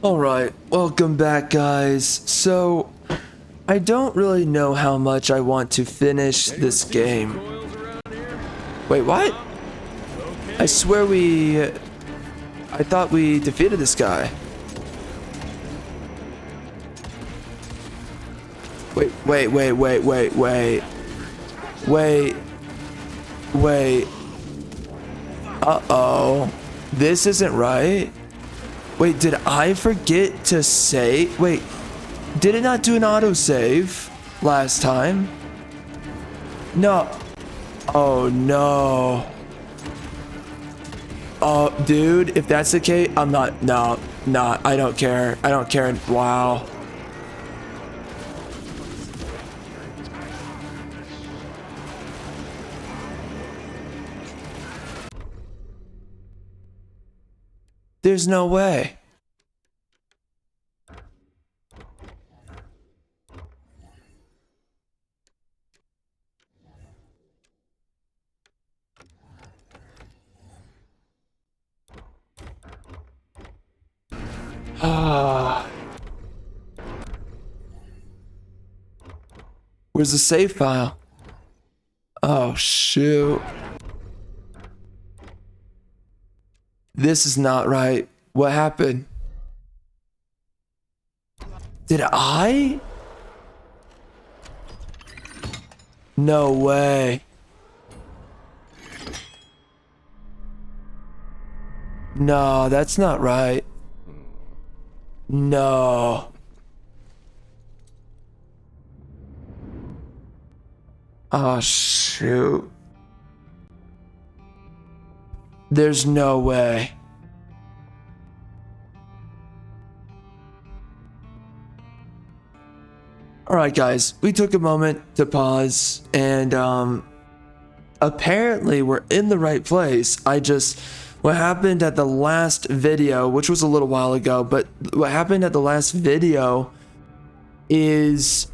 Alright, welcome back guys. So, I don't really know how much I want to finish this game. Wait, what? I swear I thought we defeated this guy. Wait. Uh-oh. This isn't right. Wait, did I forget to save? Wait, did it not do an autosave last time? No. Oh, no. Oh, dude, if that's the case, I'm not, no, I don't care. I don't care. Wow. There's no way. Ah. Where's the save file? Oh, shoot. This is not right. What happened? Did I? No way. No, that's not right. No. Oh, shoot. There's no way. Alright guys, we took a moment to pause and apparently we're in the right place. What happened at the last video, which was a little while ago, but what happened at the last video is,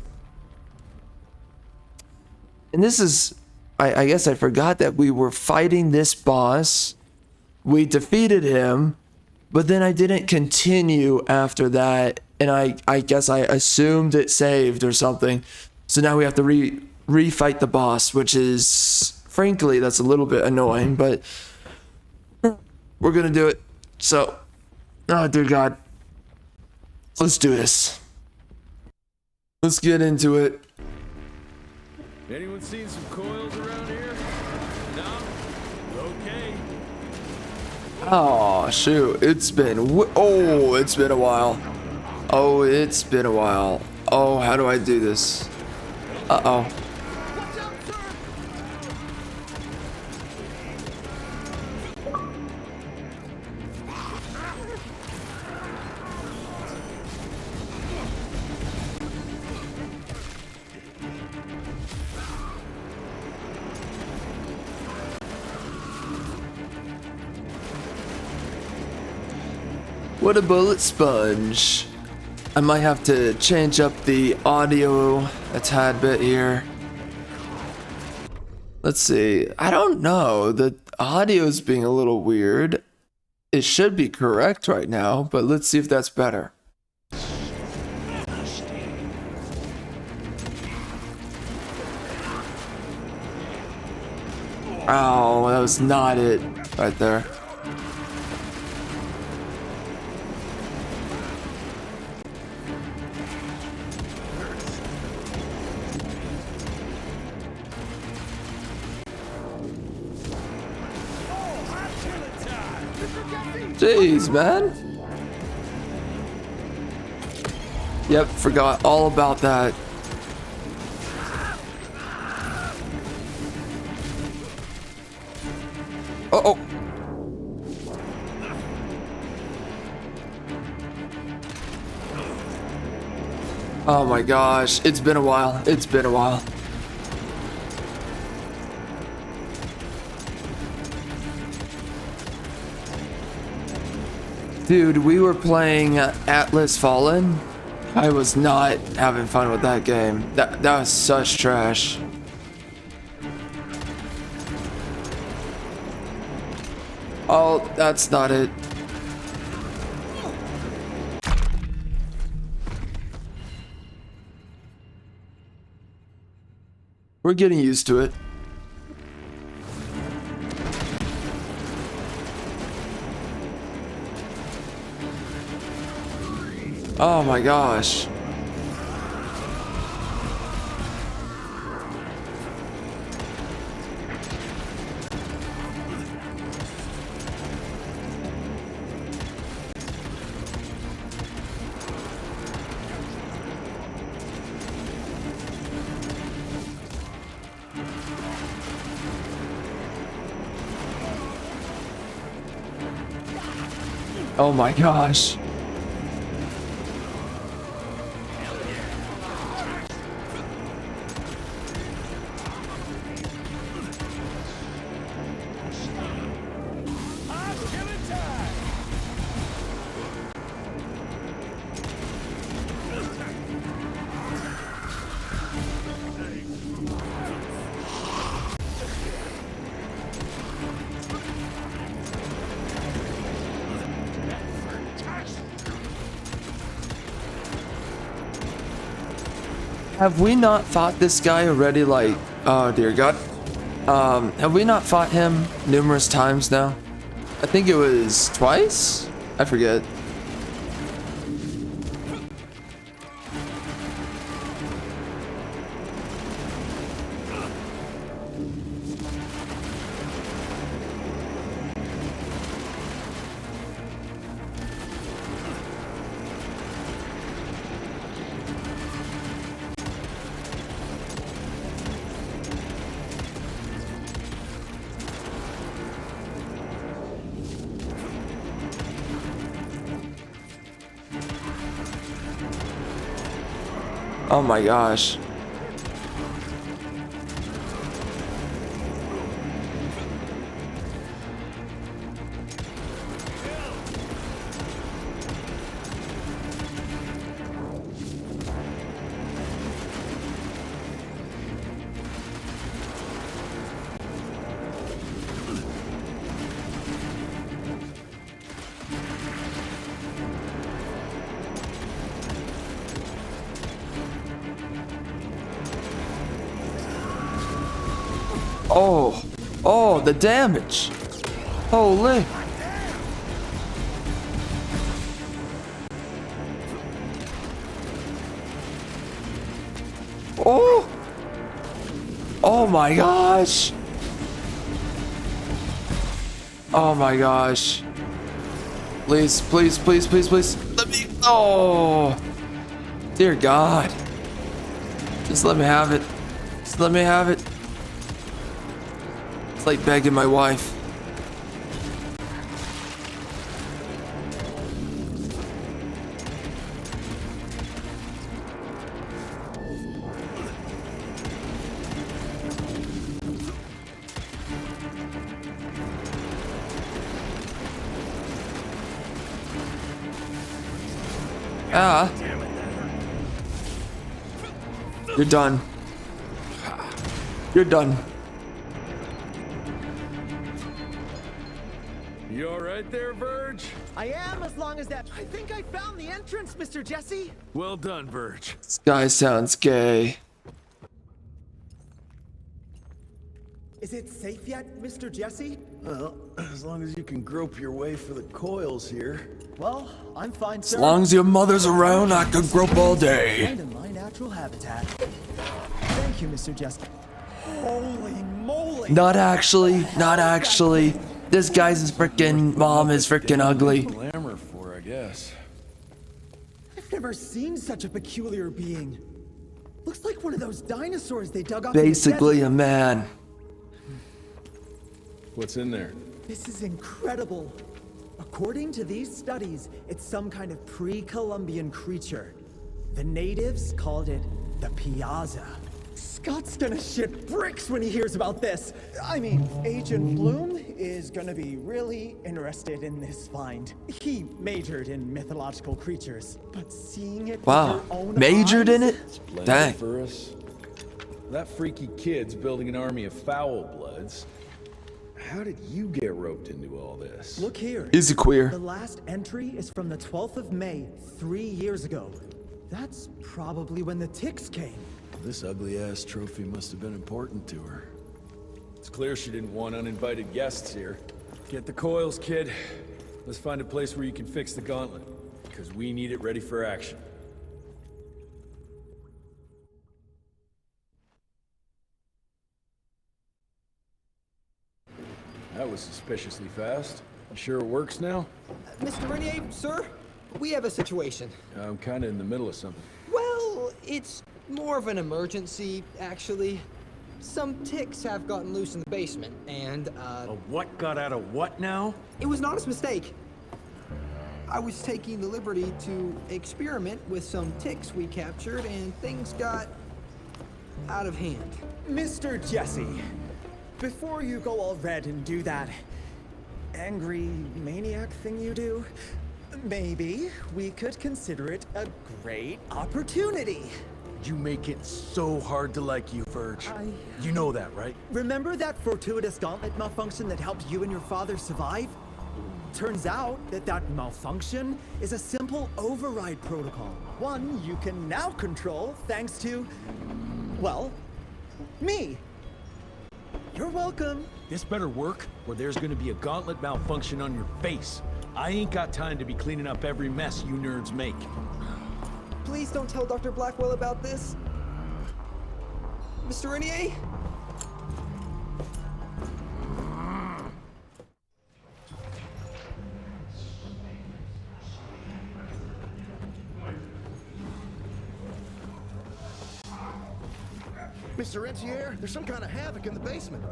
and this is, I guess I forgot that we were fighting this boss. We defeated him, but then I didn't continue after that, and I guess I assumed it saved or something. So now we have to refight the boss, which is, frankly, that's a little bit annoying, but we're gonna do it. So, oh dear God, let's do this. Let's get into it. Anyone seen some coils around here? No? Okay. Oh shoot, it's been a while. Oh, it's been a while. Oh, how do I do this? Uh-oh. What a bullet sponge. I might have to change up the audio a tad bit here. Let's see. I don't know. The audio's being a little weird. It should be correct right now, but let's see if that's better. Oh, that was not it right there. Jeez, man. Yep, forgot all about that. Uh-oh. Oh my gosh, it's been a while. It's been a while. Dude, we were playing Atlas Fallen. I was not having fun with that game. That was such trash. Oh, that's not it. We're getting used to it. Oh my gosh. Oh my gosh. Have we not fought this guy already? Like, oh dear God. Have we not fought him numerous times now? I think it was twice? I forget. Oh my gosh. Oh, oh, the damage. Holy. Oh. Oh my gosh. Oh my gosh. Please, please, please, please, please. Let me. Oh. Dear God. Just let me have it. Just let me have it. It's like begging my wife. Ah. You're done. You're done. You all right there, Verge? I am, as long as that. I think I found the entrance, Mr. Jesse. Well done, Verge. This guy sounds gay. Is it safe yet, Mr. Jesse? Well, as long as you can grope your way for the coils here. Well, I'm fine, sir. As long as your mother's around, I could grope all day. And in my natural habitat. Thank you, Mr. Jesse. Holy moly! Not actually. Not actually. This guy's freaking mom is freaking ugly. Glamour for, I guess. I've never seen such a peculiar being. Looks like one of those dinosaurs they dug up. Basically a man. What's in there? This is incredible. According to these studies, it's some kind of pre-Columbian creature. The natives called it the Piazza. Scott's gonna shit bricks when he hears about this. I mean, Agent Bloom is gonna be really interested in this find. He majored in mythological creatures, but seeing it with Wow. your own Majored in eyes- it? Splendid Dang. for us. That freaky kid's building an army of foul bloods. How did you get roped into all this? Look here. He's a queer. The last entry is from the 12th of May, 3 years ago. That's probably when the ticks came. This ugly-ass trophy must have been important to her. It's clear she didn't want uninvited guests here. Get the coils, kid. Let's find a place where you can fix the gauntlet, because we need it ready for action. That was suspiciously fast. You sure it works now? Mr. Renier, sir, we have a situation. I'm kinda in the middle of something. Well, it's more of an emergency, actually. Some ticks have gotten loose in the basement, and, A what got out of what now? it was an honest mistake. I was taking the liberty to experiment with some ticks we captured, and things got out of hand. Mr. Jesse, before you go all red and do that angry maniac thing you do, maybe we could consider it a great opportunity. You make it so hard to like you, Verge. You know that, right? Remember that fortuitous gauntlet malfunction that helped you and your father survive? Turns out that malfunction is a simple override protocol. One you can now control thanks to, well, me. You're welcome. This better work, or there's gonna be a gauntlet malfunction on your face. I ain't got time to be cleaning up every mess you nerds make. Please don't tell Dr. Blackwell about this. Mr. Renier? Mr. Rentier, there's some kind of havoc in the basement.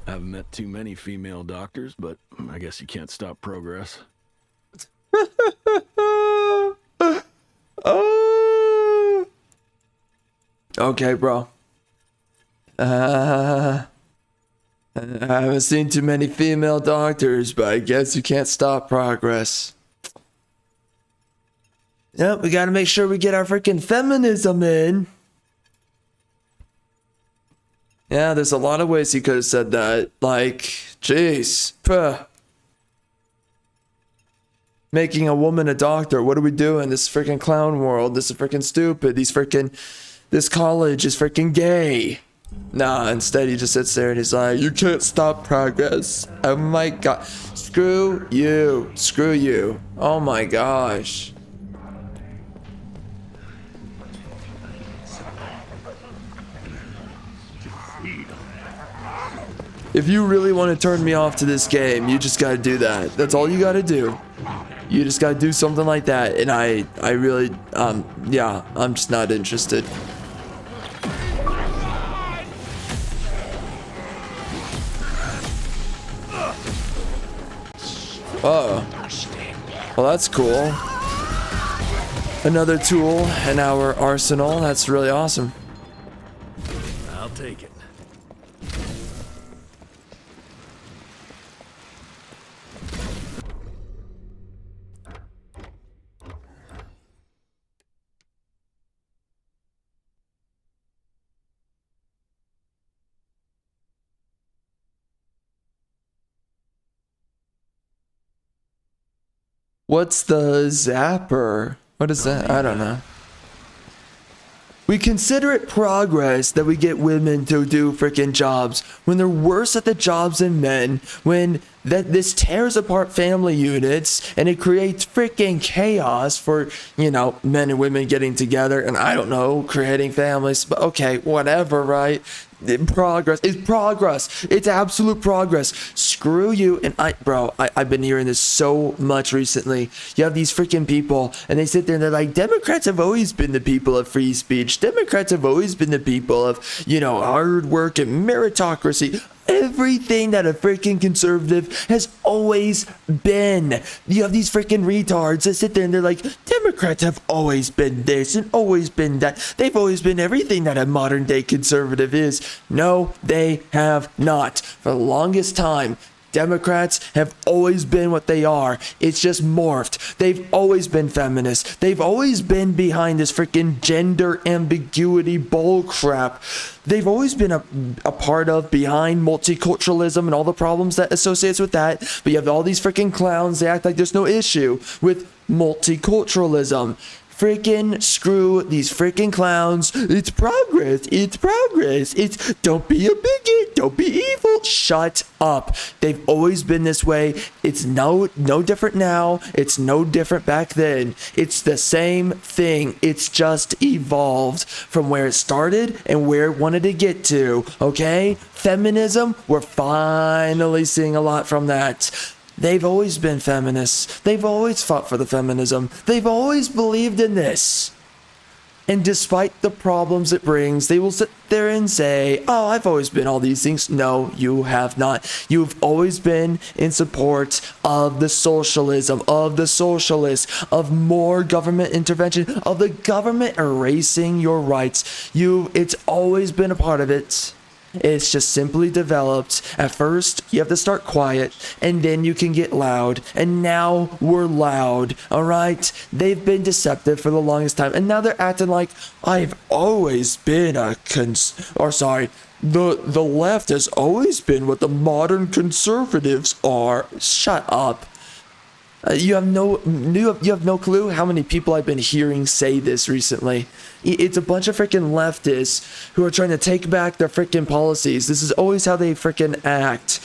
I haven't met too many female doctors, but I guess you can't stop progress. Oh. Okay, bro. I haven't seen too many female doctors, but I guess you can't stop progress. Yep, we gotta make sure we get our freaking feminism in. Yeah, there's a lot of ways he could have said that. Like, jeez. Puh. Making a woman a doctor. What are we doing? This freaking clown world. This is freaking stupid. This college is freaking gay. Nah, instead he just sits there and he's like, you can't stop progress. Oh my god. Screw you. Screw you. Oh my gosh. If you really want to turn me off to this game, you just gotta do that. That's all you gotta do. You just gotta do something like that. And I really, yeah, I'm just not interested. Oh. Well, that's cool. Another tool in our arsenal. That's really awesome. I'll take it. What's the zapper? What is that? I don't know. We consider it progress that we get women to do freaking jobs when they're worse at the jobs than men, when this tears apart family units and it creates freaking chaos for, you know, men and women getting together and I don't know, creating families. But okay, whatever, right? Progress is progress. It's absolute progress. Screw you. And I've been hearing this so much recently. You have these freaking people and they sit there and they're like, Democrats have always been the people of free speech. Democrats have always been the people of, you know, hard work and meritocracy. Everything that a freaking conservative has always been. You have these freaking retards that sit there and they're like, Democrats have always been this and always been that. They've always been everything that a modern day conservative is. No, they have not. For the longest time, Democrats have always been what they are. It's just morphed. They've always been feminists. They've always been behind this freaking gender ambiguity bull crap. They've always been a part of, behind multiculturalism and all the problems that associates with that. But you have all these freaking clowns. They act like there's no issue with multiculturalism. Freaking screw these freaking clowns. It's progress. It's progress. It's don't be a bigot. Don't be evil. Shut up. They've always been this way. It's no different now. It's no different back then. It's the same thing. It's just evolved from where it started and where it wanted to get to. Okay? Feminism, we're finally seeing a lot from that. They've always been feminists. They've always fought for the feminism. They've always believed in this. And despite the problems it brings, they will sit there and say, oh, I've always been all these things. No, you have not. You've always been in support of the socialism, of the socialists, of more government intervention, of the government erasing your rights. It's always been a part of it. It's just simply developed. At first, you have to start quiet, and then you can get loud. And now we're loud, all right? They've been deceptive for the longest time, and now they're acting like I've always been the left has always been what the modern conservatives are. Shut up. You have no clue how many people I've been hearing say this recently. It's a bunch of freaking leftists who are trying to take back their freaking policies. This is always how they freaking act.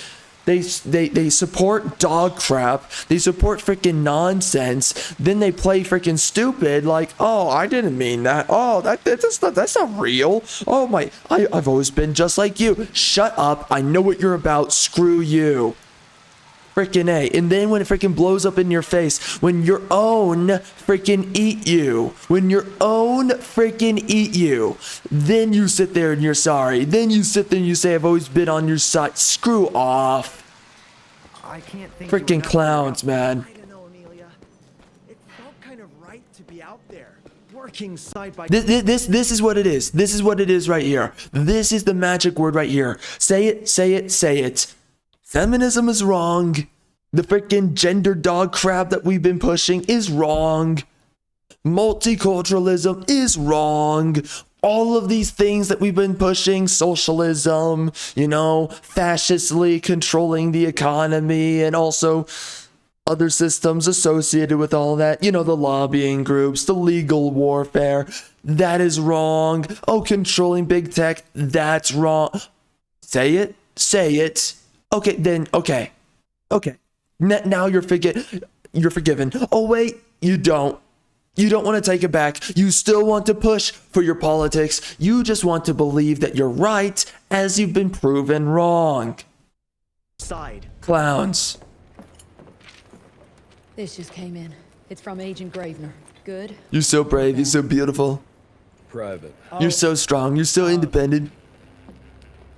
They support dog crap. They support freaking nonsense. Then they play freaking stupid, like, oh, I didn't mean that. Oh, that's not real. Oh my, I've always been just like you. Shut up. I know what you're about. Screw you. Freaking A. And then when it freaking blows up in your face, when your own freaking eat you, then you sit there and you're sorry. Then you sit there and you say, I've always been on your side. Screw off. I can't think Freaking clowns, man. I don't know, Amelia. It felt kind of right to be out there, working side by This is what it is. This is what it is right here. This is the magic word right here. Say it, say it, say it. Feminism is wrong. The freaking gender dog crap that we've been pushing is wrong. Multiculturalism is wrong. All of these things that we've been pushing, socialism, fascistly controlling the economy, and also other systems associated with all that, the lobbying groups, the legal warfare, that is wrong. Oh, controlling big tech, that's wrong. Say it, say it. Okay, then, okay. Now you're forgiven. Oh, wait, you don't. You don't want to take it back. You still want to push for your politics. You just want to believe that you're right as you've been proven wrong. side. Clowns. This just came in. It's from Agent Gravener. Good? You're so brave. You're so beautiful. Private. You're so strong. You're so independent.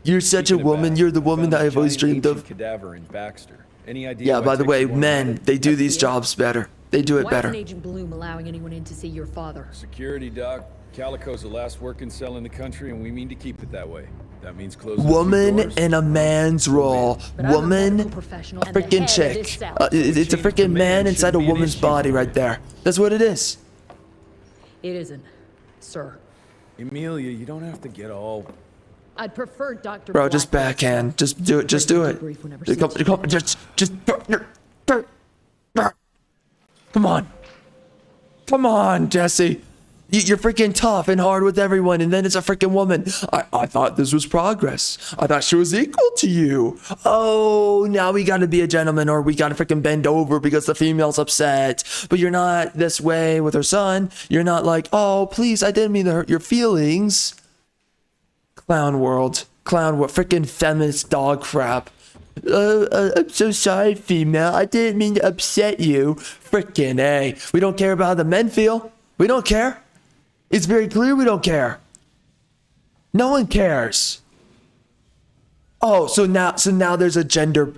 You're such a woman. You're the woman that I've always dreamed of. Cadaver in Baxter. Any idea? Yeah, why by the way, Texas men, they do these jobs better. They do it Why better. isn't Agent Bloom allowing anyone in to see your father? Security, Doc. Calico's the last working cell in the country, and we mean to keep it that way. That means closing Woman doors. in a man's role. But I'm a Woman, medical professional and the freaking head of chick. this cell. It's a freaking man inside a woman's body right there. That's what it is. It isn't, sir. Emilia, you don't have to get all... I'd prefer Dr. Bro, just Blackwood's backhand. Just do it. Just do it. debrief whenever Come on. Come on, Jesse. You're freaking tough and hard with everyone, and then it's a freaking woman. I thought this was progress. I thought she was equal to you. Oh, now we gotta be a gentleman, or we gotta freaking bend over because the female's upset. But you're not this way with her son. You're not like, oh, please, I didn't mean to hurt your feelings. Clown world. Freaking feminist dog crap. I'm so sorry, female. I didn't mean to upset you. Frickin' A. We don't care about how the men feel. We don't care. It's very clear we don't care. No one cares. Oh, so now there's a gender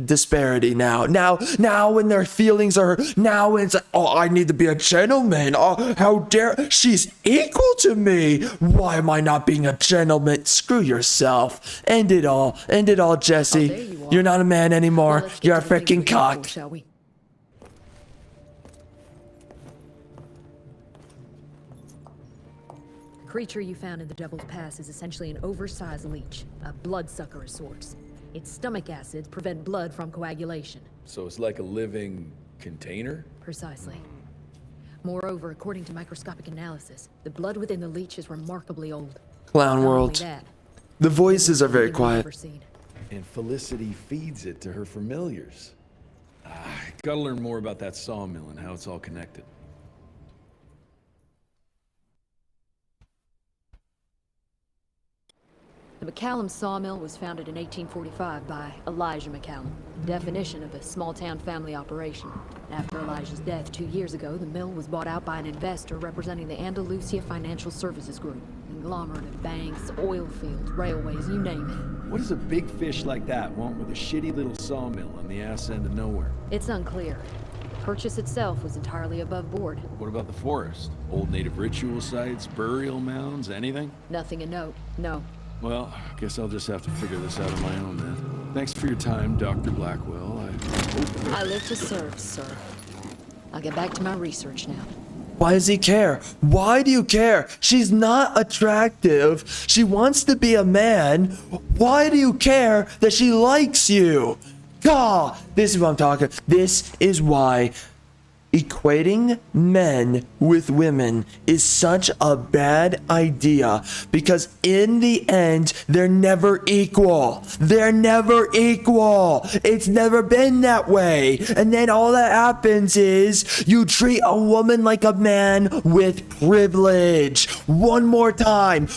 disparity now. Now when their feelings are now it's like, oh, I need to be a gentleman. Oh, how dare she's equal to me. Why am I not being a gentleman? Screw yourself. End it all, Jesse. there you are. You're not a man anymore. Well, let's get You're a to the things freaking we're here cock. for, shall we? The creature you found in the Devil's Pass is essentially an oversized leech, a bloodsucker of sorts. Its stomach acids prevent blood from coagulation. So it's like a living container? Precisely. Moreover, according to microscopic analysis, the blood within the leech is remarkably old. Clown Not world. only that, The voices are very we've quiet. never seen. And Felicity feeds it to her familiars. Gotta learn more about that sawmill and how it's all connected. The McCallum sawmill was founded in 1845 by Elijah McCallum, definition of a small-town family operation. After Elijah's death 2 years ago, the mill was bought out by an investor representing the Andalusia Financial Services Group. Conglomerate of banks, oil fields, railways, you name it. What does a big fish like that want with a shitty little sawmill on the ass end of nowhere? It's unclear. The purchase itself was entirely above board. What about the forest? Old native ritual sites, burial mounds, anything? Nothing of note, no. Well, I guess I'll just have to figure this out on my own then. Thanks for your time, Dr. Blackwell. I live to serve, sir. I'll get back to my research now. Why does he care? Why do you care? She's not attractive. She wants to be a man. Why do you care that she likes you? God, this is what I'm talking. This is why equating men with women is such a bad idea, because in the end, they're never equal. They're never equal. It's never been that way. And then all that happens is you treat a woman like a man with privilege. One more time.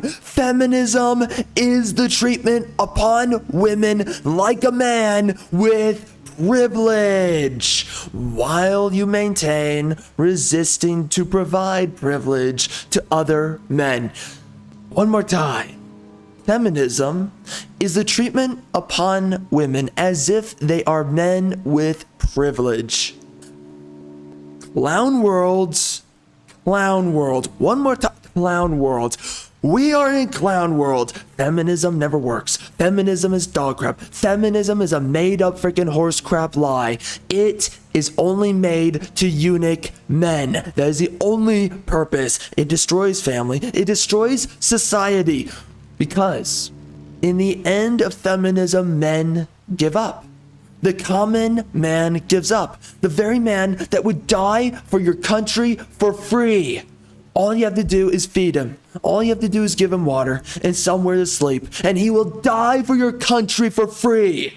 Feminism is the treatment upon women like a man with privilege, while you maintain resisting to provide privilege to other men. One more time. Feminism is the treatment upon women as if they are men with privilege. Clown world. One more time. Clown world. We are in clown world. Feminism never works. Feminism is dog crap. Feminism is a made up freaking horse crap lie. It is only made to eunuch men. That is the only purpose. It destroys family. It destroys society. Because in the end of feminism, men give up. The common man gives up. The very man that would die for your country for free. All you have to do is feed him. All you have to do is give him water and somewhere to sleep, and he will die for your country for free.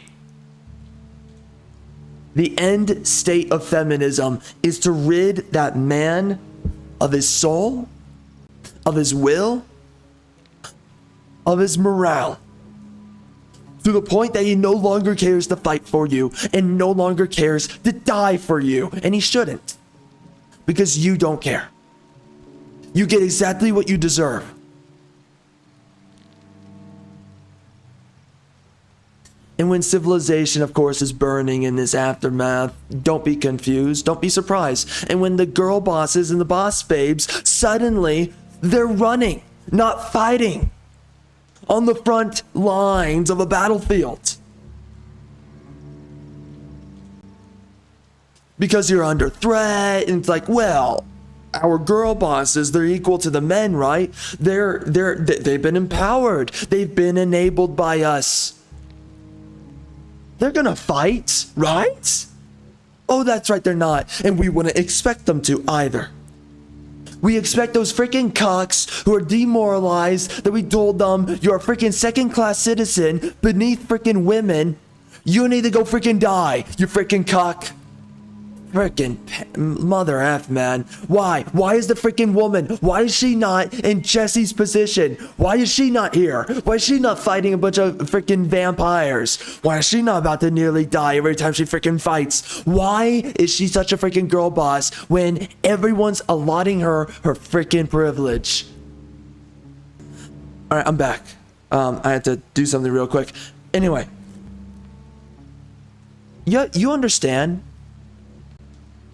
The end state of feminism is to rid that man of his soul, of his will, of his morale, to the point that he no longer cares to fight for you and no longer cares to die for you. And he shouldn't, because you don't care. You get exactly what you deserve. And when civilization, of course, is burning in this aftermath, don't be confused, don't be surprised. And when the girl bosses and the boss babes, suddenly they're running, not fighting, on the front lines of a battlefield. Because you're under threat, and it's like, well, our girl bosses, they're equal to the men, right? They've been empowered. They've been enabled by us. They're gonna fight, right? Oh, that's right, they're not. And we wouldn't expect them to either. We expect those freaking cocks who are demoralized that we told them you're a freaking second-class citizen beneath freaking women. You need to go freaking die, you freaking cock. Freaking mother F, man. Why? Why is the freaking woman? Why is she not in Jesse's position? Why is she not here? Why is she not fighting a bunch of freaking vampires? Why is she not about to nearly die every time she freaking fights? Why is she such a freaking girl boss when everyone's allotting her freaking privilege? All right, I'm back. I had to do something real quick. Anyway. Yeah, you understand.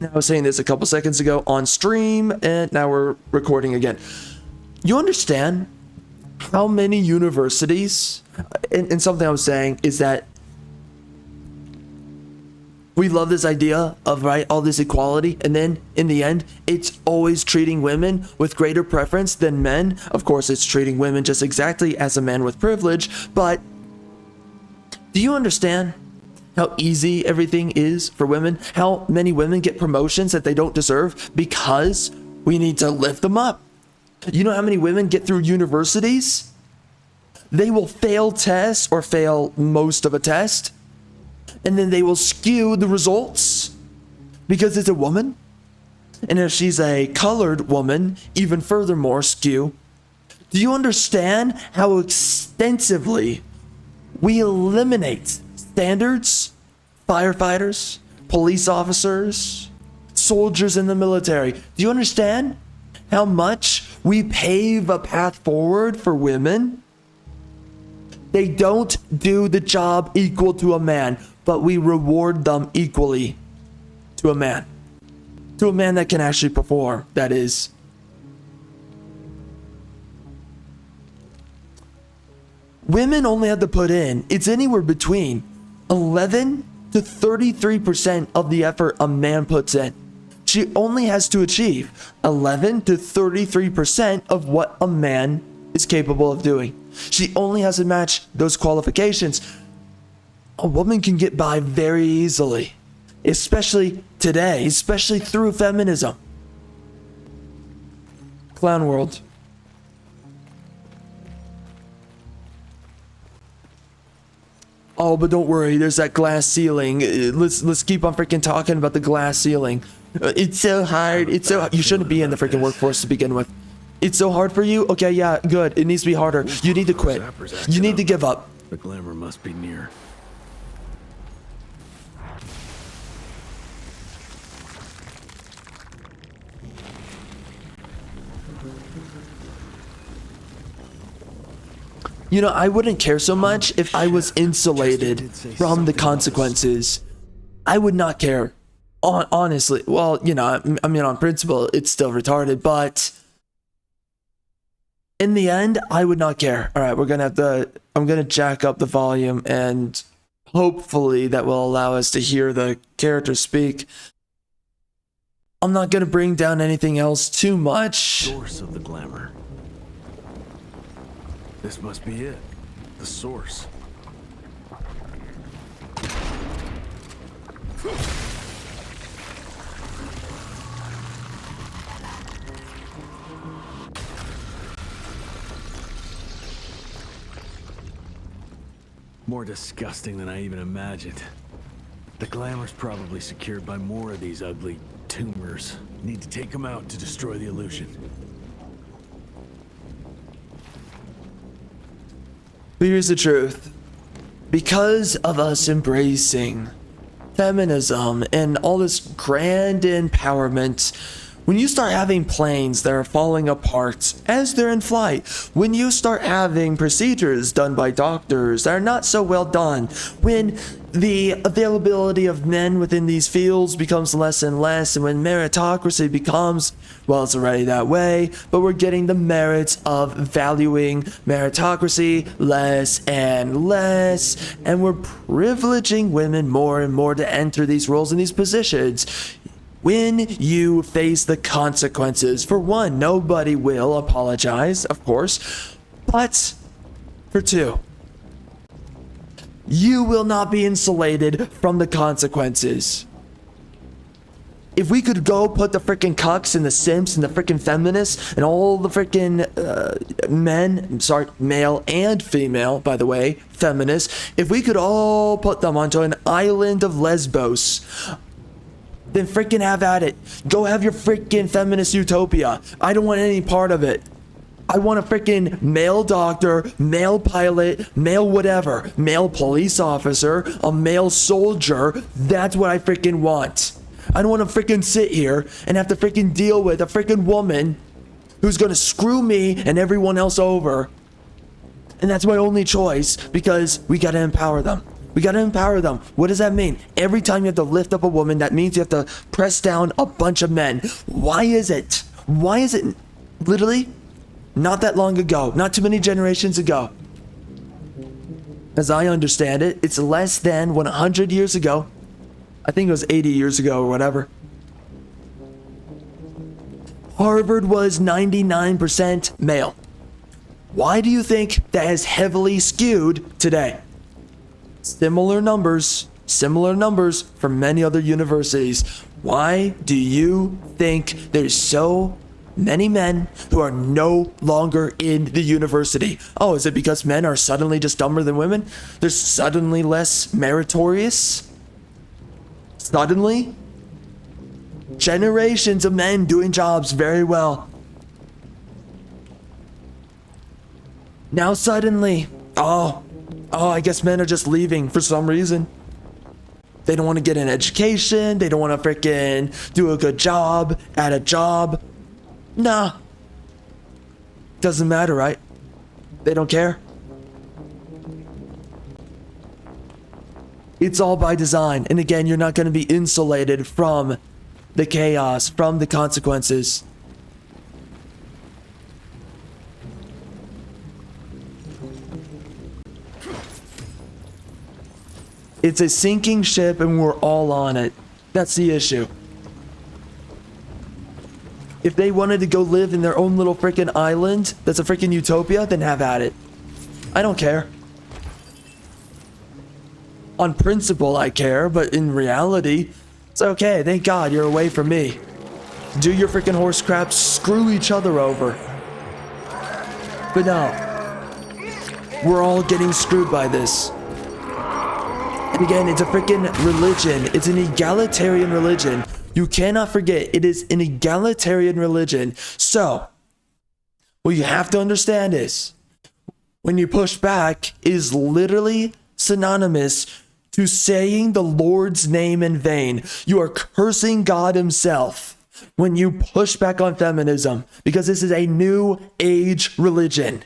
I was saying this a couple seconds ago on stream, and now we're recording again. You understand how many universities, and something I was saying is that we love this idea of, right, all this equality, and then in the end, it's always treating women with greater preference than men. Of course, it's treating women just exactly as a man with privilege, but do you understand how easy everything is for women? How many women get promotions that they don't deserve because we need to lift them up? You know how many women get through universities? They will fail tests or fail most of a test, and then they will skew the results because it's a woman. And if she's a colored woman, even furthermore skew. Do you understand how extensively we eliminate standards, firefighters, police officers, soldiers in the military? Do you understand how much we pave a path forward for women? They don't do the job equal to a man, but we reward them equally to a man. To a man that can actually perform, that is. Women only have to put in, it's anywhere between 11 to 33% of the effort a man puts in. She only has to achieve 11 to 33% of what a man is capable of doing. She only has to match those qualifications. A woman can get by very easily, especially today, especially through feminism. Clown world. Oh, but don't worry, there's that glass ceiling. Let's keep on freaking talking about the glass ceiling. It's so hard. It's so you shouldn't be in the freaking workforce to begin with. It's so hard for you? Okay, yeah, good. It needs to be harder. You need to quit. You need to give up. The glamour must be near. You know, I wouldn't care so much if I was insulated from the consequences. I would not care. Honestly. Well, you know, I mean, on principle, it's still retarded, but in the end, I would not care. All right, I'm going to jack up the volume, and hopefully that will allow us to hear the characters speak. I'm not going to bring down anything else too much. Source of the glamour. This must be it. The source. More disgusting than I even imagined. The glamour's probably secured by more of these ugly tumors. Need to take them out to destroy the illusion. But here's the truth. Because of us embracing feminism and all this grand empowerment, when you start having planes that are falling apart as they're in flight, when you start having procedures done by doctors that are not so well done, when the availability of men within these fields becomes less and less, and when meritocracy becomes, well, it's already that way, but we're getting the merits of valuing meritocracy less and less, and we're privileging women more and more to enter these roles and these positions. When you face the consequences, for one, nobody will apologize, of course, but for two, you will not be insulated from the consequences. If we could go put the freaking cucks and the simps and the freaking feminists and all the freaking male and female, by the way, feminists, if we could all put them onto an island of Lesbos, then freaking have at it. Go have your freaking feminist utopia. I don't want any part of it. I want a freaking male doctor, male pilot, male whatever, male police officer, a male soldier. That's what I freaking want. I don't want to freaking sit here and have to freaking deal with a freaking woman who's going to screw me and everyone else over And that's my only choice, because we gotta empower them. We gotta empower them. What does that mean? Every time you have to lift up a woman, that means you have to press down a bunch of men. Why is it? Why is it literally not that long ago, not too many generations ago? As I understand it, it's less than 100 years ago. I think it was 80 years ago or whatever. Harvard was 99% male. Why do you think that has heavily skewed today? Similar numbers for many other universities. Why do you think there's so many men who are no longer in the university? Oh, is it because men are suddenly just dumber than women? They're suddenly less meritorious? Suddenly? Generations of men doing jobs very well. Now suddenly, I guess men are just leaving for some reason. They don't want to get an education. They don't want to freaking do a good job at a job. Nah. Doesn't matter, right? They don't care. It's all by design. And again, you're not going to be insulated from the chaos, from the consequences. It's a sinking ship and we're all on it. That's the issue. If they wanted to go live in their own little freaking island that's a freaking utopia, then have at it. I don't care. On principle, I care, but in reality, it's okay. Thank God you're away from me. Do your freaking horse crap, screw each other over. But no, we're all getting screwed by this. And again, it's a freaking religion. It's an egalitarian religion. You cannot forget, it is an egalitarian religion. So, what you have to understand is, when you push back, is literally synonymous to saying the Lord's name in vain. You are cursing God himself when you push back on feminism, because this is a new age religion.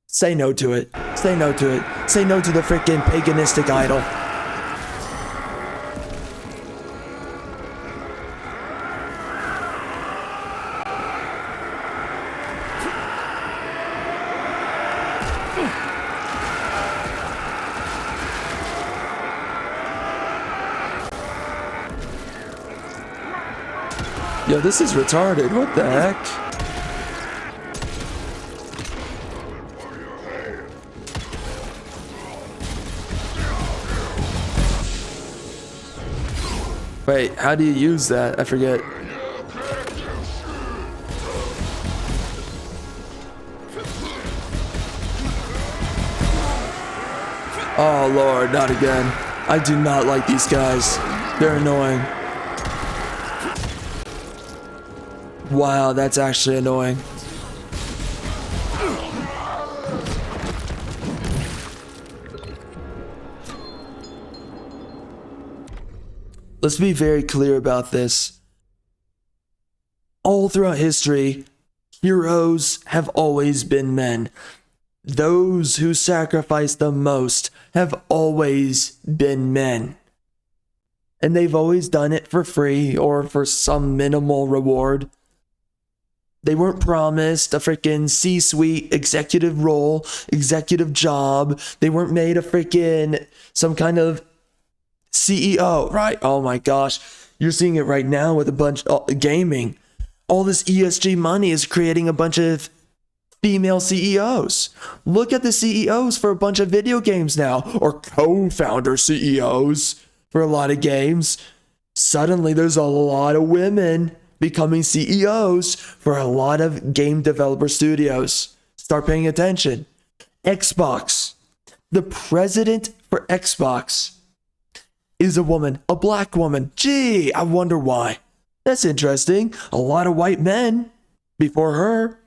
Say no to it. Say no to it. Say no to the freaking paganistic idol. Yo, this is retarded. What the heck? Wait, how do you use that? I forget. Oh Lord, not again. I do not like these guys. They're annoying. Wow, that's actually annoying. Let's be very clear about this. All throughout history, heroes have always been men. Those who sacrifice the most have always been men. And they've always done it for free or for some minimal reward. They weren't promised a freaking C-suite executive role, executive job. They weren't made a freaking some kind of CEO, right? Oh my gosh. You're seeing it right now with a bunch of gaming. All this ESG money is creating a bunch of female CEOs. Look at the CEOs for a bunch of video games now, or co-founder CEOs for a lot of games. Suddenly there's a lot of women becoming CEOs for a lot of game developer studios. Start paying attention. Xbox. The president for Xbox is a woman, a black woman. Gee, I wonder why. That's interesting. A lot of white men before her.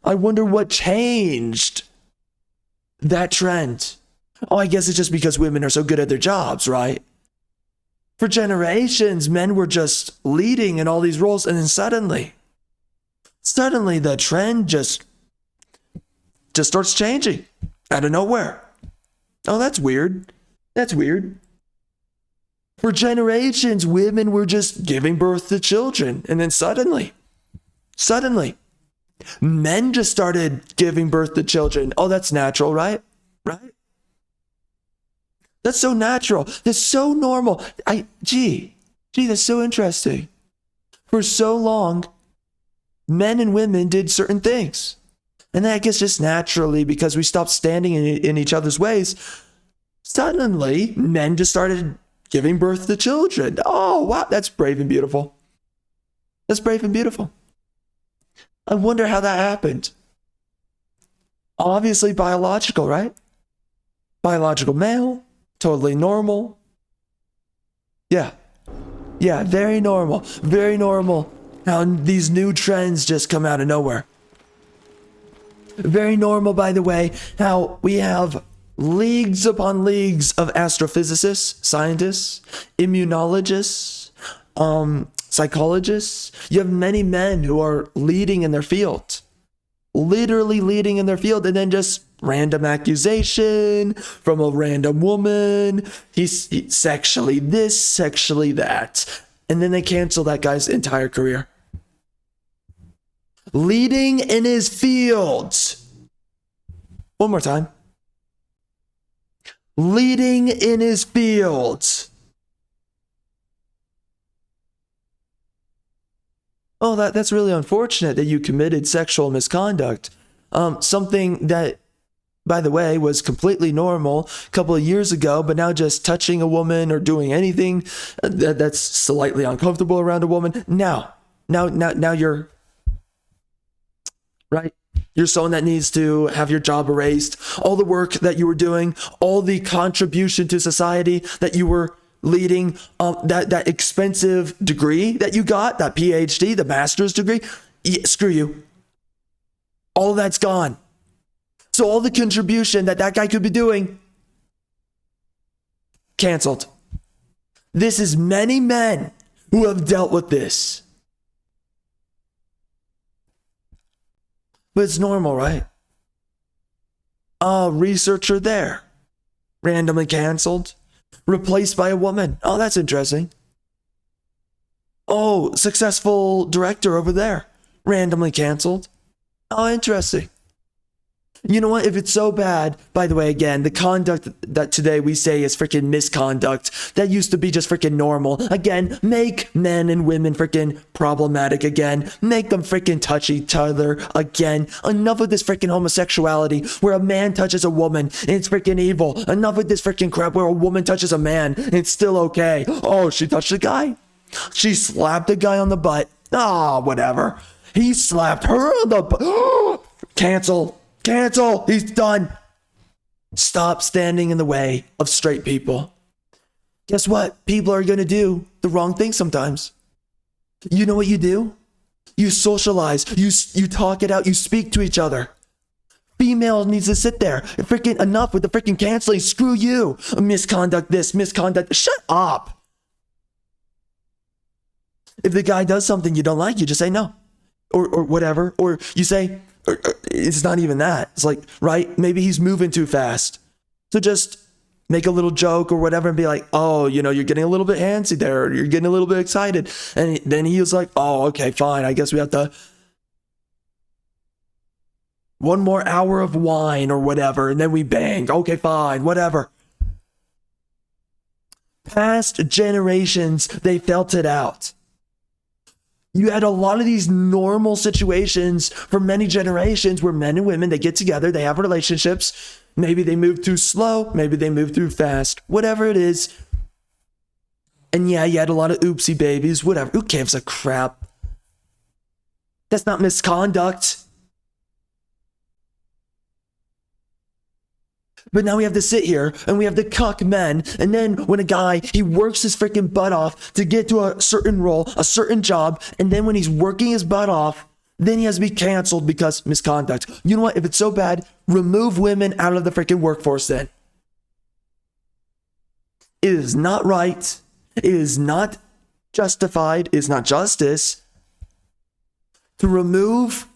I wonder what changed that trend. Oh, I guess it's just because women are so good at their jobs, right? For generations, men were just leading in all these roles, and then suddenly the trend just starts changing. Out of nowhere. Oh, that's weird. That's weird. For generations, women were just giving birth to children. And then suddenly, men just started giving birth to children. Oh, that's natural, right? Right? That's so natural. That's so normal. Gee, that's so interesting. For so long, men and women did certain things. And then I guess just naturally, because we stopped standing in each other's ways, suddenly men just started giving birth to children. Oh, wow, that's brave and beautiful. That's brave and beautiful. I wonder how that happened. Obviously biological, right? Biological male, totally normal. Yeah, very normal. Very normal how these new trends just come out of nowhere. Very normal, by the way, how we have leagues upon leagues of astrophysicists, scientists, immunologists, psychologists. You have many men who are leading in their field, literally leading in their field, and then just random accusation from a random woman. He's sexually this, sexually that. And then they cancel that guy's entire career. Leading in his fields. One more time. Leading in his fields. Oh, that's really unfortunate that you committed sexual misconduct. Something that, by the way, was completely normal a couple of years ago, but now just touching a woman or doing anything that's slightly uncomfortable around a woman. Now you're right. You're someone that needs to have your job erased. All the work that you were doing, all the contribution to society that you were leading, that expensive degree that you got, that PhD, the master's degree, screw you. All that's gone. So all the contribution that guy could be doing, canceled. This is many men who have dealt with this. But it's normal, right? Oh, researcher there, randomly canceled, replaced by a woman. Oh, that's interesting. Oh, successful director over there, randomly canceled. Oh, interesting. You know what? If it's so bad, by the way, again, the conduct that today we say is freaking misconduct, that used to be just freaking normal. Again, make men and women freaking problematic again. Make them freaking touch each other again. Enough with this freaking homosexuality where a man touches a woman and it's freaking evil. Enough with this freaking crap where a woman touches a man and it's still okay. Oh, she touched a guy. She slapped a guy on the butt. Ah, whatever. He slapped her on the butt. Cancel. He's done. Stop standing in the way of straight people. Guess what? People are going to do the wrong thing sometimes. You know what you do? You socialize. You talk it out. You speak to each other. Female needs to sit there. Freaking enough with the freaking canceling. Screw you. Misconduct this, misconduct. Shut up. If the guy does something you don't like, you just say no. Or whatever. Or you say, it's not even that. It's like, right? Maybe he's moving too fast. So just make a little joke or whatever and be like, oh, you're getting a little bit handsy there. Or you're getting a little bit excited. And then he was like, oh, okay, fine. I guess we have to one more hour of wine or whatever. And then we bang. Okay, fine, whatever. Past generations, they felt it out. You had a lot of these normal situations for many generations where men and women, they get together, they have relationships. Maybe they move too slow, maybe they move too fast, whatever it is. And yeah, you had a lot of oopsie babies, whatever. Who gives a crap? That's not misconduct. But now we have to sit here and we have to cuck men. And then when a guy, he works his freaking butt off to get to a certain role, a certain job. And then when he's working his butt off, then he has to be canceled because misconduct. You know what? If it's so bad, remove women out of the freaking workforce then. It is not right. It is not justified. It's not justice to remove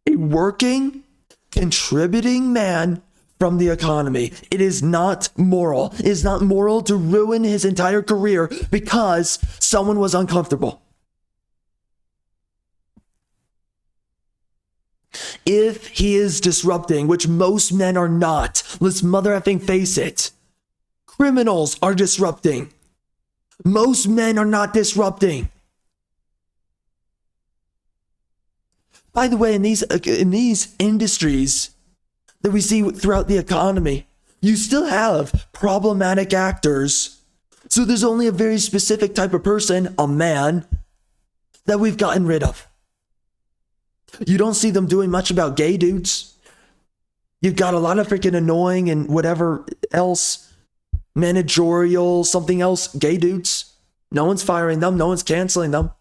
a working, contributing man from the economy. It is not moral. It is not moral to ruin his entire career because someone was uncomfortable. If he is disrupting, which most men are not, let's mother effing face it. Criminals are disrupting. Most men are not disrupting. By the way, in these industries that we see throughout the economy, you still have problematic actors. So there's only a very specific type of person, a man, that we've gotten rid of. You don't see them doing much about gay dudes. You've got a lot of freaking annoying and whatever else, managerial, something else, gay dudes. No one's firing them. No one's canceling them.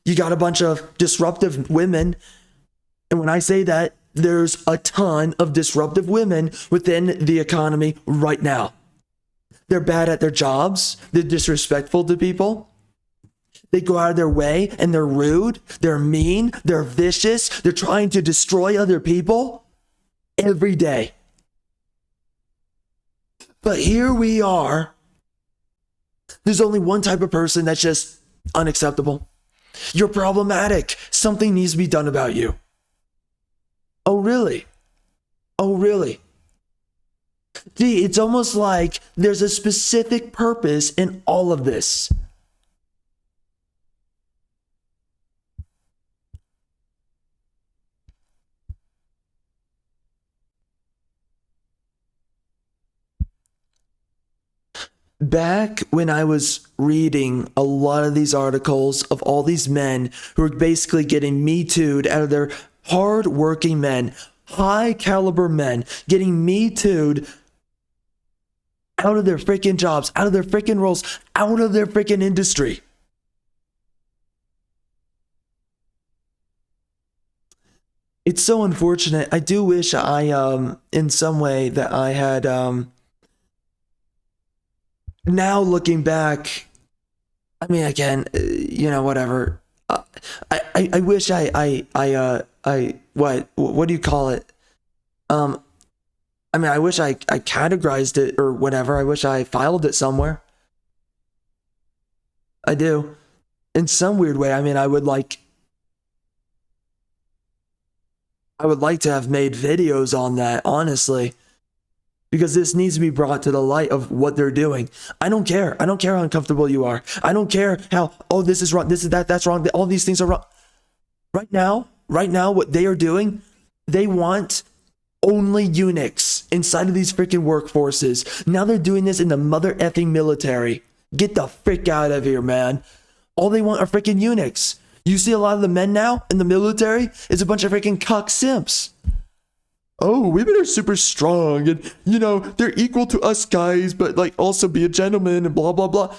You got a bunch of disruptive women. And when I say that, there's a ton of disruptive women within the economy right now. They're bad at their jobs. They're disrespectful to people. They go out of their way and they're rude. They're mean. They're vicious. They're trying to destroy other people every day. But here we are. There's only one type of person that's just unacceptable. You're problematic. Something needs to be done about you. Oh, really? Oh, really? Gee, it's almost like there's a specific purpose in all of this. Back when I was reading a lot of these articles of all these men who were basically getting Me Too'd out of their hard-working men, high caliber men, getting Me Too'd out of their freaking jobs, out of their freaking roles, out of their freaking industry. It's so unfortunate. I do wish in some way that I had, now looking back, I mean, again, whatever. I wish what do you call it? I wish I categorized it or whatever. I wish I filed it somewhere. I do. In some weird way, I would like to have made videos on that, honestly. Because this needs to be brought to the light of what they're doing. I don't care. I don't care how uncomfortable you are. I don't care how, this is wrong, this is that's wrong, all these things are wrong. Right now, what they are doing, they want only eunuchs inside of these freaking workforces. Now they're doing this in the mother effing military. Get the frick out of here, man. All they want are freaking eunuchs. You see a lot of the men now in the military is a bunch of freaking cuck simps. Oh, women are super strong and, they're equal to us guys, but also be a gentleman and blah, blah, blah.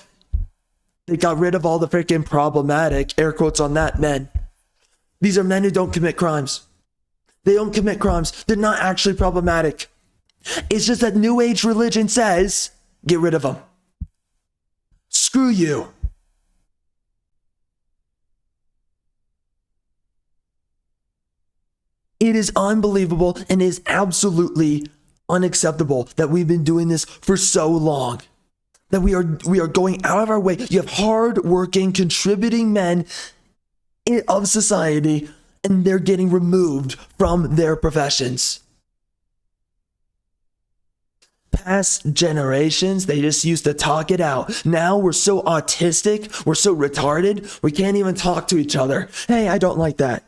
They got rid of all the freaking problematic, air quotes on that, men. These are men who don't commit crimes. They don't commit crimes. They're not actually problematic. It's just that New Age religion says, get rid of them. Screw you. It is unbelievable and is absolutely unacceptable that we've been doing this for so long. That we are going out of our way. You have hard-working, contributing men of society, and they're getting removed from their professions. Past generations, they just used to talk it out. Now we're so autistic, we're so retarded, we can't even talk to each other. Hey, I don't like that.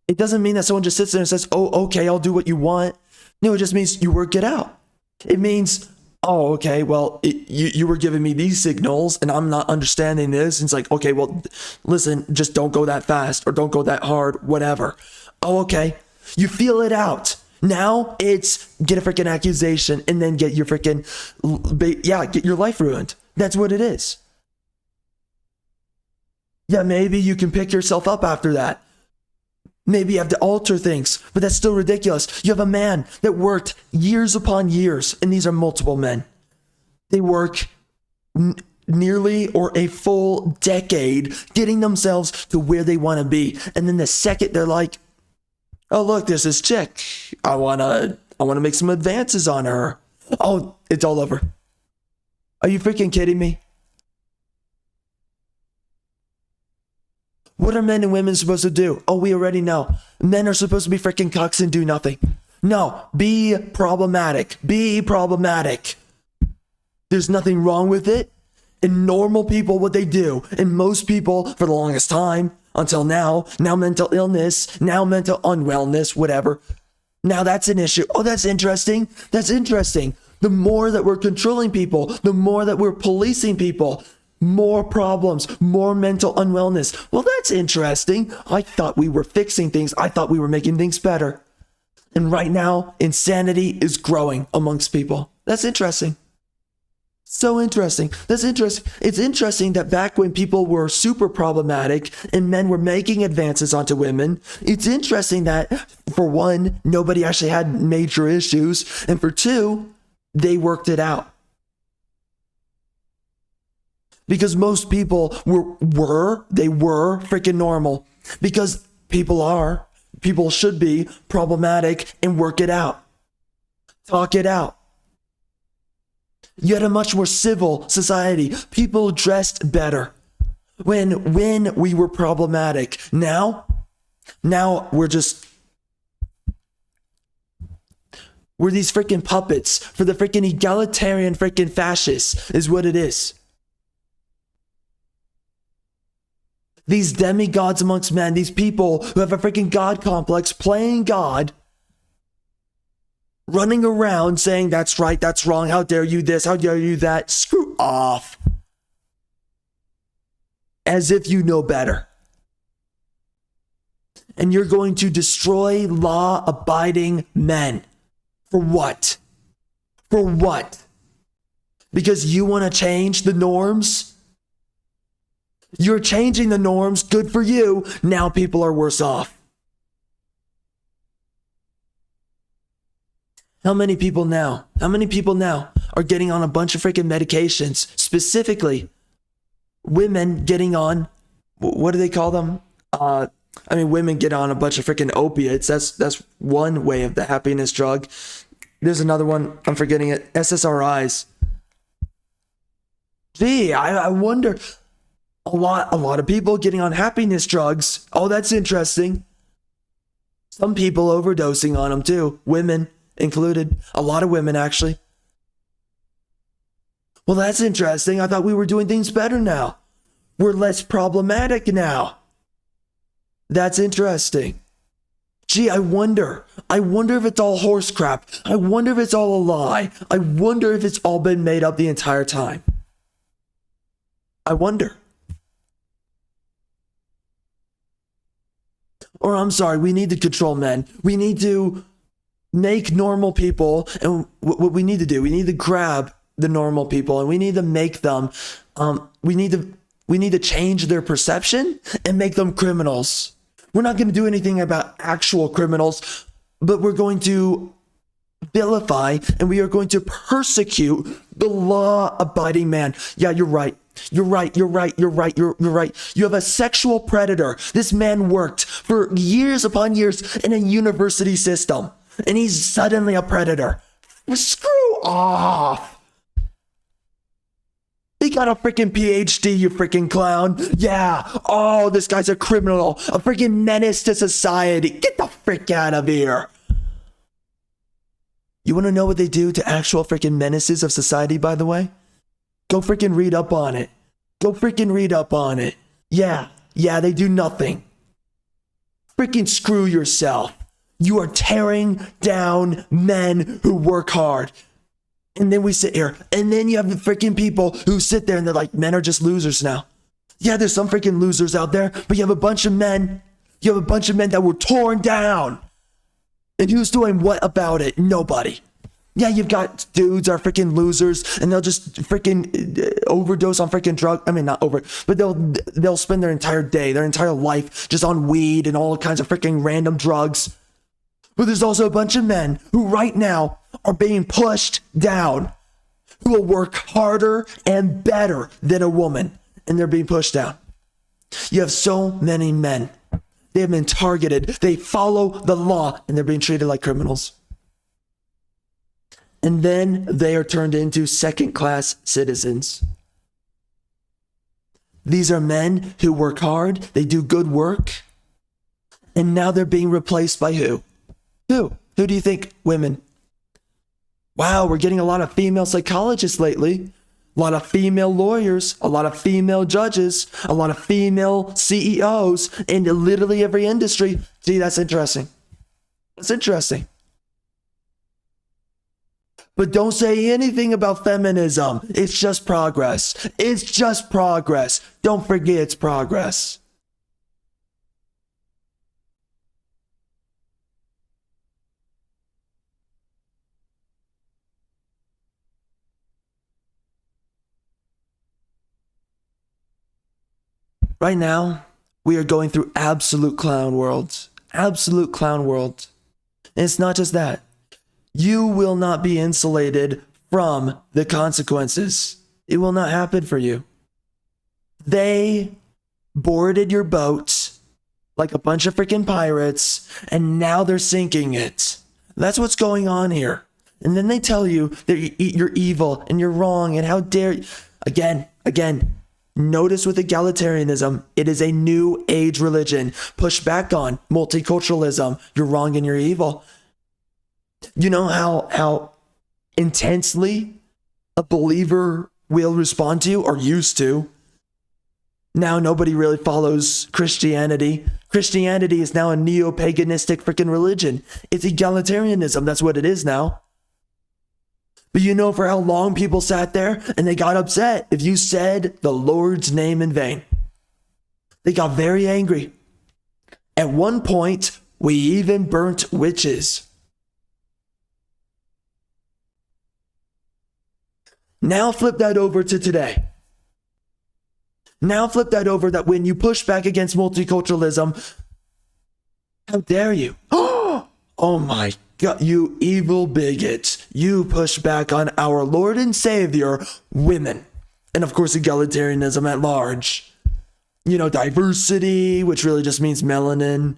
It doesn't mean that someone just sits there and says, oh, okay, I'll do what you want. No, it just means you work it out. It means, oh, okay, well, you were giving me these signals and I'm not understanding this. And it's like, okay, well, listen, just don't go that fast or don't go that hard, whatever. Oh, okay. You feel it out. Now it's get a freaking accusation and then get your freaking, get your life ruined. That's what it is. Yeah, maybe you can pick yourself up after that. Maybe you have to alter things, but that's still ridiculous. You have a man that worked years upon years, and these are multiple men. They work nearly or a full decade getting themselves to where they want to be. And then the second they're like, Oh, look, there's this chick. I wanna make some advances on her. Oh, it's all over. Are you freaking kidding me? What are men and women supposed to do? Oh, we already know. Men are supposed to be freaking cucks and do nothing. No, be problematic. Be problematic. There's nothing wrong with it. And normal people, what they do, and most people for the longest time, until now mental illness, now mental unwellness, whatever. Now that's an issue. Oh, that's interesting. That's interesting. The more that we're controlling people, the more that we're policing people, more problems, more mental unwellness. Well, that's interesting. I thought we were fixing things. I thought we were making things better. And right now, insanity is growing amongst people. That's interesting. So interesting. That's interesting. It's interesting that back when people were super problematic and men were making advances onto women, it's interesting that, for one, nobody actually had major issues, and for two, they worked it out. Because most people were freaking normal. Because people should be problematic and work it out. Talk it out. You had a much more civil society. People dressed better when we were problematic. Now we're these freaking puppets for the freaking egalitarian freaking fascists is what it is. These demigods amongst men, these people who have a freaking God complex, playing God, running around saying, that's right, that's wrong, how dare you this, how dare you that, screw off. As if you know better. And you're going to destroy law-abiding men. For what? For what? Because you want to change the norms? You're changing the norms, good for you. Now people are worse off. How many people now are getting on a bunch of freaking medications? Specifically, women getting on, what do they call them? Women get on a bunch of freaking opiates. That's one way of the happiness drug. There's another one, I'm forgetting it, SSRIs. Gee, I wonder, a lot of people getting on happiness drugs. Oh, that's interesting. Some people overdosing on them too, women included. A lot of women, actually. Well, that's interesting. I thought we were doing things better now. We're less problematic now. That's interesting. Gee, I wonder if it's all horse crap. I wonder if it's all a lie. I wonder if it's all been made up the entire time. I wonder. Or I'm sorry, we need to control men. We need to make normal people, and what we need to do, we need to grab the normal people and we need to make them, we need to change their perception and make them criminals. We're not going to do anything about actual criminals, but we're going to vilify and we are going to persecute the law-abiding man. Yeah, you're right. You're right. You have a sexual predator. This man worked for years upon years in a university system. And he's suddenly a predator. Screw off. He got a freaking PhD, you freaking clown. Yeah. Oh, this guy's a criminal. A freaking menace to society. Get the frick out of here. You want to know what they do to actual freaking menaces of society, by the way? Go freaking read up on it. Yeah, they do nothing. Freaking screw yourself. You are tearing down men who work hard. And then we sit here, and then you have the freaking people who sit there and they're like, men are just losers now. Yeah, there's some freaking losers out there, but you have a bunch of men that were torn down. And who's doing what about it? Nobody. Yeah, you've got dudes are freaking losers, and they'll just freaking overdose on freaking drug. I mean, not over, but they'll spend their entire day, their entire life just on weed and all kinds of freaking random drugs. But there's also a bunch of men who right now are being pushed down, who will work harder and better than a woman, and they're being pushed down. You have so many men They have been targeted. They follow the law and they're being treated like criminals. And then they are turned into second-class citizens. These are men who work hard, they do good work, and now they're being replaced by who? Who? Who do you think? Women. Wow, we're getting a lot of female psychologists lately, a lot of female lawyers, a lot of female judges, a lot of female CEOs in literally every industry. See, that's interesting. That's interesting. But don't say anything about feminism. It's just progress. It's just progress. Don't forget it's progress. Right now, we are going through absolute clown world. Absolute clown world. And it's not just that. You will not be insulated from the consequences. It will not happen for you. They boarded your boat like a bunch of freaking pirates, and now they're sinking it. That's what's going on here. And then they tell you that you're evil and you're wrong and how dare you. Again, notice with egalitarianism, it is a new age religion. Push back on multiculturalism. You're wrong and you're evil. You know how intensely a believer will respond to or used to. Now nobody really follows Christianity. Christianity is now a neo-paganistic freaking religion. It's egalitarianism. That's what it is now. But you know for how long people sat there and they got upset if you said the Lord's name in vain. They got very angry. At one point, we even burnt witches. Now flip that over to today. Now flip that over that when you push back against multiculturalism, how dare you? Oh my God, you evil bigots. You push back on our Lord and Savior, women. And of course, egalitarianism at large. You know, diversity, which really just means melanin.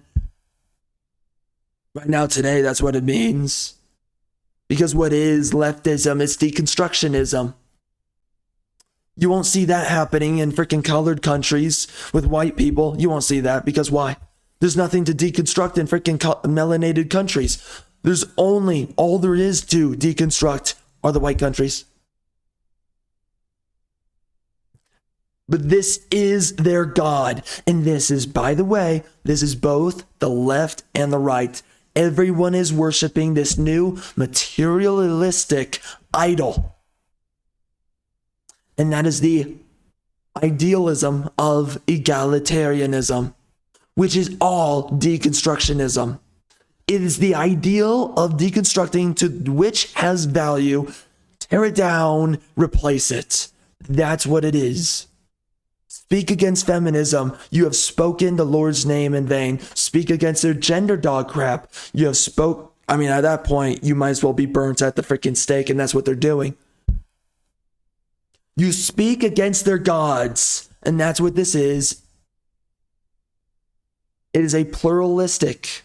Right now, today, that's what it means. Because what is leftism is deconstructionism. You won't see that happening in freaking colored countries with white people. You won't see that because why? There's nothing to deconstruct in freaking melanated countries. There's only, all there is to deconstruct are the white countries. But this is their God. And this is, by the way, this is both the left and the right. Everyone is worshiping this new materialistic idol. And that is the idealism of egalitarianism, which is all deconstructionism. It is the ideal of deconstructing to which has value, tear it down, replace it. That's what it is. Speak against feminism. You have spoken the Lord's name in vain. Speak against their gender dog crap. You have at that point, you might as well be burnt at the freaking stake, and that's what they're doing. You speak against their gods, and that's what this is. It is a pluralistic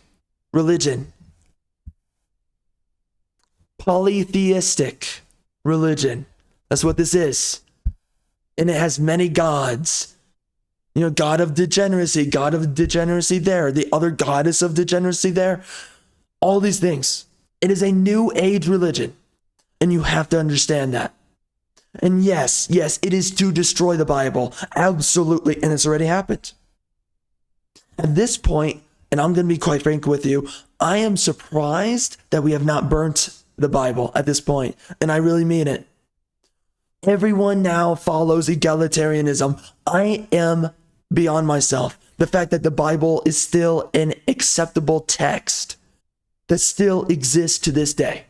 religion. Polytheistic religion. That's what this is. And it has many gods. You know, God of degeneracy there, the other goddess of degeneracy there. All these things. It is a new age religion. And you have to understand that. And yes, it is to destroy the Bible. Absolutely. And it's already happened. At this point, and I'm going to be quite frank with you, I am surprised that we have not burnt the Bible at this point. And I really mean it. Everyone now follows egalitarianism. I am beyond myself. The fact that the Bible is still an acceptable text that still exists to this day.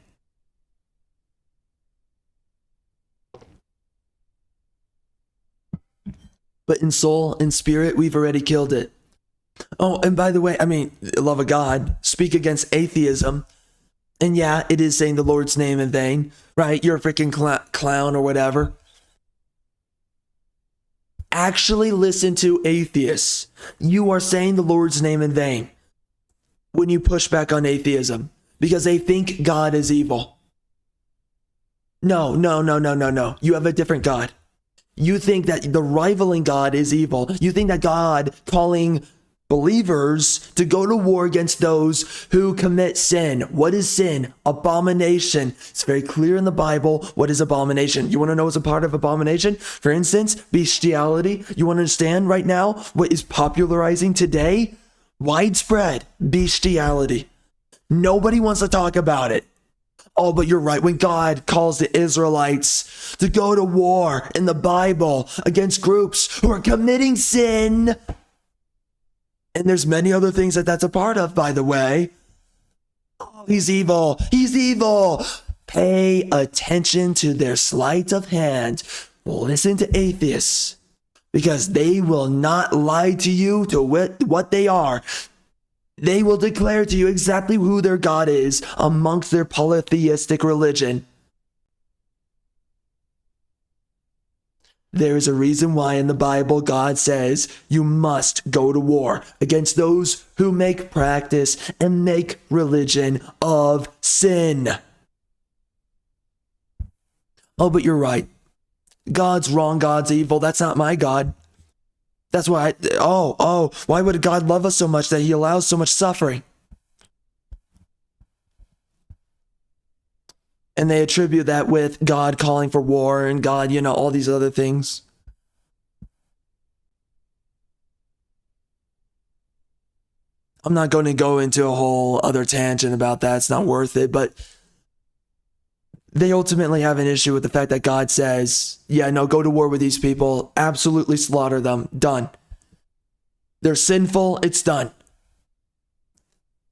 But in soul, in spirit, we've already killed it. Oh, and by the way, love of God, speak against atheism. And yeah, it is saying the Lord's name in vain, right? You're a freaking clown or whatever. actually listen to atheists, you are saying the Lord's name in vain when you push back on atheism because they think God is evil. No. You have a different God. You think that the rivaling God is evil. You think that God calling believers to go to war against those who commit sin. What is sin? Abomination. It's very clear in the Bible what is abomination. You want to know what's a part of abomination? For instance, bestiality. You want to understand right now what is popularizing today? Widespread bestiality. Nobody wants to talk about it. Oh, but you're right. When God calls the Israelites to go to war in the Bible against groups who are committing sin, and there's many other things that that's a part of, by the way. Oh, he's evil. He's evil. Pay attention to their sleight of hand. Listen to atheists, because they will not lie to you to what they are. They will declare to you exactly who their God is amongst their polytheistic religion. There is a reason why in the Bible God says you must go to war against those who make practice and make religion of sin. Oh, but you're right. God's wrong. God's evil. That's not my God. That's why why would God love us so much that he allows so much suffering? And they attribute that with God calling for war and God, all these other things. I'm not going to go into a whole other tangent about that. It's not worth it, but they ultimately have an issue with the fact that God says, go to war with these people, absolutely slaughter them, done. They're sinful, it's done.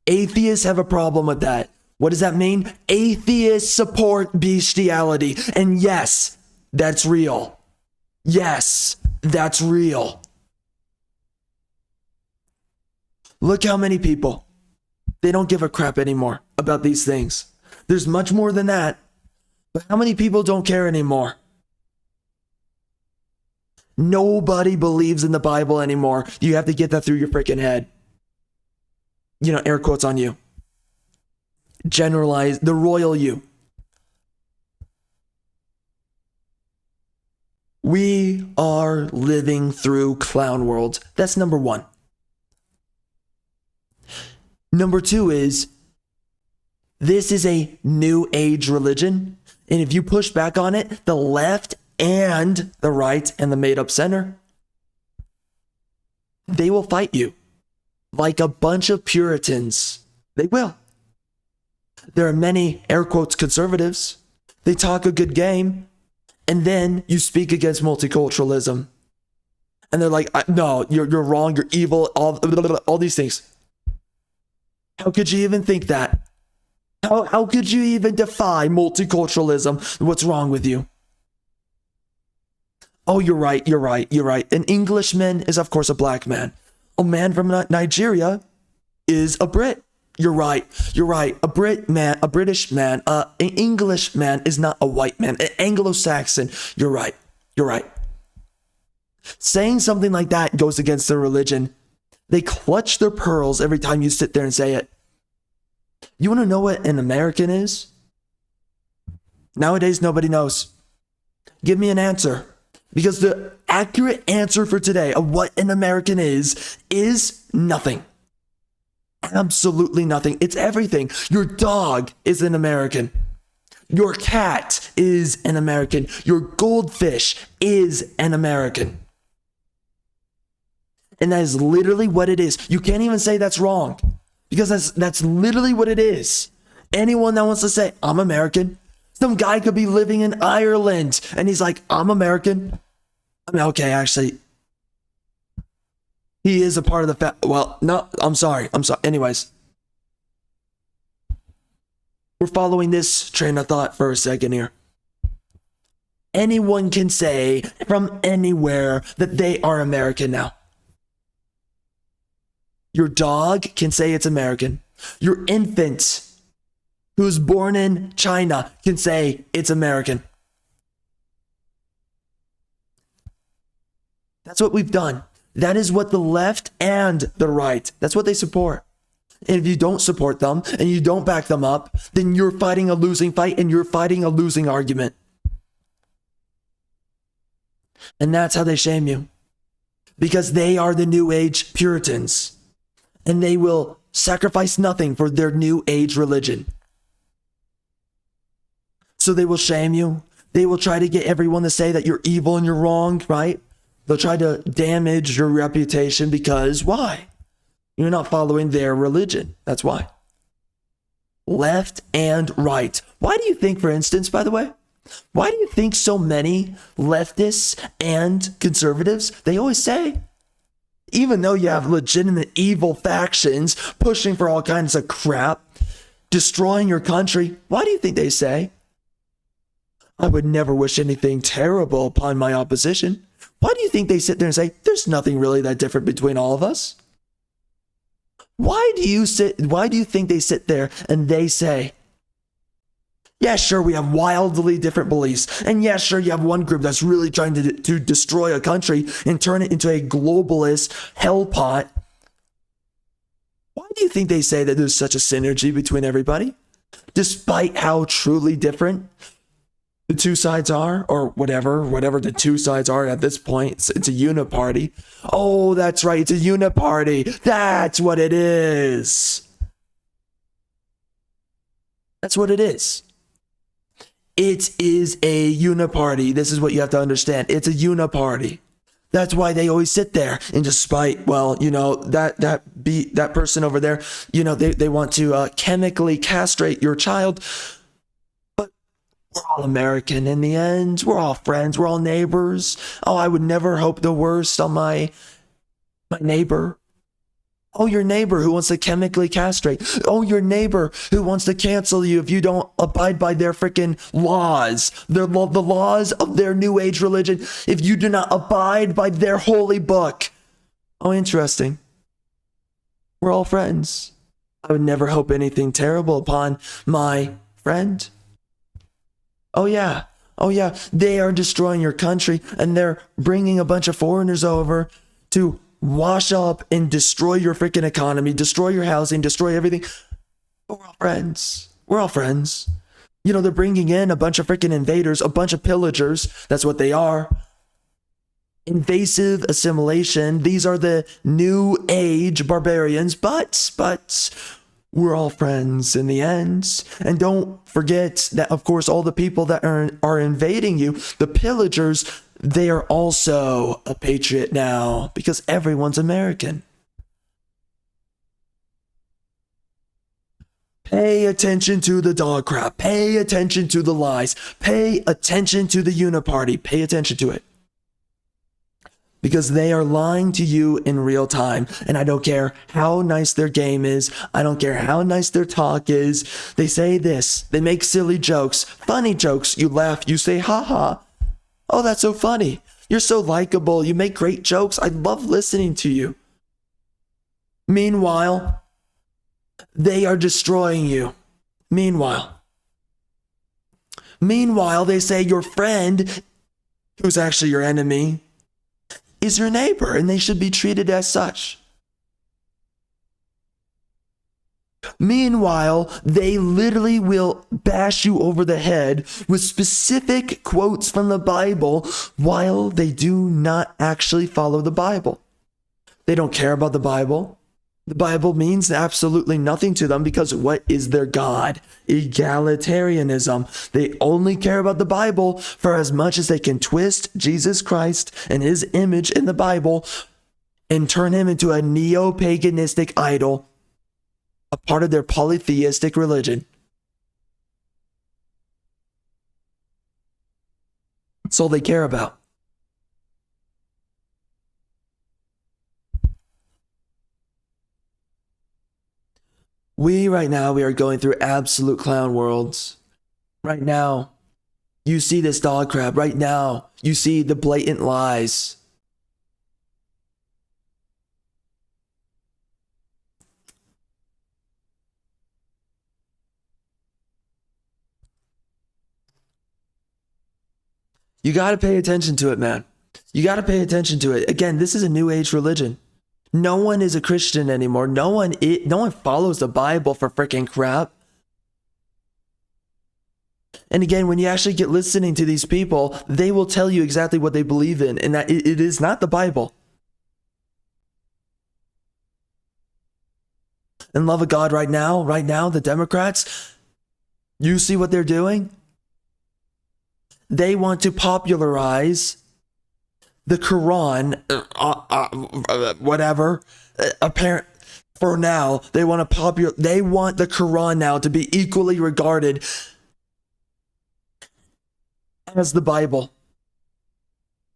Atheists have a problem with that. What does that mean? Atheists support bestiality. And yes, that's real. Yes, that's real. Look how many people, they don't give a crap anymore about these things. There's much more than that. But how many people don't care anymore? Nobody believes in the Bible anymore. You have to get that through your freaking head. Air quotes on you. Generalize the royal you. We are living through clown world. That's number one. Number two is, this is a new age religion. And if you push back on it, the left and the right and the made up center, they will fight you like a bunch of Puritans. They will. There are many, air quotes, conservatives. They talk a good game, and then you speak against multiculturalism. And they're like, no, you're wrong, you're evil, all these things. How could you even think that? How could you even defy multiculturalism? What's wrong with you? Oh, you're right. An Englishman is, of course, a black man. A man from Nigeria is a Brit. You're right. A British man, an English man is not a white man, an Anglo-Saxon. You're right. Saying something like that goes against their religion. They clutch their pearls every time you sit there and say it. You want to know what an American is? Nowadays, nobody knows. Give me an answer. Because the accurate answer for today of what an American is nothing. Absolutely nothing. It's everything. Your dog is an American. Your cat is an American. Your goldfish is an American. And that is literally what it is. You can't even say that's wrong. Because that's literally what it is. Anyone that wants to say, I'm American. Some guy could be living in Ireland and he's like, I'm American. I mean, okay, actually, he is a part of the well, no, I'm sorry. Anyways, we're following this train of thought for a second here. Anyone can say from anywhere that they are American now. Your dog can say it's American. Your infant who's born in China can say it's American. That's what we've done. That is what the left and the right, that's what they support. And if you don't support them and you don't back them up, then you're fighting a losing fight and you're fighting a losing argument. And that's how they shame you. Because they are the New Age Puritans. And they will sacrifice nothing for their New Age religion. So they will shame you. They will try to get everyone to say that you're evil and you're wrong, right? They'll try to damage your reputation because why? You're not following their religion. That's why. Left and right. Why do you think, for instance, by the way, why do you think so many leftists and conservatives, they always say, even though you have legitimate evil factions pushing for all kinds of crap, destroying your country, why do you think they say, I would never wish anything terrible upon my opposition? Why do you think they sit there and say, there's nothing really that different between all of us? Why do you think they sit there and they say, yeah, sure, we have wildly different beliefs. And yeah, sure, you have one group that's really trying to destroy a country and turn it into a globalist hell pot. Why do you think they say that there's such a synergy between everybody? Despite how truly different the two sides are, or whatever the two sides are at this point, it's a uniparty. Oh, that's right, it's a uniparty. That's what it is. That's what it is. It is a uniparty. This is what you have to understand. It's a uniparty. That's why they always sit there and despite, well, you know, that person over there, you know, they want to chemically castrate your child. But we're all American in the end. We're all friends. We're all neighbors. Oh, I would never hope the worst on my neighbor. Oh, your neighbor who wants to chemically castrate. Oh, your neighbor who wants to cancel you if you don't abide by their freaking laws. The laws of their New Age religion. If you do not abide by their holy book. Oh, interesting. We're all friends. I would never hope anything terrible upon my friend. Oh, yeah. Oh, yeah. They are destroying your country and they're bringing a bunch of foreigners over to wash up and destroy your freaking economy, destroy your housing, destroy everything. But we're all friends. We're all friends. You know, they're bringing in a bunch of freaking invaders, a bunch of pillagers. That's what they are. Invasive assimilation. These are the New Age barbarians, but we're all friends in the end. And don't forget that, of course, all the people that are invading you, the pillagers, they are also a patriot now because everyone's American. Pay attention to the dog crap. Pay attention to the lies. Pay attention to the uniparty. Pay attention to it. Because they are lying to you in real time. And I don't care how nice their game is. I don't care how nice their talk is. They say this. They make silly jokes, funny jokes. You laugh. You say, ha ha. Oh, that's so funny. You're so likable. You make great jokes. I love listening to you. Meanwhile, they are destroying you. Meanwhile, they say your friend, who's actually your enemy, is your neighbor, and they should be treated as such. Meanwhile, they literally will bash you over the head with specific quotes from the Bible while they do not actually follow the Bible. They don't care about the Bible. The Bible means absolutely nothing to them because what is their God? Egalitarianism. They only care about the Bible for as much as they can twist Jesus Christ and his image in the Bible and turn him into a neo-paganistic idol, a part of their polytheistic religion. That's all they care about. Right now, we are going through absolute clown worlds. Right now, you see this dog crap. Right now, you see the blatant lies. You got to pay attention to it, man. You got to pay attention to it. Again, this is a new age religion. No one is a Christian anymore. No one follows the Bible for freaking crap. And again, when you actually get listening to these people, they will tell you exactly what they believe in, and that it is not the Bible. And love of God, right now, the Democrats, you see what they're doing? They want to popularize the Quran, whatever. Apparent for now, they want the Quran now to be equally regarded as the Bible.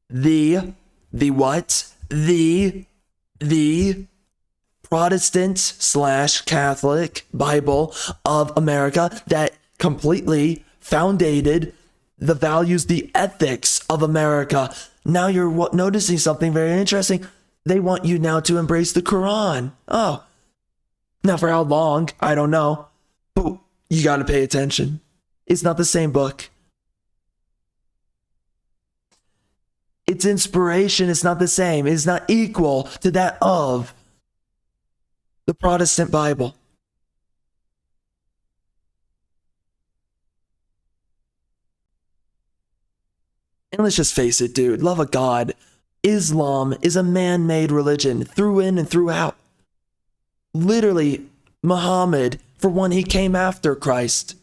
The what? The Protestant/Catholic Bible of America that completely founded the values, the ethics of America. Now you're noticing something very interesting. They want you now to embrace the Quran. Oh, now for how long? I don't know. But you got to pay attention. It's not the same book. Its inspiration is not the same. It is not equal to that of the Protestant Bible. And let's just face it, dude. Love of God. Islam is a man-made religion through in and throughout. Literally, Muhammad, for one, he came after Christ.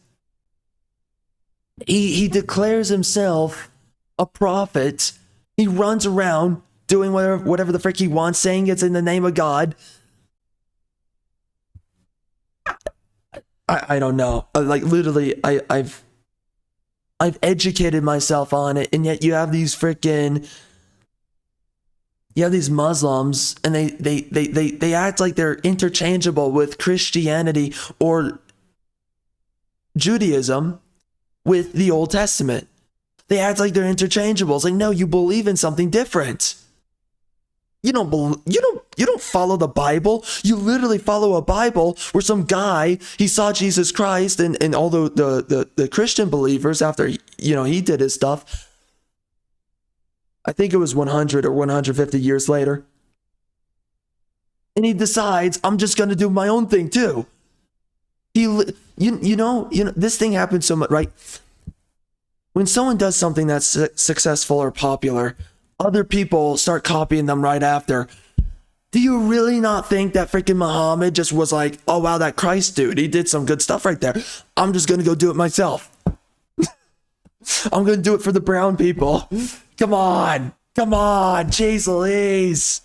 He declares himself a prophet. He runs around doing whatever the frick he wants, saying it's in the name of God. I don't know. Like literally, I've educated myself on it, and yet you have these Muslims, and they act like they're interchangeable with Christianity or Judaism with the Old Testament. They act like they're interchangeable. It's like, no, you believe in something different. You don't follow the Bible. You literally follow a Bible where some guy, he saw Jesus Christ and all the Christian believers after he did his stuff. I think it was 100 or 150 years later. And he decides, I'm just going to do my own thing too. This thing happens so much, right? When someone does something that's successful or popular, other people start copying them right after. Do you really not think that freaking Muhammad just was like, oh wow, that Christ dude, he did some good stuff right there. I'm just going to go do it myself. I'm going to do it for the brown people. Come on, jeez Louise.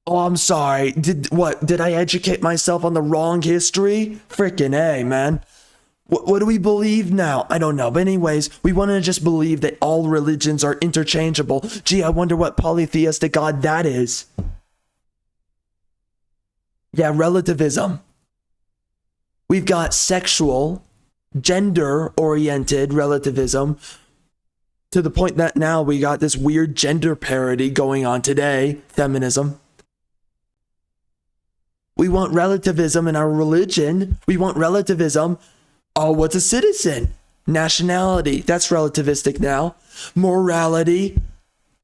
Oh, I'm sorry. Did I educate myself on the wrong history? Freaking A, man. What do we believe now? I don't know. But anyways, we want to just believe that all religions are interchangeable. Gee, I wonder what polytheistic God that is. Yeah, relativism. We've got sexual, gender-oriented relativism to the point that now we got this weird gender parody going on today, feminism. We want relativism in our religion. We want relativism. Oh, what's a citizen? Nationality. That's relativistic now. Morality.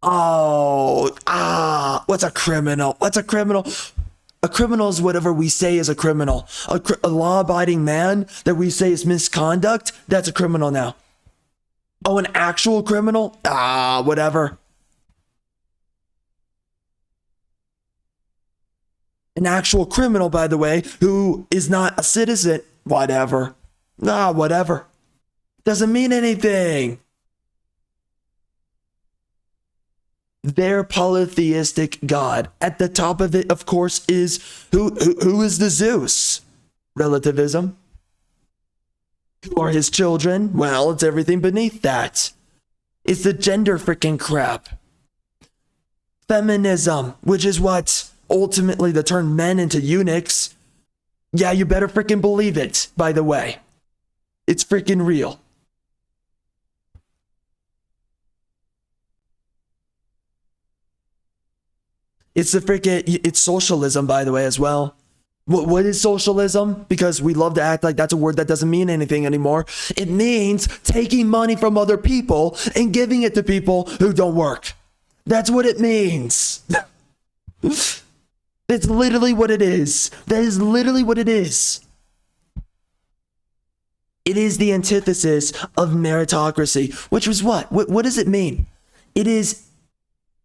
What's a criminal? What's a criminal? A criminal is whatever we say is a criminal. A law-abiding man that we say is misconduct, that's a criminal now. Oh, an actual criminal? Whatever. An actual criminal, by the way, who is not a citizen, whatever. Whatever. Doesn't mean anything. Their polytheistic God. At the top of it, of course, is who is the Zeus? Relativism. Who are his children? Well, it's everything beneath that. It's the gender freaking crap. Feminism, which is what ultimately to turn men into eunuchs. Yeah, you better freaking believe it, by the way. It's freaking real. It's socialism, by the way, as well. What is socialism? Because we love to act like that's a word that doesn't mean anything anymore. It means taking money from other people and giving it to people who don't work. That's what it means. That's literally what it is. That is literally what it is. It is the antithesis of meritocracy, which was what? What does it mean? It is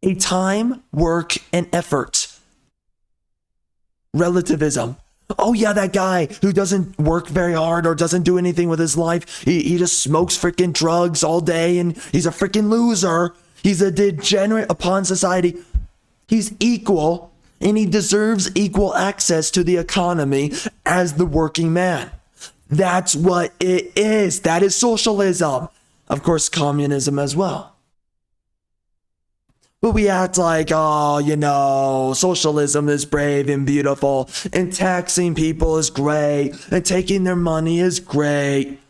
a time, work, and effort. Relativism. Oh yeah, that guy who doesn't work very hard or doesn't do anything with his life. He just smokes freaking drugs all day and he's a freaking loser. He's a degenerate upon society. He's equal and he deserves equal access to the economy as the working man. That's what it is. That is socialism. Of course, communism as well. But we act like, oh, you know, socialism is brave and beautiful, and taxing people is great, and taking their money is great.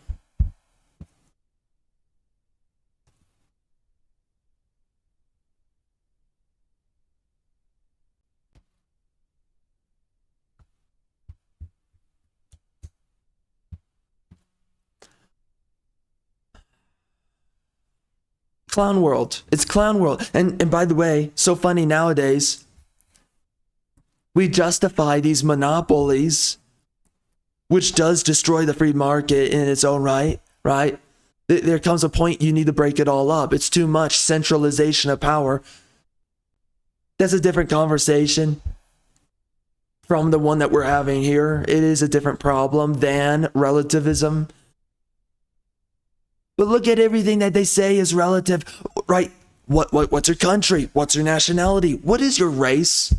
Clown world. It's clown world. And by the way, so funny nowadays, we justify these monopolies, which does destroy the free market in its own right? There comes a point you need to break it all up. It's too much centralization of power. That's a different conversation from the one that we're having here. It is a different problem than relativism. But look at everything that they say is relative, right? What's your country? What's your nationality? What is your race?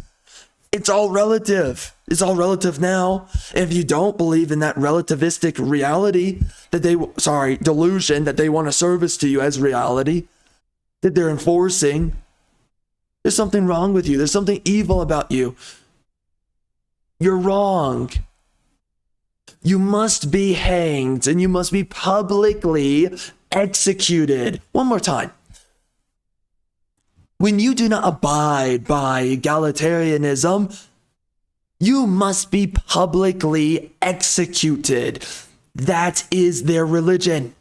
It's all relative. It's all relative now. If you don't believe in that relativistic reality delusion that they want to service to you as reality, that they're enforcing, there's something wrong with you. There's something evil about you. You're wrong. You must be hanged and you must be publicly executed. One more time. When you do not abide by egalitarianism, you must be publicly executed. That is their religion.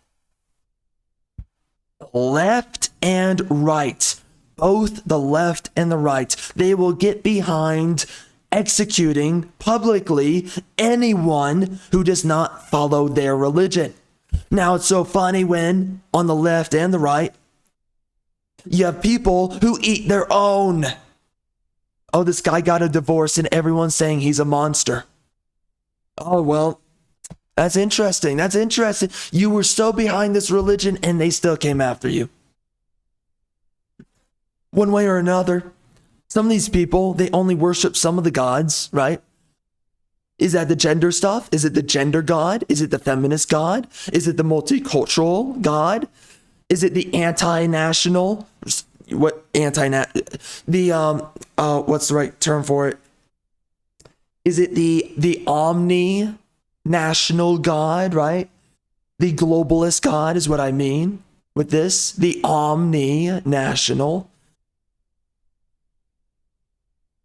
Left and right, both the left and the right, they will get behind executing publicly anyone who does not follow their religion. Now, it's so funny when on the left and the right, you have people who eat their own. Oh, this guy got a divorce and everyone's saying he's a monster. Oh, well, that's interesting. That's interesting. You were so behind this religion and they still came after you. One way or another. Some of these people, they only worship some of the gods, right? Is that the gender stuff? Is it the gender god? Is it the feminist god? Is it the multicultural god? Is it the anti-national? What's the right term for it? Is it the omni-national god, right? The globalist god is what I mean with this. The omni-national.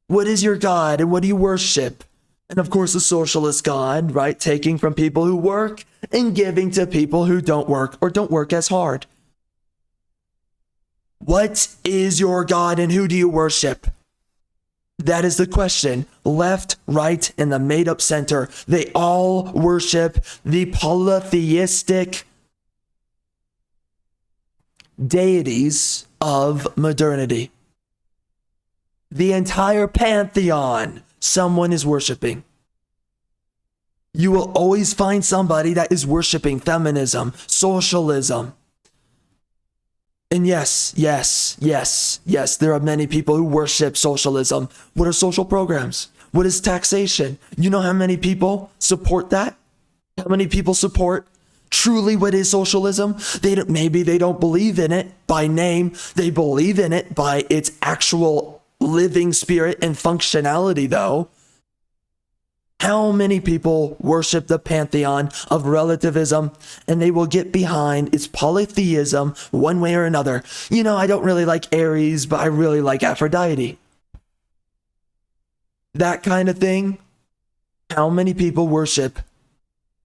What is your God and what do you worship? And of course, the socialist God, right? Taking from people who work and giving to people who don't work or don't work as hard. What is your God and who do you worship? That is the question. Left, right, and the made-up center. They all worship the polytheistic deities of modernity. The entire pantheon someone is worshiping. You will always find somebody that is worshiping feminism, socialism. And yes, there are many people who worship socialism. What are social programs? What is taxation? You know how many people support that? How many people support truly what is socialism? Maybe they don't believe in it by name. They believe in it by its actual living spirit and functionality, though. How many people worship the pantheon of relativism and they will get behind its polytheism one way or another? You know, I don't really like Aries, but I really like Aphrodite. That kind of thing. how many people worship,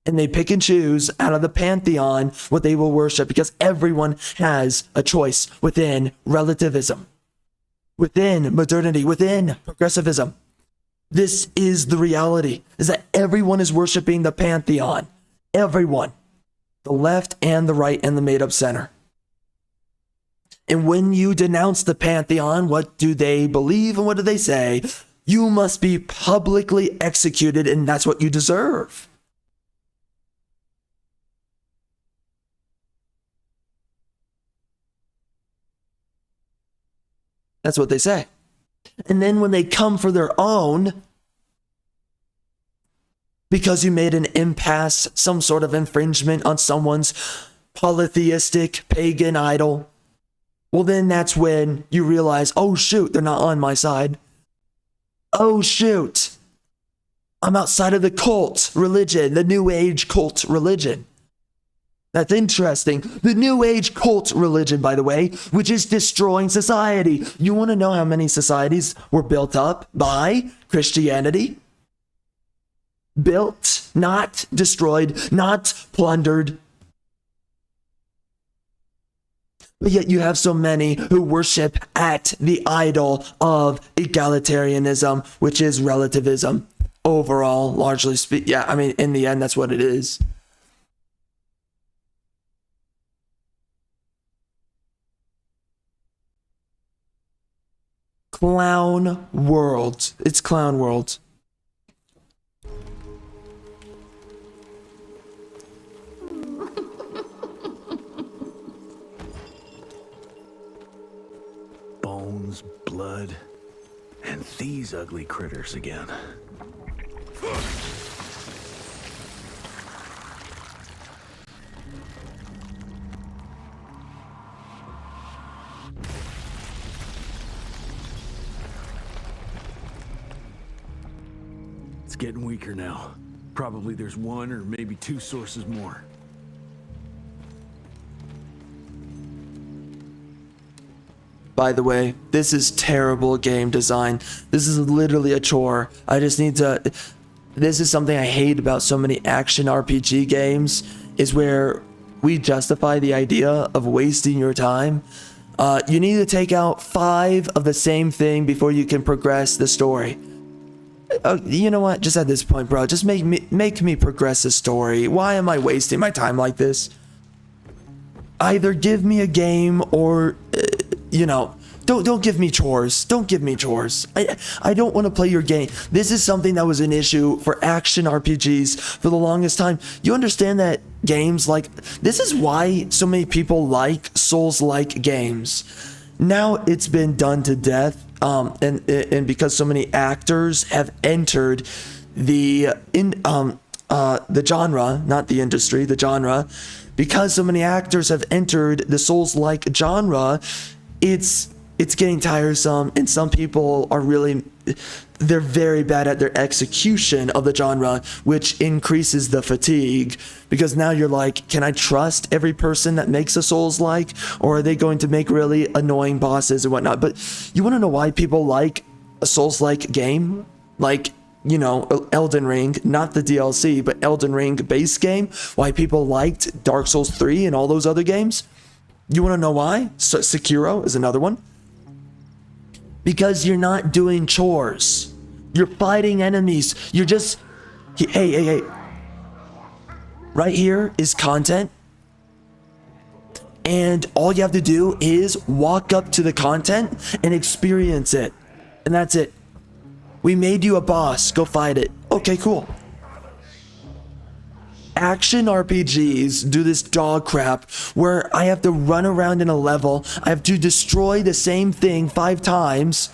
and they pick and choose out of the pantheon what they will worship, because everyone has a choice within relativism, within modernity, within progressivism. This is the reality, is that everyone is worshiping the pantheon. Everyone. The left and the right and the made-up center. And when you denounce the pantheon, what do they believe and what do they say? You must be publicly executed, and that's what you deserve. That's what they say. And then when they come for their own, because you made an impasse, some sort of infringement on someone's polytheistic pagan idol, well, then that's when you realize, oh shoot, they're not on my side. Oh shoot, I'm outside of the cult religion, the New Age cult religion. That's interesting. The New Age cult religion, by the way, which is destroying society. You want to know how many societies were built up by Christianity? Built, not destroyed, not plundered. But yet you have so many who worship at the idol of egalitarianism, which is relativism overall, largely speaking. Yeah, I mean, in the end, that's what it is. Clown world. It's clown world. Bones, blood, and these ugly critters again. It's getting weaker now. Probably there's one or maybe two sources more. By the way, this is terrible game design. This is literally a chore. I just need to... This is something I hate about so many action RPG games, is where we justify the idea of wasting your time. You need to take out 5 of the same thing before you can progress the story. You know what? Just at this point, bro, just make me progress the story. Why am I wasting my time like this? Either give me a game or... don't give me chores. Don't give me chores. I don't want to play your game. This is something that was an issue for action RPGs for the longest time. You understand that games like... This is why so many people like Souls-like games. Now it's been done to death, and because so many actors have entered the genre, not the industry, the genre, because so many actors have entered the Souls-like genre, it's getting tiresome, and some people are they're very bad at their execution of the genre, which increases the fatigue, because now you're like, can I trust every person that makes a Souls-like, or are they going to make really annoying bosses and whatnot? But you want to know why people like a Souls-like game? Like, Elden Ring, not the DLC, but Elden Ring base game, why people liked Dark Souls 3 and all those other games? You want to know why? Sekiro is another one. Because you're not doing chores. You're fighting enemies. You're just... Hey. Right here is content. And all you have to do is walk up to the content and experience it. And that's it. We made you a boss. Go fight it. Okay, cool. Action RPGs do this dog crap where I have to run around in a level, I have to destroy the same thing 5 times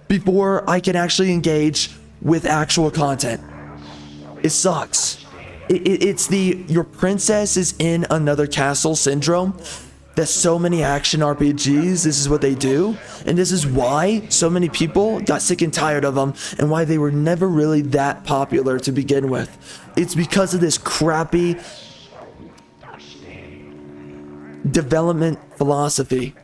before I can actually engage with actual content. It sucks. It's the your princess is in another castle syndrome that so many action RPGs, this is what they do, and this is why so many people got sick and tired of them, and why they were never really that popular to begin with. It's because of this crappy development philosophy.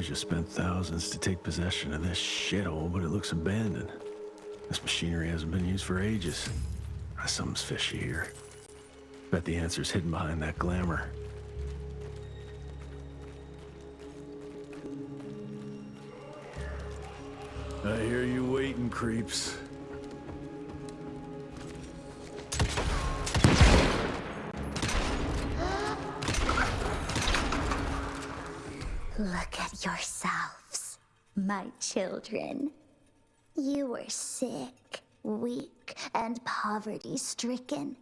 Elijah spent thousands to take possession of this shithole, but it looks abandoned. This machinery hasn't been used for ages. Something's fishy here. Bet the answer's hidden behind that glamour. I hear you waiting, creeps. Look at yourselves, my children. You were sick, weak, and poverty-stricken.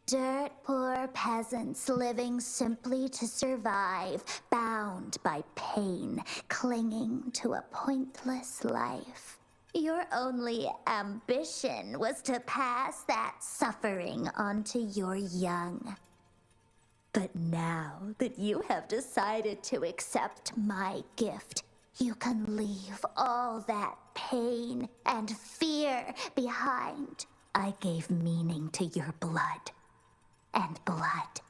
Dirt poor peasants living simply to survive, bound by pain, clinging to a pointless life. Your only ambition was to pass that suffering onto your young. But now that you have decided to accept my gift, you can leave all that pain and fear behind. I gave meaning to your blood. And blood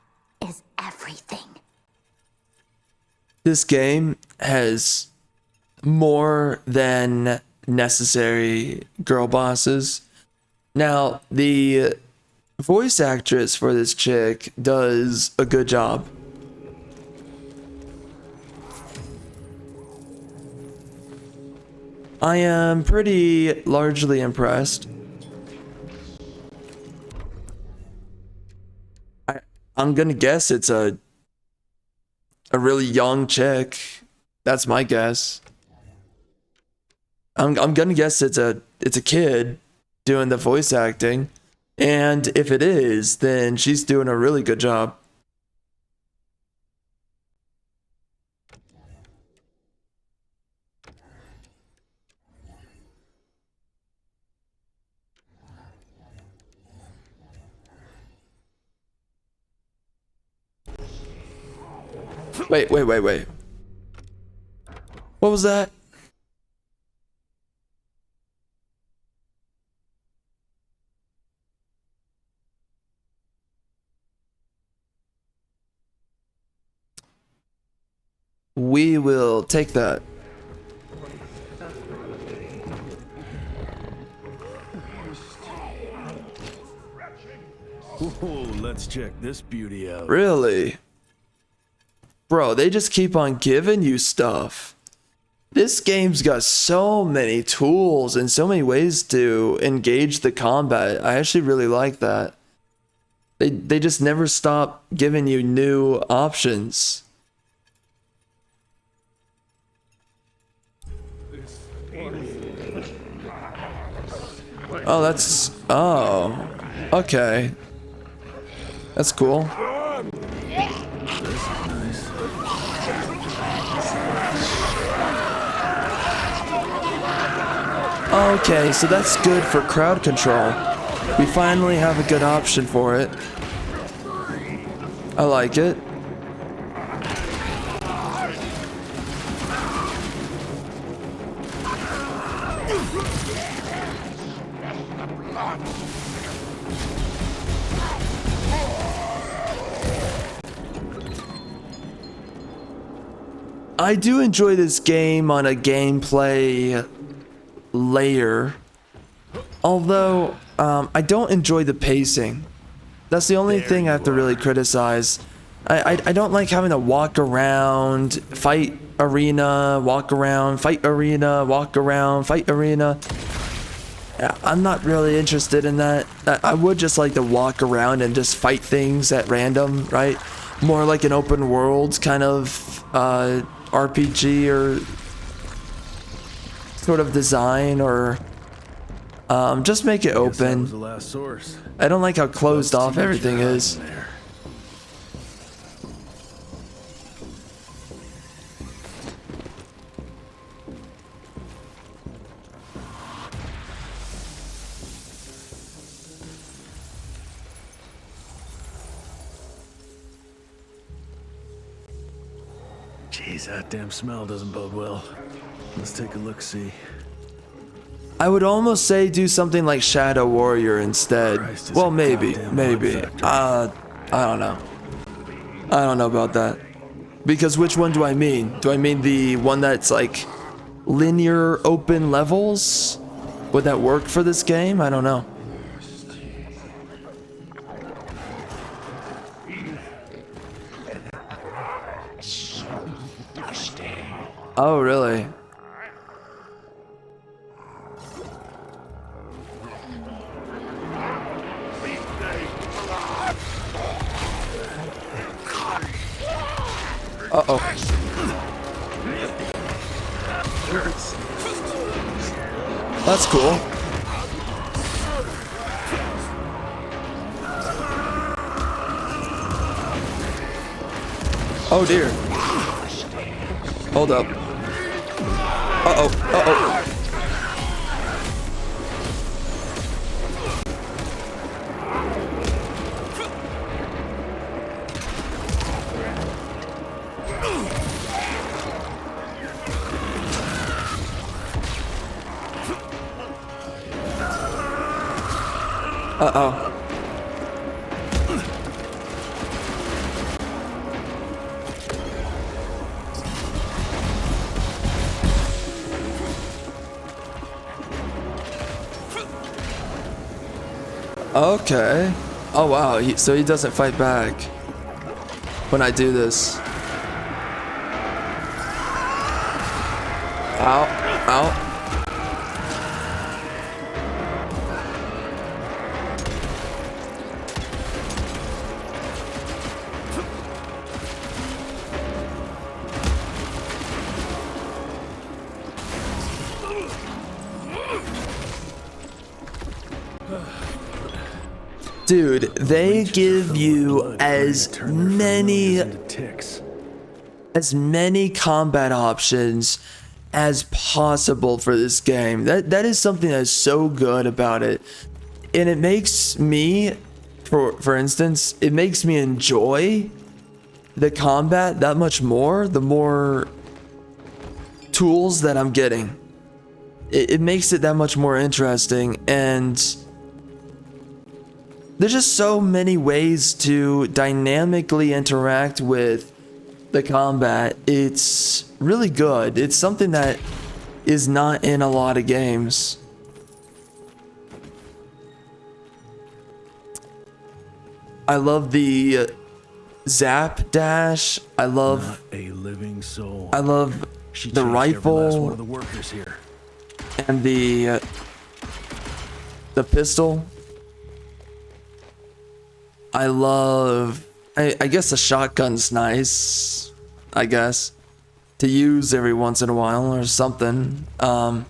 is everything. This game has more than necessary girl bosses. Now, the voice actress for this chick does a good job. I am pretty largely impressed. I'm gonna guess it's a really young chick. That's my guess. I'm gonna guess it's a kid doing the voice acting, and if it is, then she's doing a really good job. Wait. What was that? We will take that. Whoa, let's check this beauty out. Really? Bro, they just keep on giving you stuff. This game's got so many tools and so many ways to engage the combat. I actually really like that. They just never stop giving you new options. Oh, that's... Oh. Okay. That's cool. Okay, so that's good for crowd control. We finally have a good option for it. I like it. I do enjoy this game on a gameplay layer, although I don't enjoy the pacing. That's the only thing I have to really criticize. I don't like having to walk around, fight arena, walk around, fight arena, walk around, fight arena. I'm not really interested in that. I would just like to walk around and just fight things at random, right? More like an open world kind of RPG or sort of design, or just make it open. I don't like how closed off everything is. Jeez, that damn smell doesn't bode well. Let's take a look-see. I would almost say do something like Shadow Warrior instead. Well, maybe. I don't know. I don't know about that. Because which one do I mean? Do I mean the one that's like linear open levels? Would that work for this game? I don't know. Oh, really? Uh-oh. That's cool. Oh dear. Hold up. Uh-oh. Uh-oh. Uh-oh. Okay. Oh wow, so he doesn't fight back when I do this. Ow. Ow. Dude, they give you as many combat options as possible for this game. That is something that's so good about it. And it makes me, for instance, it makes me enjoy the combat that much more, the more tools that I'm getting. It makes it that much more interesting, and there's just so many ways to dynamically interact with the combat. It's really good. It's something that is not in a lot of games. I love the zap dash. I love Not a living soul. I love She the chased every last one rifle of the workers here. and the pistol. I love, I guess the shotgun's nice, I guess, to use every once in a while or something. And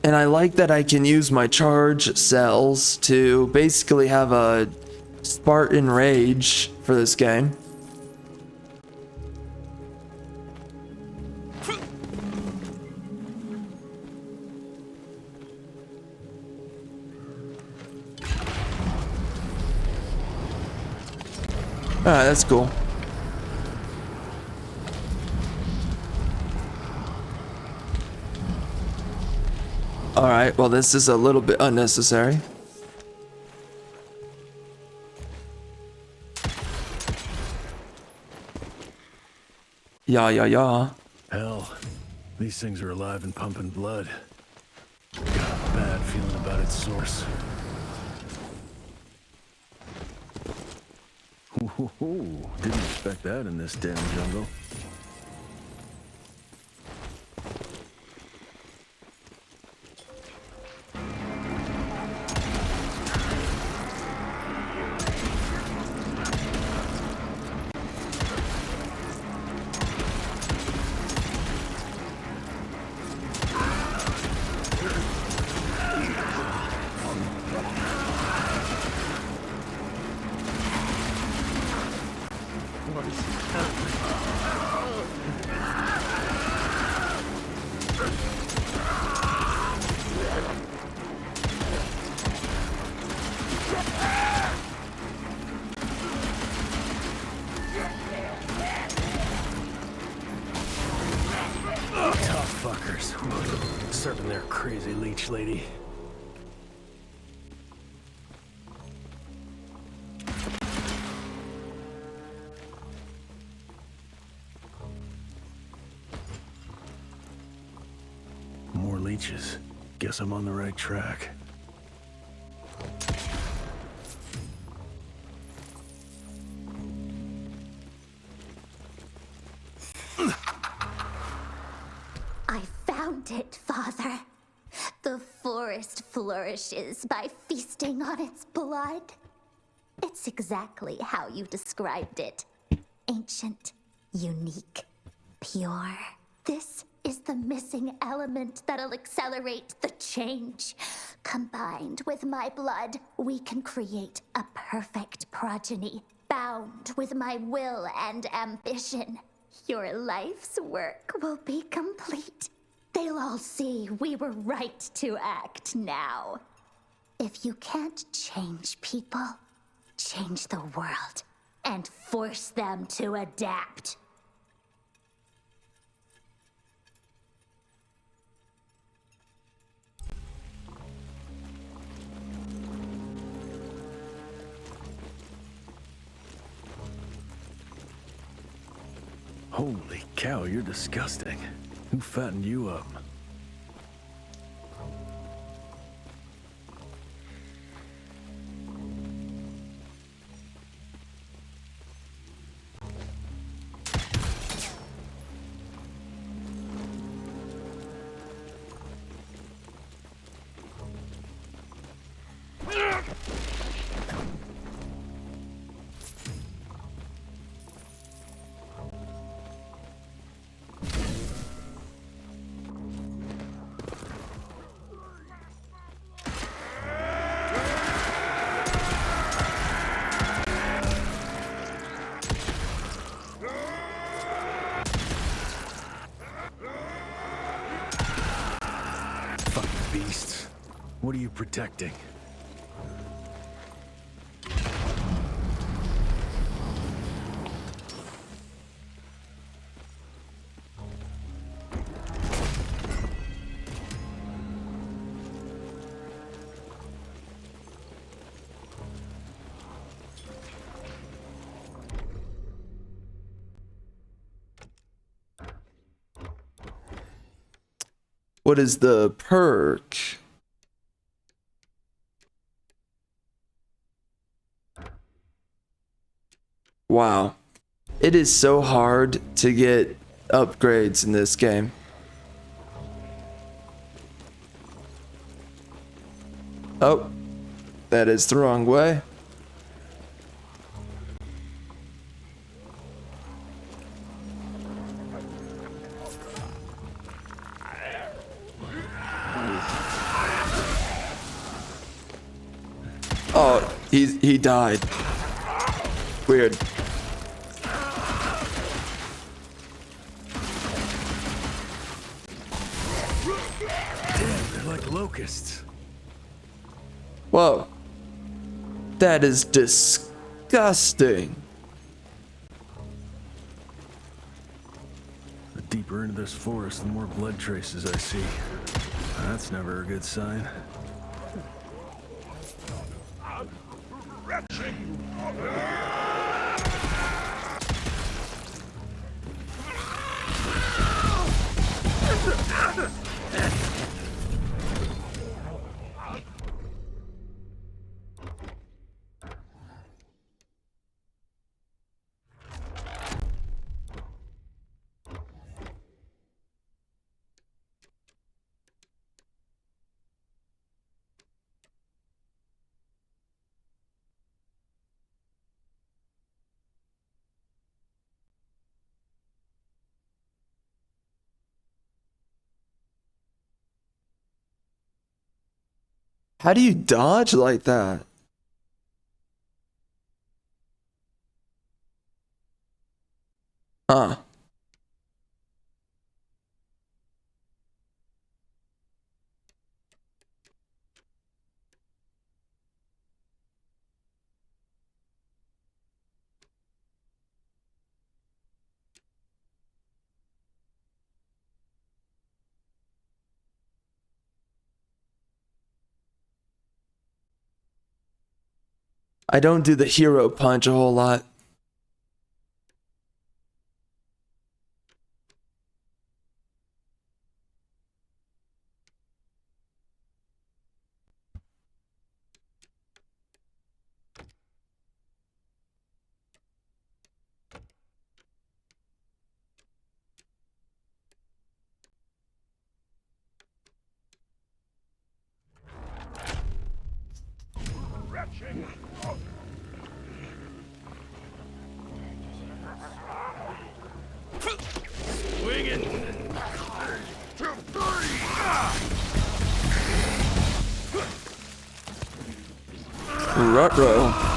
I like that I can use my charge cells to basically have a Spartan rage for this game. Alright, that's cool. Alright, well this is a little bit unnecessary. Yeah. Hell, these things are alive and pumping blood. Got a bad feeling about its source. Ooh, didn't expect that in this damn jungle. Tough fuckers. Serving their crazy leech lady. leeches. Guess I'm on the right track. I found it, Father. The forest flourishes by feasting on its blood. It's exactly how you described it. Ancient, unique, pure. This is the missing element that'll accelerate the change. Combined with my blood, we can create a perfect progeny, bound with my will and ambition. Your life's work will be complete. They'll all see we were right to act now. If you can't change people, change the world and force them to adapt. Holy cow, you're disgusting. Who fattened you up? Beasts. What are you protecting? What is the perk? Wow. It is so hard to get upgrades in this game. Oh, that is the wrong way. Oh, he died. Weird. Damn, they're like locusts. Whoa. That is disgusting. The deeper into this forest, the more blood traces I see. That's never a good sign. How do you dodge like that? Huh. I don't do the hero punch a whole lot. Ruh-roh.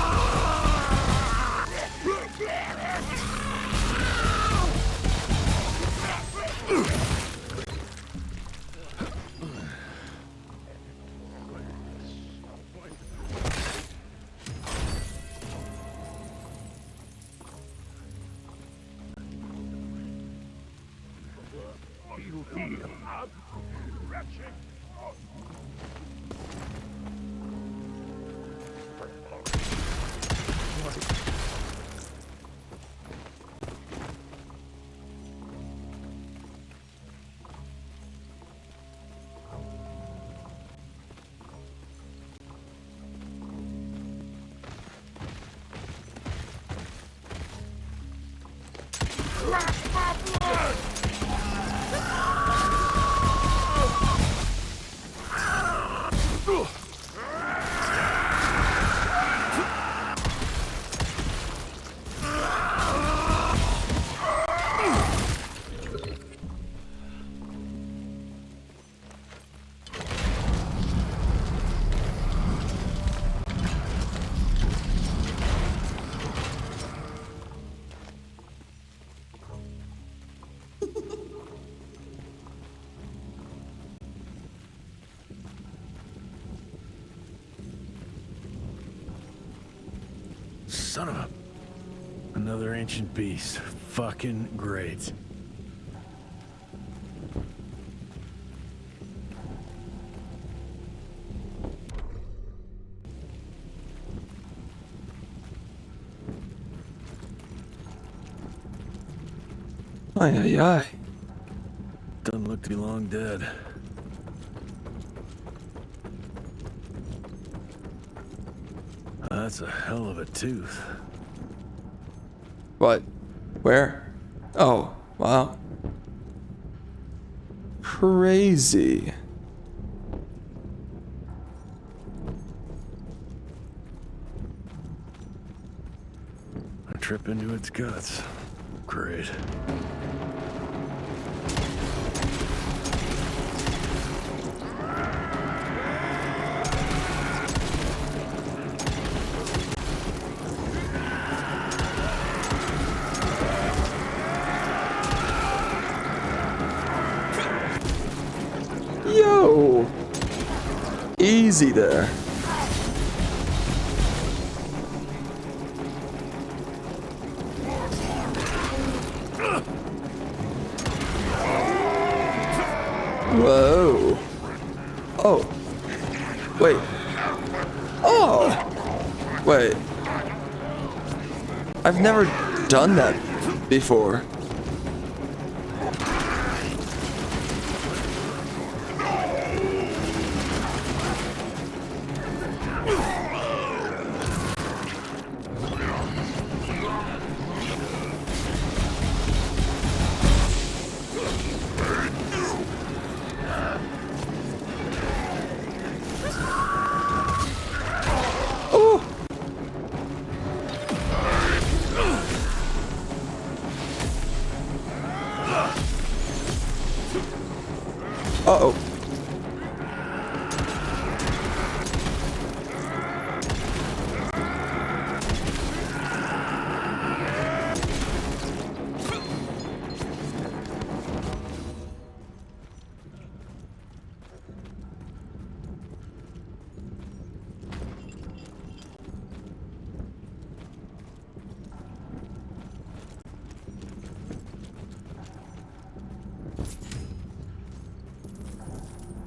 Son of a... Another ancient beast. Fucking great. Ay, ay, ay. Doesn't look to be long dead. That's a hell of a tooth. What? Where? Oh, wow. Crazy. I trip into its guts. Great. Yo! Easy there. Whoa. Oh. Wait. Oh! Wait. I've never done that before. Uh-oh.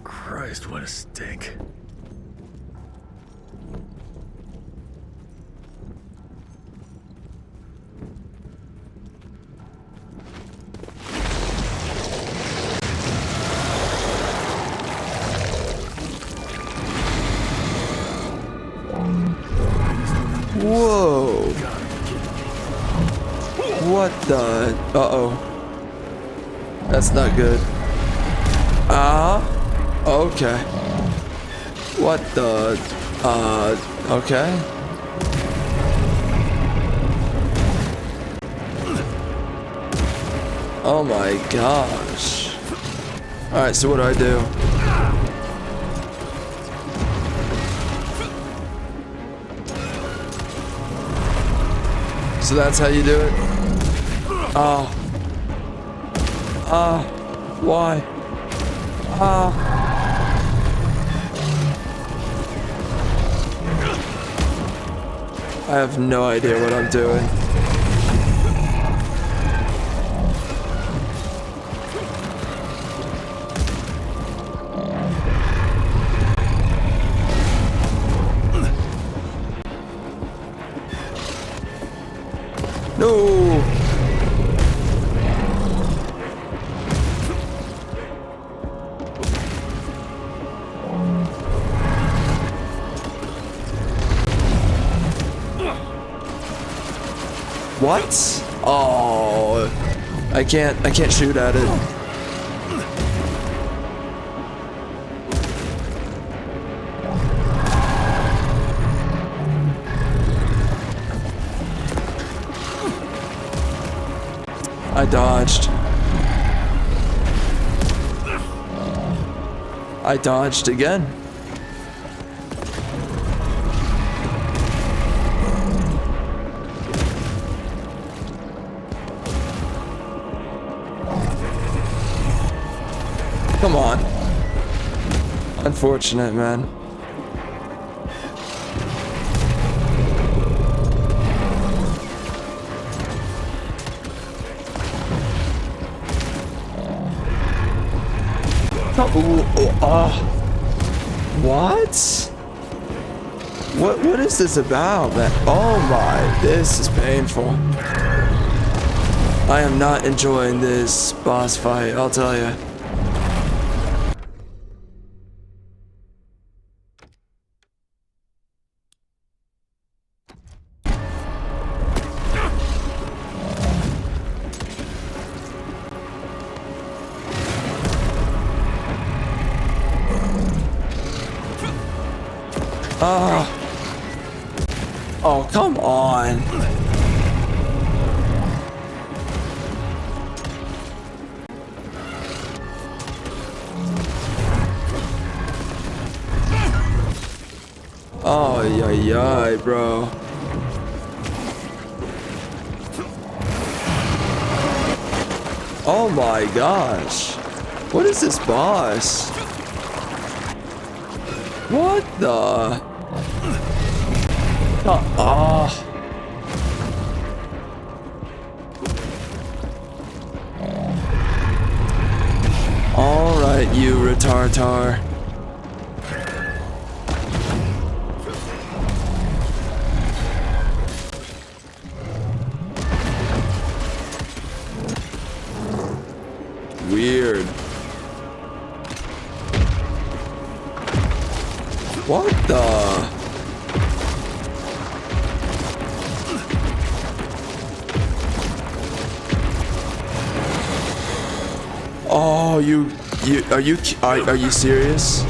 Christ, what a stink. Whoa. What the? Uh-oh. That's not good. Okay. What the? Okay. Oh my gosh. Alright, so what do I do? So that's how you do it? Why? I have no idea what I'm doing. No! What? Oh, I can't shoot at it. I dodged. I dodged again. Come on. Unfortunate, man. What? What is this about, man? Oh my, this is painful. I am not enjoying this boss fight, I'll tell you. Oh, come on. Oh, yeah, bro. Oh my gosh. What is this boss? What the? Alright, you retartar. Weird. What the? Oh, are you serious?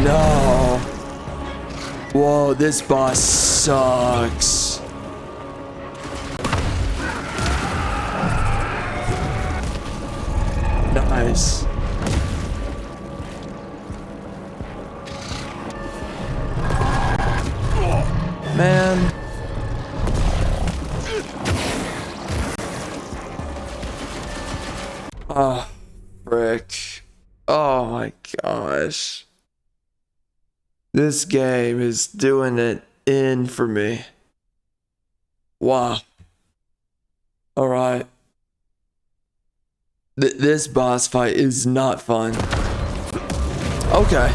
No. Whoa, this boss sucks. Nice. Man. Oh, frick. Oh my gosh. This game is doing it in for me. Wow. Alright. This boss fight is not fun. Okay.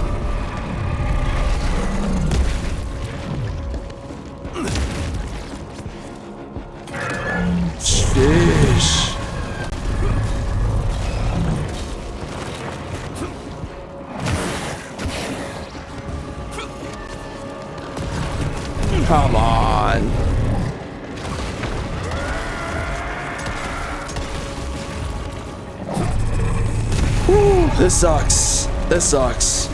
Sheesh. Come on. Woo, this sucks. This sucks.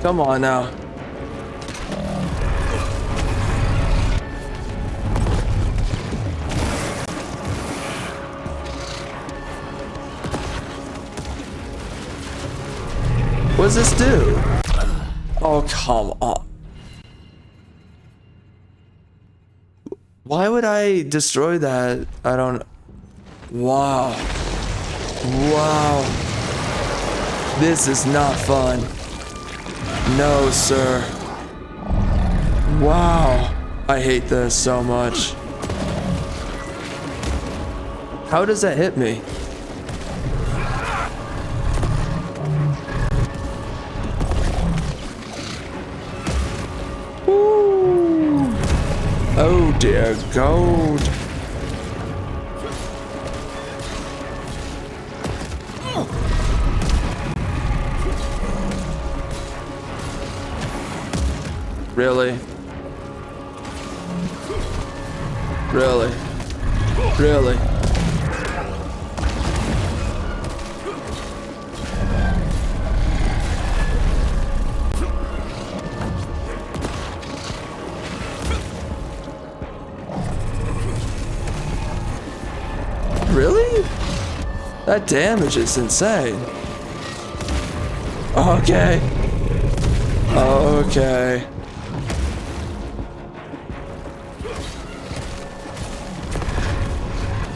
Come on now. What does this do? Oh, come on. Why would I destroy that? I don't... Wow. Wow. This is not fun. No, sir. Wow. I hate this so much. How does that hit me? Woo. Oh dear God. Really? Really? Really? Really? That damage is insane. Okay. Okay.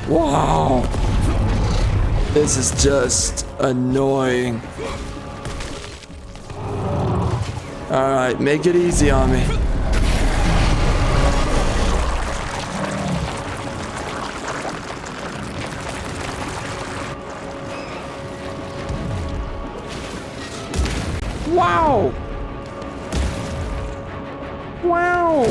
Wow. This is just annoying. Alright, make it easy on me. Wow! Wow!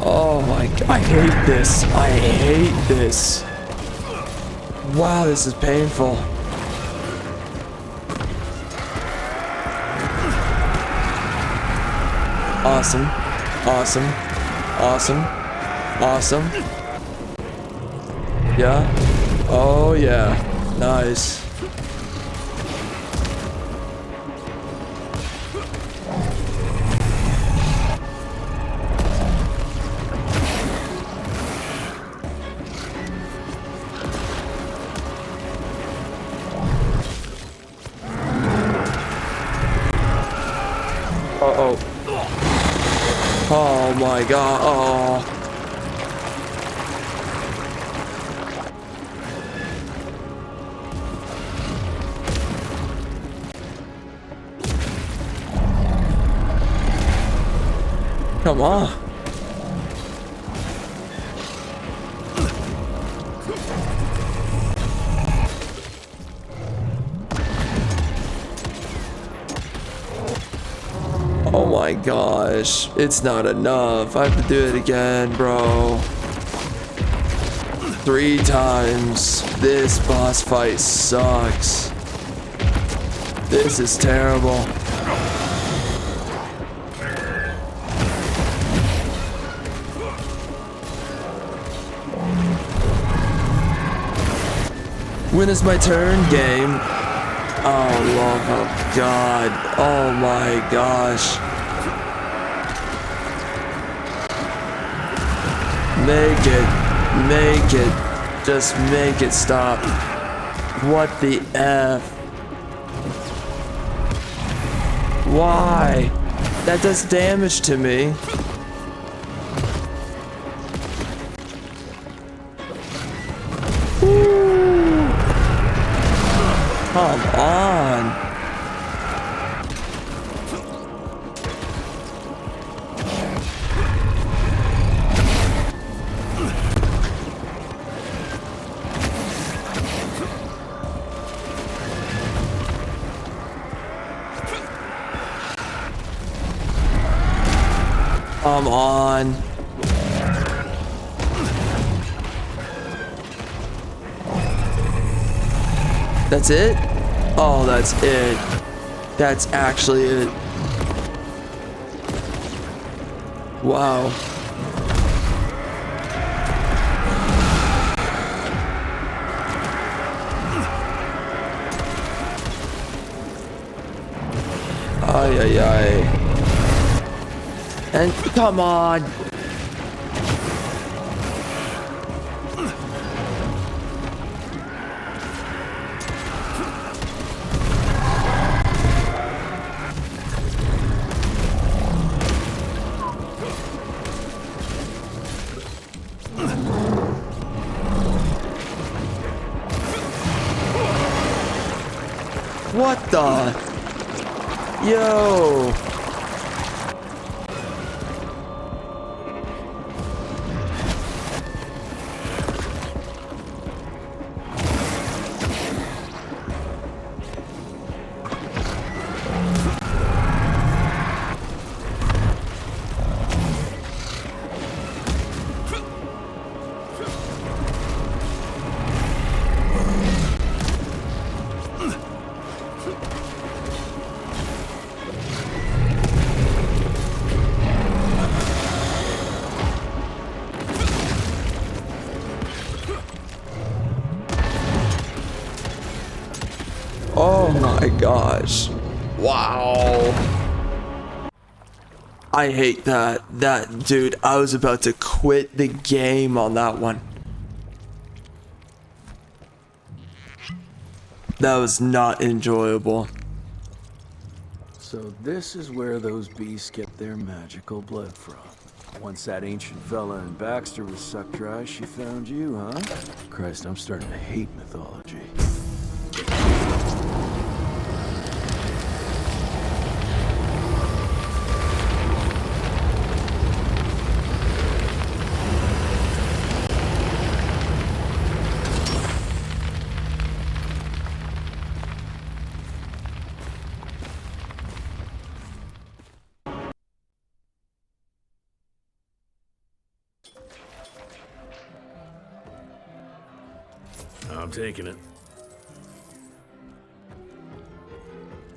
Oh my God, I hate this. I hate this. Wow, this is painful. Awesome. Awesome. Awesome. Awesome. Yeah. Oh yeah. Nice. Uh-oh. Oh my God. Oh. Come on. Oh my gosh, it's not enough. I have to do it again, bro. 3 times. This boss fight sucks. This is terrible. When is my turn, game? Oh, love of God. Oh my gosh. Make it. Just make it stop. What the F? Why? That does damage to me. Woo. Come on. Come on. That's it? Oh, that's it. That's actually it. Wow. Ay, ay, ay. And come on. What the? Yo. Oh my gosh. Wow. I hate that. Dude, I was about to quit the game on that one. That was not enjoyable. So this is where those beasts get their magical blood from. Once that ancient fella in Baxter was sucked dry, she found you, huh? Christ, I'm starting to hate mythology. I'm taking it.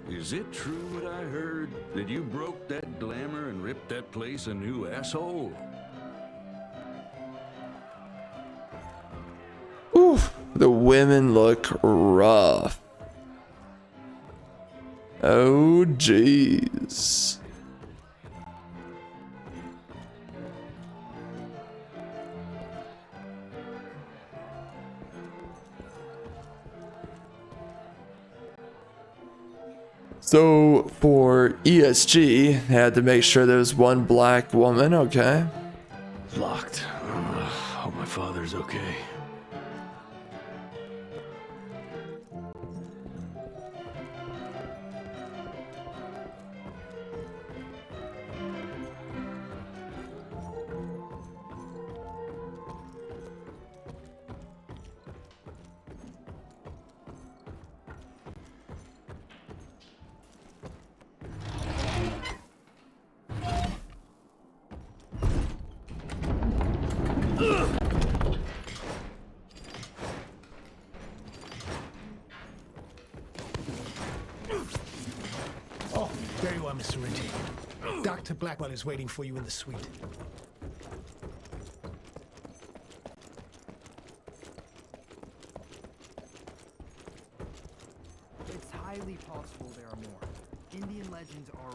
Is it true what I heard? That you broke that glamour and ripped that place a new asshole? Oof, the women look rough. Oh, jeez. So for ESG, had to make sure there was one black woman, okay? Locked. Hope my father's okay. Oh, very well, Mr. Ritchie. Dr. Blackwell is waiting for you in the suite. It's highly possible there are more. Indian legends are...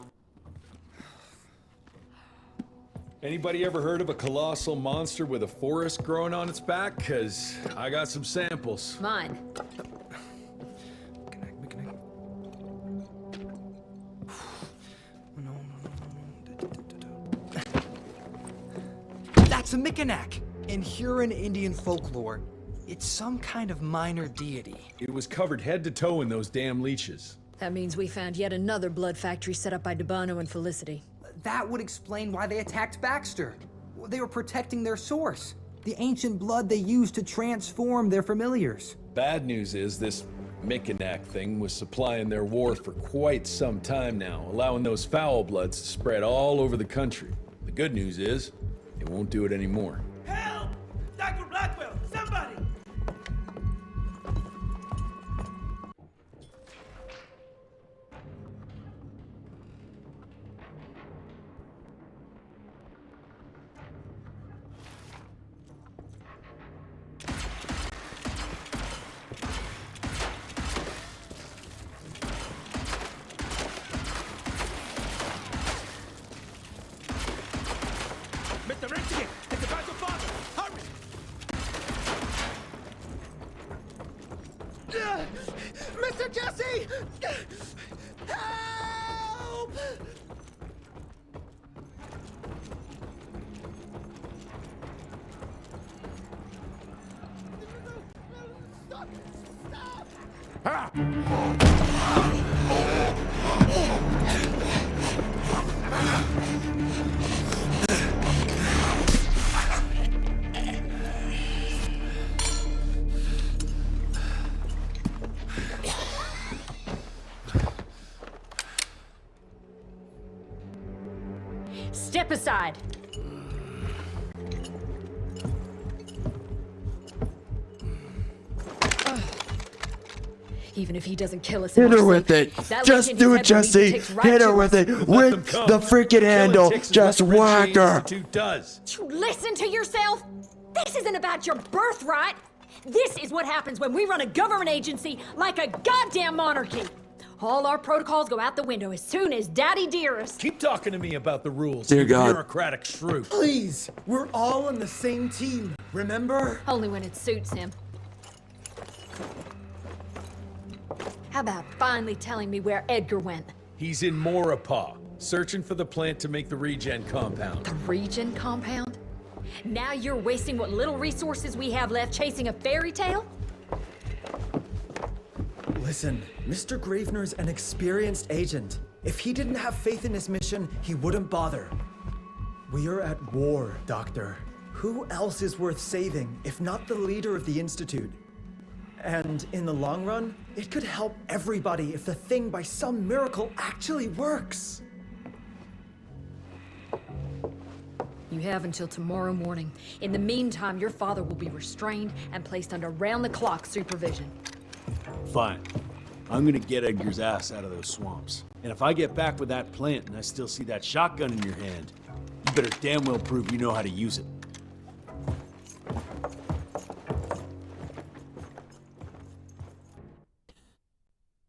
Anybody ever heard of a colossal monster with a forest growing on its back? Cause I got some samples. Mine. That's a Mikanak! In Huron Indian folklore, it's some kind of minor deity. It was covered head to toe in those damn leeches. That means we found yet another blood factory set up by Debano and Felicity. That would explain why they attacked Baxter. They were protecting their source, the ancient blood they used to transform their familiars. Bad news is this Mikanak thing was supplying their war for quite some time now, allowing those foul bloods to spread all over the country. The good news is, it won't do it anymore. Help! Dr. Blackwell, somebody! Step aside. Even if he doesn't kill us, Hit her with it. Just do it, Jesse. Hit her with it. With the freaking handle. Just whack her. Does. You listen to yourself? This isn't about your birthright. This is what happens when we run a government agency like a goddamn monarchy. All our protocols go out the window as soon as Daddy Dearest. Keep talking to me about the rules. Dear you God. Bureaucratic shrew. Please, we're all on the same team, remember? Only when it suits him. How about finally telling me where Edgar went? He's in Maurepas, searching for the plant to make the regen compound. The Regen compound? Now you're wasting what little resources we have left chasing a fairy tale? Listen, Mr. Gravener's an experienced agent. If he didn't have faith in his mission, he wouldn't bother. We are at war, Doctor. Who else is worth saving, if not the leader of the Institute? And in the long run, it could help everybody if the thing by some miracle actually works. You have until tomorrow morning. In the meantime, your father will be restrained and placed under round-the-clock supervision. Fine. I'm gonna get Edgar's ass out of those swamps. And if I get back with that plant and I still see that shotgun in your hand, you better damn well prove you know how to use it.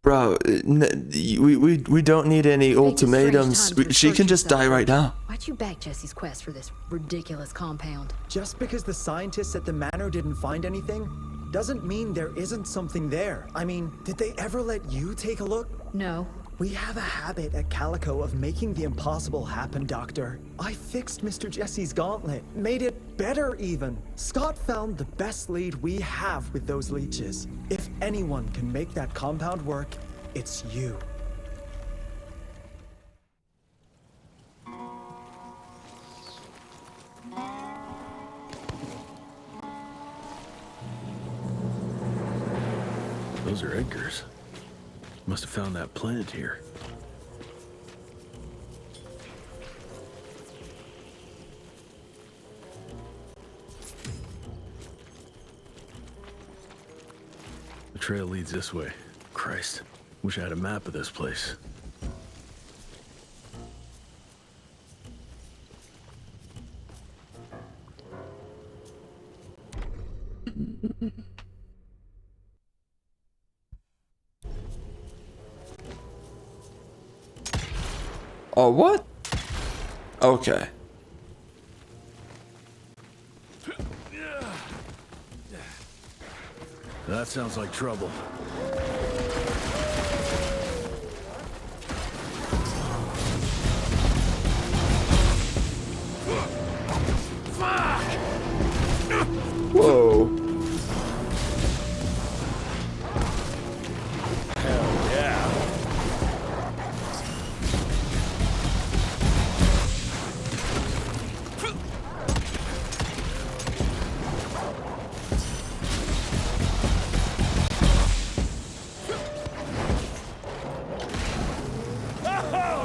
Bro, we don't need any ultimatums. She can just die right now. Why'd you back Jesse's quest for this ridiculous compound? Just because the scientists at the manor didn't find anything, doesn't mean there isn't something there. I mean, did they ever let you take a look? No. We have a habit at Calico of making the impossible happen, Doctor. I fixed Mr. Jesse's gauntlet, made it better even. Scott found the best lead we have with those leeches. If anyone can make that compound work, it's you. Those are Edgar's. Must have found that plant here. The trail leads this way. Christ, wish I had a map of this place. Oh, what? Okay. That sounds like trouble. Whoa.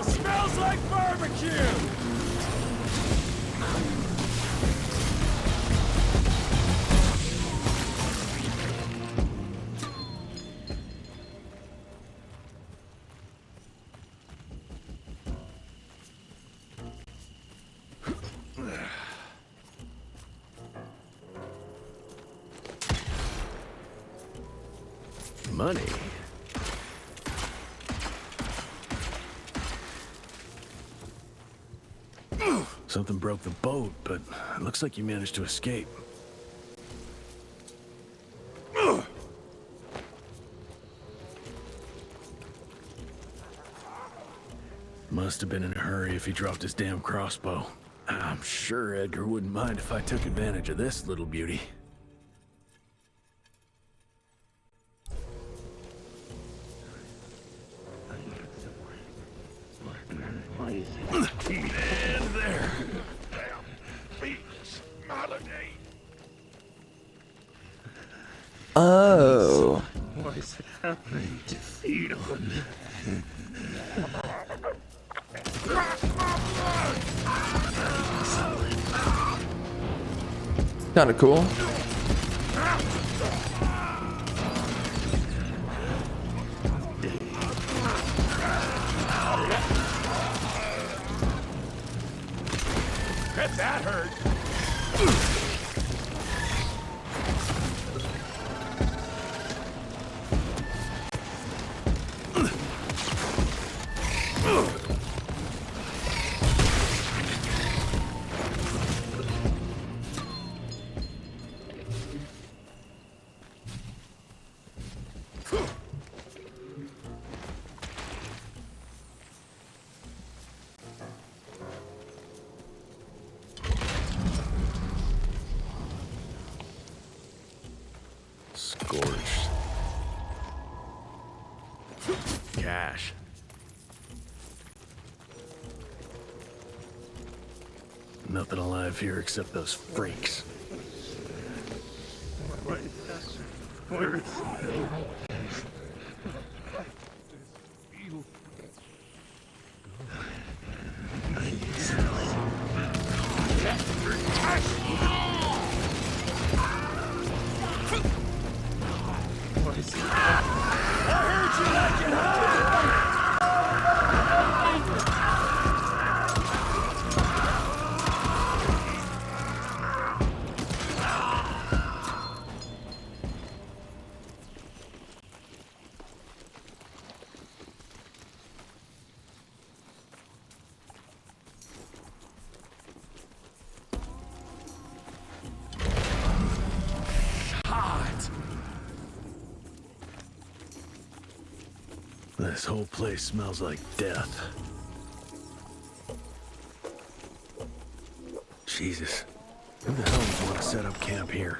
Smells like barbecue! Money? Something broke the boat, but it looks like you managed to escape. Must have been in a hurry if he dropped his damn crossbow. I'm sure Edgar wouldn't mind if I took advantage of this little beauty. And there. Beats holiday. Oh. What's happening to feed on? Kind of cool. That hurt. Scorched. Cash. Nothing alive here except those freaks. This whole place smells like death. Jesus. Who the hell would want to set up camp here?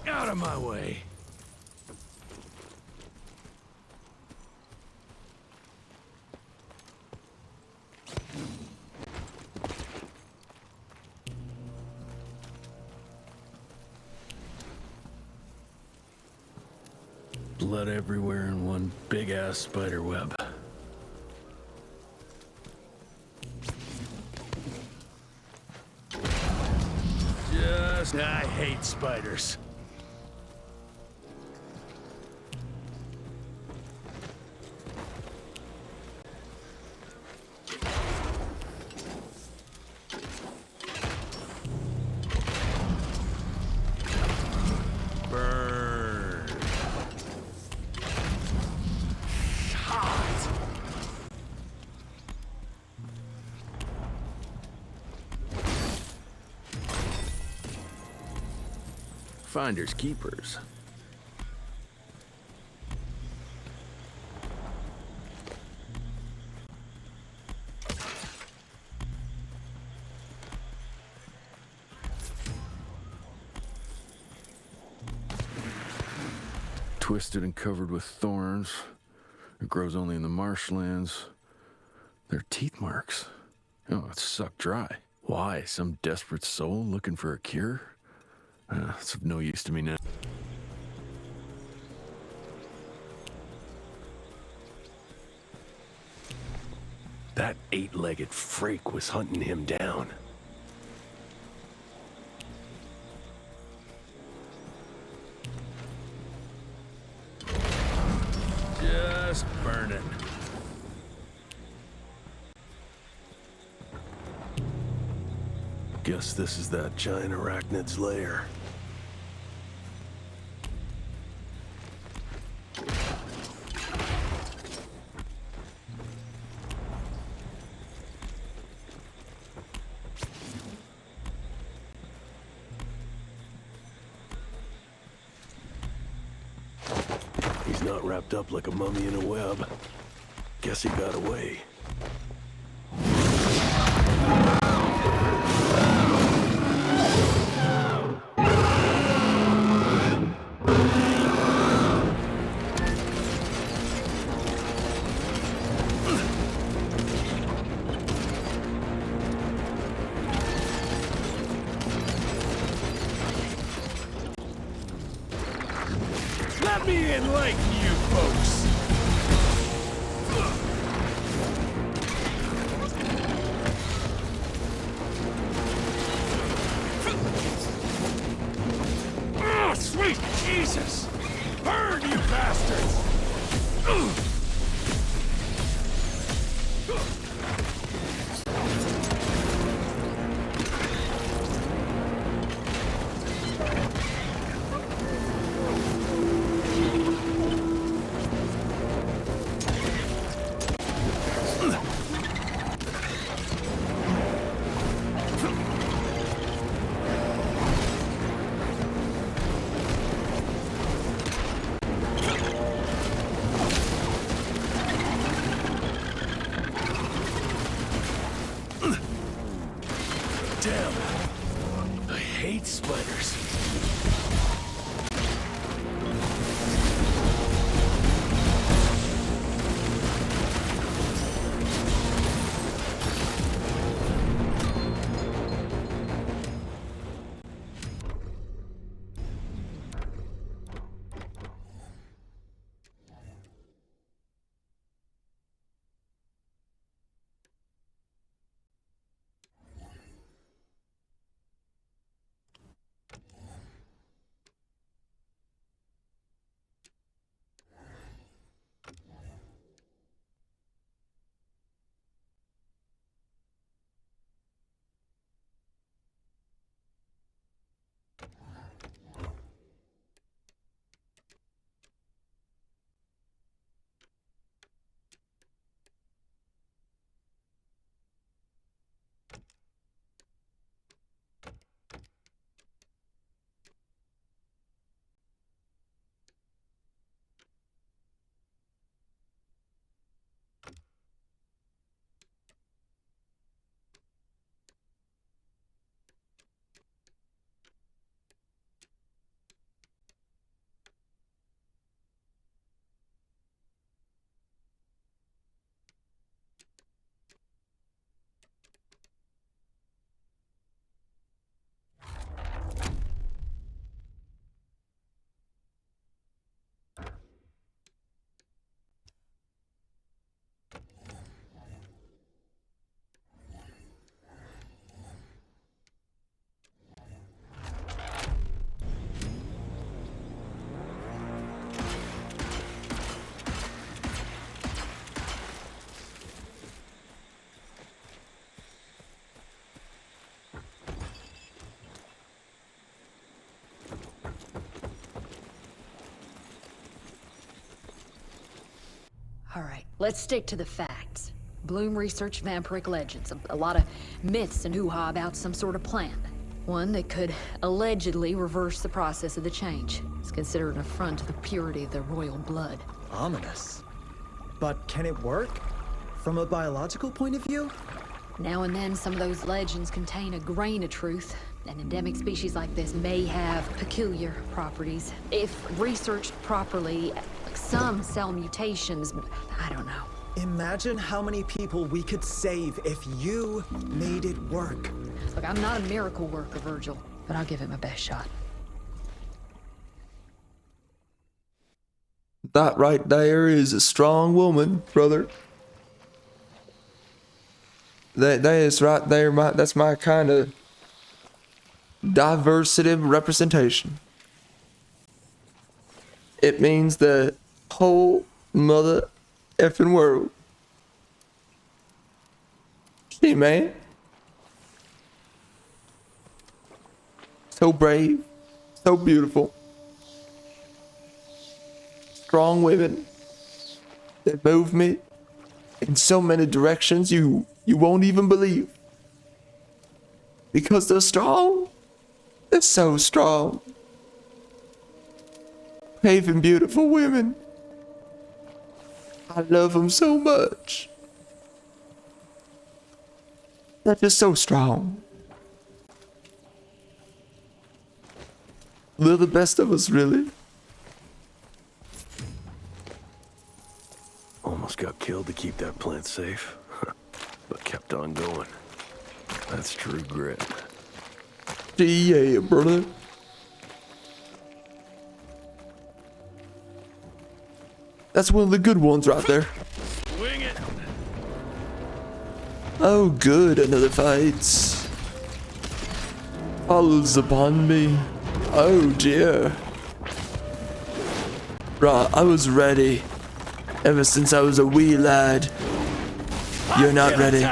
Out of my way. Blood everywhere in one big-ass spider web. I hate spiders. Burn. Hot. Finders keepers. Twisted and covered with thorns. It grows only in the marshlands. They're teeth marks. Oh, it's sucked dry. Why? Some desperate soul looking for a cure? It's of no use to me now. That eight-legged freak was hunting him down. just burning. Guess this is that giant arachnid's lair. He's not wrapped up like a mummy in a web. Guess he got away. Let me enlighten you folks. Oh, sweet Jesus! Burn, you bastards! Damn. I hate spiders. All right, let's stick to the facts. Bloom researched vampiric legends, a lot of myths and hoo-ha about some sort of plant. One that could allegedly reverse the process of the change. It's considered an affront to the purity of the royal blood. Ominous. But can it work? From a biological point of view? Now and then, some of those legends contain a grain of truth. An endemic species like this may have peculiar properties. If researched properly, some cell mutations, I don't know. Imagine how many people we could save if you made it work. Look, I'm not a miracle worker, Virgil, but I'll give it my best shot. That right there is a strong woman, brother. That is right there. That's my kind of diversity representation. It means the whole mother effing world. See, man. So brave, so beautiful. Strong women that move me in so many directions you won't even believe. Because they're strong. They're so strong. Brave and beautiful women. I love them so much. They're just so strong. They're the best of us, really. Almost got killed to keep that plant safe, but kept on going. That's true grit. Yeah, brother. That's one of the good ones right there. Swing it! Oh good, another fight. Falls upon me. Oh dear. Right, I was ready. Ever since I was a wee lad. You're not ready.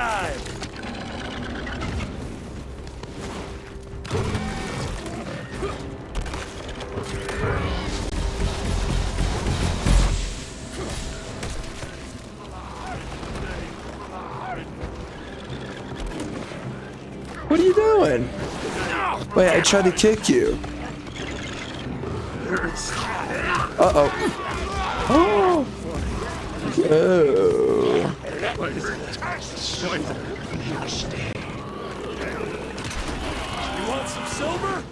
What are you doing? Wait, I tried to kick you. Uh-oh. Oh. Oh. You want some silver?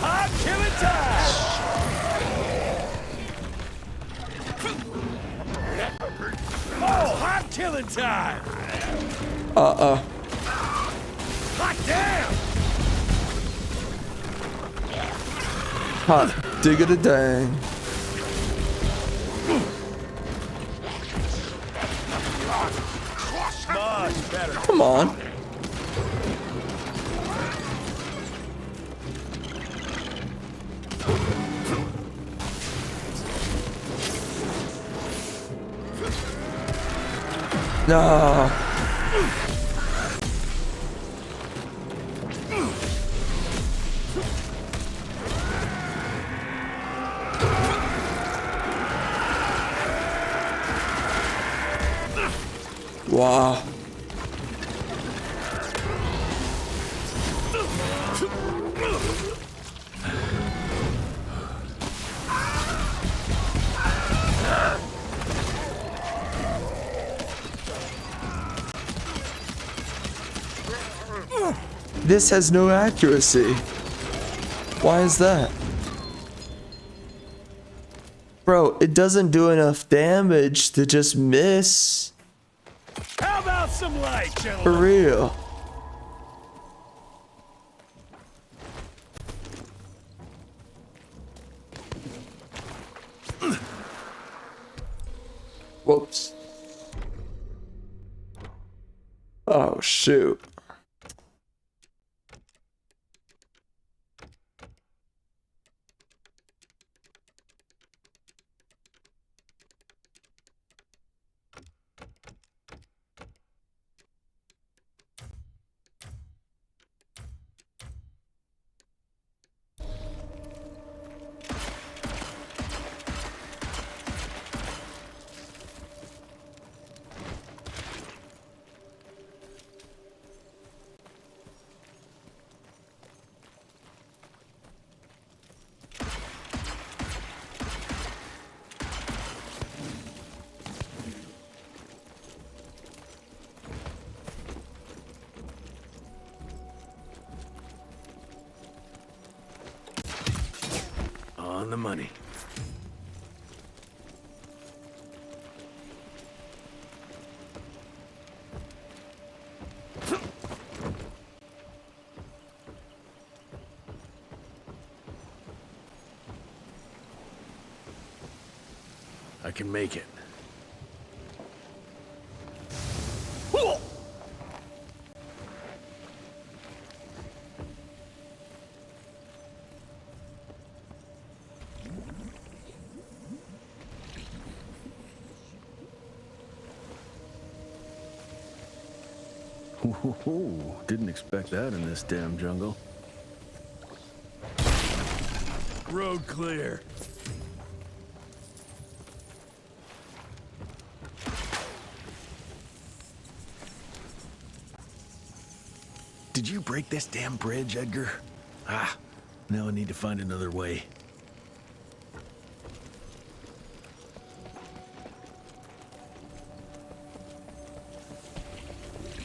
Hot killing time! Oh, hot killing time! Uh-oh. Hot damn! Hot diggity dang. Much better. Come on. No. Wow. This has no accuracy. Why is that? Bro, it doesn't do enough damage to just miss. How about some light, For gentlemen? real. Whoops. Oh, shoot. On the money. I can make it. Ooh, didn't expect that in this damn jungle. Road clear. Did you break this damn bridge, Edgar? Ah, now I need to find another way.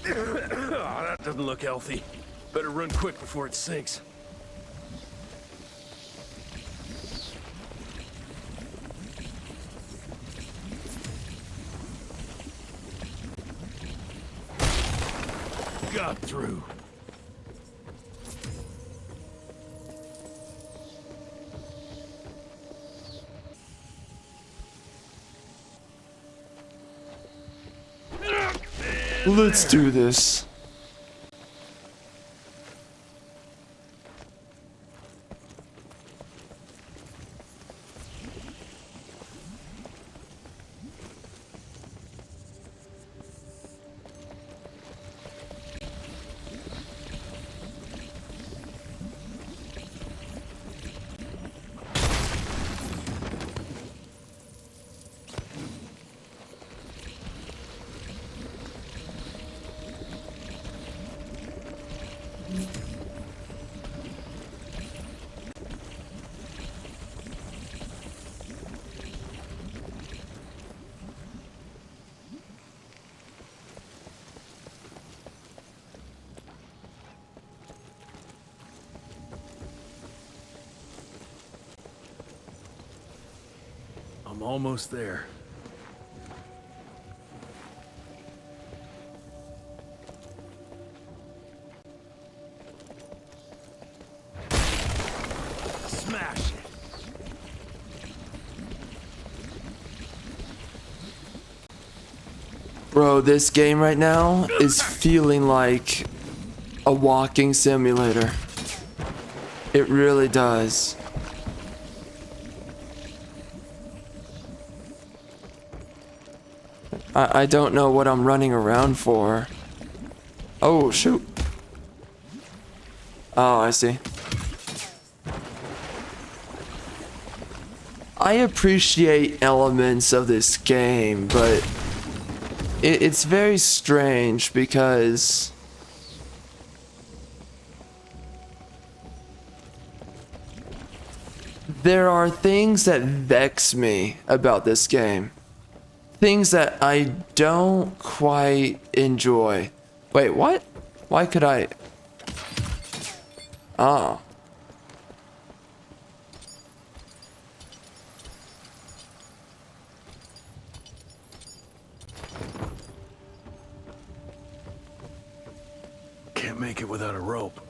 That doesn't look healthy. Better run quick before it sinks. Got through. Let's do this. I'm almost there. Smash it. Bro, this game right now is feeling like a walking simulator. It really does. I don't know what I'm running around for. Oh, shoot. Oh, I see. I appreciate elements of this game, but it's very strange because there are things that vex me about this game. Things that I don't quite enjoy. Wait, what? Why could I? Oh. Can't make it without a rope.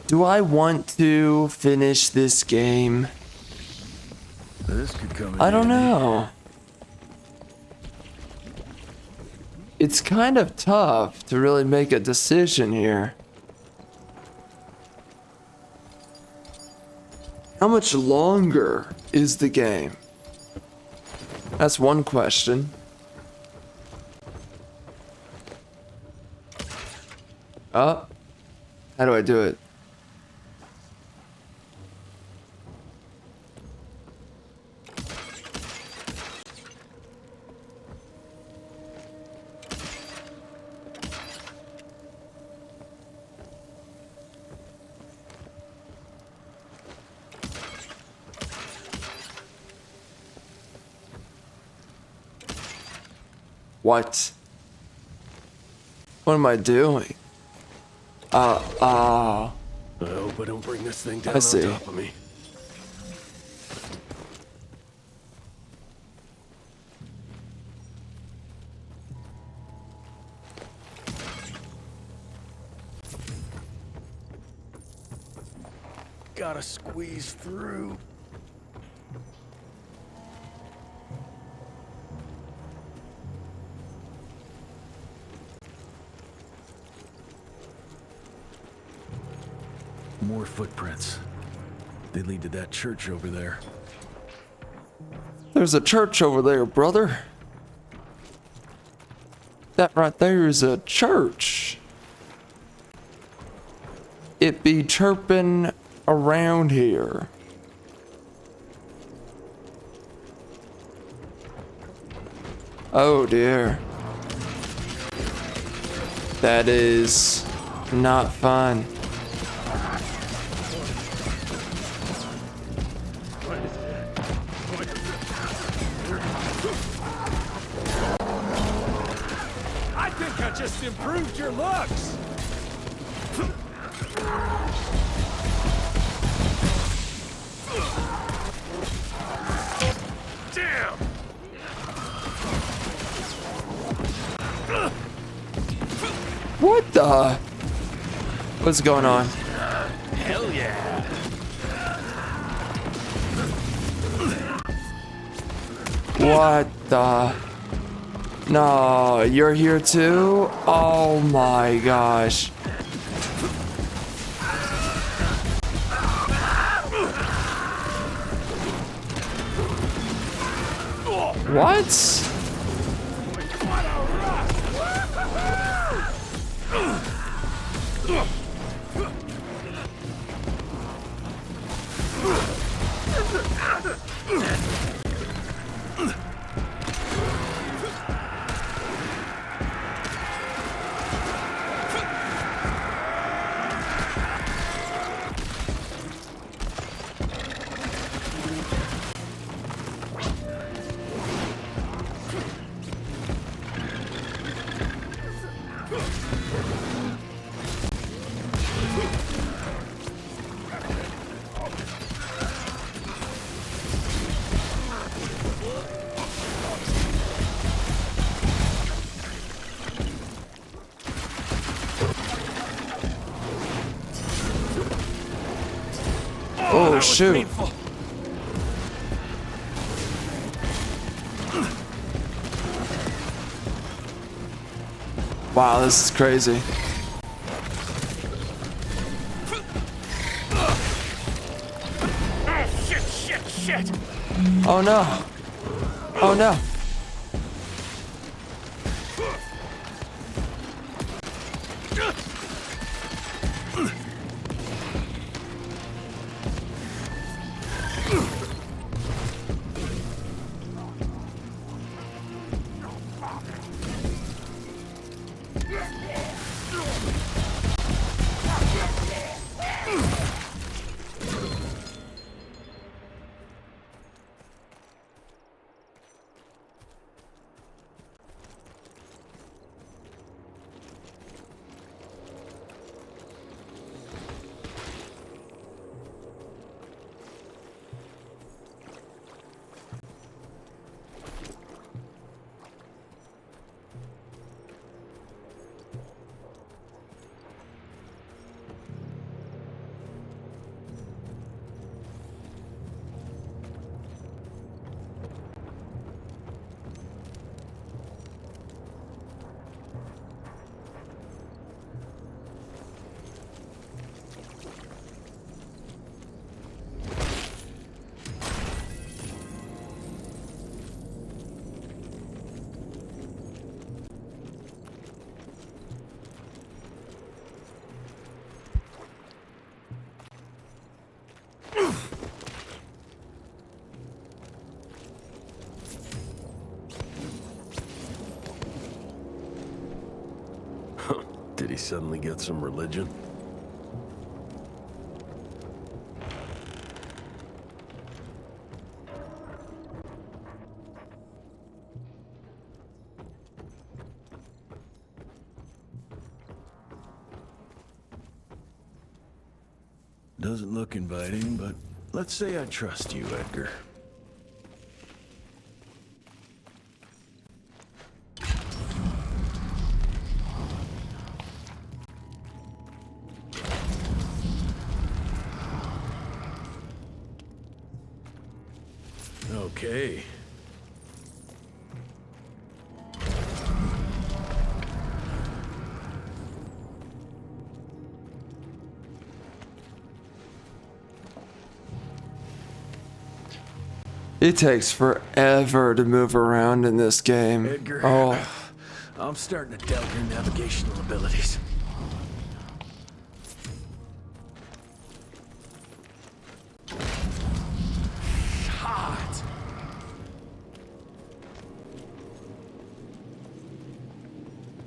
Do I want to finish this game? This could come in I don't handy. know. It's kind of tough to really make a decision here. How much longer is the game? That's one question. Oh, how do I do it? What? What am I doing? I hope I don't bring this thing down I see. on top of me. Gotta squeeze through. More footprints. They lead to that church over there. There's a church over there, brother. That right there is a church. It be chirping around here. Oh dear. That is not fun. I think I just improved your looks. Damn! What the? What's going on? Hell yeah! What the? No, you're here too? Oh my gosh. What? Oh shoot. Wow, this is crazy. Shit! Oh no. Oh no. Did he suddenly get some religion? Doesn't look inviting, but let's say I trust you, Edgar. Okay. It takes forever to move around in this game. Edgar, Oh, I'm starting to doubt your navigational abilities. Hot.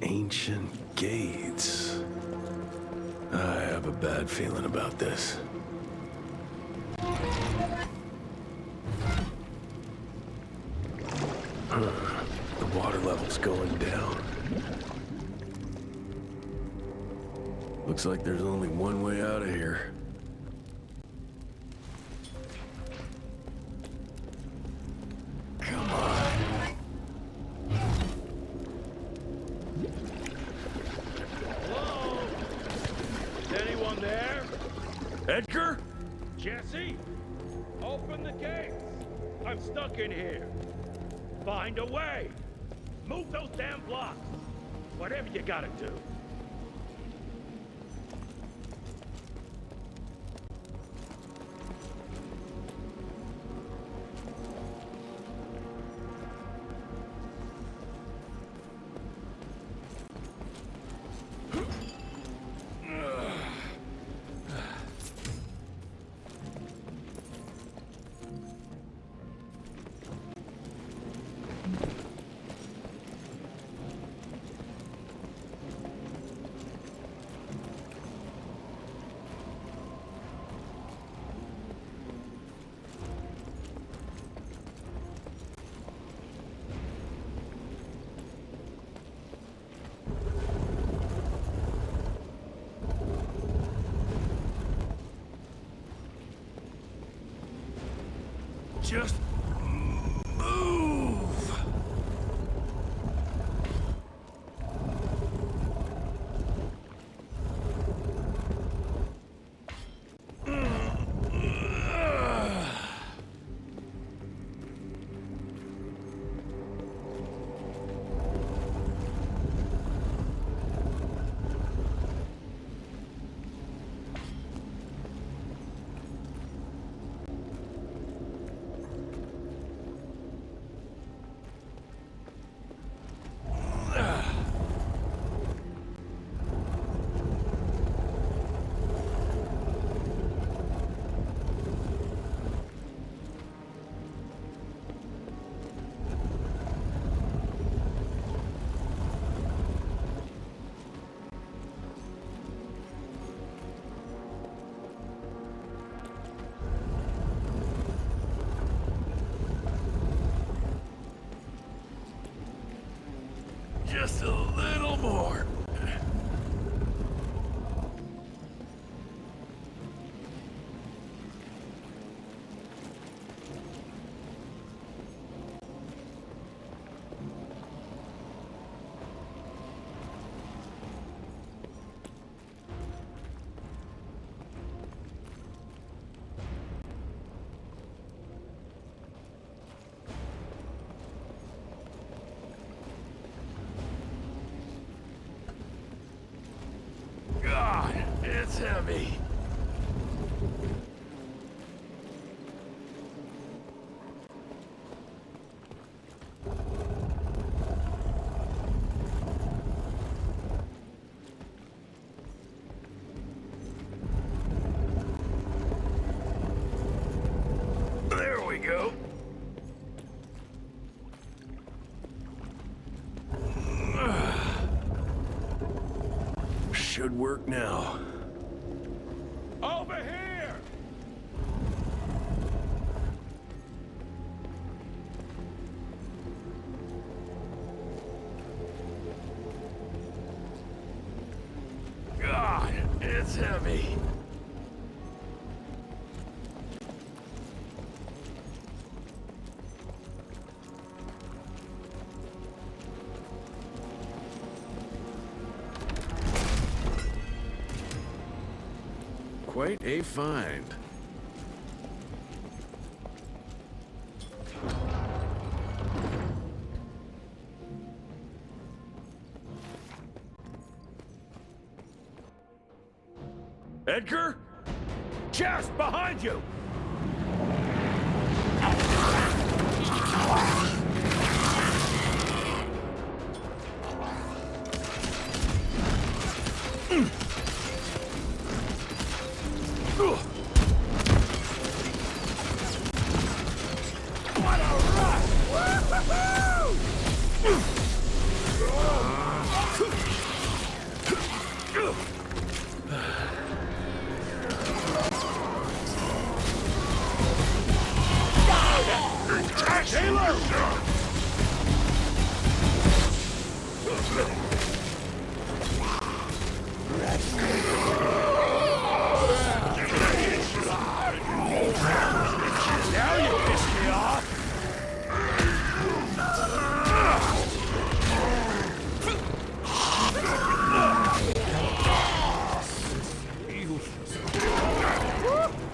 Ancient gates. I have a bad feeling about this. The water level's going down. Looks like there's only one way out of here. Come on. Hello? Is anyone there? Edgar? Jesse? Open the gates. I'm stuck in here. Find a way. Move those damn blocks. Whatever you gotta do. Just move. Just a little more. God, it's heavy. There we go. Should work now. Over here! God, it's heavy. Quite a find. Edgar? Chest behind you!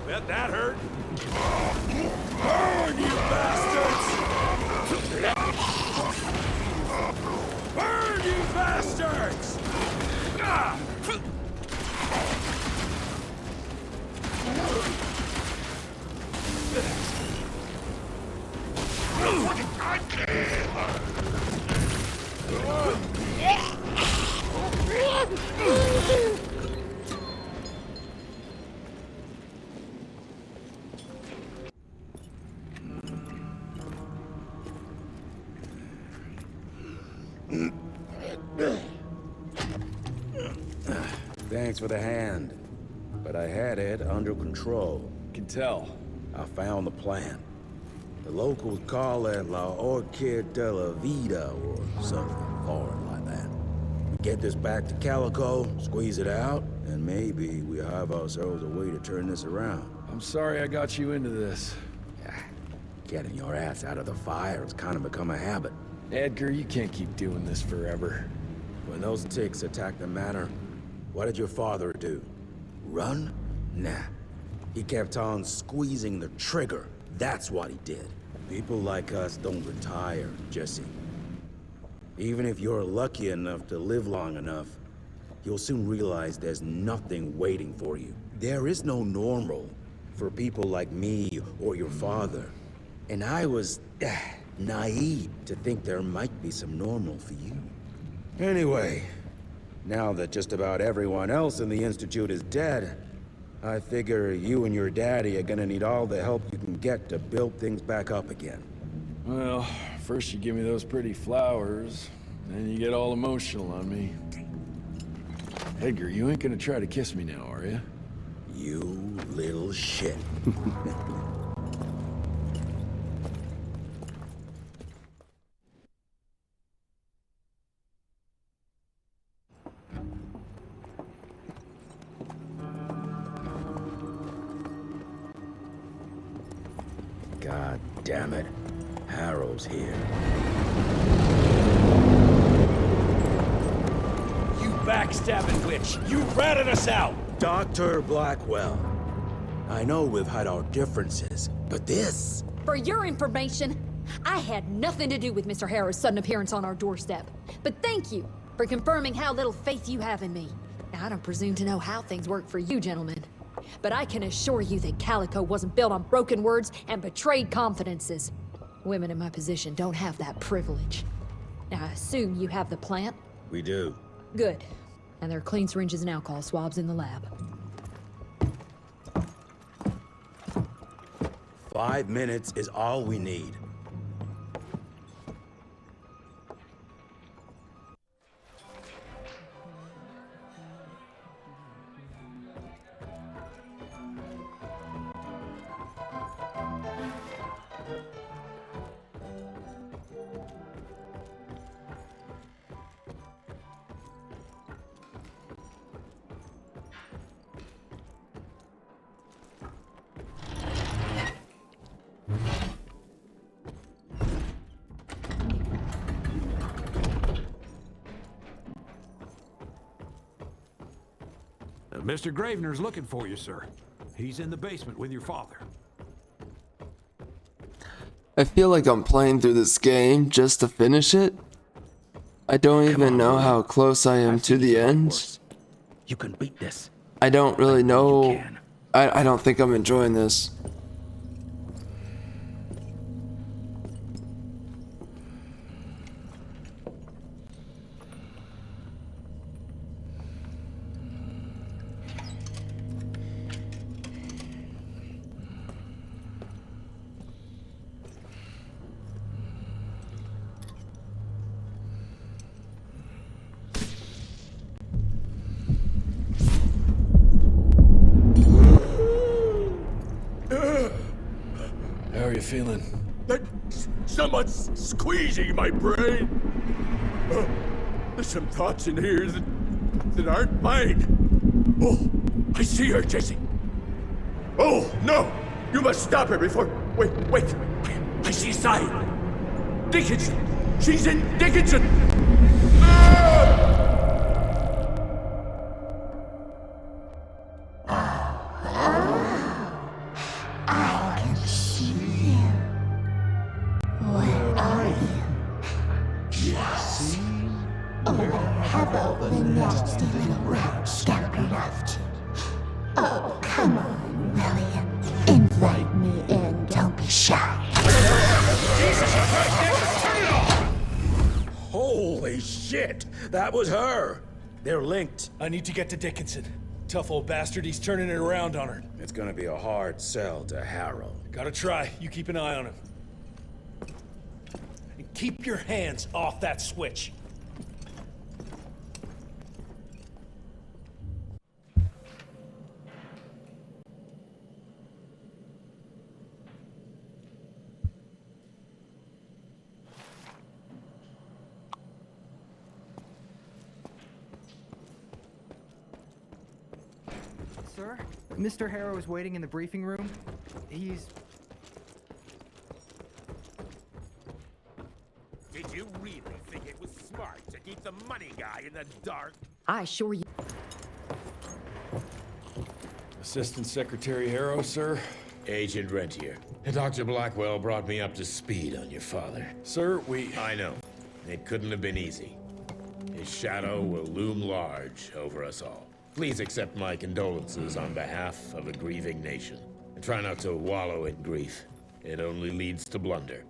Bet that hurt. Burn, you bastards! Burn, you bastards! Ah! Thanks for the hand, but I had it under control. Can tell. I found the plan. The locals call it La Orchid de la Vida or something foreign like that. We get this back to Calico, squeeze it out, and maybe we have ourselves a way to turn this around. I'm sorry I got you into this. Getting your ass out of the fire has kind of become a habit. Edgar, you can't keep doing this forever. When those ticks attacked the manor, what did your father do? Run? Nah. He kept on squeezing the trigger. That's what he did. People like us don't retire, Jesse. Even if you're lucky enough to live long enough, you'll soon realize there's nothing waiting for you. There is no normal for people like me or your father. And I was naive to think there might be some normal for you. Anyway, now that just about everyone else in the Institute is dead, I figure you and your daddy are gonna need all the help you can get to build things back up again. Well, first you give me those pretty flowers, then you get all emotional on me. Edgar, you ain't gonna try to kiss me now, are you? You little shit. God damn it. Harrow's here. You backstabbing witch! You ratted us out! Dr. Blackwell. I know we've had our differences, but this... For your information, I had nothing to do with Mr. Harrow's sudden appearance on our doorstep. But thank you for confirming how little faith you have in me. Now, I don't presume to know how things work for you gentlemen, but I can assure you that Calico wasn't built on broken words and betrayed confidences. Women in my position don't have that privilege. Now, I assume you have the plant? We do. Good. And there are clean syringes and alcohol swabs in the lab. 5 minutes is all we need. Mr. Gravener's looking for you, sir. He's in the basement with your father. I feel like I'm playing through this game just to finish it. I don't even know how close I am to the end. You can beat this. I don't really know. I don't think I'm enjoying this. I don't think I'm enjoying this. feeling? Someone's squeezing my brain. There's some thoughts in here that aren't mine. Oh, I see her, Jesse. Oh, no! You must stop her before... Wait. I see a sign. Dickinson! She's in Dickinson! I can see you. Where are you, Jesse? Or have all the nasty little rats scampered off to? Oh, come on, William. Invite me in, don't be shy. Holy shit! That was her! They're linked. I need to get to Dickinson. Tough old bastard, he's turning it around on her. It's gonna be a hard sell to Harold. Gotta try. You keep an eye on him. And keep your hands off that switch. Sir, Mr. Harrow is waiting in the briefing room. He's... Did you really think it was smart to keep the money guy in the dark? I assure you. Assistant Secretary Harrow, sir? Agent Rentier. Dr. Blackwell brought me up to speed on your father. Sir, I know. It couldn't have been easy. His shadow will loom large over us all. Please accept my condolences on behalf of a grieving nation. And try not to wallow in grief. It only leads to blunder.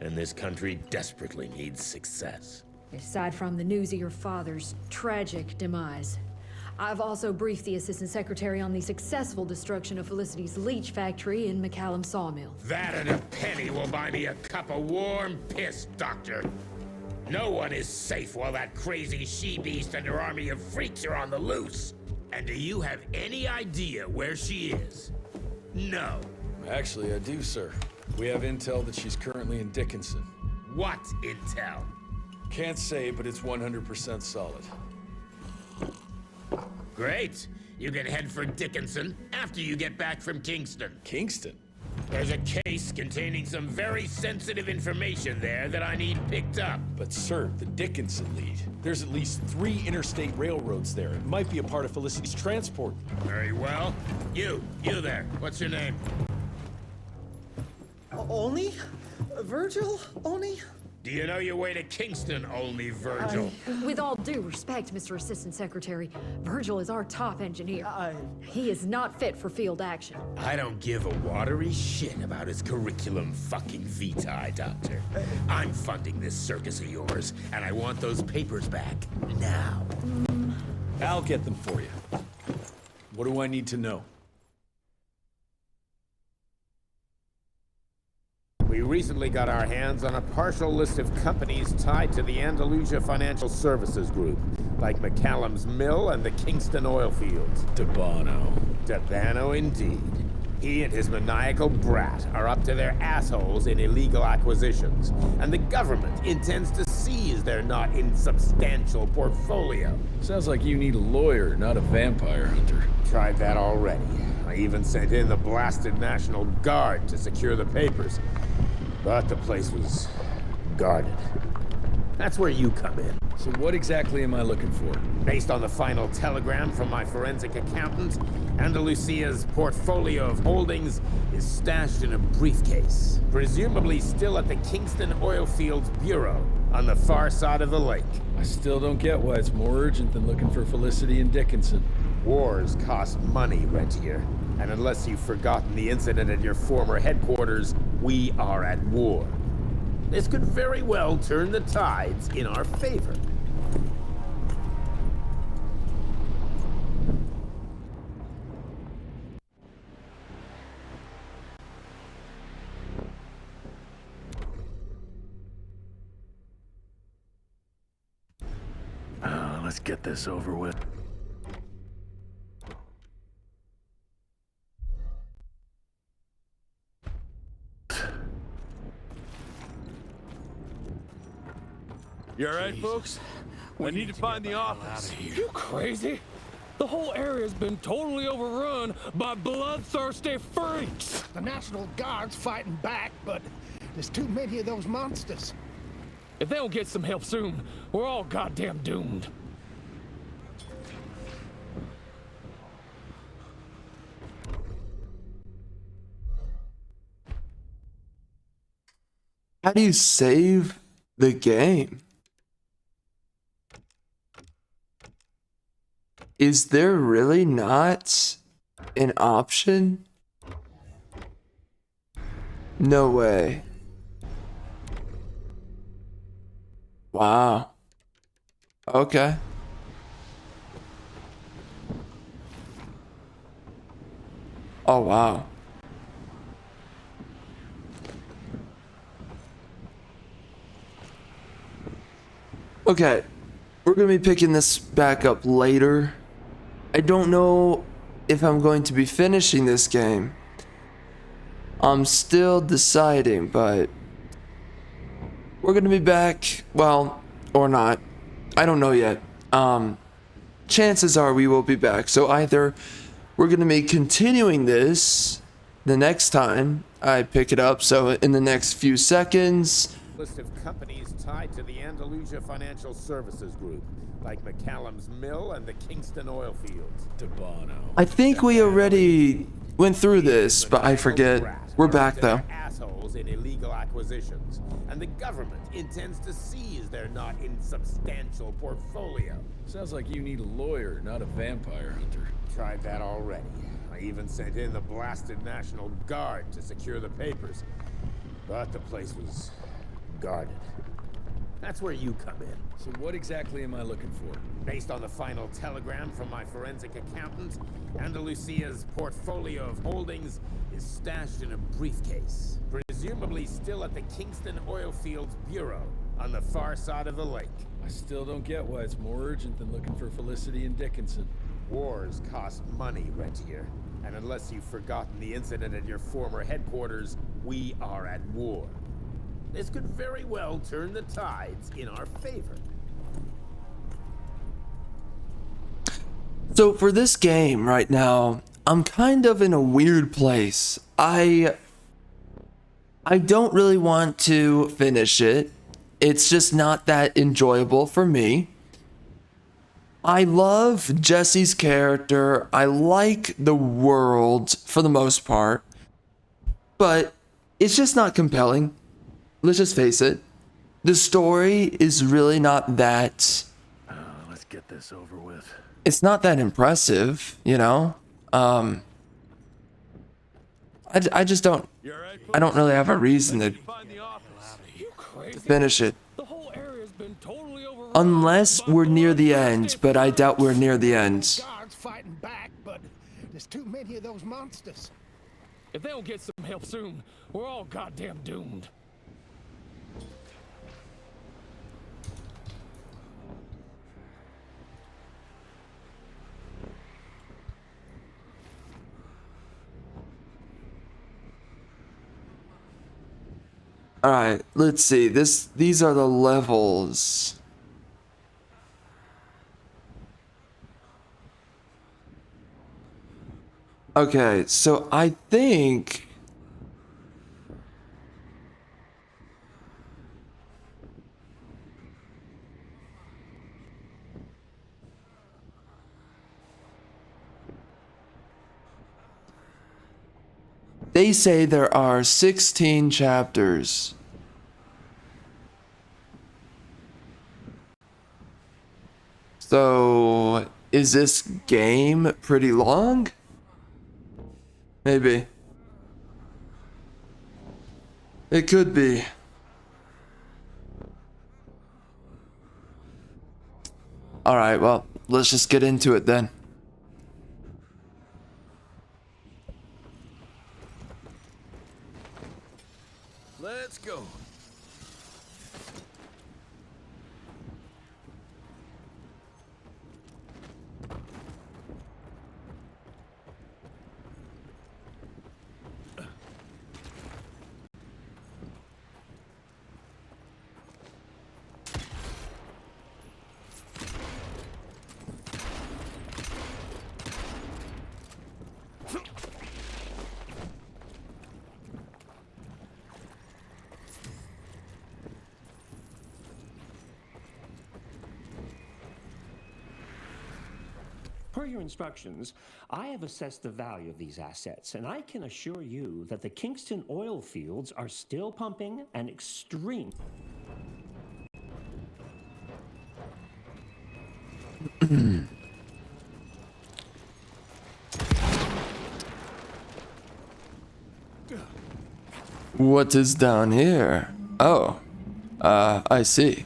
And this country desperately needs success. Aside from the news of your father's tragic demise, I've also briefed the Assistant Secretary on the successful destruction of Felicity's leech factory in McCallum Sawmill. That and a penny will buy me a cup of warm piss, Doctor. No one is safe while that crazy she-beast and her army of freaks are on the loose. And do you have any idea where she is? No. Actually, I do, sir. We have intel that she's currently in Dickinson. What intel? Can't say, but it's 100% solid. Great. You can head for Dickinson after you get back from Kingston. Kingston? There's a case containing some very sensitive information there that I need picked up. But sir, the Dickinson lead. There's at least 3 interstate railroads there. It might be a part of Felicity's transport. Very well. You there. What's your name? Only? Virgil? Only? Do you know your way to Kingston, only Virgil? With all due respect, Mr. Assistant Secretary, Virgil is our top engineer. He is not fit for field action. I don't give a watery shit about his curriculum fucking vitae, Doctor. I'm funding this circus of yours, and I want those papers back now. I'll get them for you. What do I need to know? We recently got our hands on a partial list of companies tied to the Andalusia Financial Services Group, like McCallum's Mill and the Kingston oil fields. Debano indeed. He and his maniacal brat are up to their assholes in illegal acquisitions, and the government intends to seize their not insubstantial portfolio. Sounds like you need a lawyer, not a vampire hunter. Tried that already. I even sent in the blasted National Guard to secure the papers. But the place was guarded. That's where you come in. So what exactly am I looking for? Based on the final telegram from my forensic accountant, Andalusia's portfolio of holdings is stashed in a briefcase, presumably still at the Kingston Oil Fields Bureau on the far side of the lake. I still don't get why it's more urgent than looking for Felicity and Dickinson. Wars cost money, Rentier. And unless you've forgotten the incident at your former headquarters, we are at war. This could very well turn the tides in our favor. Let's get this over with. You alright, folks? I need to find the office. You crazy? The whole area's been totally overrun by bloodthirsty freaks. The National Guard's fighting back, but there's too many of those monsters. If they don't get some help soon, we're all goddamn doomed. How do you save the game? Is there really not an option? No way. Wow. Okay. Oh, wow. Okay, we're gonna be picking this back up later. I don't know if I'm going to be finishing this game. I'm still deciding, but we're gonna be back, well, or not. I don't know yet. Chances are we will be back. So either we're gonna be continuing this the next time I pick it up, so in the next few seconds. List of companies tied to the Andalusia Financial Services Group, like McCallum's Mill and the Kingston oil fields. I think we already went through this, but I forget. We're back though. Assholes in illegal acquisitions, and the government intends to seize their not insubstantial portfolio. Sounds like you need a lawyer, not a vampire hunter. Tried that already. I even sent in the blasted National Guard to secure the papers, but the place was guarded. That's where you come in. So what exactly am I looking for? Based on the final telegram from my forensic accountant, Andalusia's portfolio of holdings is stashed in a briefcase, presumably still at the Kingston Oilfields Bureau on the far side of the lake. I still don't get why it's more urgent than looking for Felicity and Dickinson. Wars cost money, Rentier. And unless you've forgotten the incident at your former headquarters, we are at war. This could very well turn the tides in our favor. So for this game right now, I'm kind of in a weird place. I don't really want to finish it. It's just not that enjoyable for me. I love Jesse's character. I like the world for the most part. But it's just not compelling. Let's just face it. The story is really not that... let's get this over with. It's not that impressive, you know? I just don't... I don't really have a reason to finish it. Unless we're near the end, but I doubt we're near the end. Guards fighting back, but there's too many of those monsters. If they don't get some help soon, we're all goddamn doomed. All right, let's see. These are the levels. Okay, so I think they say there are 16 chapters. So, is this game pretty long? Maybe. It could be. Alright, well, let's just get into it then. Let's go. per your instructions, I have assessed the value of these assets, and I can assure you that the Kingston oil fields are still pumping and extreme. What is down here? Oh, I see.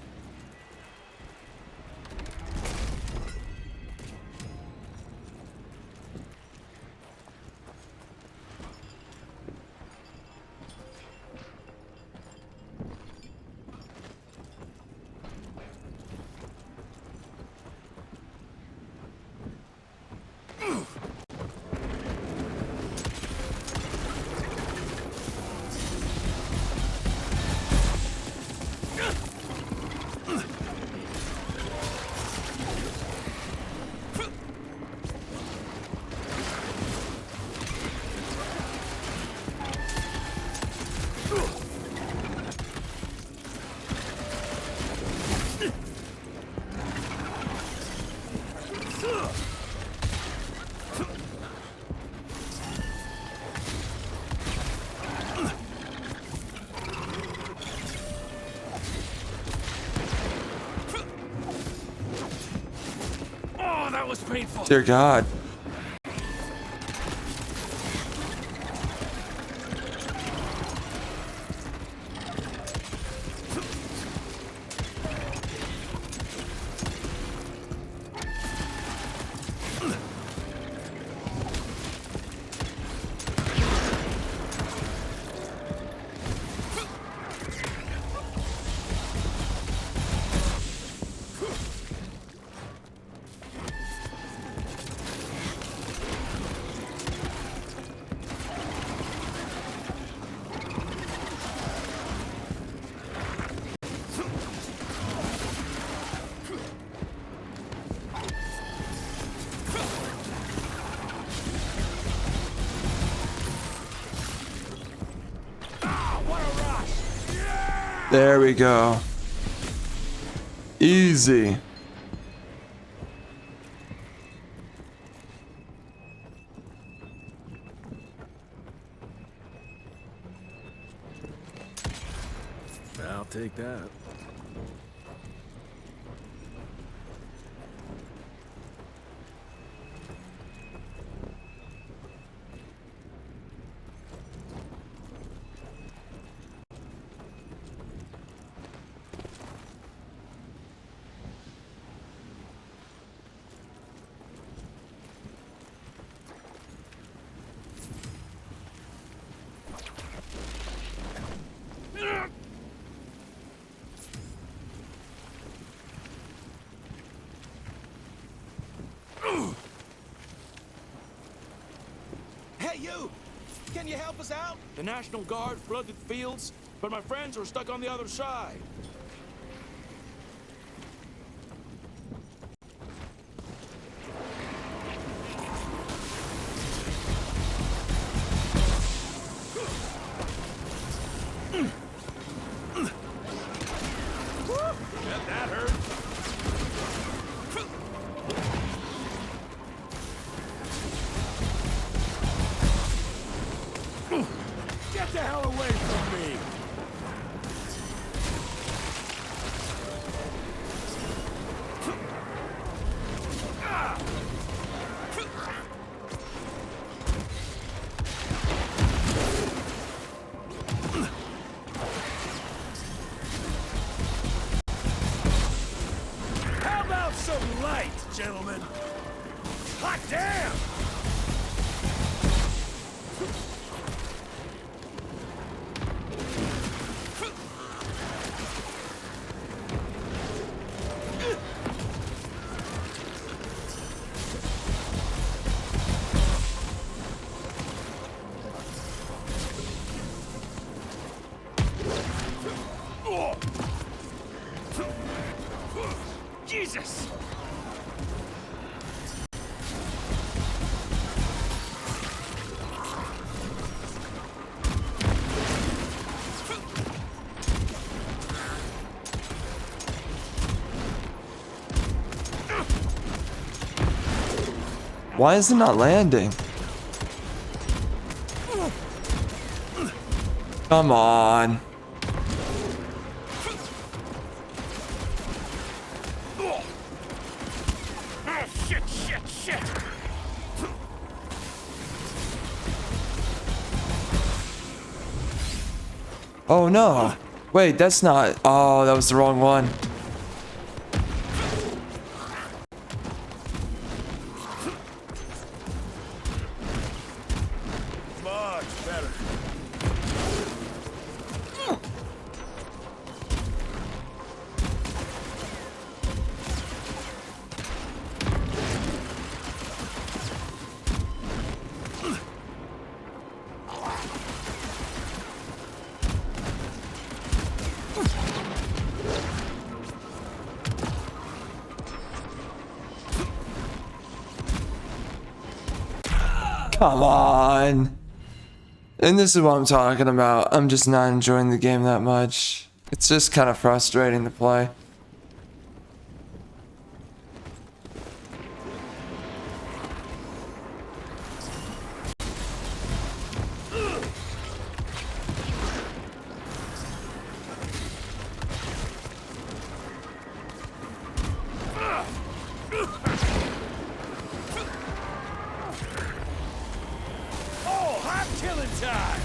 That was painful. Dear God. There we go. Easy. I'll take that. Hey, you! Can you help us out? The National Guard flooded the fields, but my friends are stuck on the other side. That hurt. Get the hell away from me! How about some light, gentlemen? Hot damn! Jesus! Why is it not landing? Come on. Shit. Oh no. Wait, that's not. Oh, that was the wrong one. Much better. Come on. And this is what I'm talking about. I'm just not enjoying the game that much. It's just kind of frustrating to play. Oh, hot killing time!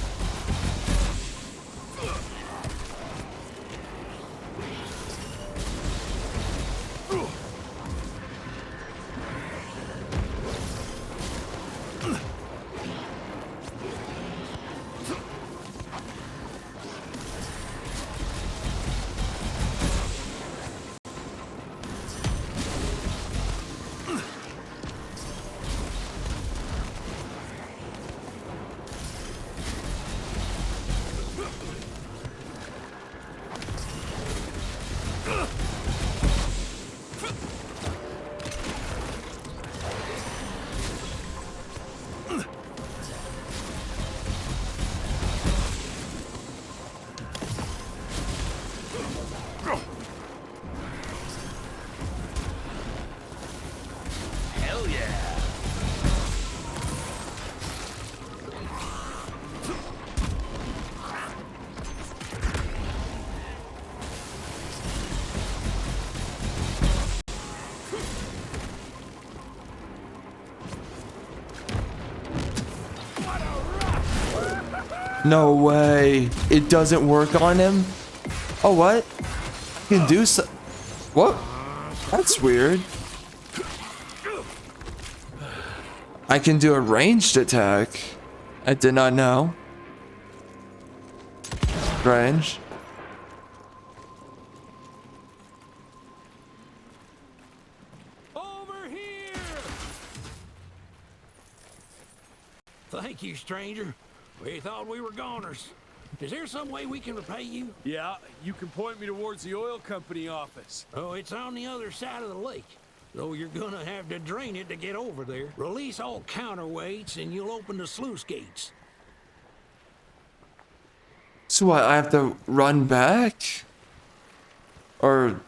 Hell yeah! No way. It doesn't work on him? Oh, what? You can do so. What? That's weird. I can do a ranged attack. I did not know. Strange. Over here! Thank you, stranger. We thought we were goners. Is there some way we can repay you? Yeah, you can point me towards the oil company office. Oh, it's on the other side of the lake. Though you're gonna have to drain it to get over there. Release all counterweights and you'll open the sluice gates. So what, I have to run back? Or...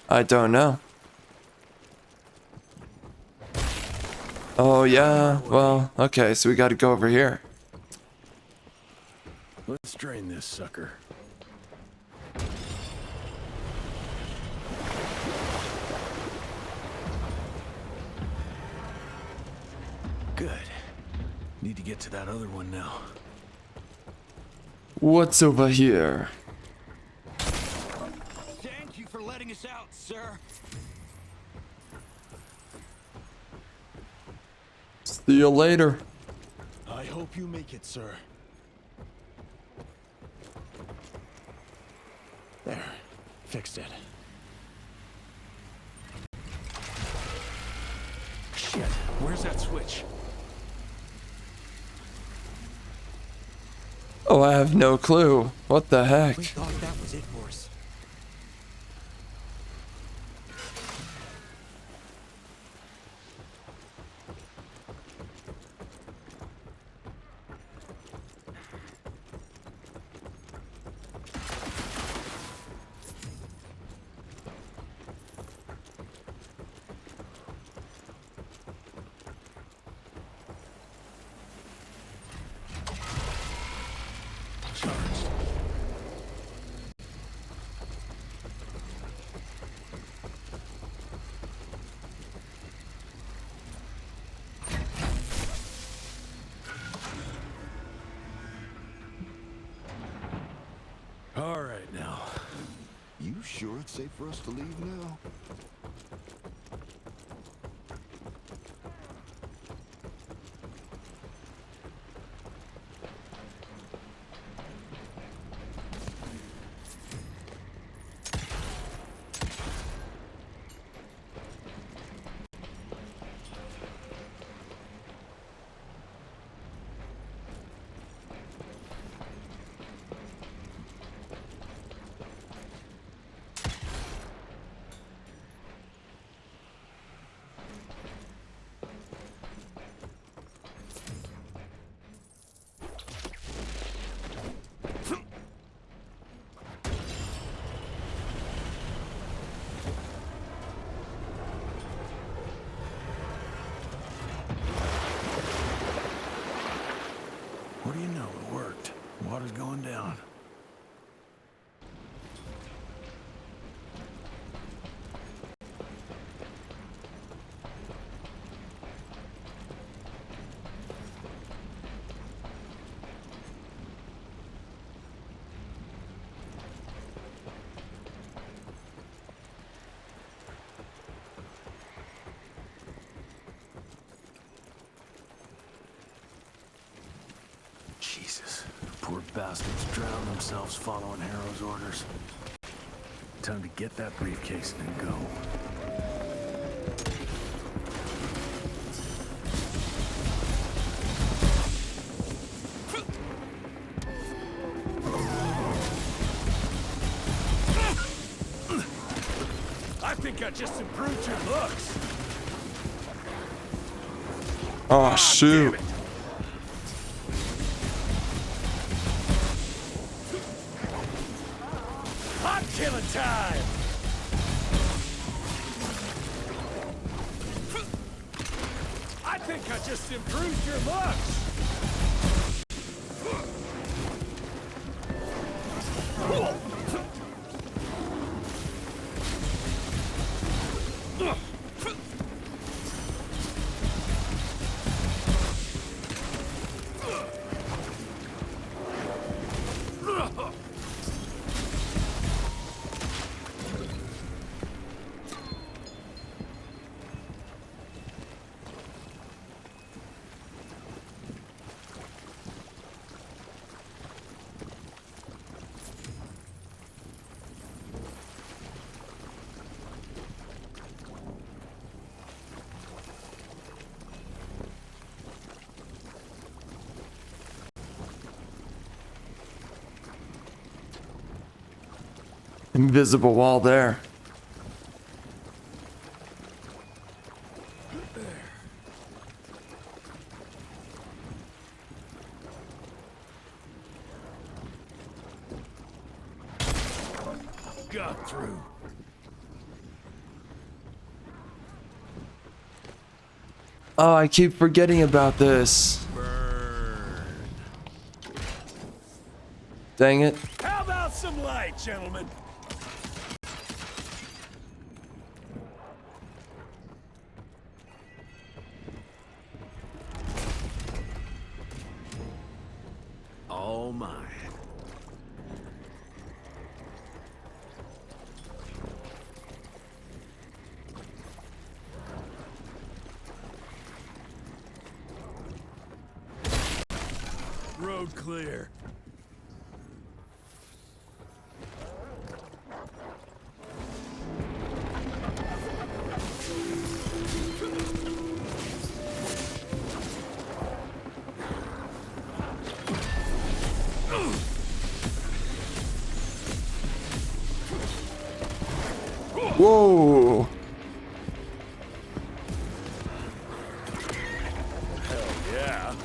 I don't know. Oh yeah, well, okay, so we gotta go over here. Let's drain this sucker. Good. Need to get to that other one now. What's over here? Thank you for letting us out, sir. See you later. I hope you make it, sir. There. Fixed it. Shit. Where's that switch? Oh, I have no clue. What the heck? We thought that was it for us. charged. All right now. You sure it's safe for us to leave now? What do you know? It worked. Water's going down. Jesus, poor bastards drown themselves following Harrow's orders. Time to get that briefcase and go. I think I just improved your looks. Oh, shoot. Hot killing time! I think I just improved your looks! Invisible wall there. Got through. Oh, I keep forgetting about this. Dang it. How about some light, gentlemen? All mine. Road clear. Whoa. Hell yeah.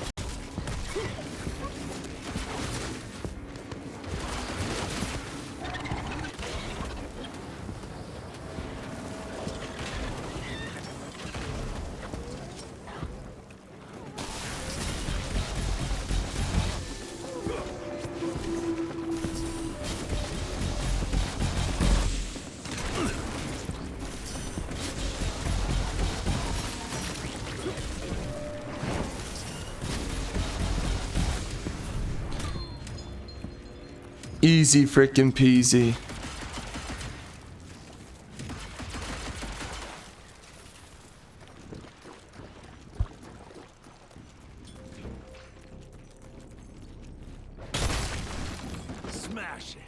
Easy frickin' peasy. Smash it.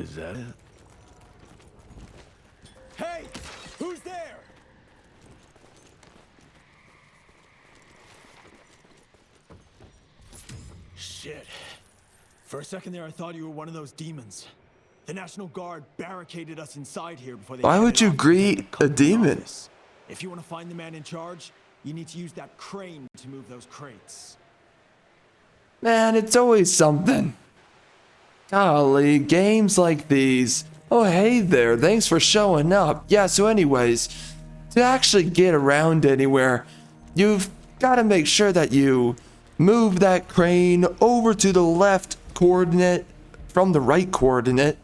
Is that it? Hey! Who's there? Shit. For a second there, I thought you were one of those demons. The National Guard barricaded us inside here before they... Why would you headed off greet to a the demon? office. If you want to find the man in charge, you need to use that crane to move those crates. Man, it's always something. Golly, games like these. Oh, hey there, thanks for showing up. Yeah, so anyways, to actually get around anywhere, you've got to make sure that you move that crane over to the left coordinate from the right coordinate.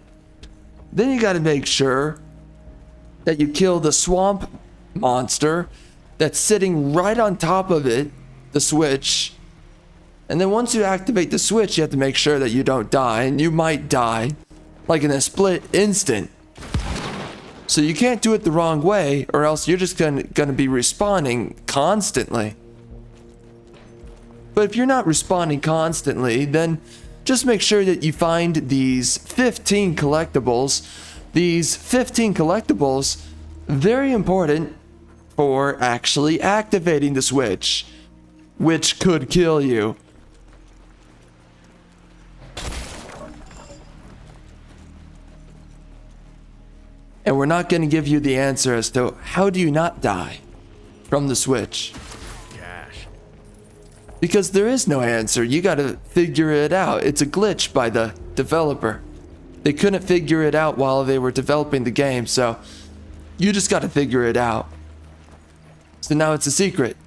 Then you got to make sure that you kill the swamp monster that's sitting right on top of it, the switch. And then once you activate the switch, you have to make sure that you don't die, and you might die, like in a split instant. So you can't do it the wrong way, or else you're just gonna be respawning constantly. But if you're not respawning constantly, then just make sure that you find these 15 collectibles. These 15 collectibles, very important for actually activating the switch, which could kill you. And we're not going to give you the answer as to how do you not die from the switch. Gosh. Because there is no answer. You got to figure it out. It's a glitch by the developer. They couldn't figure it out while they were developing the game, so you just got to figure it out. So now it's a secret.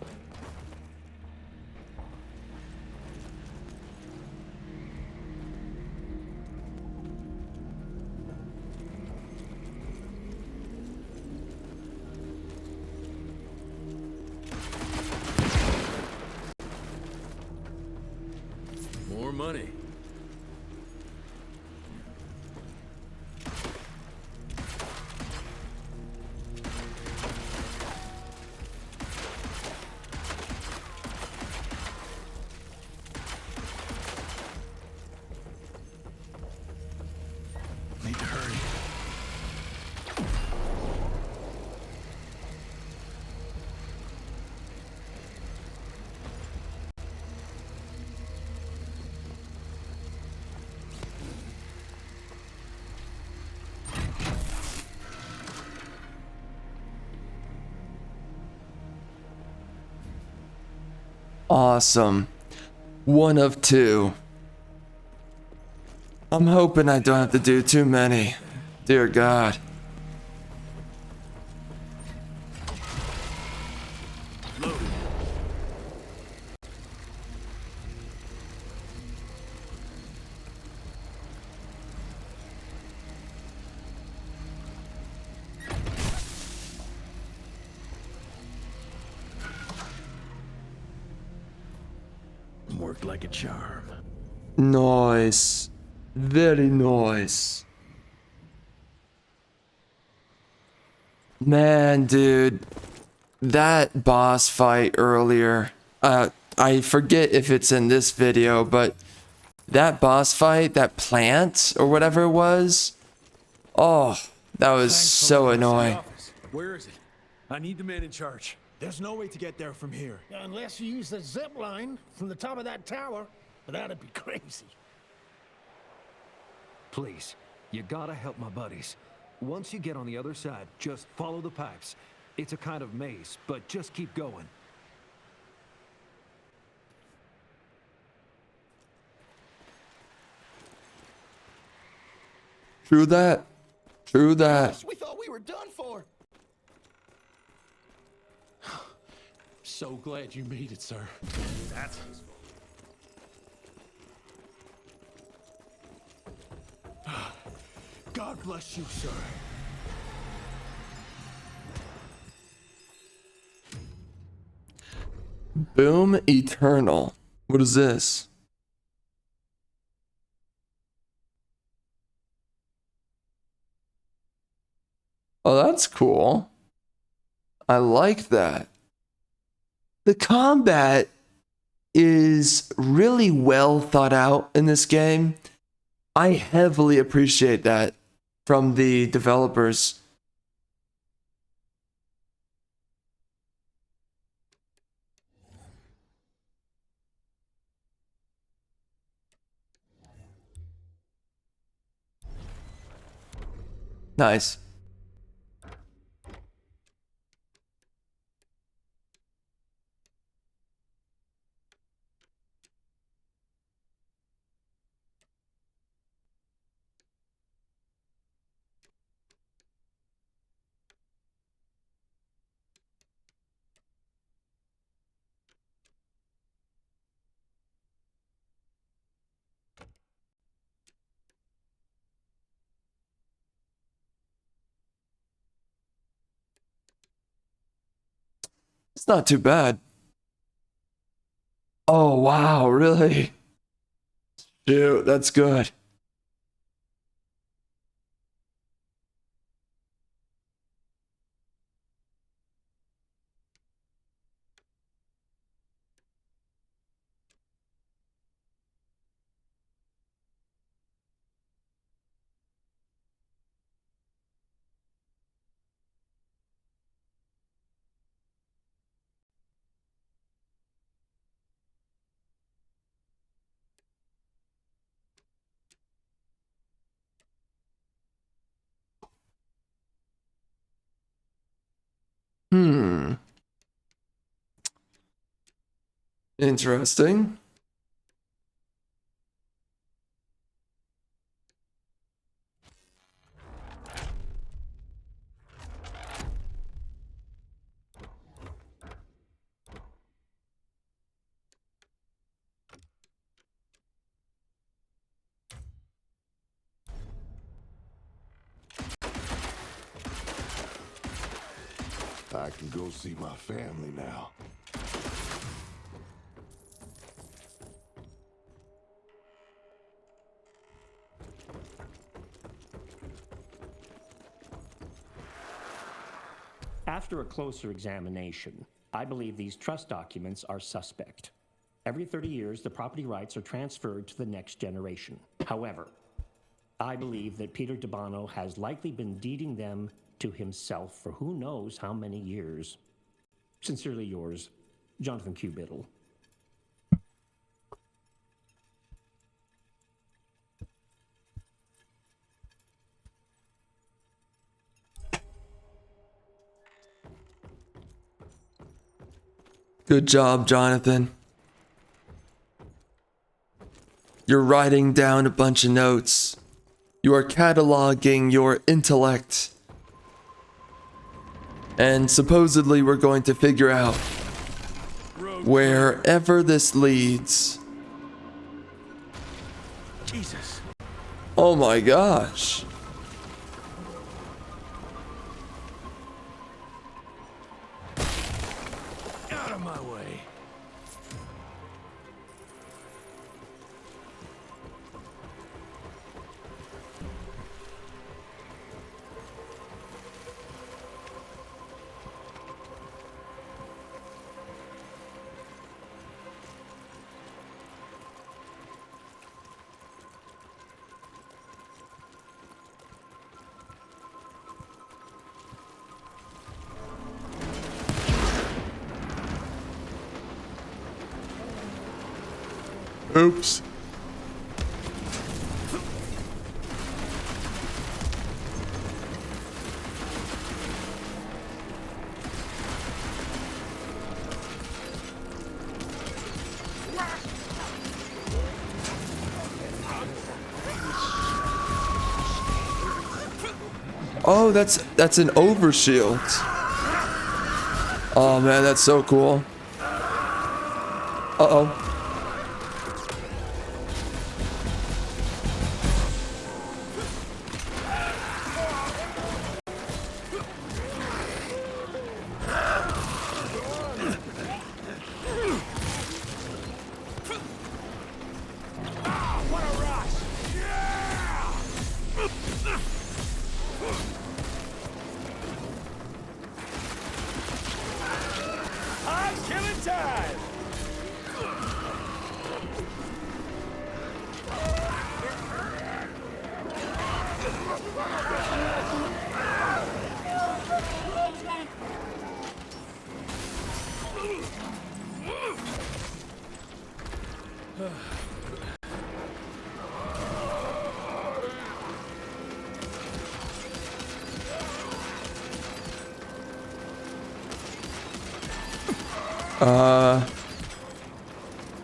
More money. Need to hurry. Awesome. One of two. I'm hoping I don't have to do too many. Dear God. Worked like a charm. Nice. Very nice. Man, dude. That boss fight earlier. I forget if it's in this video, but that boss fight, that plant or whatever it was. Oh, that was so annoying. Where is it? I need the man in charge. There's no way to get there from here. Unless you use the zip line from the top of that tower, but that'd be crazy. Please, you gotta help my buddies. Once you get on the other side, just follow the pipes. It's a kind of maze, but just keep going. True that. True that. We thought we were done for. So glad you made it, sir. That's useful. God bless you, sir. Boom Eternal. What is this? Oh, that's cool. I like that. The combat is really well thought out in this game. I heavily appreciate that from the developers. Nice. It's not too bad. Oh, wow, really? Shoot, that's good. Interesting. I can go see my family now. After a closer examination, I believe these trust documents are suspect. Every 30 years, the property rights are transferred to the next generation. However, I believe that Peter DeBano has likely been deeding them to himself for who knows how many years. Sincerely yours, Jonathan Q. Biddle. Good job, Jonathan. You're writing down a bunch of notes. You are cataloging your intellect. And supposedly we're going to figure out wherever this leads. Jesus. Oh my gosh. Out of my way. Oops. Oh, that's an overshield. Oh man, that's so cool. Uh-oh.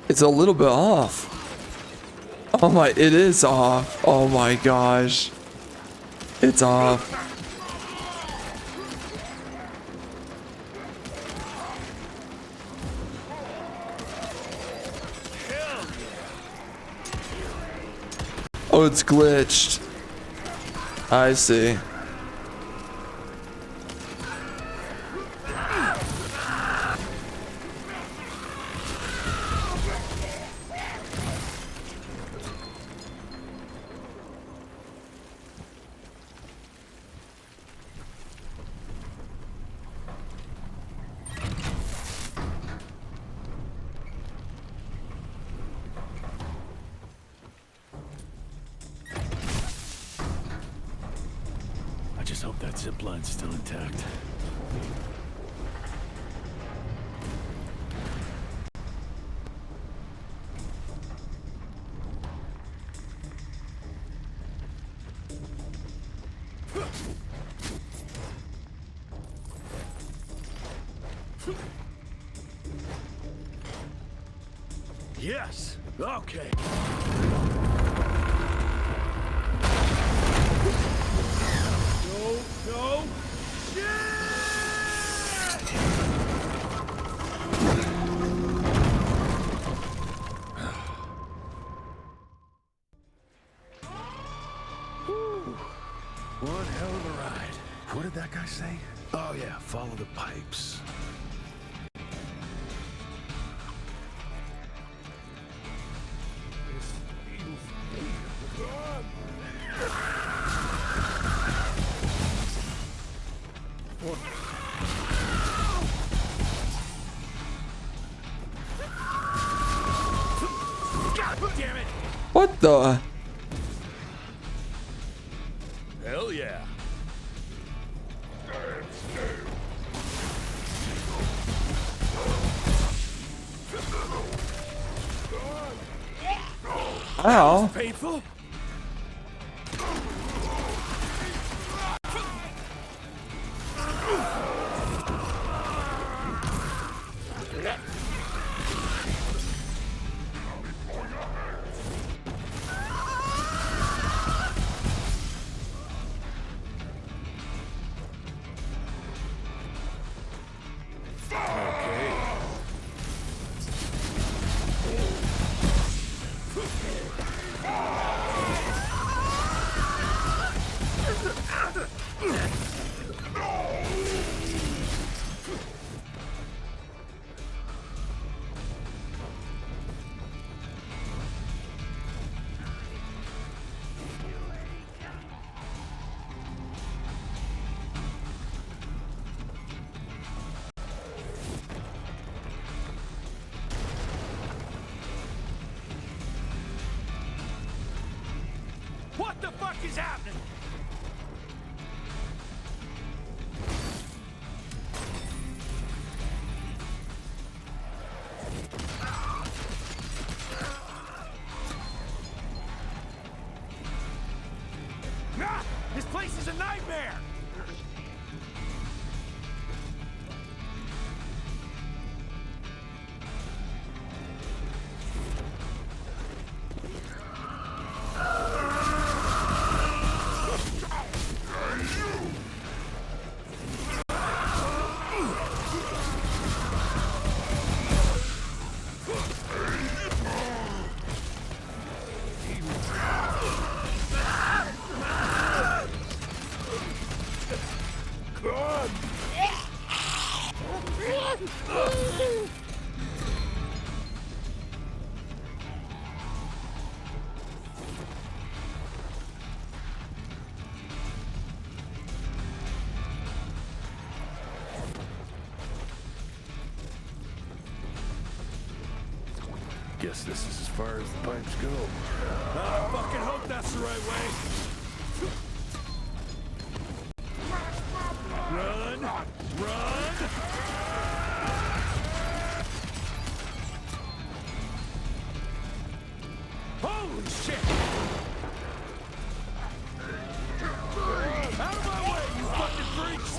It's a little bit off. Oh my, it is off. Oh my gosh. It's off. Oh, it's glitched. I see. I just hope that zip line's still intact. Yes! Okay. No! One hell of a ride. What did that guy say? Oh yeah, follow the pipes. God damn it! What the? Hell yeah. Ow. Painful? What the fuck is happening? Ah, this place is a nightmare! Guess this is as far as the pipes go. I fucking hope that's the right way. Run! Run! Holy shit! Out of my way, you fucking freaks!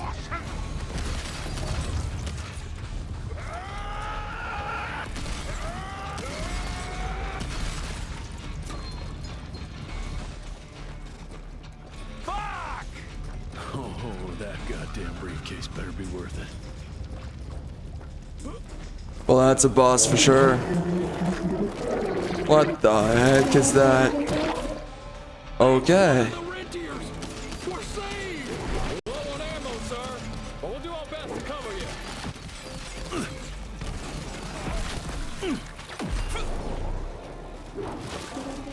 Damn briefcase better be worth it. Well, that's a boss for sure. What the heck is that? Okay.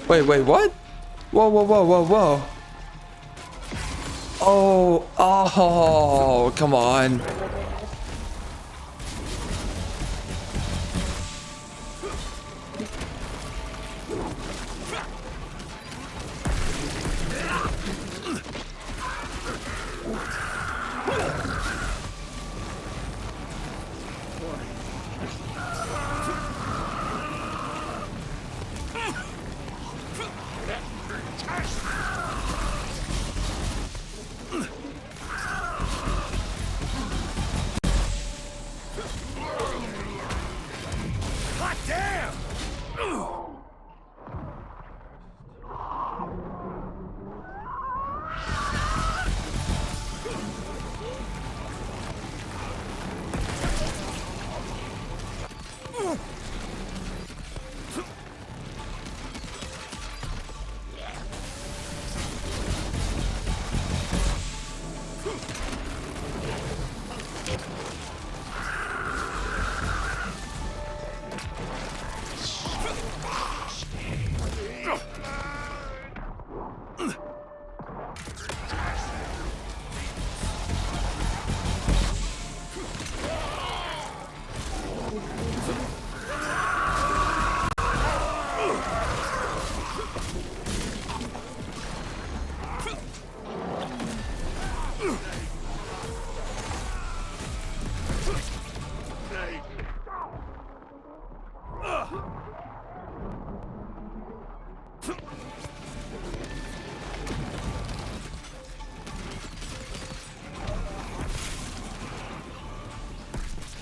Wait, what? Whoa. Oh, come on.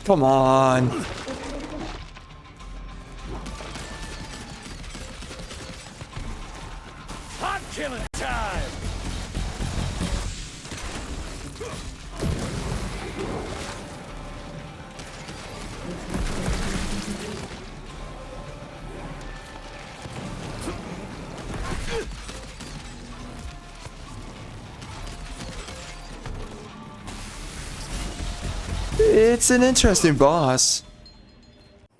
Come on. Hot killing time! It's an interesting boss.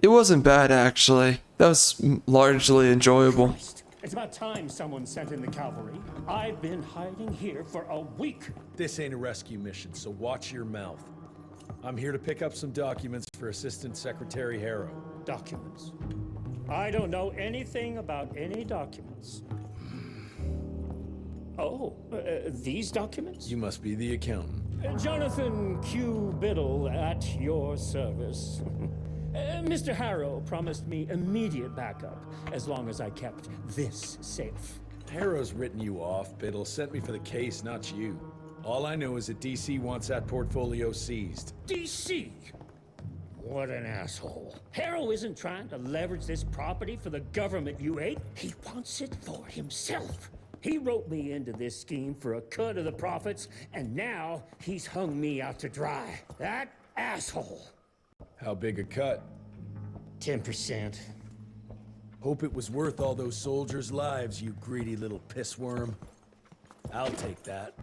It wasn't bad, actually. That was largely enjoyable. It's about time someone sent in the cavalry. I've been hiding here for a week. This ain't a rescue mission, so watch your mouth. I'm here to pick up some documents for Assistant Secretary Harrow. Documents? I don't know anything about any documents. Oh, these documents? You must be the accountant. Jonathan Q. Biddle at your service. Mr. Harrow promised me immediate backup as long as I kept this safe. Harrow's written you off. Biddle sent me for the case, not you. All I know is that DC wants that portfolio seized. DC? What an asshole. Harrow isn't trying to leverage this property for the government you hate. He wants it for himself. He wrote me into this scheme for a cut of the profits, and now he's hung me out to dry. That asshole. How big a cut? 10%. Hope it was worth all those soldiers' lives, you greedy little pissworm. I'll take that.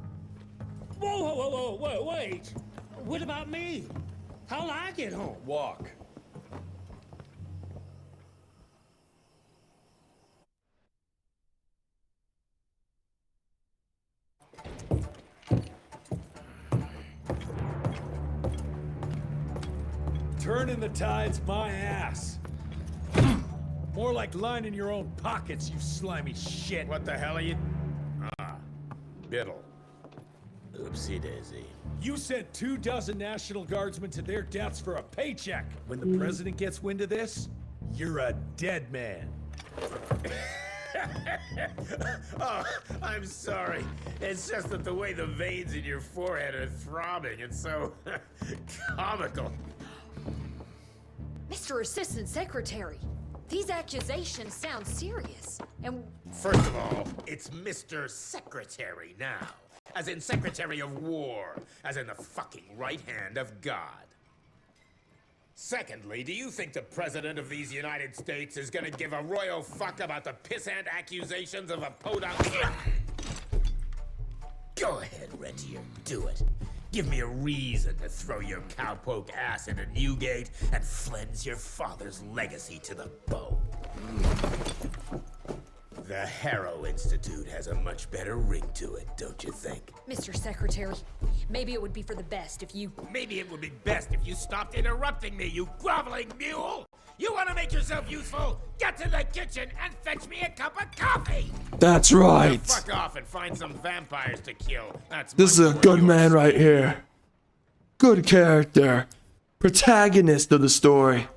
Whoa, wait. What about me? How'll I get home? Walk. Turning the tide's my ass. More like lining your own pockets, you slimy shit. What the hell are you... Ah, Biddle. Oopsie daisy. You sent 24 National Guardsmen to their deaths for a paycheck. When the president gets wind of this, you're a dead man. Oh, I'm sorry. It's just that the way the veins in your forehead are throbbing, it's so comical. Mr. Assistant Secretary, these accusations sound serious. And first of all, it's Mr. Secretary now. as in Secretary of War, as in the fucking right hand of God. Secondly, do you think the President of these United States is gonna give a royal fuck about the pissant accusations of a podunk? Go ahead, Rentier, do it. Give me a reason to throw your cowpoke ass into Newgate and cleanse your father's legacy to the bone. The Harrow Institute has a much better ring to it, don't you think? Mr. Secretary, maybe it would be for the best if you... Maybe it would be best if you stopped interrupting me, you groveling mule! You want to make yourself useful? Get to the kitchen and fetch me a cup of coffee! That's right. Now fuck off and find some vampires to kill. This is a good man right here. Good character. Protagonist of the story.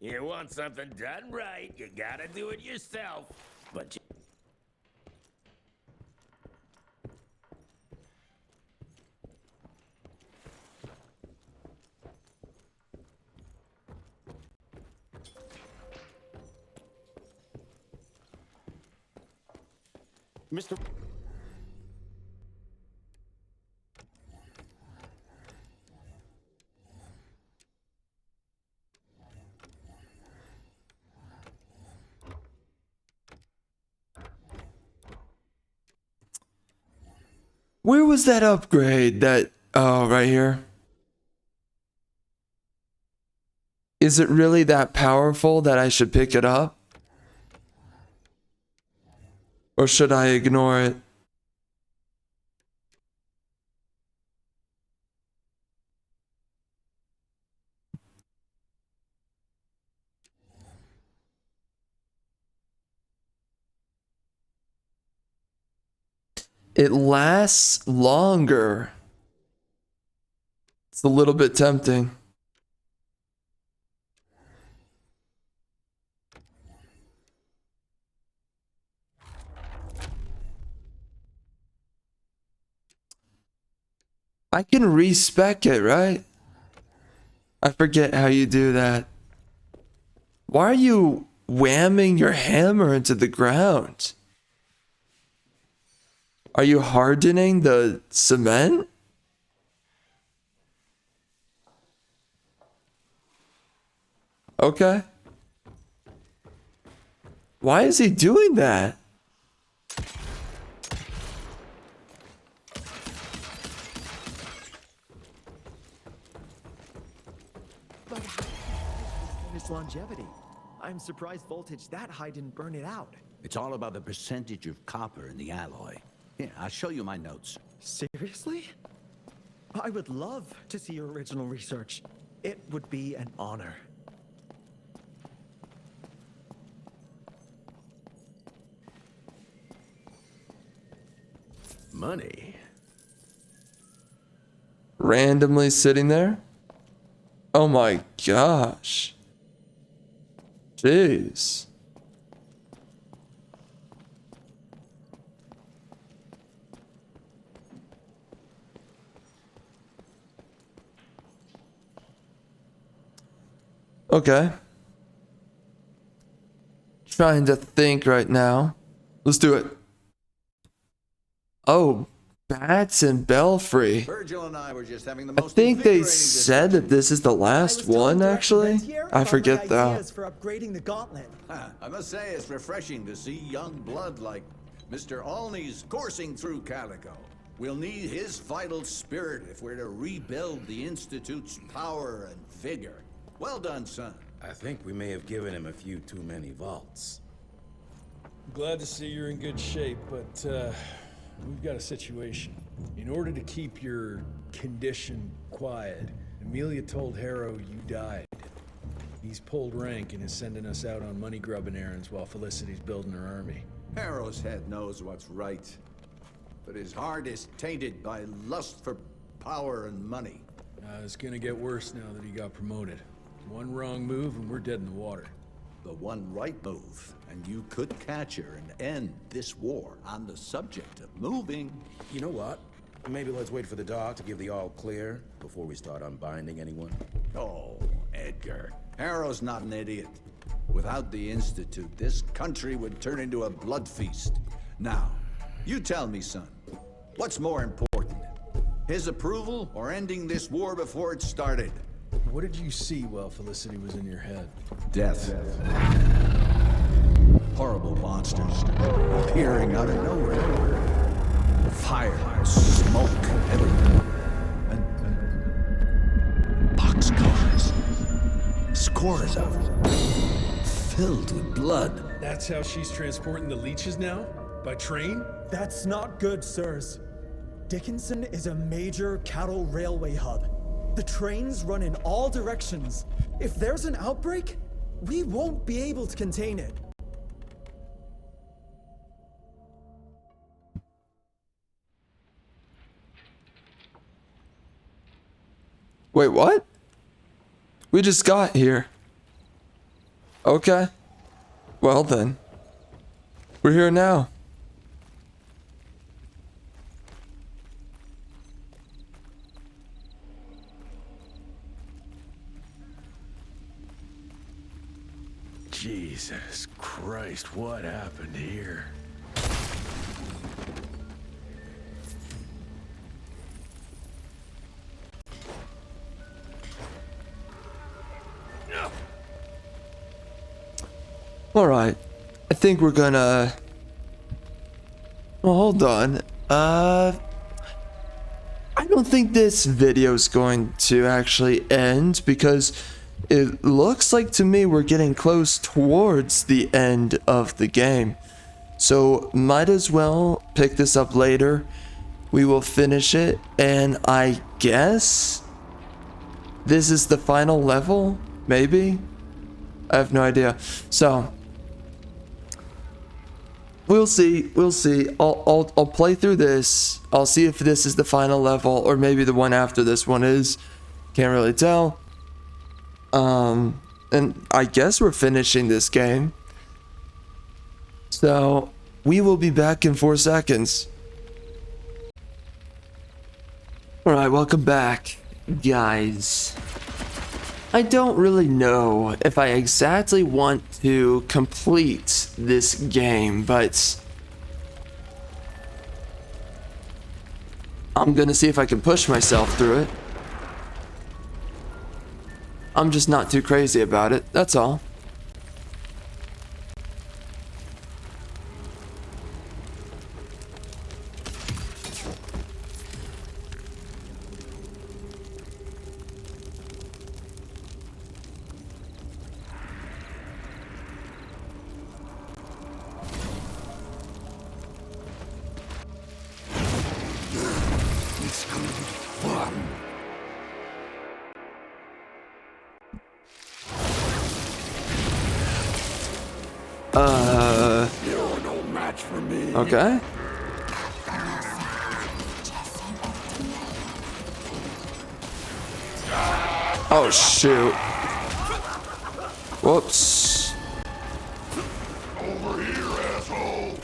You want something done right, you gotta do it yourself. But you... Mr. Where was that upgrade that... Oh, right here. Is it really that powerful that I should pick it up? Or should I ignore it? It lasts longer. It's a little bit tempting. I can respec it, right? I forget how you do that. Why are you whamming your hammer into the ground? Are you hardening the cement? Okay. Why is he doing that? But how its longevity? I'm surprised voltage that high didn't burn it out. It's all about the percentage of copper in the alloy. Here, I'll show you my notes. Seriously? I would love to see your original research. It would be an honor. Money. Randomly sitting there? Oh my gosh. Jeez. Okay. Trying to think right now. Let's do it. Oh, bats and belfry. Virgil and I were just having the I most think they invigorating said that this is the last one, actually. I forget that. For upgrading the gauntlet. I must say it's refreshing to see young blood like Mr. Olney's coursing through Calico. We'll need his vital spirit if we're to rebuild the Institute's power and vigor. Well done, son. I think we may have given him a few too many vaults. Glad to see you're in good shape, but we've got a situation. In order to keep your condition quiet, Amelia told Harrow you died. He's pulled rank and is sending us out on money-grubbing errands while Felicity's building her army. Harrow's head knows what's right, but his heart is tainted by lust for power and money. It's gonna get worse now that he got promoted. One wrong move and we're dead in the water. The one right move, and you could catch her and end this war. On the subject of moving... You know what? Maybe let's wait for the doc to give the all clear before we start unbinding anyone. Oh, Edgar. Harrow's not an idiot. Without the Institute, this country would turn into a blood feast. Now, you tell me, son, what's more important? His approval or ending this war before it started? What did you see while Felicity was in your head? Death. Horrible monsters appearing out of nowhere. Fire, smoke, everything. And boxcars. Scores of them. Filled with blood. That's how she's transporting the leeches now? By train? That's not good, sirs. Dickinson is a major cattle railway hub. The trains run in all directions. If there's an outbreak, we won't be able to contain it. Wait, what? We just got here. Okay. Well then. We're here now. Jesus Christ, what happened here? Alright. I think we're gonna... Well, hold on. I don't think this video is going to actually end because it looks like to me we're getting close towards the end of the game. So might as well pick this up later. We will finish it, and I guess this is the final level, maybe? I have no idea. So we'll see. I'll play through this. I'll see if this is the final level or maybe the one after this one is. Can't really tell. And I guess we're finishing this game. So we will be back in 4 seconds. Alright, welcome back, guys. I don't really know if I exactly want to complete this game, but I'm gonna see if I can push myself through it. I'm just not too crazy about it, that's all. You're no match for me. Okay. Oh shoot. Whoops. Over here, asshole.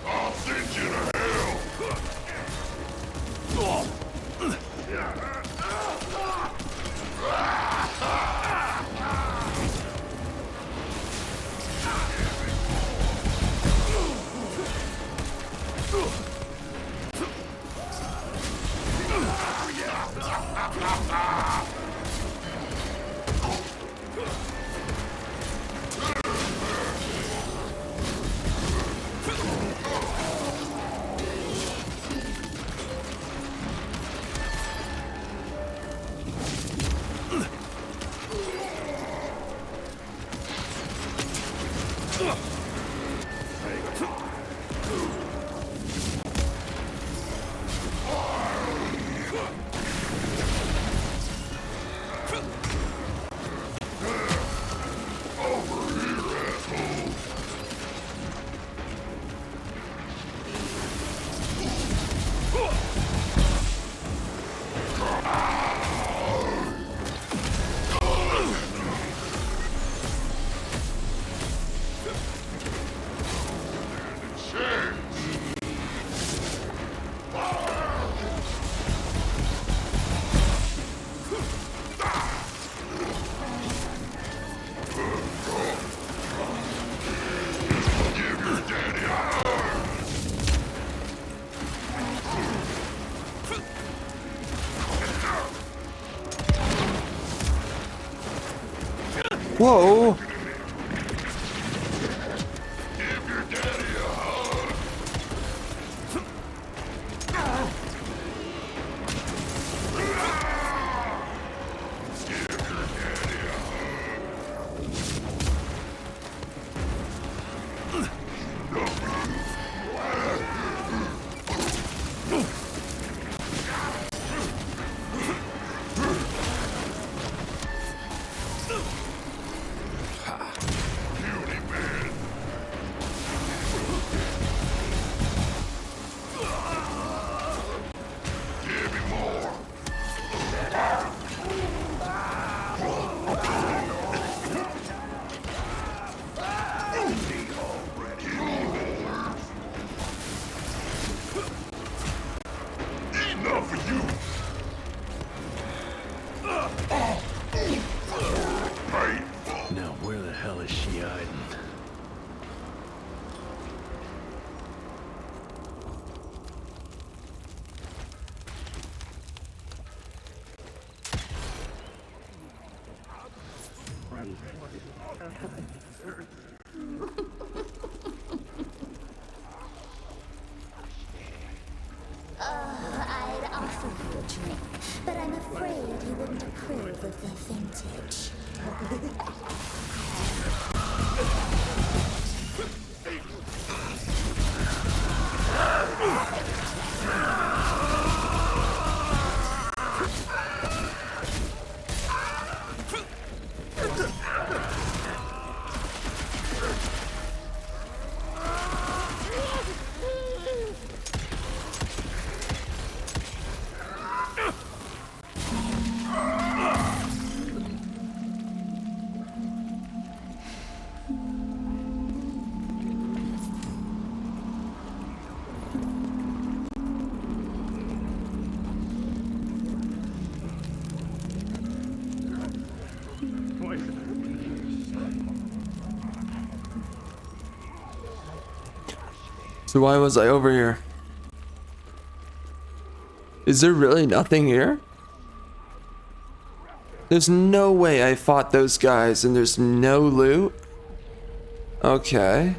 I'll send you to hell. Whoa. Now, where the hell is she hiding? I'd offer you a drink, but I'm afraid you wouldn't approve of the vintage. So why was I over here? Is there really nothing here? There's no way I fought those guys and there's no loot? Okay.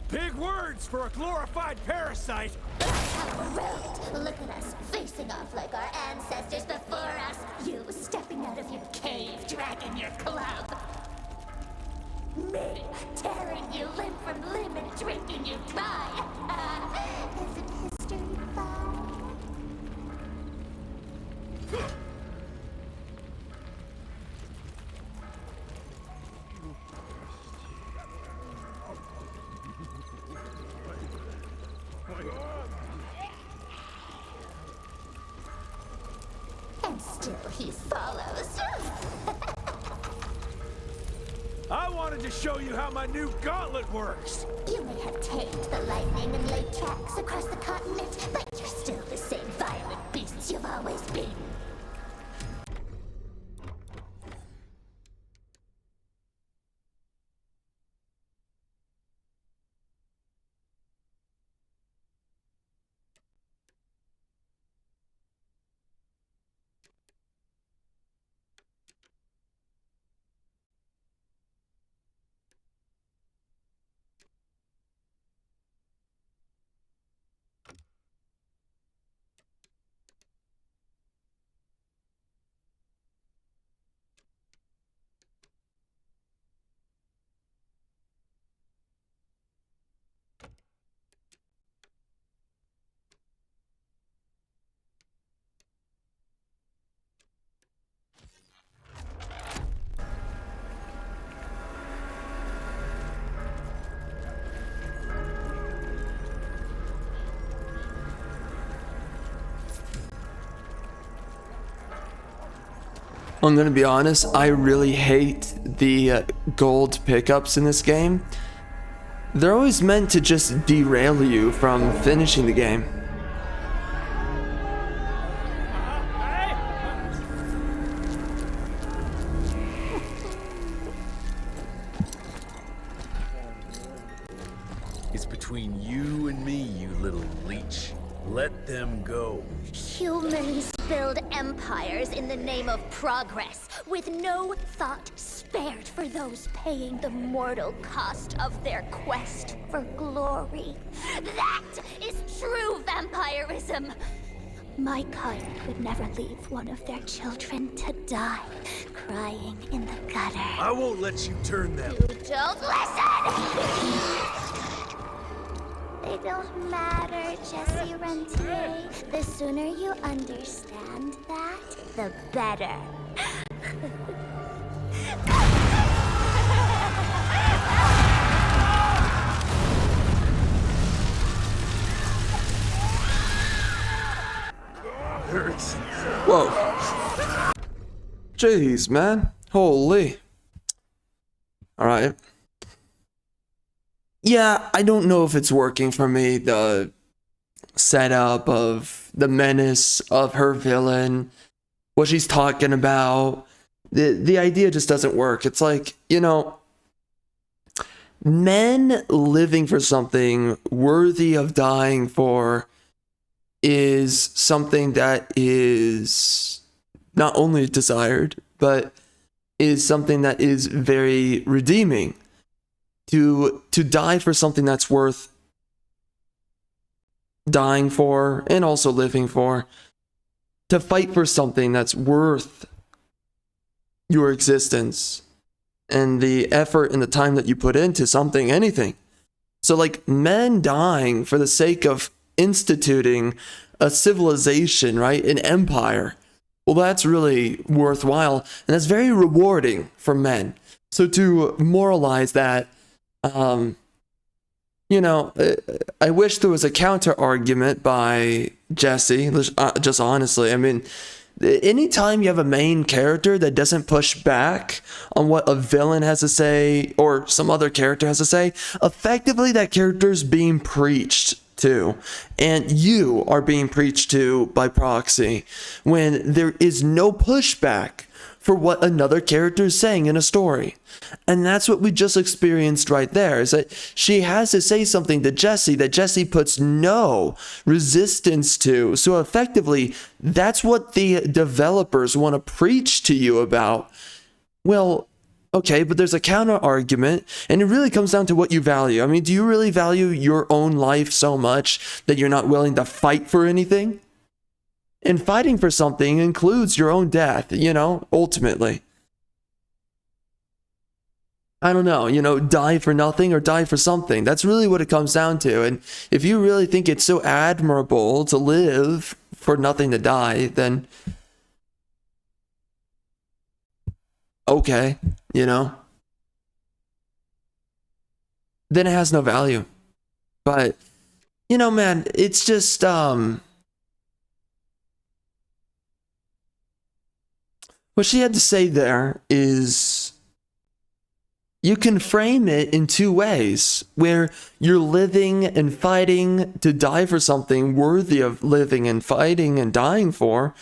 Big words for a glorified parasite! Rude! Look at us, facing off like our ancestors before us. You stepping out of your cave, dragging your club. Me, tearing you limb from limb and drinking you dry. Isn't history fun? And still he follows. I wanted to show you how my new gauntlet works. You may have tamed the lightning and laid tracks across the continent, but you're still the same violent beasts you've always been. I'm gonna be honest, I really hate the gold pickups in this game. They're always meant to just derail you from finishing the game. It's between you and me, you little leech. Let them go. Humans build empires in the name of progress, with no thought spared for those paying the mortal cost of their quest for glory. That is true vampirism. My kind would never leave one of their children to die, crying in the gutter. I won't let you turn them. You don't listen! They don't matter, Jesse Rentier. The sooner you understand that, the better. Hurts. Whoa. Jeez, man. Holy. Alright. Yeah, I don't know if it's working for me. The setup of the menace of her villain, what she's talking about. The idea just doesn't work. It's like, you know, men living for something worthy of dying for is something that is not only desired, but is something that is very redeeming. To die for something that's worth dying for and also living for. To fight for something that's worth your existence and the effort and the time that you put into something, anything. So like men dying for the sake of instituting a civilization, right? An empire. Well, that's really worthwhile and that's very rewarding for men. So to moralize that, you know, I wish there was a counter argument by Jesse, just honestly. I mean, anytime you have a main character that doesn't push back on what a villain has to say or some other character has to say, effectively that character's being preached to, and you are being preached to by proxy when there is no pushback for what another character is saying in a story. And that's what we just experienced right there, is that she has to say something to Jesse that Jesse puts no resistance to. So effectively, that's what the developers want to preach to you about. Well, okay, but there's a counter argument, and it really comes down to what you value. I mean, do you really value your own life so much that you're not willing to fight for anything? And fighting for something includes your own death, you know, ultimately. I don't know, you know, die for nothing or die for something. That's really what it comes down to. And if you really think it's so admirable to live for nothing to die, then okay, you know, then it has no value. But, you know, man, it's just, what she had to say there is, you can frame it in two ways, where you're living and fighting to die for something worthy of living and fighting and dying for,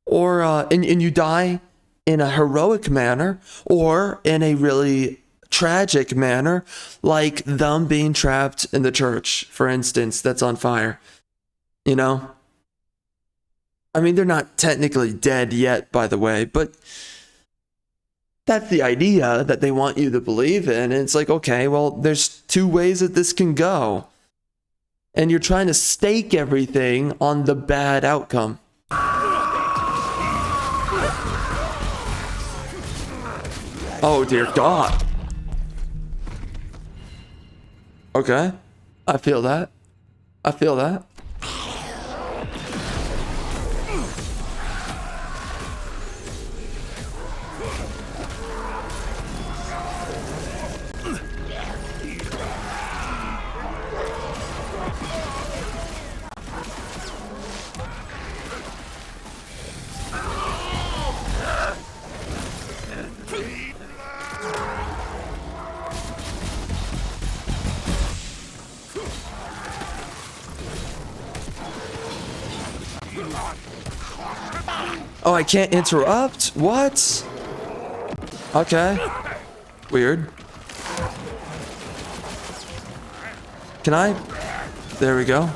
or and you die in a heroic manner or in a really tragic manner, like them being trapped in the church, for instance, that's on fire. You know? I mean, they're not technically dead yet, by the way, but that's the idea that they want you to believe in. And it's like, okay, well, there's two ways that this can go. And you're trying to stake everything on the bad outcome. Oh, dear God. Okay. I feel that. I feel that. Oh, I can't interrupt? What? Okay. Weird. Can I? There we go.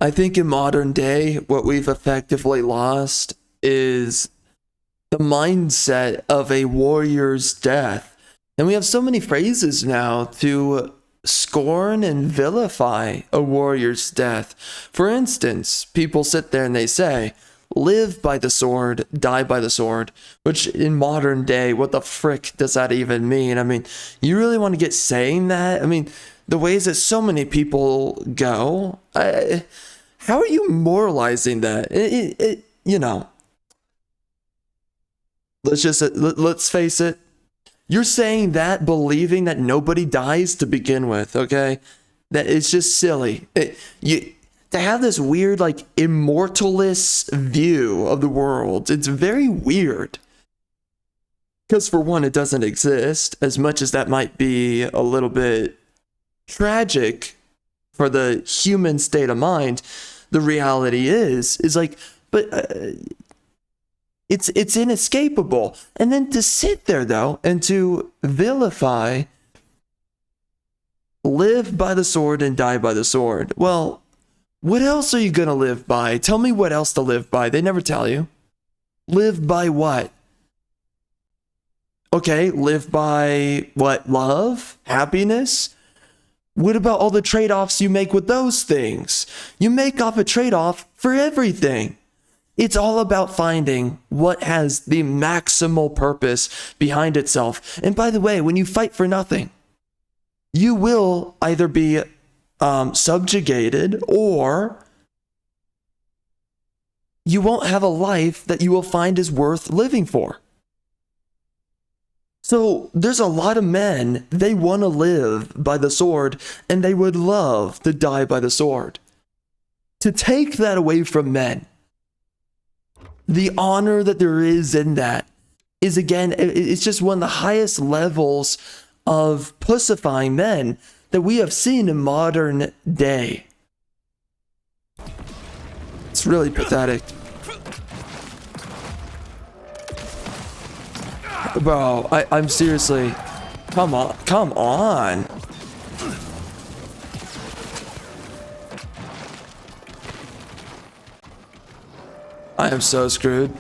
I think in modern day, what we've effectively lost is the mindset of a warrior's death. And we have so many phrases now to scorn and vilify a warrior's death. For instance, people sit there and they say, live by the sword, die by the sword, which in modern day, what the frick does that even mean? I mean, you really want to get saying that? I mean, the ways that so many people go, how are you moralizing that? You know, let's face it. You're saying that believing that nobody dies to begin with, okay? That it's just silly. To have this weird, like, immortalist view of the world, it's very weird. Because for one, it doesn't exist, as much as that might be a little bit tragic for the human state of mind. The reality is like, but it's inescapable. And then to sit there, though, and to vilify, live by the sword and die by the sword. Well, what else are you going to live by? Tell me what else to live by. They never tell you. Live by what? Okay, live by what? Love? Happiness? What about all the trade-offs you make with those things? You make off a trade-off for everything. It's all about finding what has the maximal purpose behind itself. And by the way, when you fight for nothing, you will either be subjugated, or you won't have a life that you will find is worth living for. So there's a lot of men, they want to live by the sword, and they would love to die by the sword. To take that away from men, the honor that there is in that is, again, it's just one of the highest levels of pussifying men that we have seen in modern day. It's really pathetic. Bro, I'm seriously, come on. I am so screwed.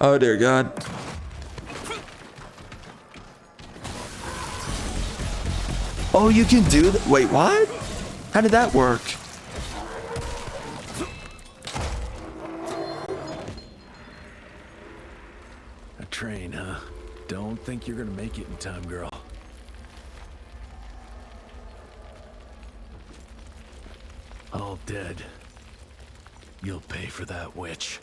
Oh dear God. Oh, you can do that? Wait, what? How did that work? A train, huh? Don't think you're gonna make it in time, girl. All dead. You'll pay for that, witch.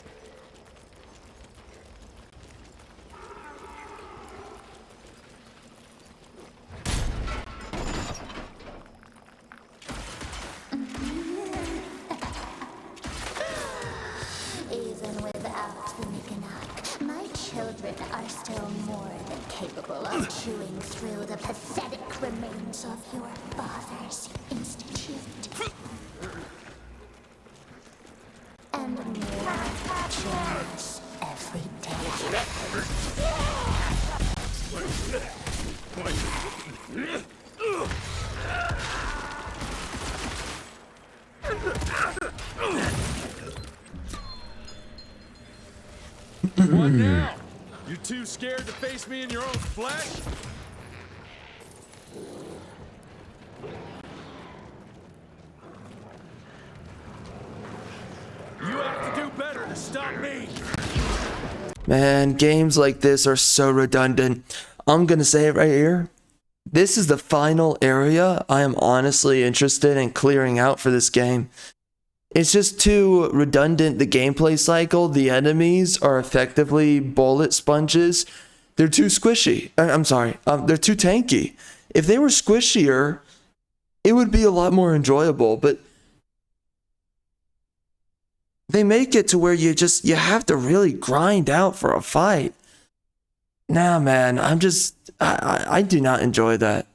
Even without the Mikanak, my children are still more than capable of chewing through the pathetic remains of your father's institute. And more chance every What now? You too scared to face me in your own flesh? You have to do better to stop me. Man, games like this are so redundant. I'm gonna say it right here. This is the final area I am honestly interested in clearing out for this game. It's just too redundant, the gameplay cycle. The enemies are effectively bullet sponges. They're too squishy. I'm sorry, they're too tanky. If they were squishier, it would be a lot more enjoyable, but they make it to where you have to really grind out for a fight. Nah, man, I do not enjoy that.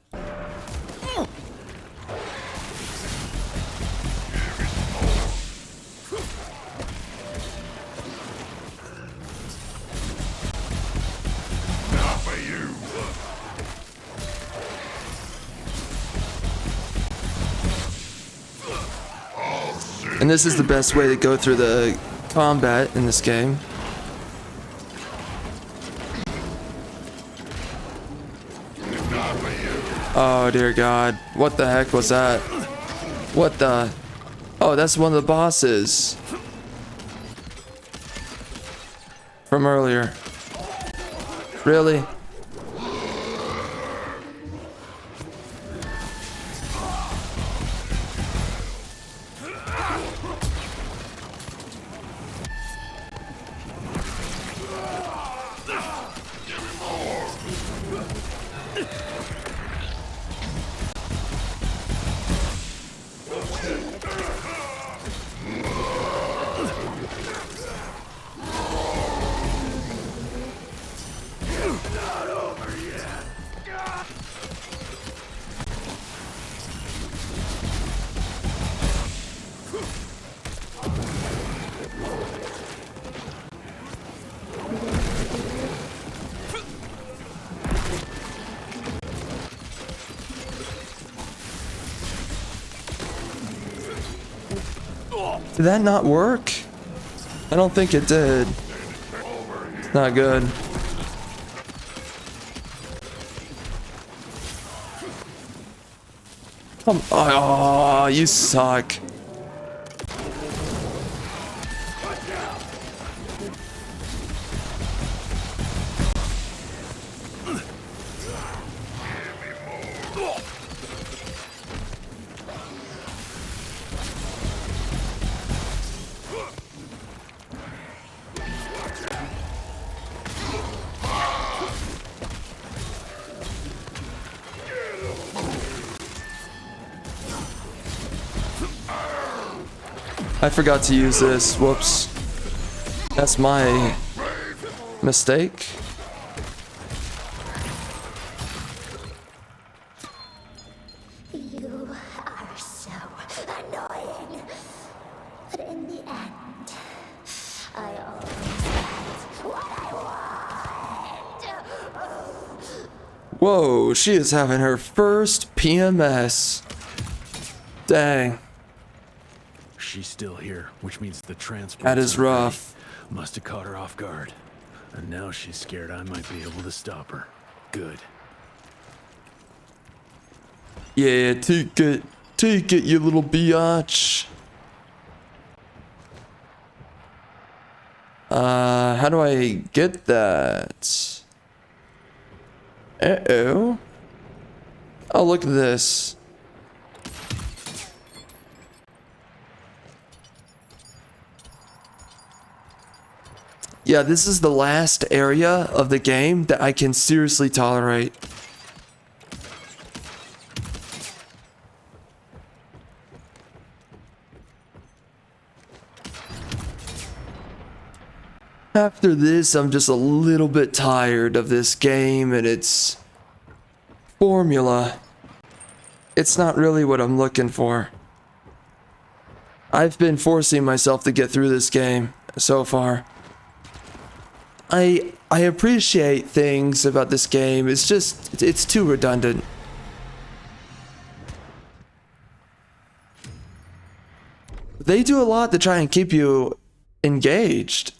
And this is the best way to go through the combat in this game. Oh dear God, what the heck was that? What the? Oh, that's one of the bosses from earlier. Really? Did that not work? I don't think it did. It's not good. Oh, you suck. I forgot to use this. Whoops. That's my mistake. You are so annoying. But in the end, I always get what I want. Whoa, she is having her first PMS. Dang. She's still here, which means the transport. That is rough. Must have caught her off guard. And now she's scared I might be able to stop her. Good. Yeah, take it, you little biatch. How do I get that? Uh-oh. Oh, look at this. Yeah, this is the last area of the game that I can seriously tolerate. After this, I'm just a little bit tired of this game and its formula. It's not really what I'm looking for. I've been forcing myself to get through this game so far. I appreciate things about this game. It's too redundant. They do a lot to try and keep you engaged.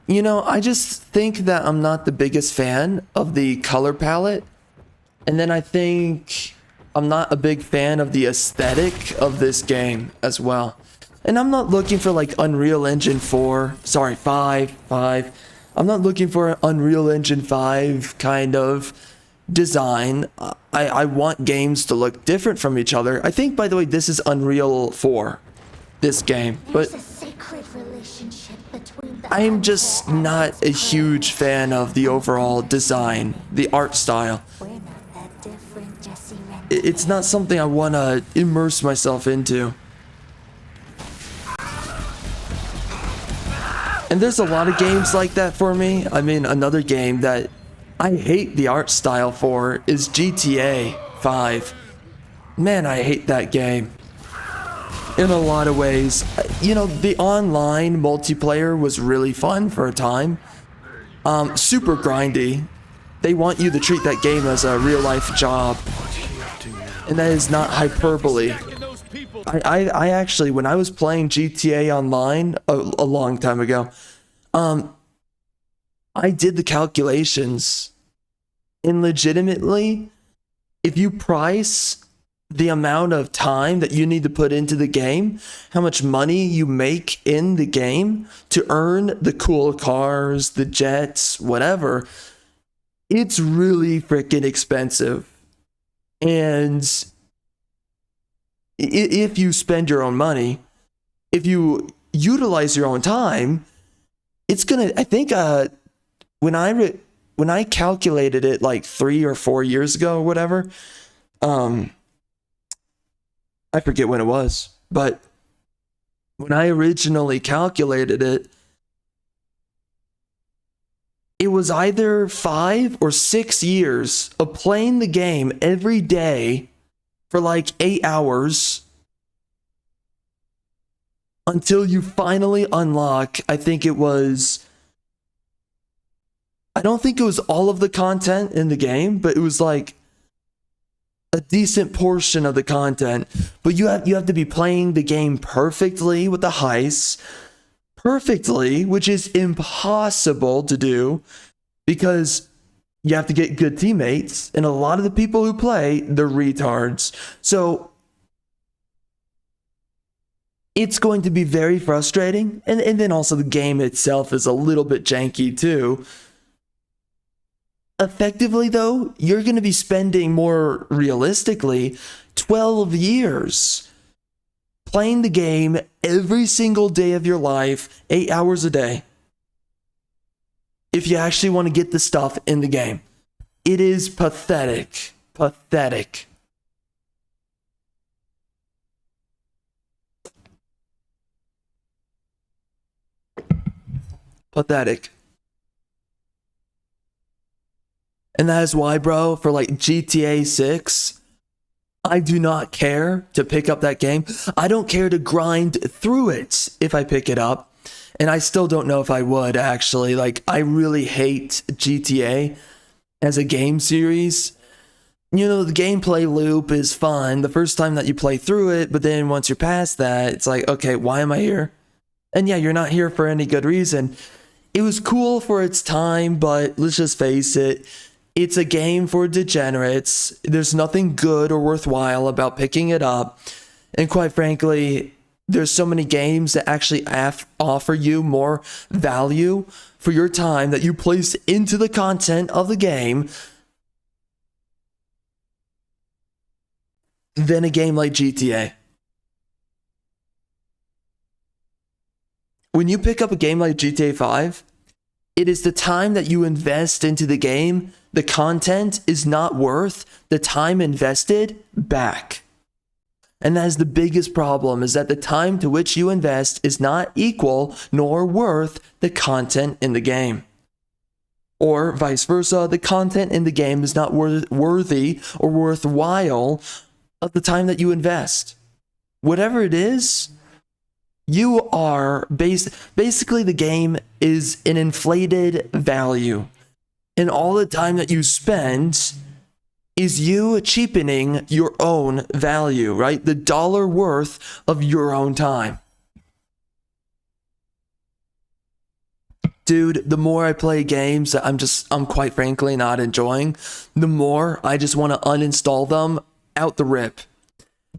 You know, I just think that I'm not the biggest fan of the color palette. And then I think I'm not a big fan of the aesthetic of this game as well. And I'm not looking for like Unreal Engine 5. I'm not looking for an Unreal Engine 5 kind of design. I want games to look different from each other. I think, by the way, this is Unreal 4, this game. But I'm just not a huge fan of the overall design, the art style. It's not something I want to immerse myself into. And there's a lot of games like that for me. I mean, another game that I hate the art style for is GTA 5. Man, I hate that game. In a lot of ways. You know, the online multiplayer was really fun for a time. Super grindy. They want you to treat that game as a real life job. And that is not hyperbole. I actually, when I was playing GTA Online a long time ago, I did the calculations. And legitimately, if you price the amount of time that you need to put into the game, how much money you make in the game to earn the cool cars, the jets, whatever, it's really freaking expensive. And if you spend your own money, if you utilize your own time, it's gonna, I think, when I calculated it like 3 or 4 years ago or whatever, I forget when it was, but when I originally calculated it, it was either 5 or 6 years of playing the game every day for like 8 hours until you finally unlock, I don't think it was all of the content in the game, but it was like a decent portion of the content. But you have to be playing the game perfectly with the heists, perfectly, which is impossible to do because you have to get good teammates, and a lot of the people who play, they're retards. So it's going to be very frustrating, and then also the game itself is a little bit janky too. Effectively though, you're going to be spending, more realistically, 12 years playing the game every single day of your life, 8 hours a day, if you actually want to get the stuff in the game. It is pathetic. Pathetic. Pathetic. And that is why, bro, for like GTA 6, I do not care to pick up that game. I don't care to grind through it if I pick it up. And I still don't know if I would, actually. Like, I really hate GTA as a game series. you know, the gameplay loop is fun the first time that you play through it, but then once you're past that, it's like, okay, why am I here? And yeah, you're not here for any good reason. It was cool for its time, but let's just face it, it's a game for degenerates. There's nothing good or worthwhile about picking it up. And quite frankly, there's so many games that actually offer you more value for your time that you place into the content of the game than a game like GTA. When you pick up a game like GTA 5, it is the time that you invest into the game. The content is not worth the time invested back. And that is the biggest problem, is that the time to which you invest is not equal nor worth the content in the game. Or vice versa, the content in the game is not worthy or worthwhile of the time that you invest. Whatever it is, you are basically the game is an inflated value. And all the time that you spend is you cheapening your own value, right? The dollar worth of your own time. Dude, the more I play games that I'm quite frankly not enjoying, the more I just want to uninstall them out the rip.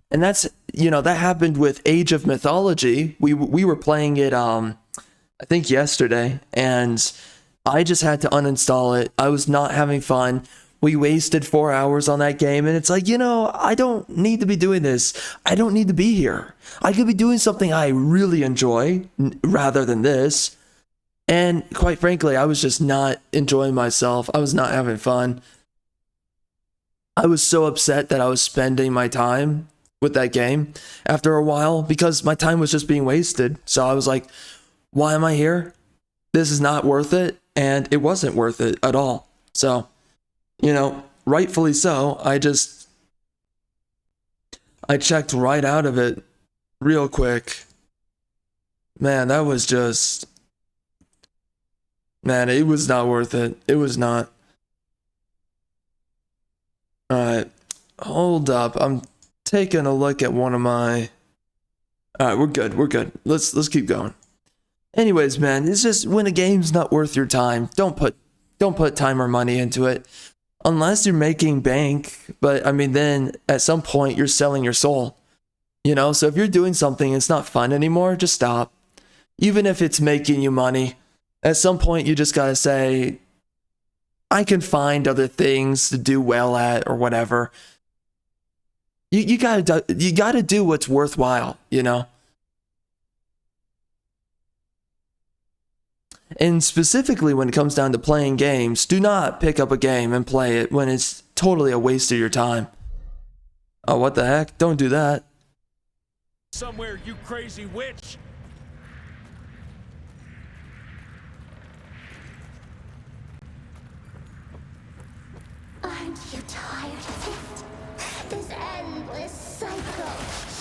And that's, you know, that happened with Age of Mythology. We were playing it, I think yesterday, and I just had to uninstall it. I was not having fun. We wasted 4 hours on that game, and it's like, you know, I don't need to be doing this. I don't need to be here. I could be doing something I really enjoy rather than this. And quite frankly, I was just not enjoying myself. I was not having fun. I was so upset that I was spending my time with that game after a while because my time was just being wasted. So I was like, why am I here? This is not worth it. And it wasn't worth it at all. So, you know, rightfully so, I checked right out of it real quick. Man, that was just, man, it was not worth it. It was not. All right, hold up. I'm taking a look at one of my, all right, we're good. Let's keep going. Anyways, man, it's just when a game's not worth your time, don't put time or money into it. Unless you're making bank, but I mean, then at some point you're selling your soul, you know? So if you're doing something it's not fun anymore, just stop. Even if it's making you money, at some point you just gotta say, I can find other things to do well at or whatever. You gotta do what's worthwhile, you know? And specifically when it comes down to playing games, do not pick up a game and play it when it's totally a waste of your time. Oh, what the heck? Don't do that. Somewhere, you crazy witch! Aren't you tired of it? This endless cycle.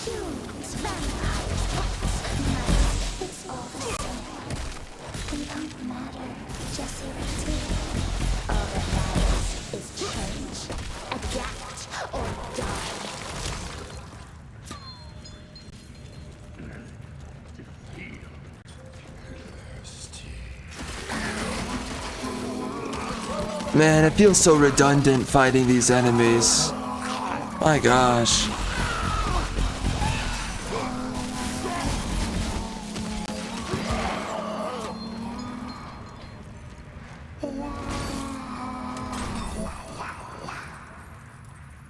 Humans, vampires, pets, mice. It's all the same. We don't matter, Jesse Ritty. All that matters is change, adapt, or die. Man, it feels so redundant fighting these enemies. My gosh.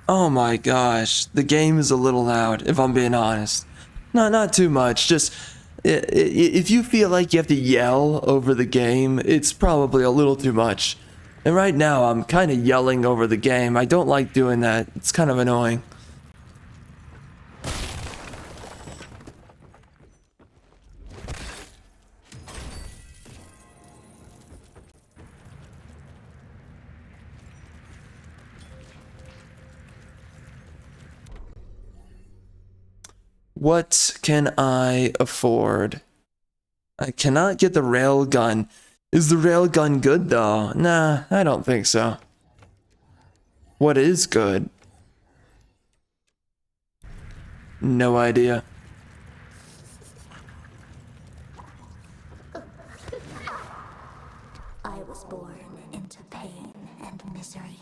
Oh my gosh, the game is a little loud, if I'm being honest. No, not too much, just if you feel like you have to yell over the game, it's probably a little too much. And right now, I'm kind of yelling over the game. I don't like doing that. It's kind of annoying. What can I afford? I cannot get the railgun. Is the railgun good though? Nah, I don't think so. What is good? No idea. I was born into pain and misery.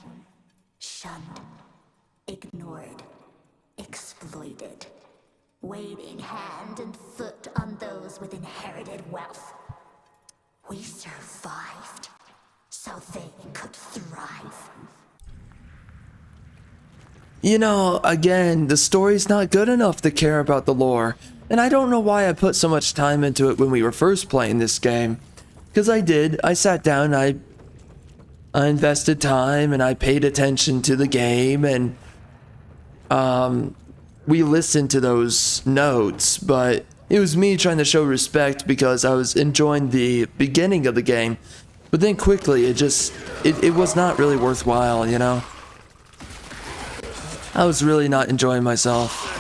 Shunned, ignored, exploited. Waiting hand and foot on those with inherited wealth. We survived, so they could thrive. You know, again, the story's not good enough to care about the lore. And I don't know why I put so much time into it when we were first playing this game. Because I did. I sat down, I invested time, and I paid attention to the game, and we listened to those notes, but it was me trying to show respect because I was enjoying the beginning of the game. But then quickly, it was not really worthwhile, you know? I was really not enjoying myself.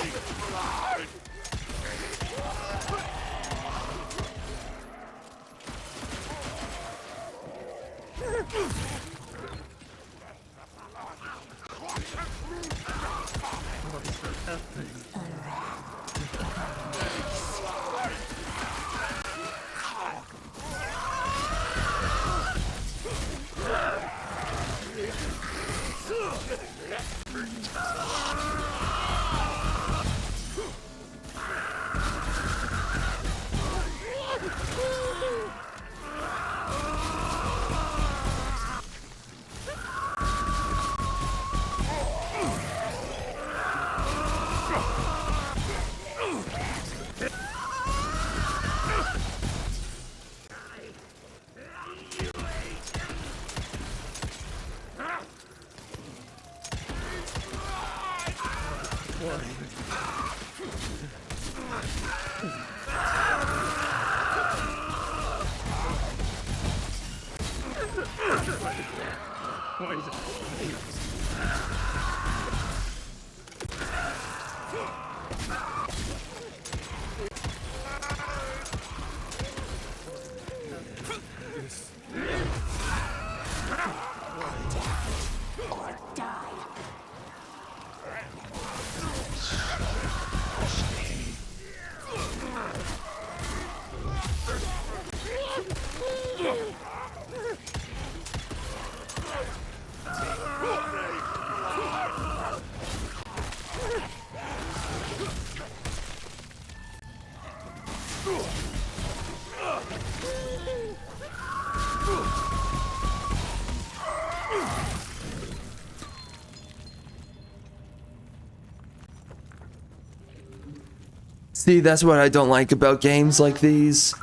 See, that's what I don't like about games like these.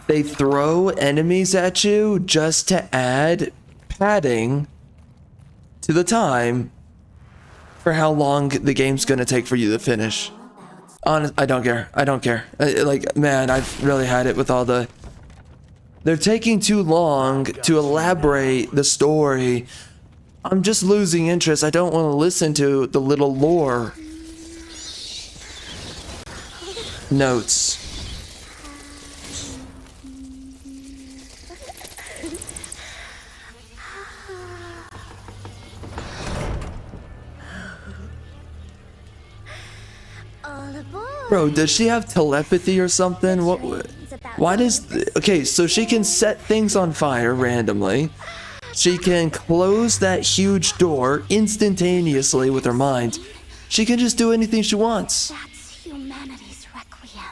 They throw enemies at you just to add padding to the time for how long the game's gonna take for you to finish. I don't care. I don't care. Like, man, I've really had it with all the... They're taking too long to elaborate the story. I'm just losing interest. I don't want to listen to the little lore notes. Bro, does she have telepathy or something? What? Why does... Okay, so she can set things on fire randomly. She can close that huge door instantaneously with her mind. She can just do anything she wants. That's humanity's requiem.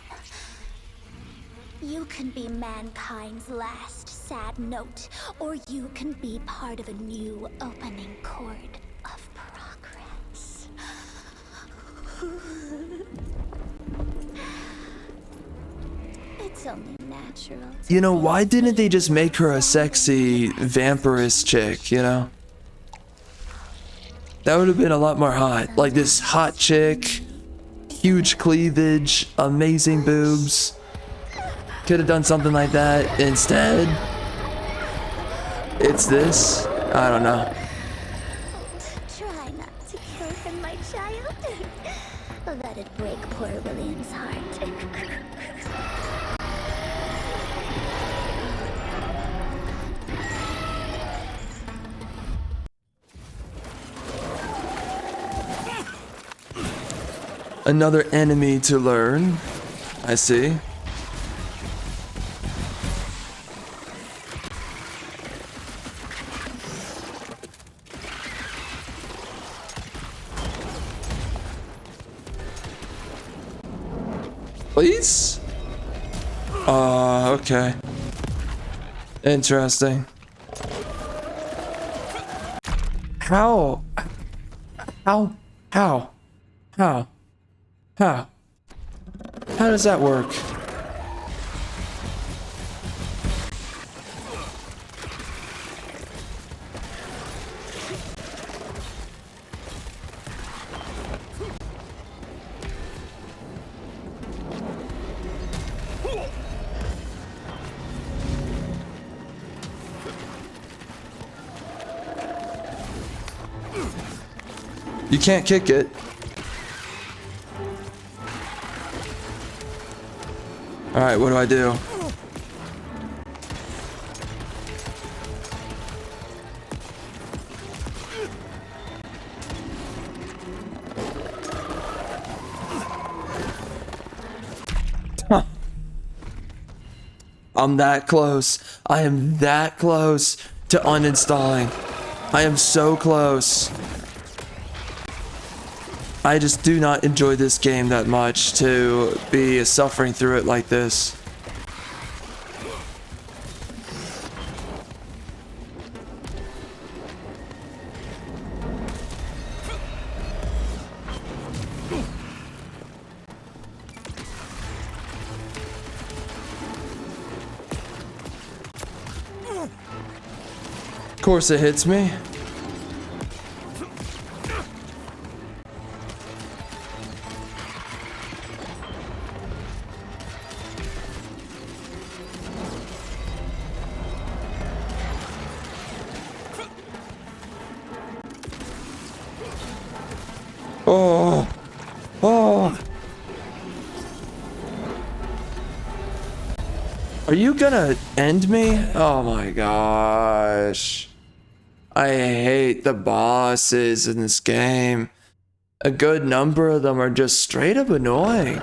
You can be mankind's last sad note, or you can be part of a new opening chord of progress. It's only natural. You know, why didn't they just make her a sexy vampirist chick, you know? That would have been a lot more hot. Like this hot chick, huge cleavage, amazing boobs. Could have done something like that. Instead, it's this. I don't know. Try not to kill him, my child. Let it break poor William's heart. Another enemy to learn. I see. Please? Okay. Interesting. How? How? How? How? How? How does that work? You can't kick it. Alright, what do I do? Huh. I'm that close. I am that close to uninstalling. I am so close. I just do not enjoy this game that much to be suffering through it like this. Of course it hits me. Oh, oh. Are you gonna end me? Oh my gosh. I hate the bosses in this game. A good number of them are just straight up annoying.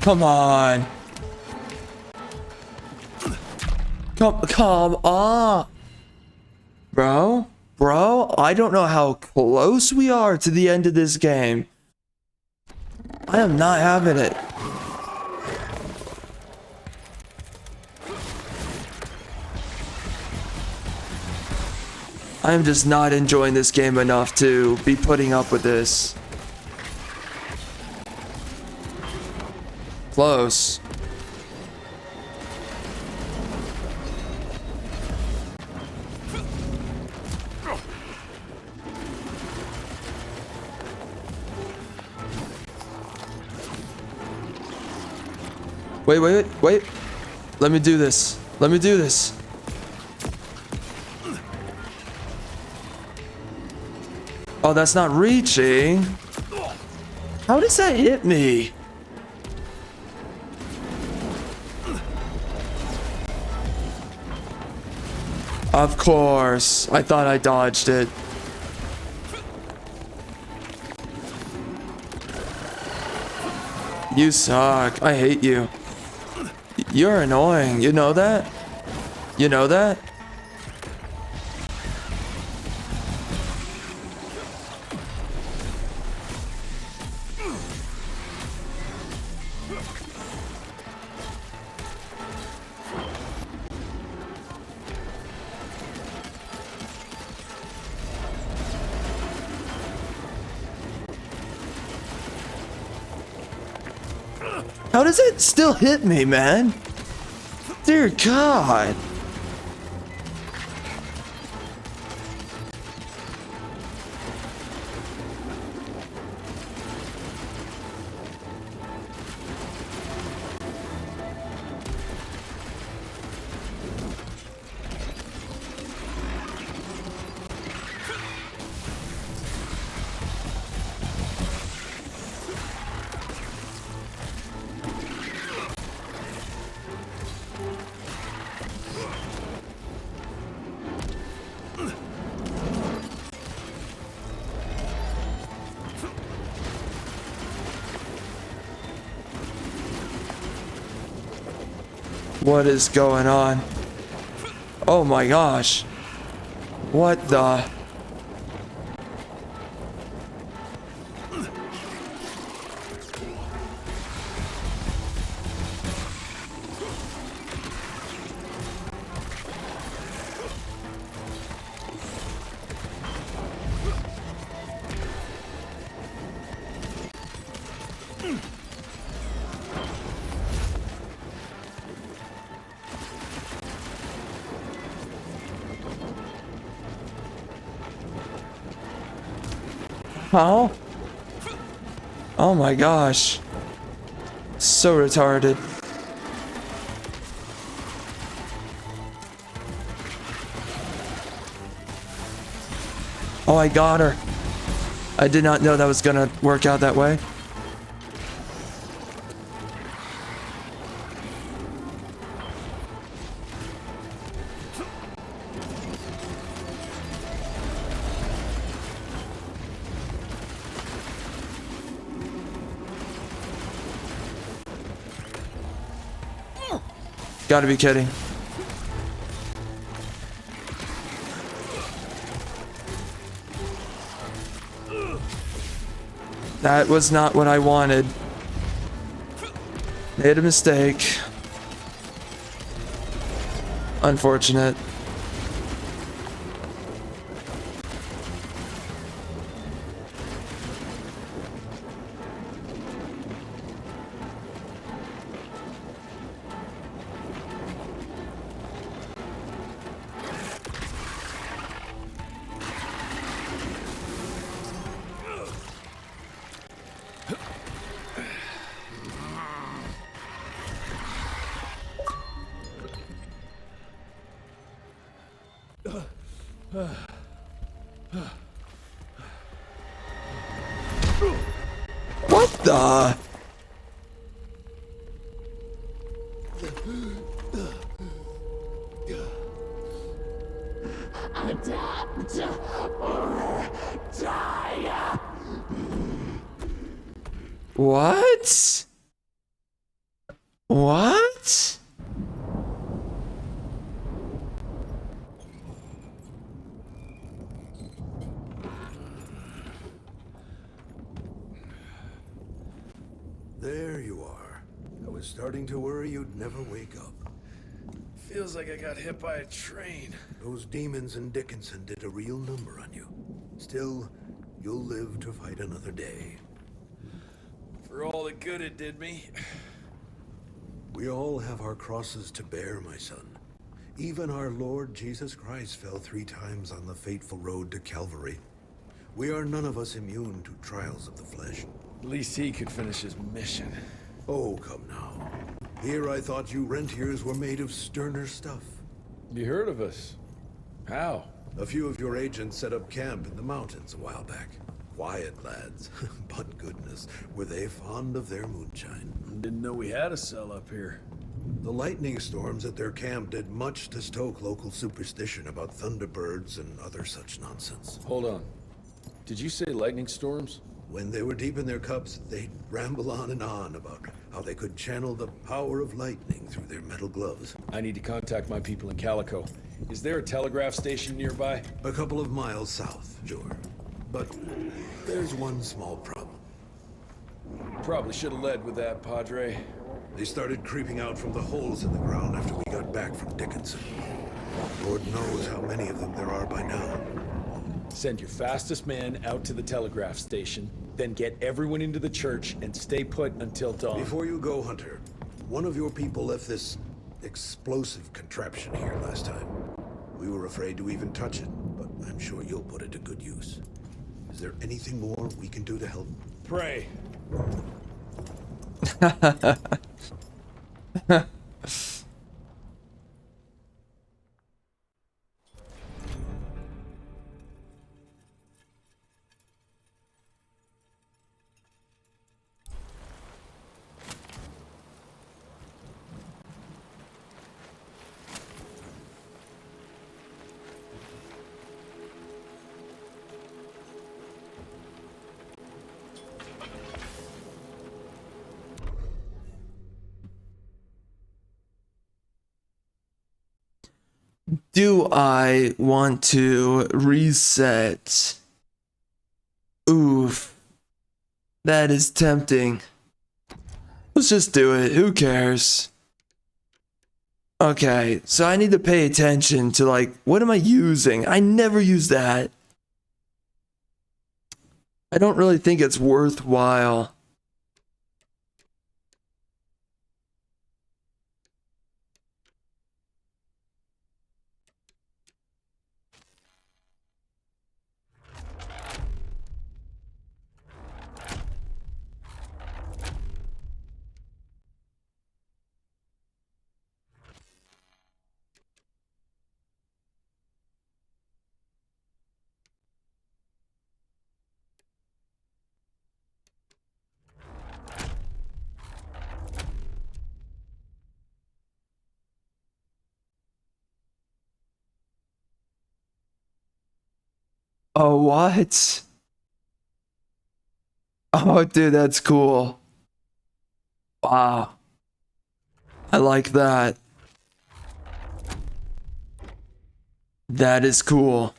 Come on. Come on. Bro, I don't know how close we are to the end of this game. I am not having it. I am just not enjoying this game enough to be putting up with this. Close. Wait. Let me do this. Oh, that's not reaching. How does that hit me? Of course. I thought I dodged it. You suck. I hate you. You're annoying. You know that? You know that? How does it still hit me, man? Dear God. What is going on? Oh my gosh. What the? How? Oh my gosh. So retarded. Oh, I got her. I did not know that was gonna work out that way. Gotta be kidding. That was not what I wanted. Made a mistake. Unfortunate. What the? Adapt or die. What? What? There you are. I was starting to worry you'd never wake up. Feels like I got hit by a train. Those demons in Dickinson did a real number on you. Still, you'll live to fight another day. For all the good it did me. We all have our crosses to bear, my son. Even our Lord Jesus Christ fell 3 times on the fateful road to Calvary. We are none of us immune to trials of the flesh. At least he could finish his mission. Oh, come now. Here I thought you rentiers were made of sterner stuff. You heard of us? How? A few of your agents set up camp in the mountains a while back. Quiet lads, but goodness, were they fond of their moonshine. Didn't know we had a cell up here. The lightning storms at their camp did much to stoke local superstition about thunderbirds and other such nonsense. Hold on. Did you say lightning storms? When they were deep in their cups, they'd ramble on and on about how they could channel the power of lightning through their metal gloves. I need to contact my people in Calico. Is there a telegraph station nearby? A couple of miles south, sure. But there's one small problem. Probably should have led with that, Padre. They started creeping out from the holes in the ground after we got back from Dickinson. Lord knows how many of them there are by now. Send your fastest man out to the telegraph station, Then get everyone into the church and stay put until dawn. Before you go, Hunter, one of your people left this explosive contraption here last time. We were afraid to even touch it, but I'm sure you'll put it to good use. Is there anything more we can do to help? Pray. Do I want to reset? Oof. That is tempting. Let's just do it. Who cares? Okay, so I need to pay attention to, like, what am I using? I never use that. I don't really think it's worthwhile. Oh, what? Oh, dude, that's cool. Wow. I like that. That is cool.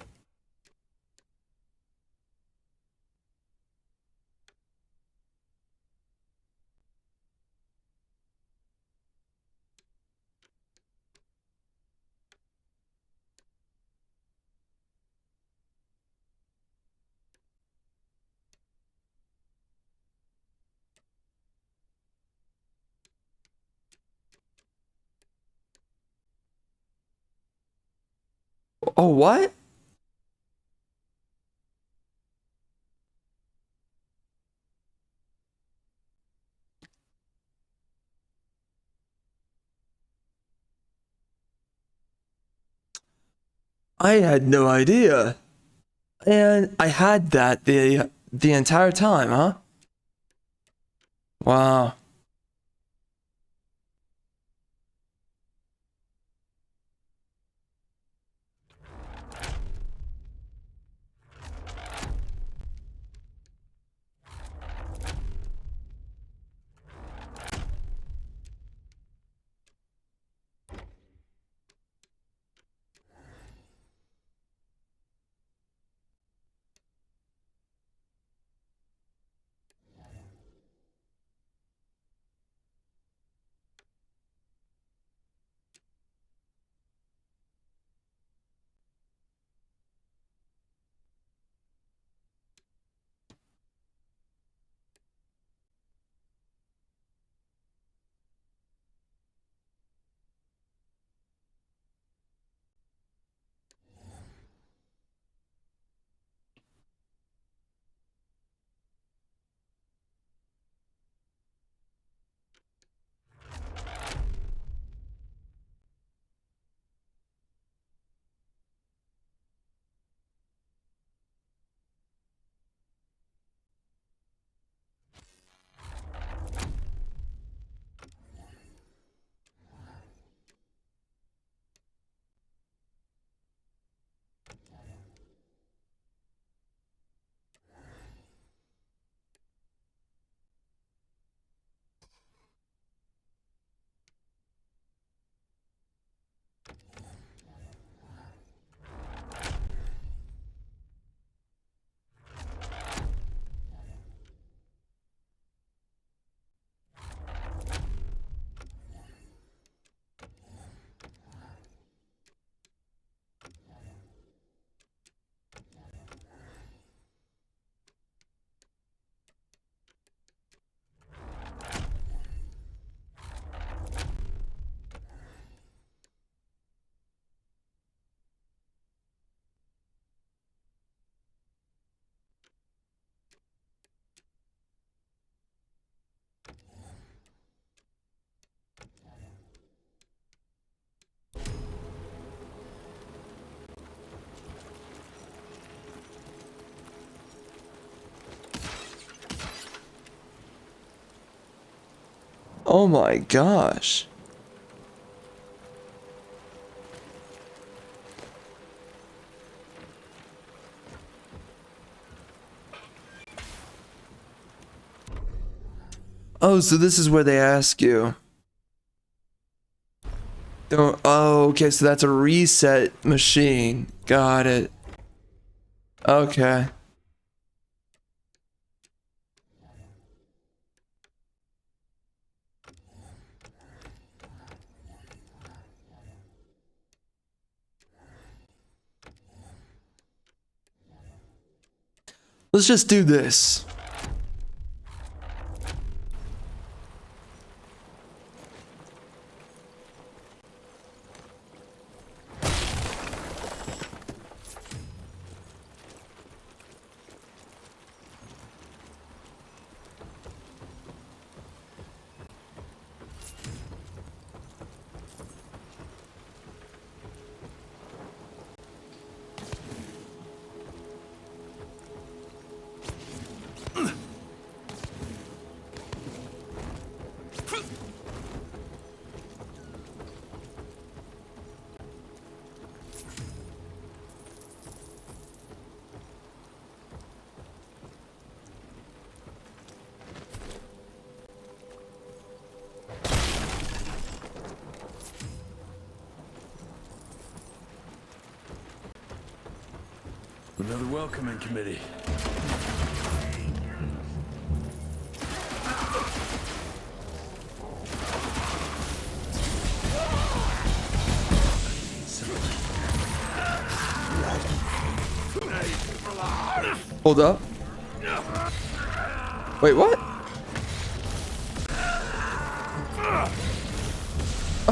Oh, what? I had no idea. And I had that the entire time, huh? Wow. Oh my gosh. Oh, so this is where they ask you. Don't. Oh, okay. So that's a reset machine. Got it. Okay. Let's just do this. Another welcoming committee. Hold up. Wait, what?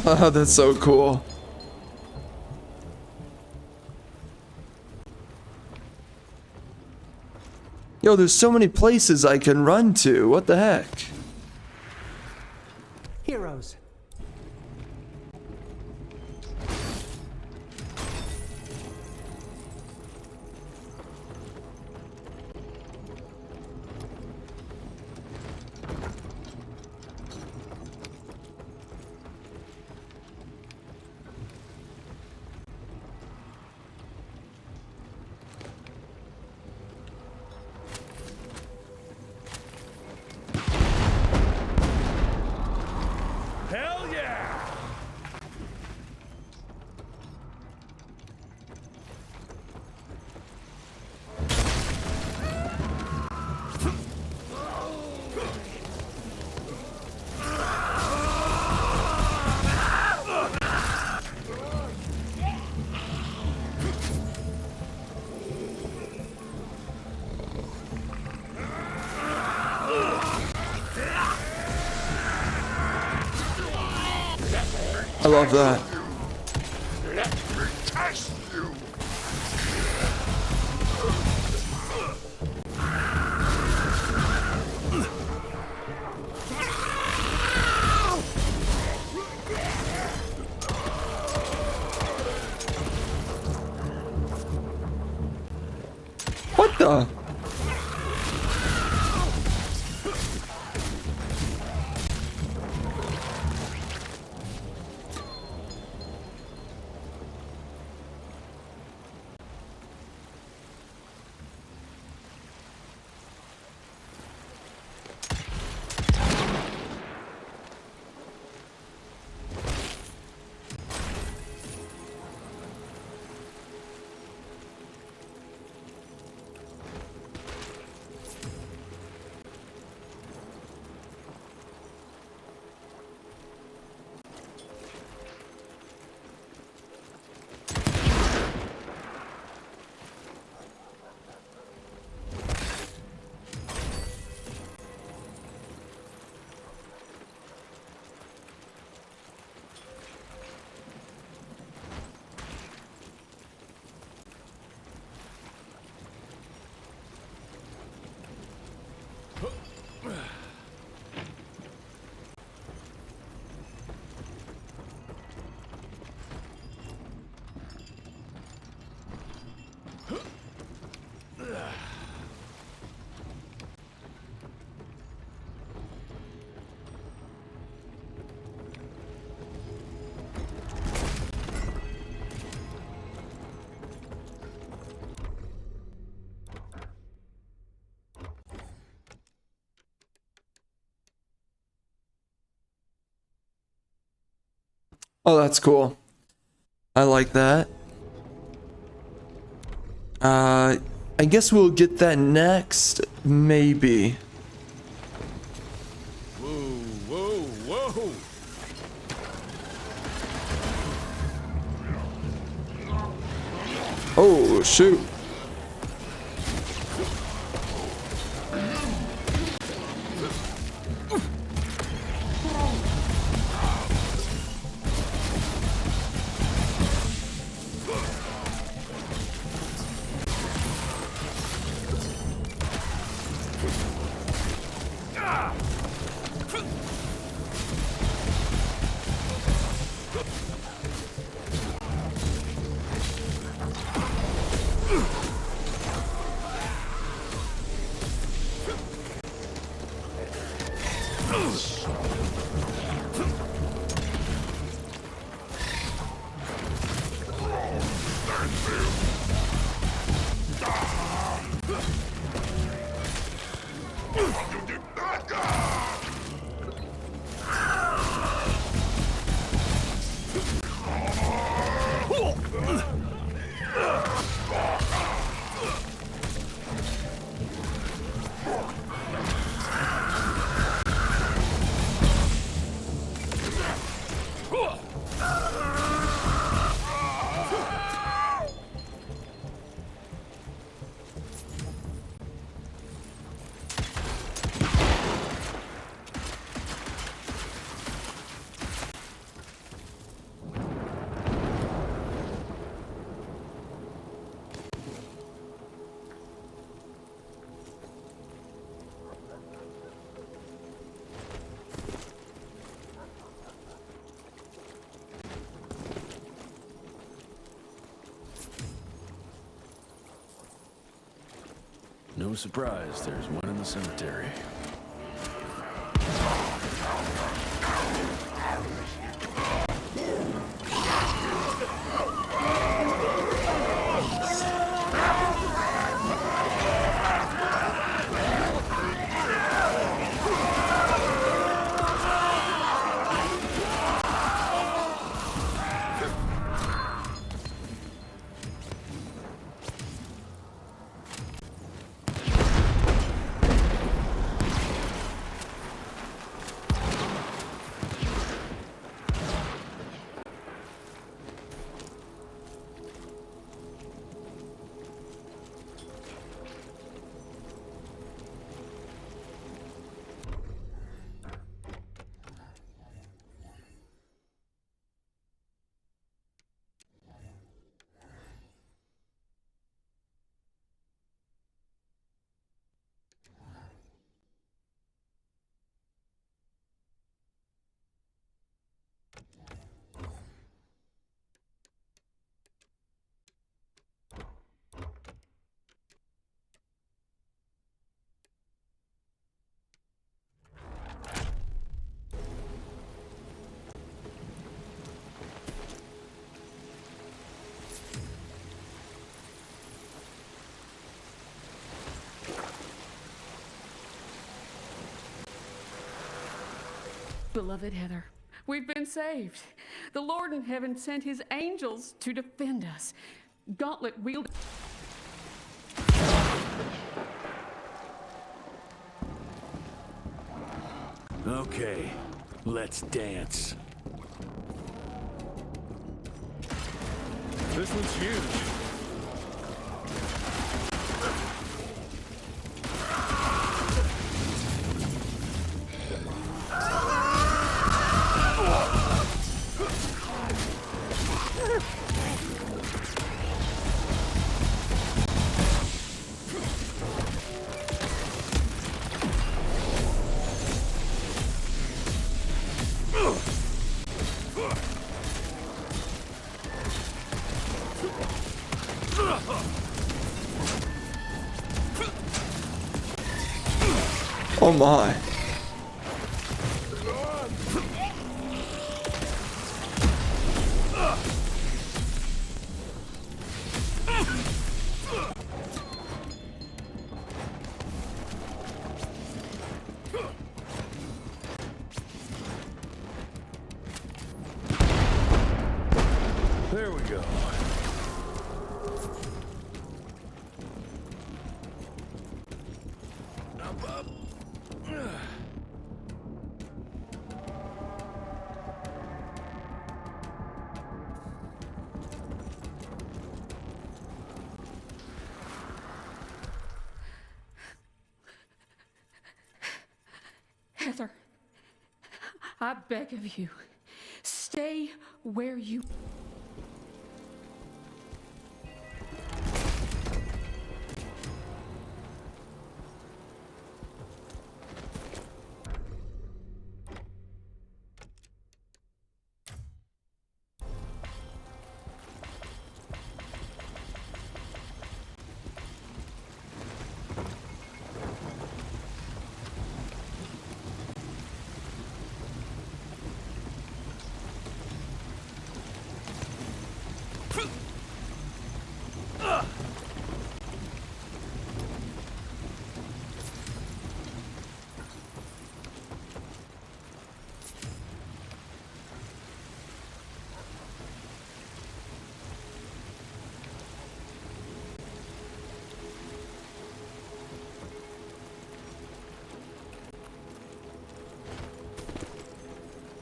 Oh, that's so cool. Yo, there's so many places I can run to. What the heck? Heroes. Hell yeah! I love that. Let me test you! What the? Oh, that's cool. I like that. I guess we'll get that next, maybe. Whoa, whoa, whoa! Oh, shoot. No surprise, there's one in the cemetery. Beloved Heather, we've been saved. The Lord in heaven sent his angels to defend us. Gauntlet wielded. Okay, let's dance. This one's huge. Oh my. There we go. Up. Heather, I beg of you, stay where you...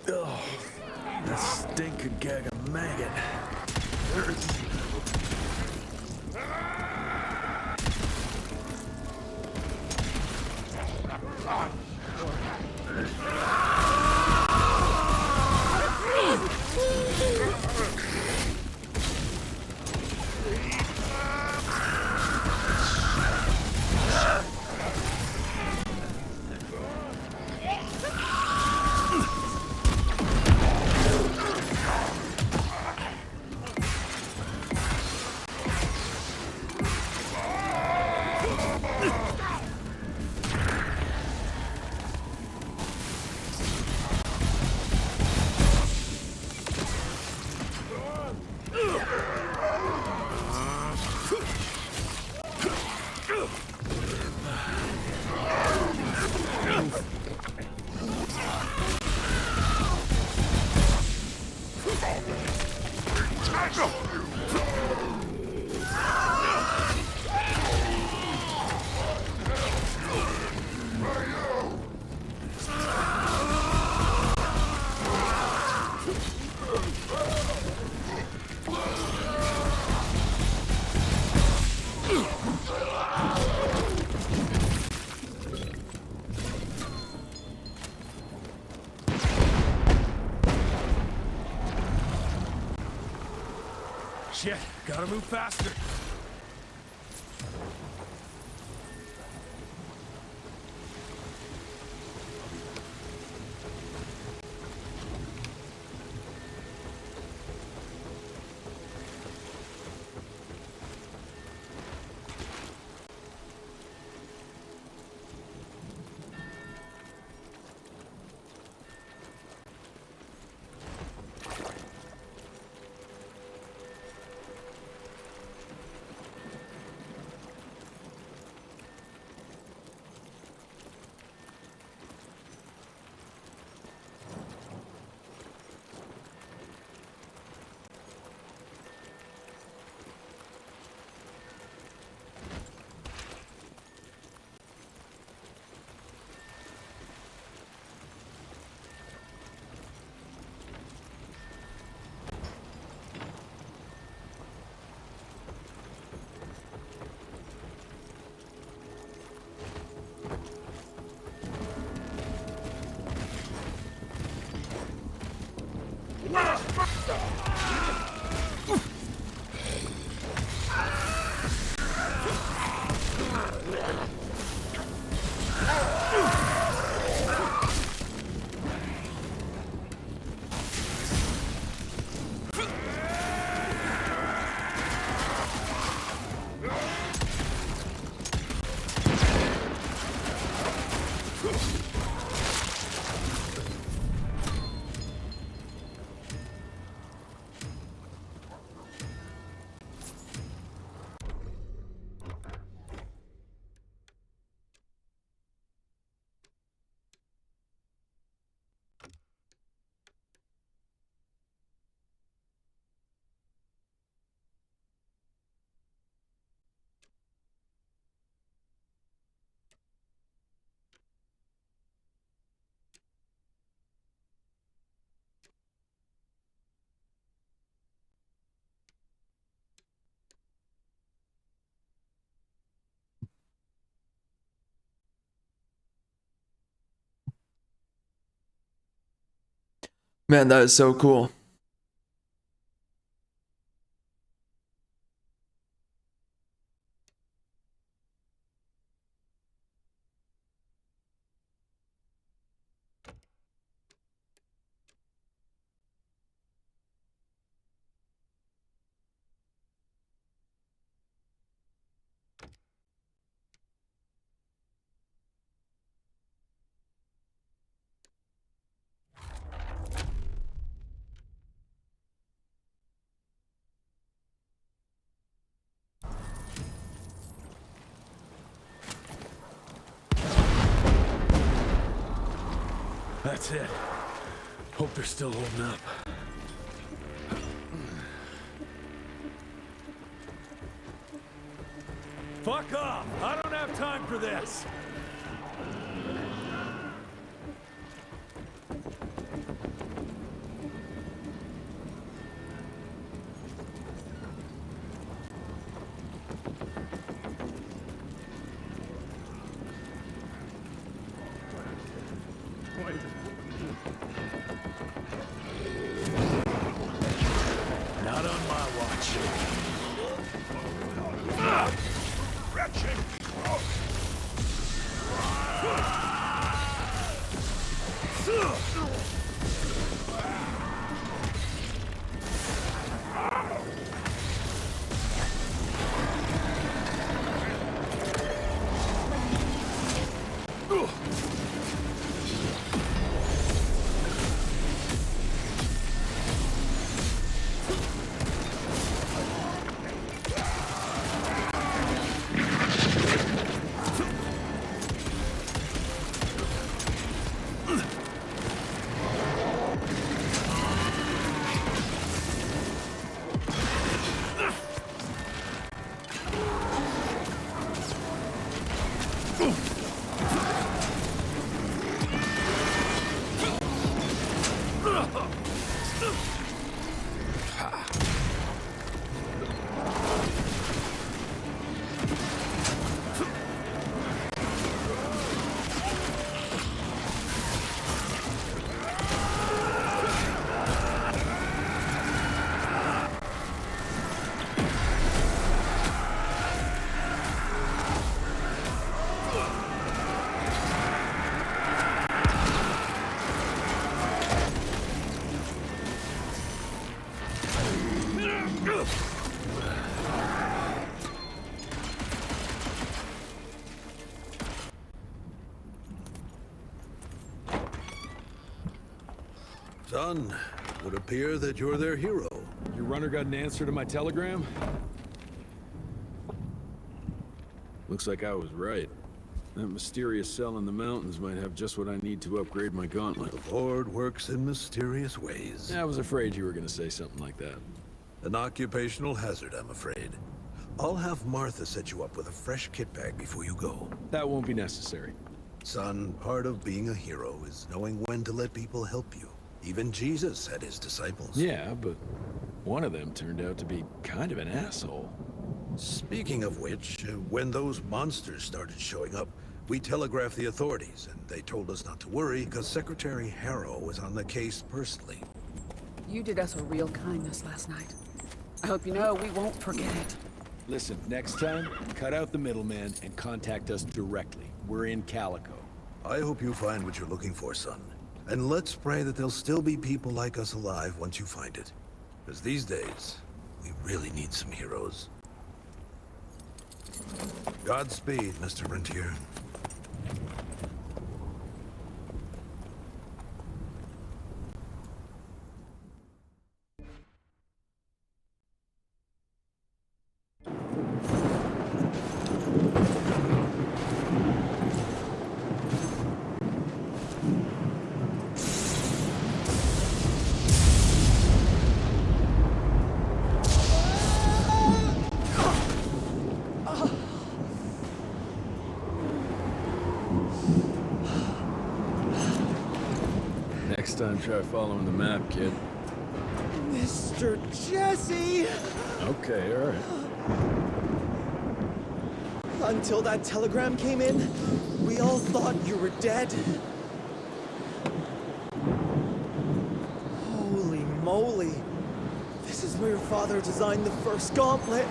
Oh, that stink could gag a maggot. Shit, gotta move faster. Man, that is so cool. That's it. Hope they're still holding up. Fuck off! I don't have time for this! Not on my watch. Wretched! Son, it would appear that you're their hero. Your runner got an answer to my telegram? Looks like I was right. That mysterious cell in the mountains might have just what I need to upgrade my gauntlet. The Lord works in mysterious ways. I was afraid you were gonna say something like that. An occupational hazard, I'm afraid. I'll have Martha set you up with a fresh kit bag before you go. That won't be necessary. Son, part of being a hero is knowing when to let people help you. Even Jesus had his disciples. Yeah, but one of them turned out to be kind of an asshole. Speaking of which, when those monsters started showing up, we telegraphed the authorities, and they told us not to worry because Secretary Harrow was on the case personally. You did us a real kindness last night. I hope you know we won't forget it. Listen, next time, cut out the middleman and contact us directly. We're in Calico. I hope you find what you're looking for, son. And let's pray that there'll still be people like us alive once you find it. Because these days, we really need some heroes. Godspeed, Mr. Rentier. Next time, try following the map, kid. Mr. Jesse! Okay, all right. Until that telegram came in, we all thought you were dead. moly! This is where your father designed the first gauntlet!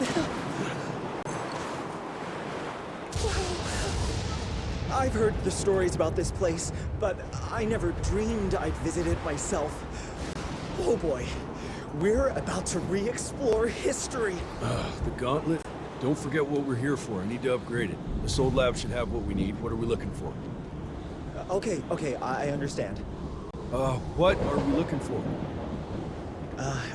I've heard the stories about this place, but I never dreamed I'd visit it myself. Oh boy, we're about to re-explore history! The gauntlet? Don't forget what we're here for. I need to upgrade it. This old lab should have what we need. What are we looking for? Okay, I understand. What are we looking for?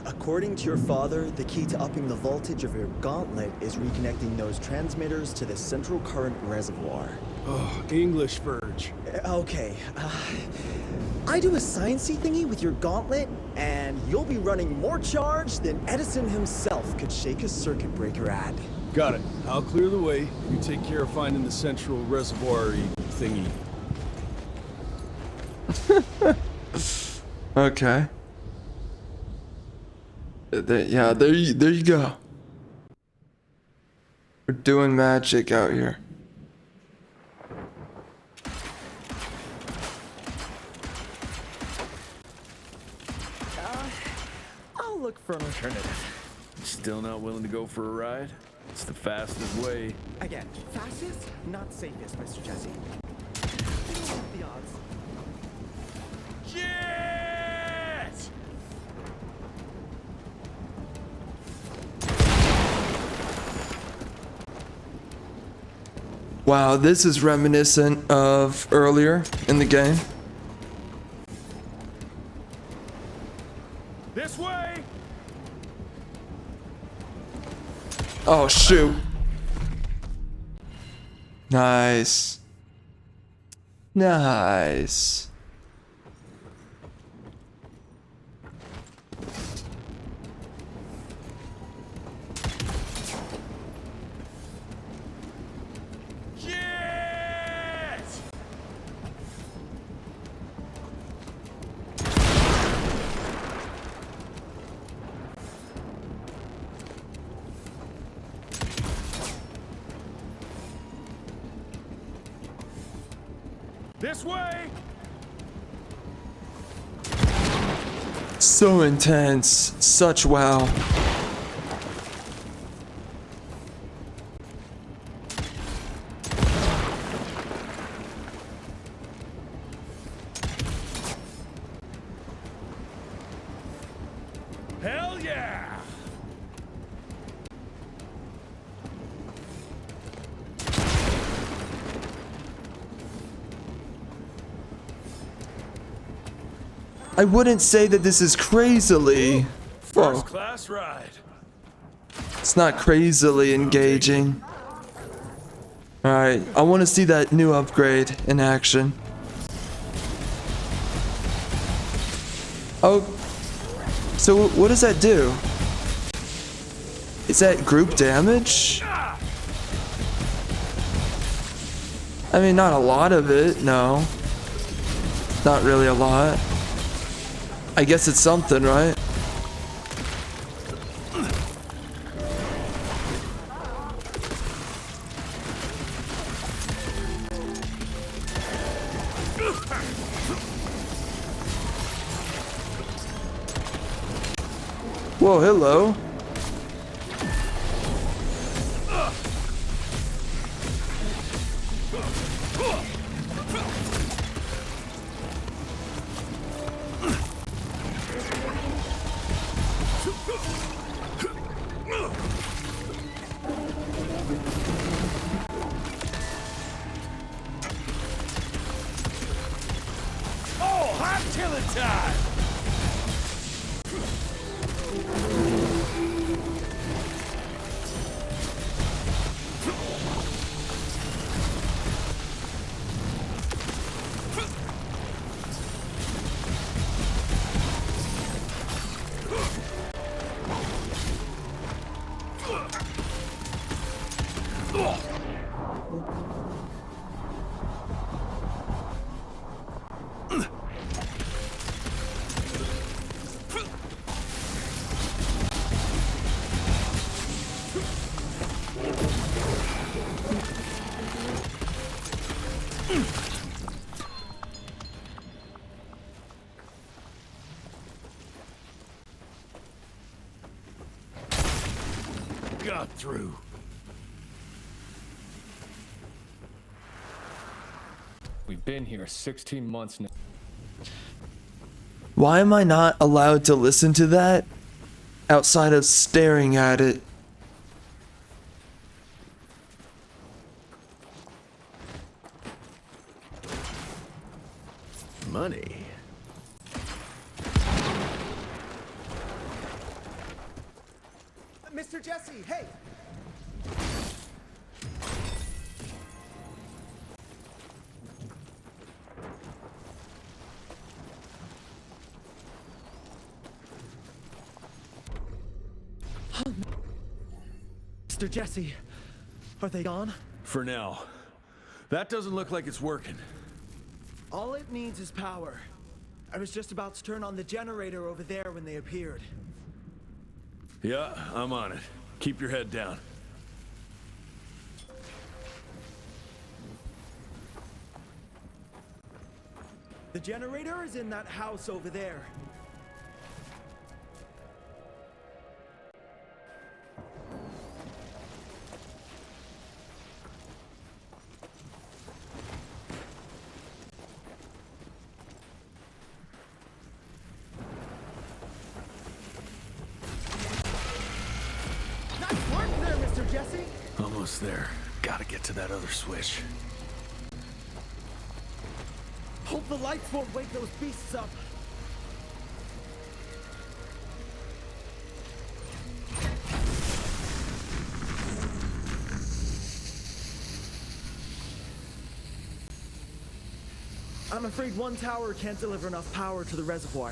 According to your father, the key to upping the voltage of your gauntlet is reconnecting those transmitters to the central current reservoir. Oh, English Verge. Okay, I do a sciencey thingy with your gauntlet, and you'll be running more charge than Edison himself could shake a circuit breaker at. Got it. I'll clear the way. You take care of finding the central reservoir thingy. Okay. Yeah, there you go. We're doing magic out here. I'll look for an alternative. Still not willing to go for a ride? It's the fastest way. Again, fastest, not safest, Mr. Jesse. What are the odds? Shit! Wow, this is reminiscent of earlier in the game. This way! Oh, shoot. Nice. Nice. This way! So intense. Such wow. Hell yeah! I wouldn't say that this is crazily. Whoa. First class ride. It's not crazily engaging. Alright, I want to see that new upgrade in action. Oh, so what does that do? Is that group damage? I mean, not a lot of it, no. Not really a lot. I guess it's something, right? Whoa, hello. Oh, hot killing time! got through. We've been here 16 months now. Why am I not allowed to listen to that outside of staring at it? Money. Mr. Jesse, hey! Mr. Jesse, are they gone? For now. That doesn't look like it's working. All it needs is power. I was just about to turn on the generator over there when they appeared. Yeah, I'm on it. Keep your head down. The generator is in that house over there. Nice work there, Mr. Jesse! Almost there. Gotta get to that other switch. Hope the lights won't wake those beasts up. I'm afraid one tower can't deliver enough power to the reservoir.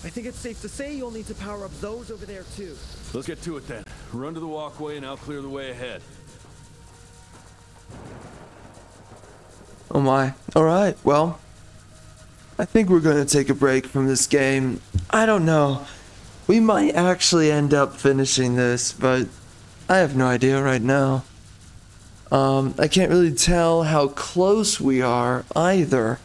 I think it's safe to say you'll need to power up those over there too. Let's get to it then. Run to the walkway and I'll clear the way ahead. Oh my. Alright, well, I think we're going to take a break from this game. I don't know. We might actually end up finishing this, but I have no idea right now. I can't really tell how close we are either.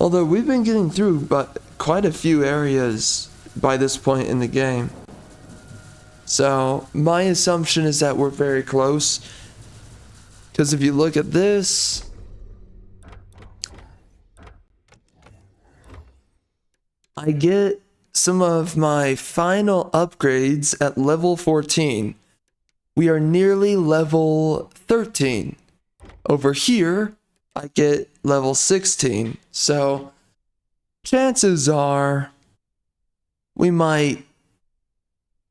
Although we've been getting through but quite a few areas by this point in the game. So my assumption is that we're very close. Because if you look at this, I get some of my final upgrades at level 14. We are nearly level 13. Over here, I get level 16. So, chances are we might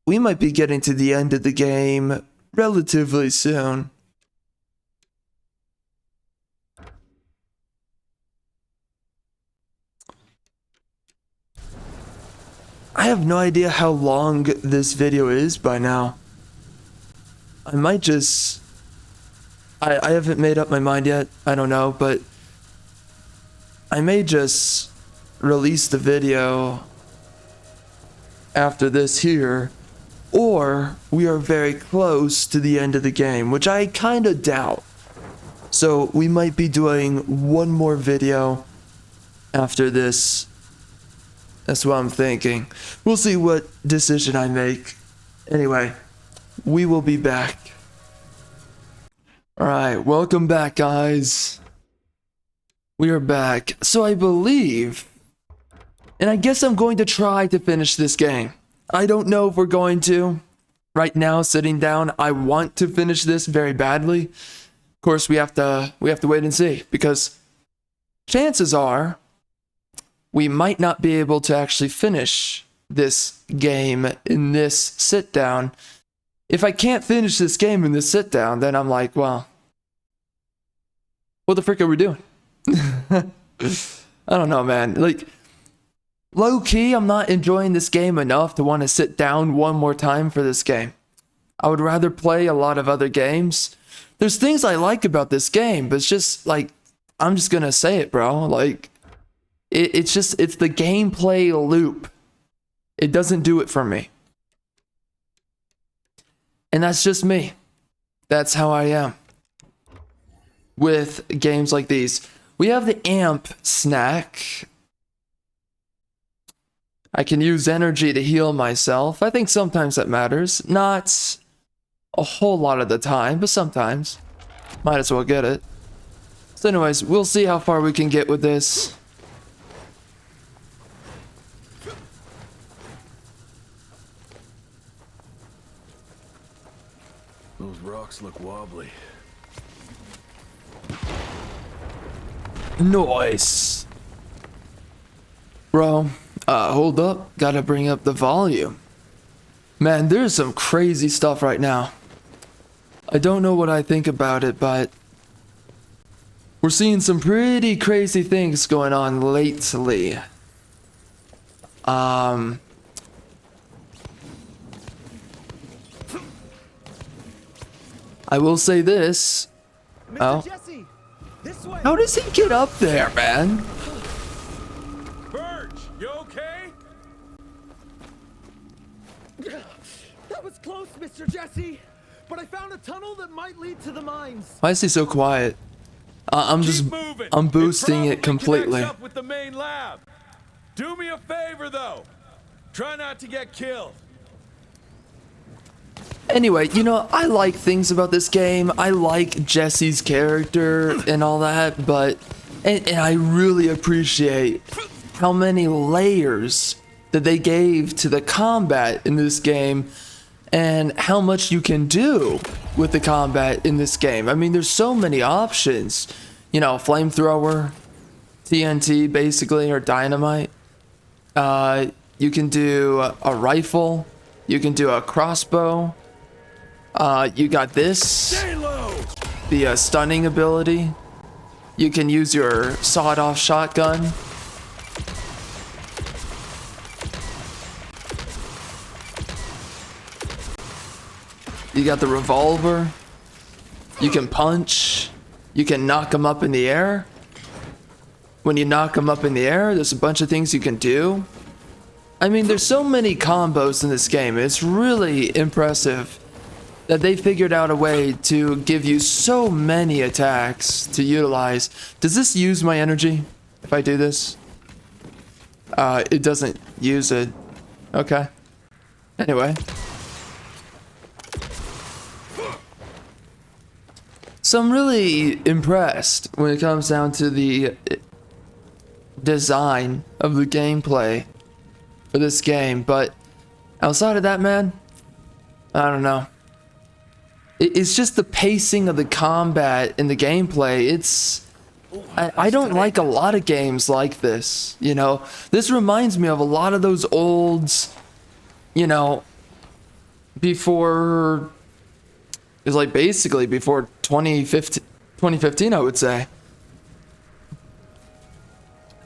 be getting to the end of the game relatively soon. I have no idea how long this video is by now. I might just... I haven't made up my mind yet. I don't know, but I may just release the video after this here, or we are very close to the end of the game, which I kind of doubt. So we might be doing one more video after this. That's what I'm thinking. We'll see what decision I make. Anyway, we will be back. Alright, welcome back, guys. We are back. So I believe, and I guess I'm going to try to finish this game. I don't know if we're going to. Right now, sitting down, I want to finish this very badly. Of course, we have to wait and see, because chances are we might not be able to actually finish this game in this sit down. If I can't finish this game in this sit down, then I'm like, well, what the frick are we doing? I don't know, man. Like, low key, I'm not enjoying this game enough to want to sit down one more time for this game. I would rather play a lot of other games. There's things I like about this game, but it's just like, I'm just gonna say it, bro. Like, it's the gameplay loop. It doesn't do it for me. And that's just me. That's how I am with games like these. We have the amp snack. I can use energy to heal myself. I think sometimes that matters. Not a whole lot of the time, but sometimes. Might as well get it. So anyways, we'll see how far we can get with this. Those rocks look wobbly. Nice. Bro, hold up. Gotta bring up the volume. Man, there's some crazy stuff right now. I don't know what I think about it, but we're seeing some pretty crazy things going on lately. I will say this. Oh. Jesse, this way. How does he get up there, man? Burge, you okay? That was close, Mr. Jesse. But I found a tunnel that might lead to the mines. Why is he so quiet? I'm boosting it completely. Up with the main lab. Do me a favor though. Try not to get killed. Anyway, you know, I like things about this game. I like Jesse's character and all that, but and I really appreciate how many layers that they gave to the combat in this game and how much you can do with the combat in this game. I mean, there's so many options. You know, flamethrower, TNT basically, or dynamite. You can do a rifle. You can do a crossbow. You got this, the stunning ability. You can use your sawed-off shotgun. You got the revolver. You can punch. You can knock them up in the air. When you knock them up in the air, there's a bunch of things you can do. I mean, there's so many combos in this game. It's really impressive that they figured out a way to give you so many attacks to utilize. Does this use my energy if I do this? It doesn't use it. Okay. Anyway. So I'm really impressed when it comes down to the design of the gameplay for this game, but outside of that, man, I don't know. It's just the pacing of the combat and the gameplay. I don't like a lot of games like this, you know. This reminds me of a lot of those old, you know, before, it's like basically before 2015, I would say.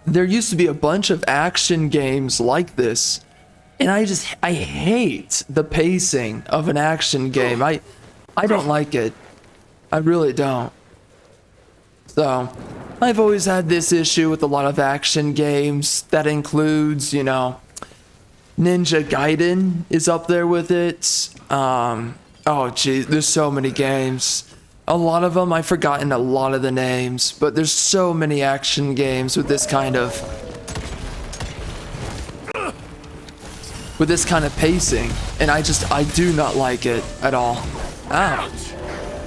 There used to be a bunch of action games like this, and I hate the pacing of an action game. I don't like it. I really don't. So, I've always had this issue with a lot of action games. That includes, you know, Ninja Gaiden is up there with it. Oh geez, there's so many games. A lot of them, I've forgotten a lot of the names, but there's so many action games with this kind of pacing, and I do not like it at all. Ouch.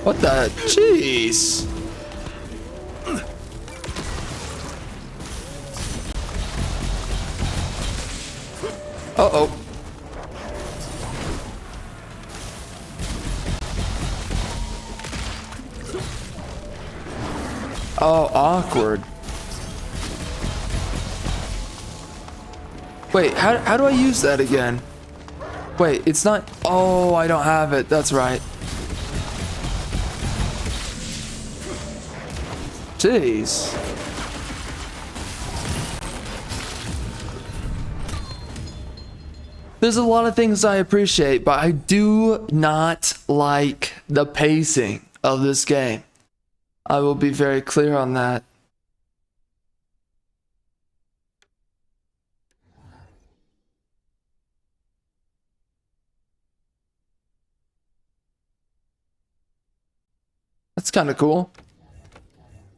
What the? Jeez. Uh-oh. Oh, awkward. Wait, how do I use that again? Wait, it's not... Oh, I don't have it. That's right. Jeez. There's a lot of things I appreciate, but I do not like the pacing of this game. I will be very clear on that. That's kind of cool.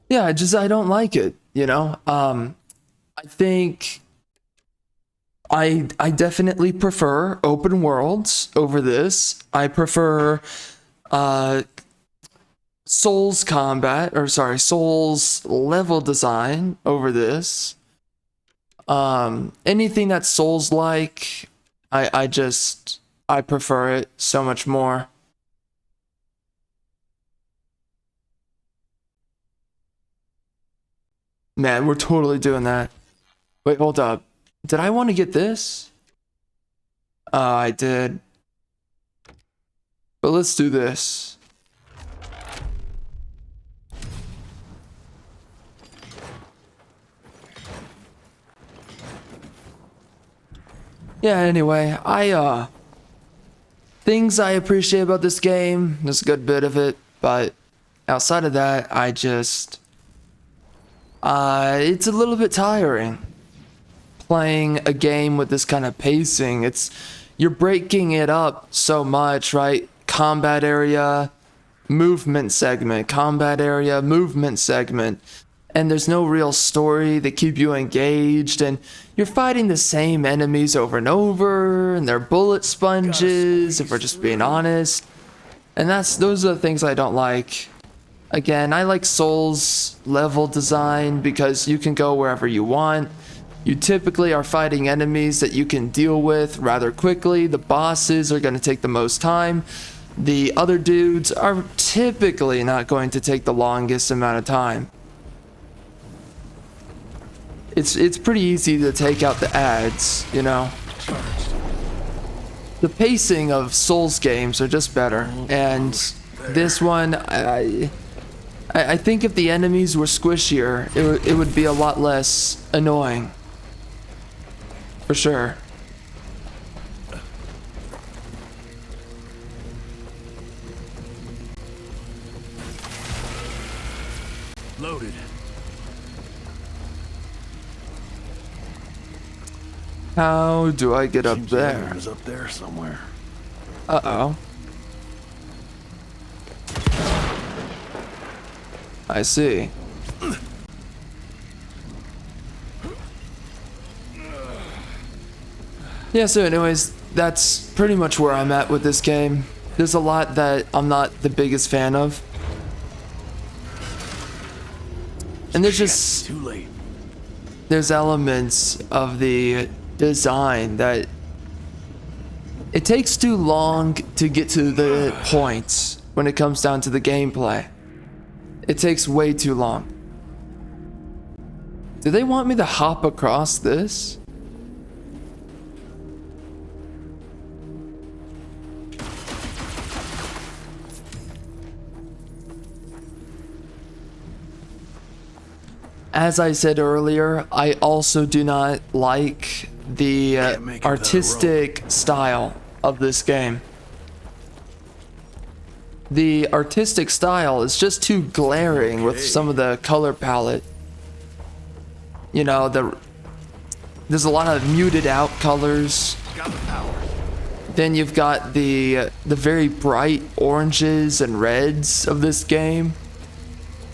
Yeah, I don't like it, you know? I think I definitely prefer open worlds over this. I prefer Souls combat, or sorry, Souls level design over this. Anything that's Souls like, I prefer it so much more. Man, we're totally doing that. Wait, hold up. Did I want to get this? I did. But let's do this. Yeah, anyway, things I appreciate about this game, there's a good bit of it, but outside of that, it's a little bit tiring playing a game with this kind of pacing. You're breaking it up so much, right? Combat area, movement segment, combat area, movement segment. And there's no real story that keep you engaged, and you're fighting the same enemies over and over, and they're bullet sponges, if we're just being honest. And those are the things I don't like. Again, I like Souls level design because you can go wherever you want. You typically are fighting enemies that you can deal with rather quickly. The bosses are going to take the most time. The other dudes are typically not going to take the longest amount of time. It's pretty easy to take out the ads, you know. The pacing of Souls games are just better, and this one, I think if the enemies were squishier, it would be a lot less annoying. For sure. Loaded. How do I get up there? It was up there somewhere. Uh-oh. I see. Yeah, so anyways, that's pretty much where I'm at with this game. There's a lot that I'm not the biggest fan of. And there's too late. There's elements of the design that it takes too long to get to the points when it comes down to the gameplay. It takes way too long. Do they want me to hop across this? As I said earlier, I also do not like the artistic style of this game. The artistic style is just too glaring with some of the color palette. You know, there's a lot of muted out colors. Then you've got the very bright oranges and reds of this game.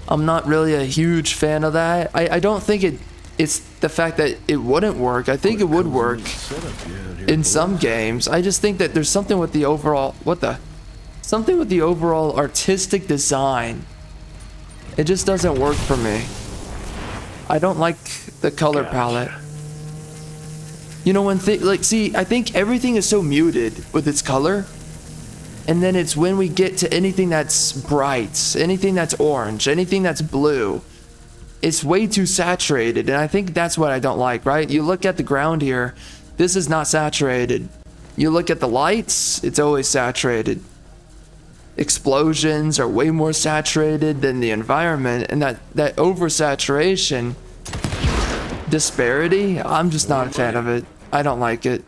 I'm not really a huge fan of that. I don't think it's the fact that it wouldn't work. I think it would work in some games. I just think that there's something with the overall something with the overall artistic design. It just doesn't work for me. I don't like the color palette. You know, I think everything is so muted with its color. And then it's when we get to anything that's bright, anything that's orange, anything that's blue, it's way too saturated. And I think that's what I don't like, right? You look at the ground here, this is not saturated. You look at the lights, it's always saturated. Explosions are way more saturated than the environment, and that oversaturation disparity, I'm just not a fan of it. I don't like it.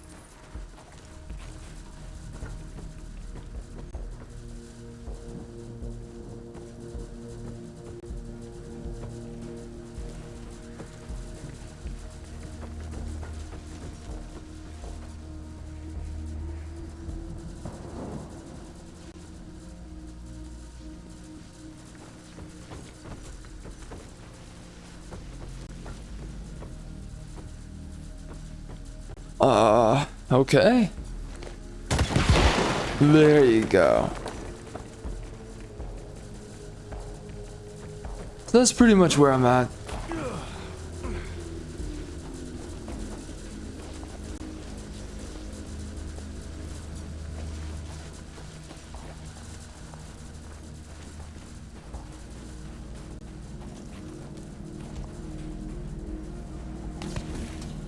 Okay. There you go. So that's pretty much where I'm at.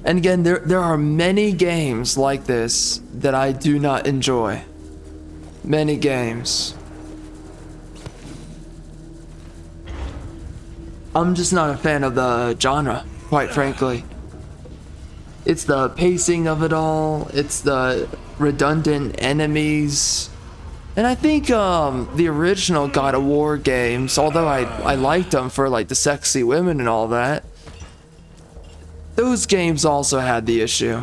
And again, there are many games like this that I do not enjoy. Many games. I'm just not a fan of the genre, quite frankly. It's the pacing of it all, it's the redundant enemies. And I think the original God of War games, although I liked them for like the sexy women and all that, those games also had the issue.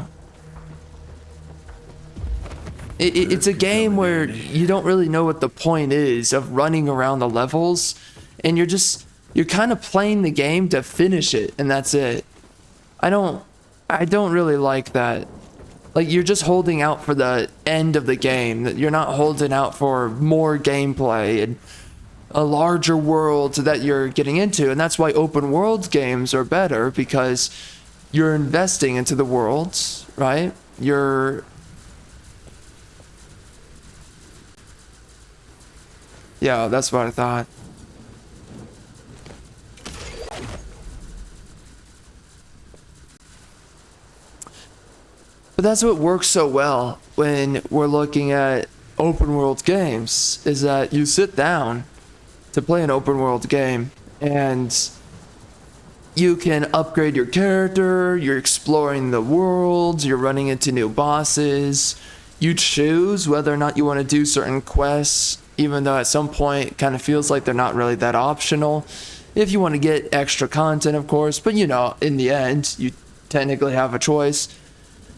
It's a game where you don't really know what the point is of running around the levels, and you're kind of playing the game to finish it, and that's it. I don't really like that. Like, you're just holding out for the end of the game. You're not holding out for more gameplay and a larger world that you're getting into, and that's why open world games are better, because you're investing into the worlds, right? Yeah, that's what I thought. But that's what works so well when we're looking at open world games, is that you sit down to play an open world game and you can upgrade your character, you're exploring the world, you're running into new bosses. You choose whether or not you want to do certain quests, even though at some point it kind of feels like they're not really that optional. If you want to get extra content, of course, but you know, in the end, you technically have a choice.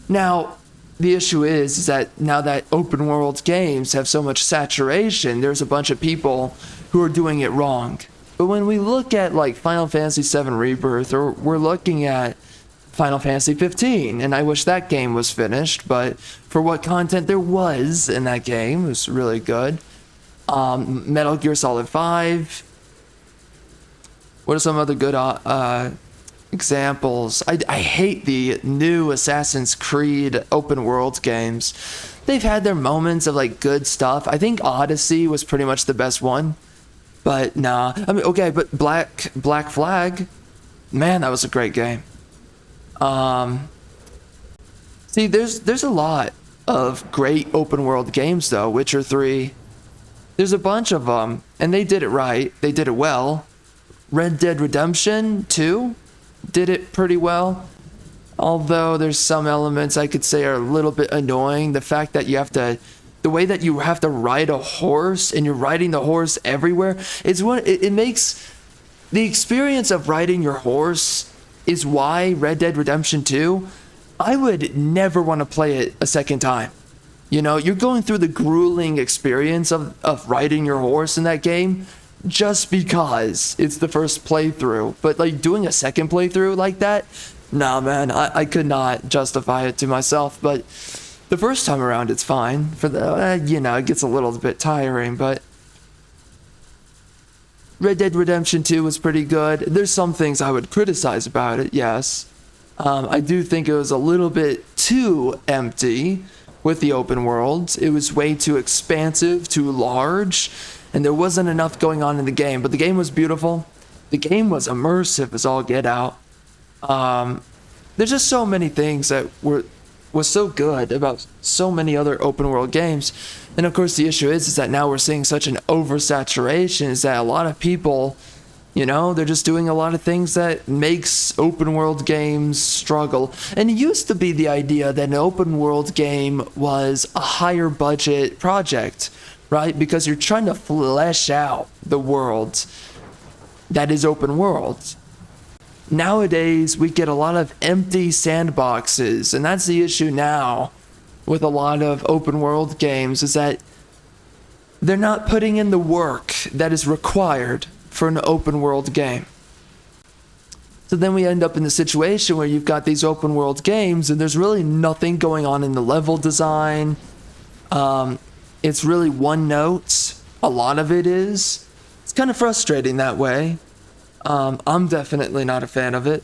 Now, the issue is that now that open world games have so much saturation, there's a bunch of people who are doing it wrong. But when we look at like Final Fantasy VII Rebirth, or we're looking at Final Fantasy 15, and I wish that game was finished, but for what content there was in that game, it was really good. Metal Gear Solid 5. What are some other good examples? I hate the new Assassin's Creed open world games. They've had their moments of like good stuff. I think Odyssey was pretty much the best one. But nah, I mean, okay, but Black Flag, man, that was a great game. See, there's a lot of great open world games though. Witcher 3, there's a bunch of them, and they did it right. They did it well. Red Dead Redemption 2 did it pretty well. Although there's some elements I could say are a little bit annoying. The fact that the way that you have to ride a horse and you're riding the horse everywhere, it makes the experience of riding your horse is why Red Dead Redemption 2, I would never want to play it a second time. You know, you're going through the grueling experience of riding your horse in that game just because it's the first playthrough. But like doing a second playthrough like that, nah man, I could not justify it to myself. But the first time around, it's fine. For the, you know, it gets a little bit tiring, but Red Dead Redemption 2 was pretty good. There's some things I would criticize about it, yes. I do think it was a little bit too empty with the open world. It was way too expansive, too large, and there wasn't enough going on in the game. But the game was beautiful. The game was immersive as all get out. There's just so many things that was so good about so many other open world games. And of course the issue is that now we're seeing such an oversaturation, is that a lot of people, you know, they're just doing a lot of things that makes open world games struggle. And it used to be the idea that an open world game was a higher budget project, right? Because you're trying to flesh out the world that is open world. Nowadays, we get a lot of empty sandboxes, and that's the issue now with a lot of open world games, is that they're not putting in the work that is required for an open world game. So then we end up in the situation where you've got these open world games and there's really nothing going on in the level design. It's really one note. A lot of it is. It's kind of frustrating that way. I'm definitely not a fan of it.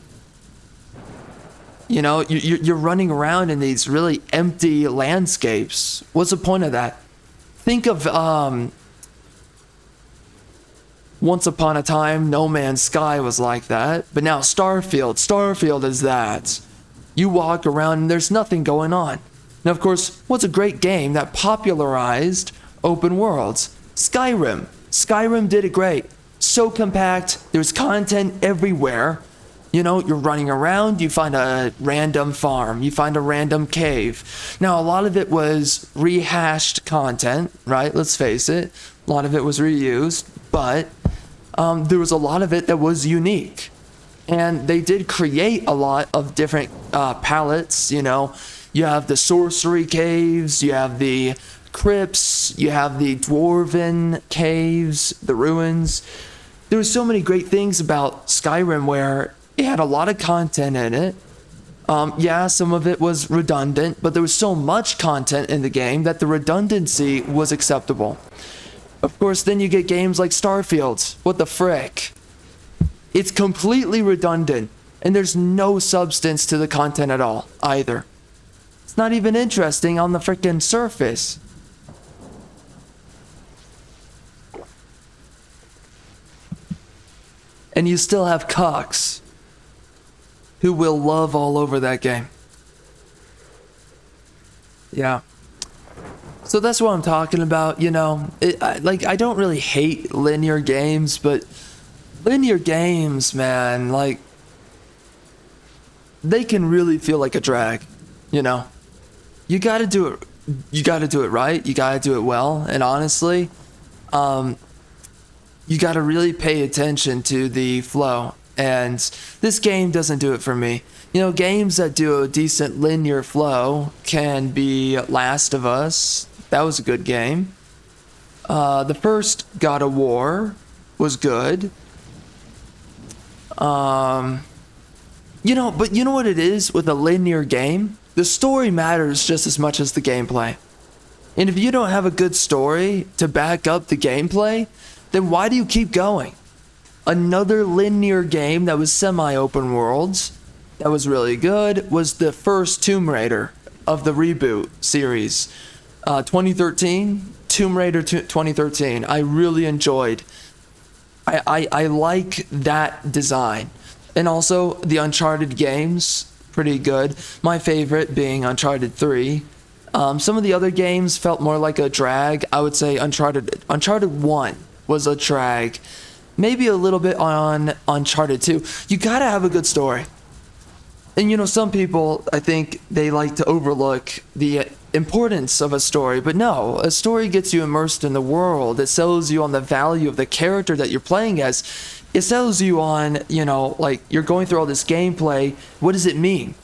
You know, you're running around in these really empty landscapes. What's the point of that? Think of Once Upon a Time, No Man's Sky was like that, but now Starfield is that. You walk around and there's nothing going on. Now, of course, what's a great game that popularized open worlds? Skyrim. Skyrim did it great. So compact, there's content everywhere. You know, you're running around, you find a random farm, you find a random cave. Now, a lot of it was rehashed content, right? Let's face it. A lot of it was reused, but there was a lot of it that was unique. And they did create a lot of different palettes, you know. You have the sorcery caves, you have the crypts, you have the dwarven caves, the ruins. There were so many great things about Skyrim where it had a lot of content in it. Yeah, some of it was redundant, but there was so much content in the game that the redundancy was acceptable. Of course, then you get games like Starfield. What the frick? It's completely redundant, and there's no substance to the content at all, either. It's not even interesting on the frickin' surface. And you still have cocks who will love all over that game. Yeah. So that's what I'm talking about, you know. I don't really hate linear games, but linear games, man, like, they can really feel like a drag, you know. You gotta do it right, you gotta do it well, and honestly, you gotta really pay attention to the flow, and this game doesn't do it for me. You know, games that do a decent linear flow can be Last of Us. That was a good game. The first God of War was good. You know, but you know what it is with a linear game? The story matters just as much as the gameplay. And if you don't have a good story to back up the gameplay, then why do you keep going? Another linear game that was semi-open worlds, that was really good, was the first Tomb Raider of the reboot series. 2013, Tomb Raider 2013. I really enjoyed. I like that design. And also the Uncharted games, pretty good. My favorite being Uncharted 3. Some of the other games felt more like a drag. I would say Uncharted 1 was a drag. Maybe a little bit on Uncharted 2. You gotta have a good story. And you know, some people, I think they like to overlook the importance of a story, but no, a story gets you immersed in the world. It sells you on the value of the character that you're playing as. It sells you on, you know, like, you're going through all this gameplay. What does it mean?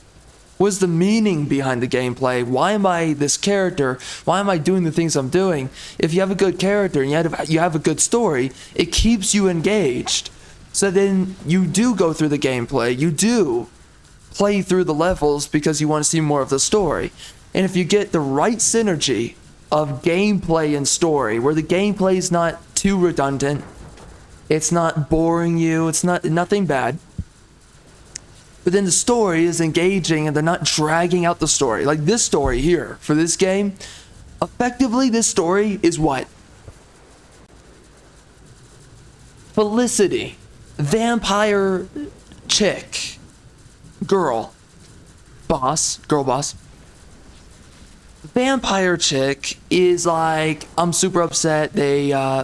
What's the meaning behind the gameplay? Why am I this character? Why am I doing the things I'm doing? If you have a good character and you have a good story, it keeps you engaged. So then you do go through the gameplay. You do play through the levels because you want to see more of the story. And if you get the right synergy of gameplay and story, where the gameplay is not too redundant, it's not boring you, it's nothing bad, but then the story is engaging and they're not dragging out the story. Like this story here for this game, effectively this story is what? Felicity, vampire chick, girl boss. Vampire chick is like, I'm super upset.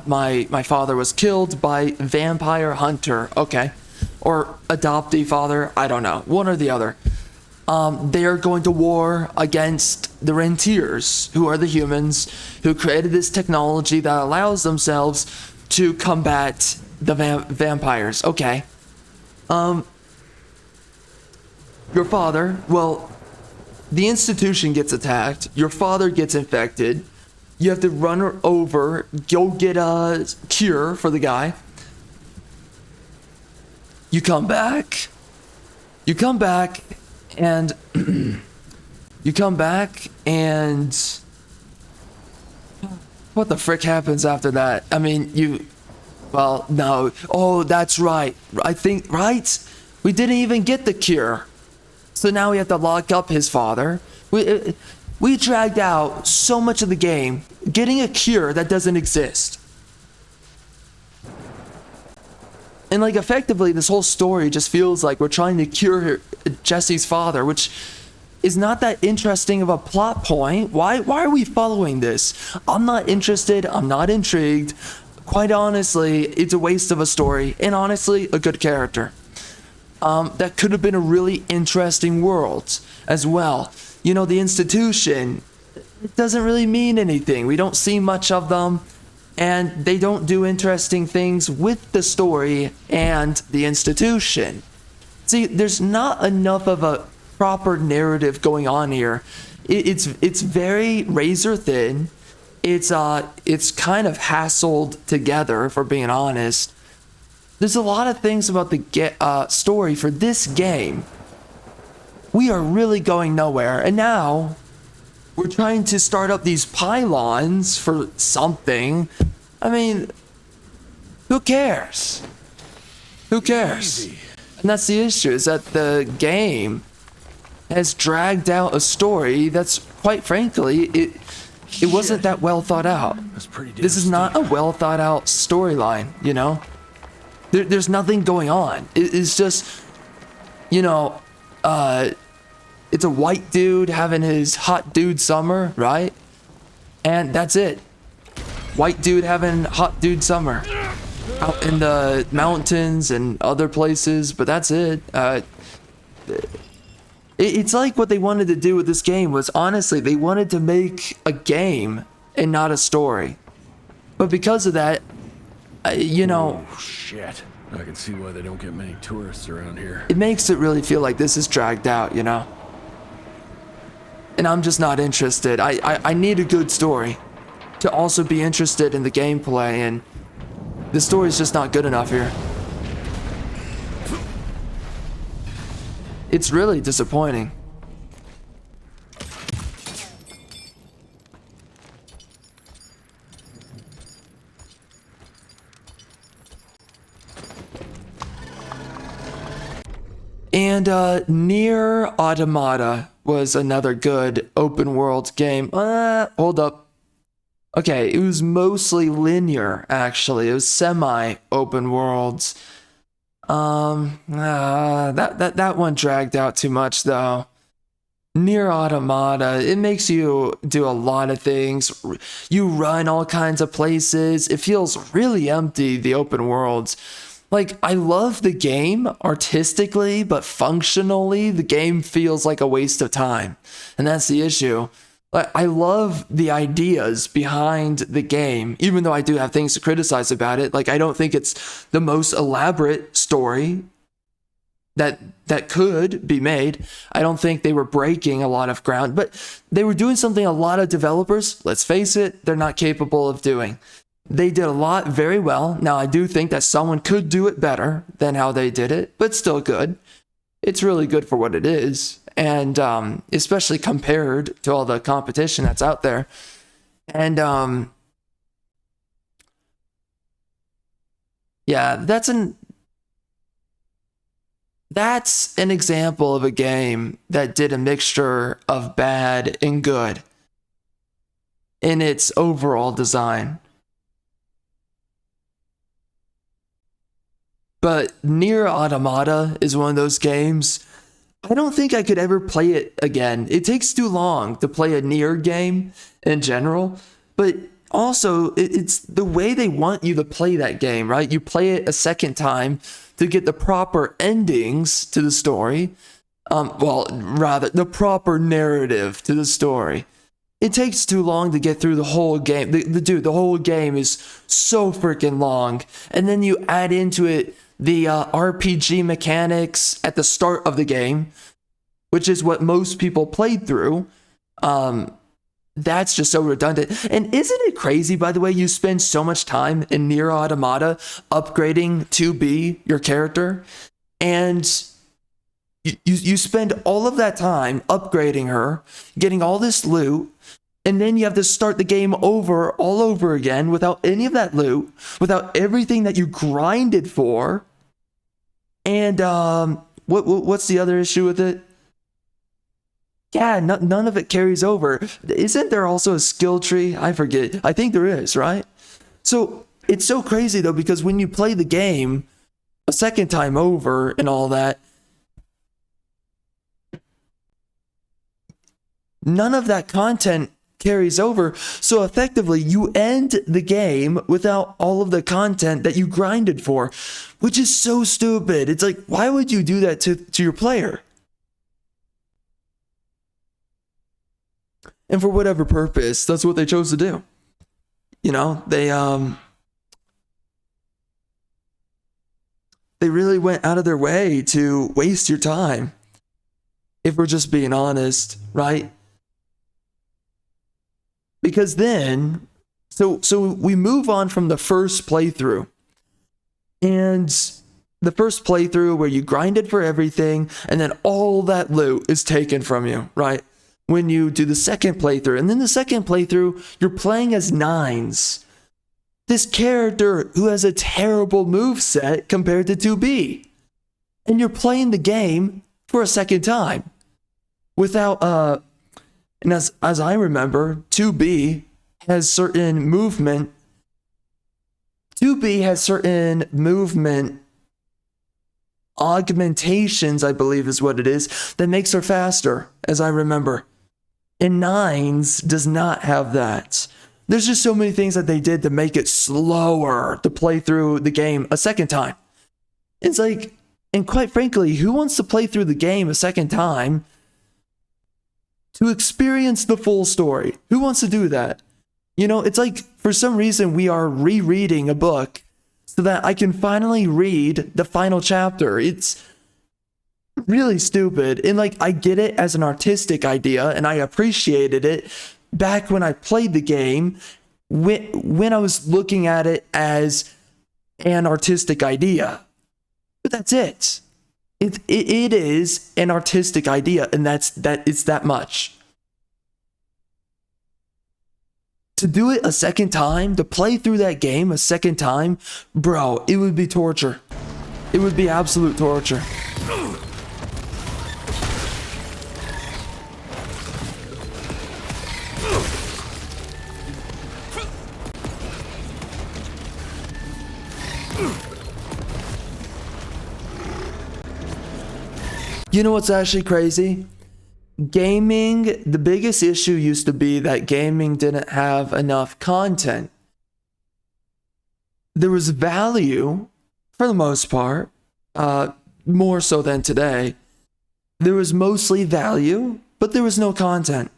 My father was killed by vampire hunter. Okay. Or adoptee father. I don't know. One or the other. They're going to war against the Rentiers, who are the humans who created this technology that allows themselves to combat the vampires. Okay. Your father, well, the institution gets attacked. Your father gets infected. You have to run over, go get a cure for the guy. You come back and what the frick happens after that? I mean, Well, no. Oh, that's right. I think, right? We didn't even get the cure. So now we have to lock up his father. We dragged out so much of the game getting a cure that doesn't exist. And like effectively this whole story just feels like we're trying to cure Jesse's father, which is not that interesting of a plot point. Why are we following this? I'm not interested. I'm not intrigued. Quite honestly, it's a waste of a story and honestly a good character. That could have been a really interesting world as well. You know, the institution, it doesn't really mean anything. We don't see much of them, and they don't do interesting things with the story and the institution. See, there's not enough of a proper narrative going on here. It's very razor thin. It's kind of hassled together, if we're being honest. There's a lot of things about the story for this game. We are really going nowhere, and now we're trying to start up these pylons for something. I mean, who cares? Who cares? Easy. And that's the issue, is that the game has dragged out a story that's, quite frankly, it wasn't that well thought out. That's pretty damn This is not a well thought out storyline, you know? There's nothing going on. It's just, you know, it's a white dude having his hot dude summer, right? And that's it. White dude having hot dude summer out in the mountains and other places, but that's it. It's like what they wanted to do with this game was, honestly, they wanted to make a game and not a story. But because of that, you know... Oh, shit. I can see why they don't get many tourists around here. It makes it really feel like this is dragged out, you know? And I'm just not interested. I need a good story to also be interested in the gameplay, and the story's just not good enough here. It's really disappointing. And Nier Automata was another good open world game. Hold up. Okay, it was mostly linear, actually. It was semi-open worlds. That one dragged out too much, though. Nier Automata, it makes you do a lot of things. You run all kinds of places. It feels really empty, the open worlds. Like, I love the game artistically, but functionally, the game feels like a waste of time. And that's the issue. Like, I love the ideas behind the game, even though I do have things to criticize about it. Like, I don't think it's the most elaborate story that could be made. I don't think they were breaking a lot of ground, but they were doing something a lot of developers, let's face it, they're not capable of doing. They did a lot very well. Now, I do think that someone could do it better than how they did it, but still good. It's really good for what it is, and especially compared to all the competition that's out there. And yeah, that's an example of a game that did a mixture of bad and good in its overall design. But Nier Automata is one of those games, I don't think I could ever play it again. It takes too long to play a Nier game in general, but also it's the way they want you to play that game, right? You play it a second time to get the proper endings to the story. Well, rather, the proper narrative to the story. It takes too long to get through the whole game. The whole game is so freaking long. And then you add into it the RPG mechanics at the start of the game, which is what most people played through. That's just so redundant. And isn't it crazy, by the way, you spend so much time in Nier Automata upgrading to be your character, and you spend all of that time upgrading her, getting all this loot, And then you have to start the game over, all over again, without any of that loot, without everything that you grinded for. And what's the other issue with it? Yeah, none of it carries over. Isn't there also a skill tree? I forget. I think there is, right? So it's so crazy though, because when you play the game a second time over and all that, none of that content carries over. So effectively, you end the game without all of the content that you grinded for, which is so stupid. It's like, why would you do that to your player? And for whatever purpose, that's what they chose to do. You know, they really went out of their way to waste your time. If we're just being honest, right? Because then, so we move on from the first playthrough. And the first playthrough where you grinded for everything and then all that loot is taken from you, right? When you do the second playthrough. And then the second playthrough, you're playing as Nines. This character who has a terrible moveset compared to 2B. And you're playing the game for a second time. Without, and as I remember, 2B has certain movement. 2B has certain movement augmentations, I believe is what it is, that makes her faster, as I remember. And Nines does not have that. There's just so many things that they did to make it slower to play through the game a second time. It's like, and quite frankly, who wants to play through the game a second time to experience the full story? Who wants to do that? You know, it's like, for some reason, we are rereading a book so that I can finally read the final chapter. It's really stupid. And like, I get it as an artistic idea, and I appreciated it back when I played the game, when I was looking at it as an artistic idea. But that's it. It is an artistic idea, and it's that much. To do it a second time, to play through that game a second time, bro, it would be torture. It would be absolute torture. You know what's actually crazy? Gaming, the biggest issue used to be that gaming didn't have enough content. There was value, for the most part, more so than today. There was mostly value, but there was no content.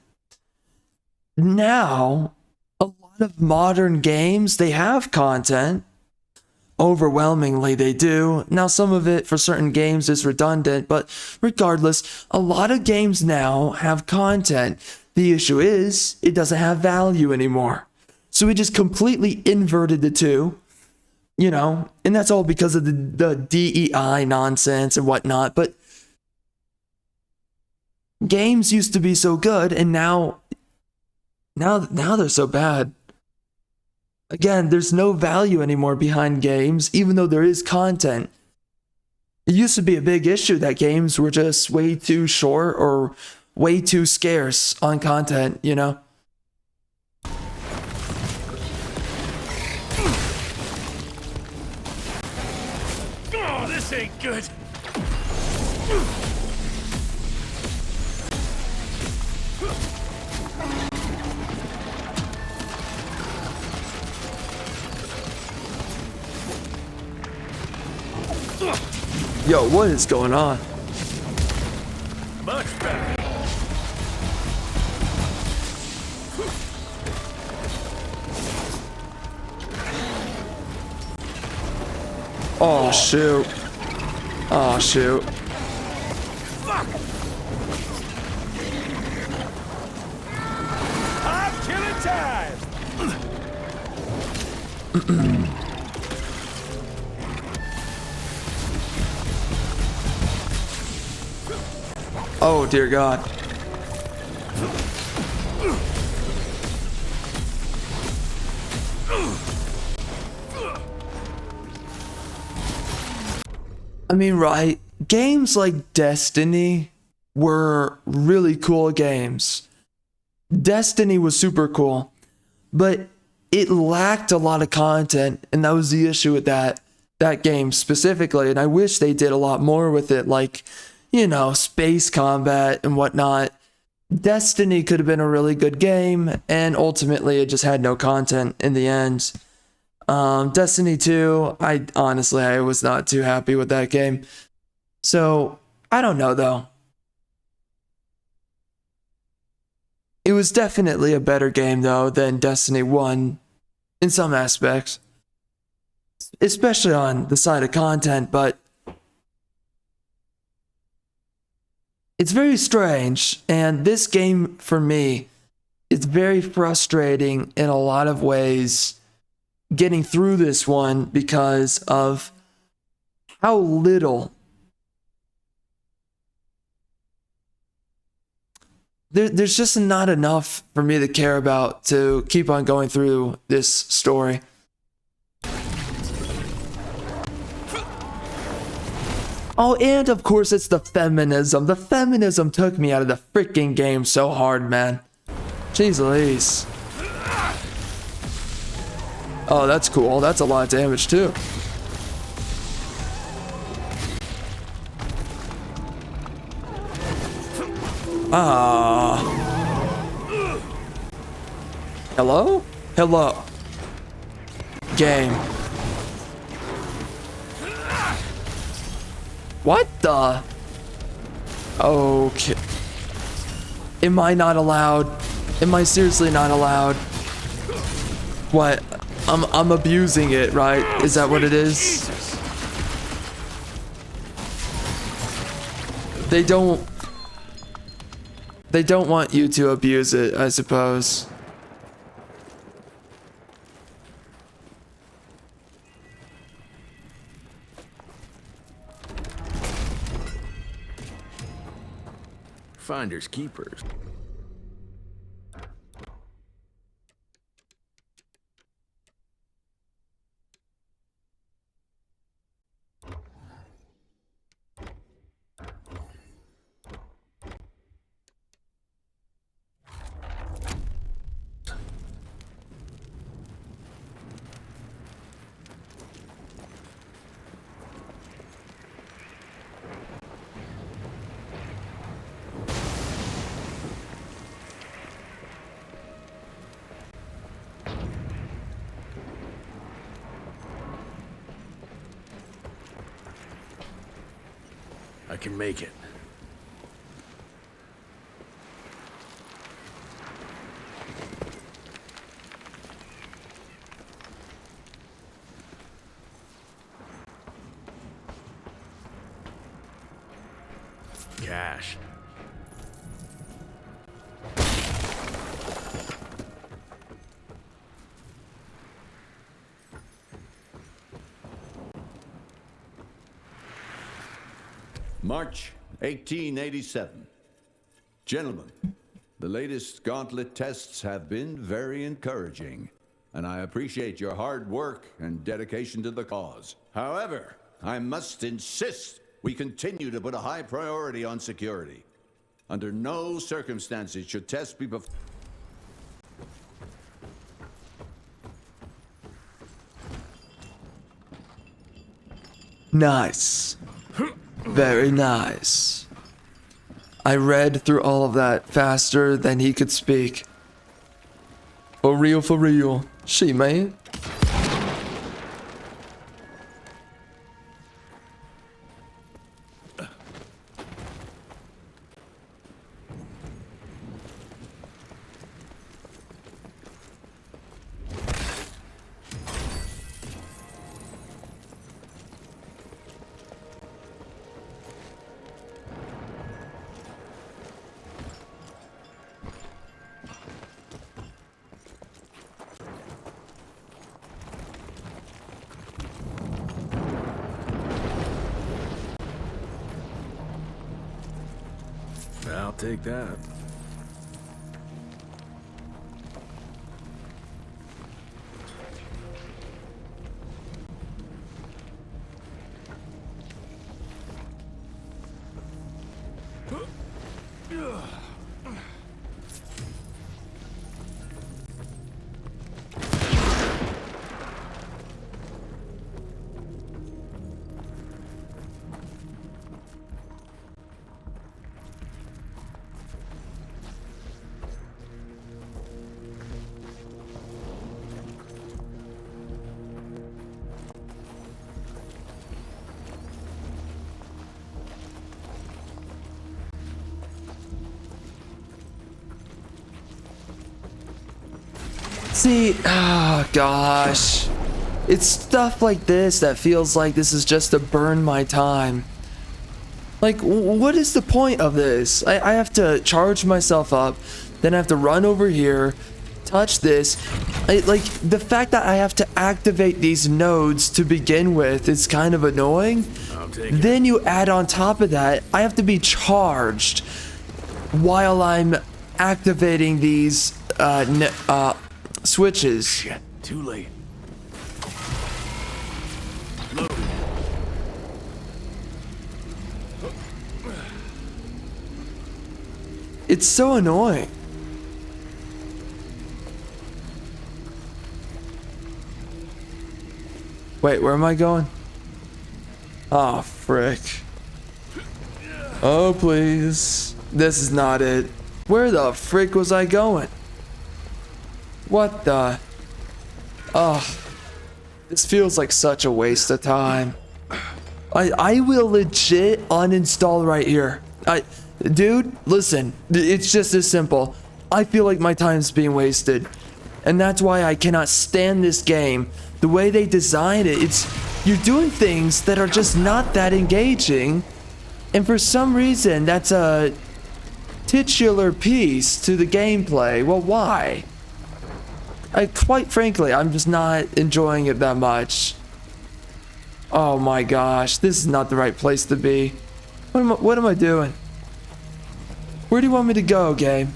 Now, a lot of modern games, they have content. Overwhelmingly, they do. Now, some of it for certain games is redundant, but regardless, a lot of games now have content. The issue is, it doesn't have value anymore. So we just completely inverted the two, you know, and that's all because of the DEI nonsense and whatnot. But games used to be so good, and now they're so bad. Again, there's no value anymore behind games, even though there is content. It used to be a big issue that games were just way too short or way too scarce on content, you know? Oh, this ain't good. Yo, what is going on? Much better. Oh, shoot. Oh, shoot. Fuck! I'm killing time! Oh, dear God. I mean, right? Games like Destiny were really cool games. Destiny was super cool, but it lacked a lot of content, and that was the issue with that game specifically. And I wish they did a lot more with it, like, you know, space combat and whatnot. Destiny could have been a really good game, and ultimately it just had no content in the end. Destiny 2, I was not too happy with that game. So, I don't know though. It was definitely a better game though than Destiny 1 in some aspects, especially on the side of content, but it's very strange, and this game for me is very frustrating in a lot of ways getting through this one because of how little there's just not enough for me to care about to keep on going through this story. Oh, and of course it's the feminism. The feminism took me out of the freaking game so hard, man. Jeez Louise. Oh, that's cool. That's a lot of damage too. Hello? Hello. Game. What the? Okay. Am I not allowed? Am I seriously not allowed? What? I'm abusing it, right? Is that what it is? They don't want you to abuse it, I suppose. Finders keepers. I can make it. Cash. March 1887. Gentlemen, the latest gauntlet tests have been very encouraging, and I appreciate your hard work and dedication to the cause. However, I must insist we continue to put a high priority on security. Under no circumstances should tests be performed. Nice. Very nice. I read through all of that faster than he could speak. For real, for real. She, man. I'll take that. See, oh gosh. It's stuff like this that feels like this is just to burn my time. Like, what is the point of this? I have to charge myself up, then I have to run over here, touch this. Like, the fact that I have to activate these nodes to begin with is kind of annoying. Then you add on top of that, I have to be charged while I'm activating these switches. Shit, too late. It's so annoying. Wait, where am I going? Oh, frick. Oh, please. This is not it. Where the frick was I going? What the? Oh, this feels like such a waste of time. I will legit uninstall right here. Dude, listen, it's just as simple. I feel like my time's being wasted. And that's why I cannot stand this game. The way they designed it, you're doing things that are just not that engaging. And for some reason, that's a titular piece to the gameplay. Well, why? Quite frankly, I'm just not enjoying it that much. Oh my gosh, this is not the right place to be. What am I doing? Where do you want me to go, game?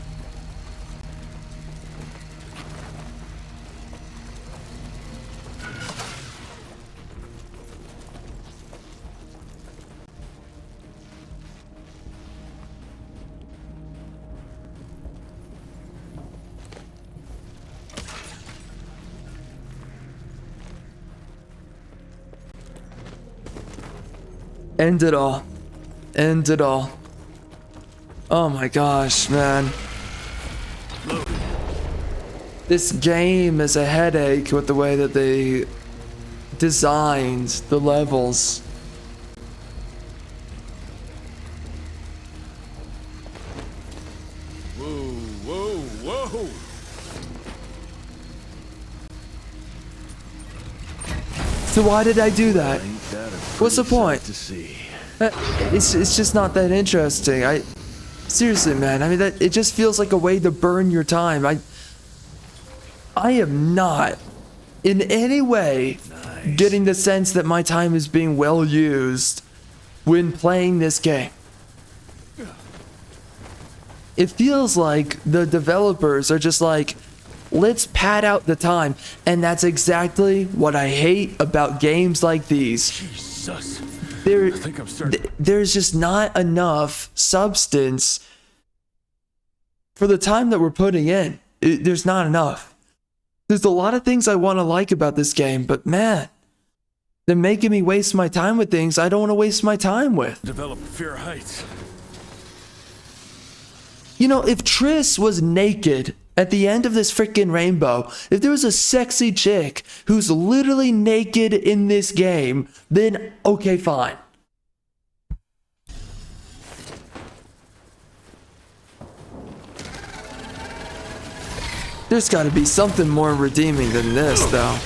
End it all. End it all. Oh my gosh, man. This game is a headache with the way that they designed the levels. Whoa. So why did I do that? What's the point? To see. It's just not that interesting. Seriously, man. I mean, it just feels like a way to burn your time. I am not in any way getting the sense that my time is being well used when playing this game. It feels like the developers are just like, let's pad out the time. And that's exactly what I hate about games like these. Jesus. I think I'm starting. There's just not enough substance for the time that we're putting in. There's not enough. There's a lot of things I want to like about this game, but man, they're making me waste my time with things I don't want to waste my time with. Develop fear heights. You know, if Triss was naked at the end of this freaking rainbow, if there was a sexy chick who's literally naked in this game, then okay, fine. There's gotta be something more redeeming than this, though.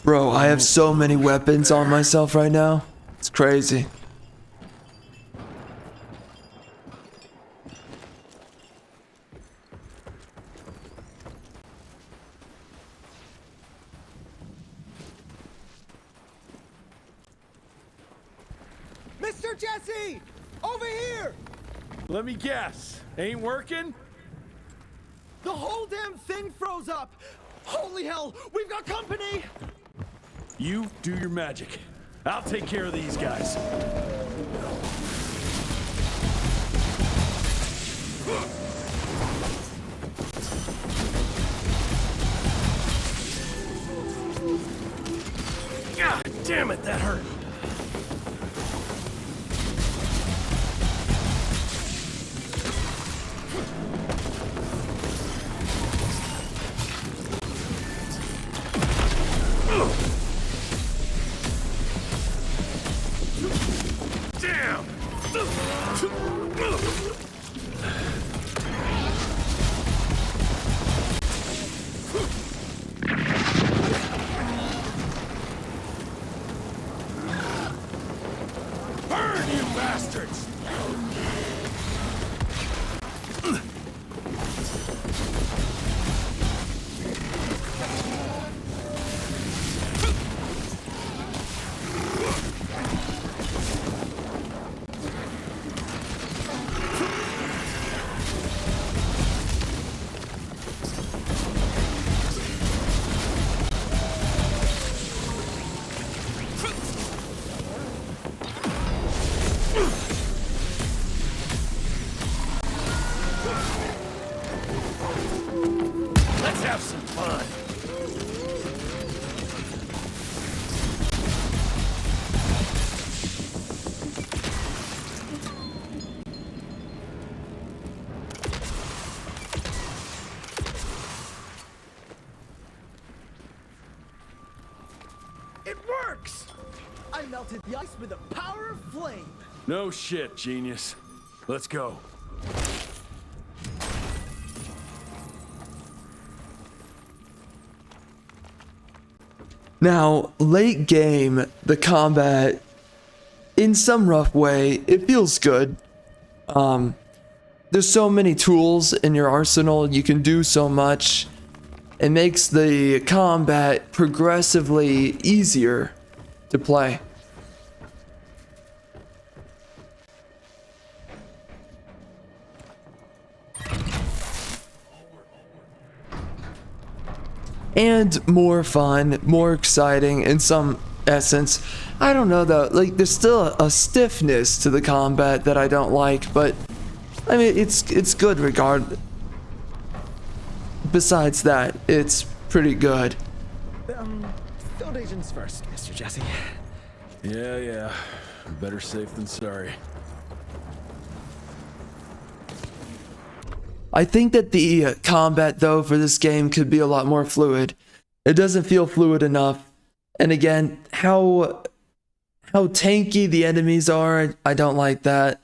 Bro, I have so many weapons on myself right now. It's crazy. Mr. Jesse! Over here! Let me guess. Ain't working? The whole damn thing froze up! Holy hell! We've got company! You do your magic. I'll take care of these guys. God damn it, that hurt. Damn! Burn, you bastards! Let's have some fun. It works! I melted the ice with the power of flame. No shit, genius. Let's go. Now, late game, the combat, in some rough way, it feels good. There's so many tools in your arsenal, you can do so much. It makes the combat progressively easier to play. And more fun, more exciting in some essence. I don't know though, like there's still a stiffness to the combat that I don't like, but I mean it's good regardless. Besides that, it's pretty good. Field agents first, Mr. Jesse. Yeah. Better safe than sorry. I think that the combat though for this game could be a lot more fluid. It doesn't feel fluid enough. And again, how tanky the enemies are, I don't like that.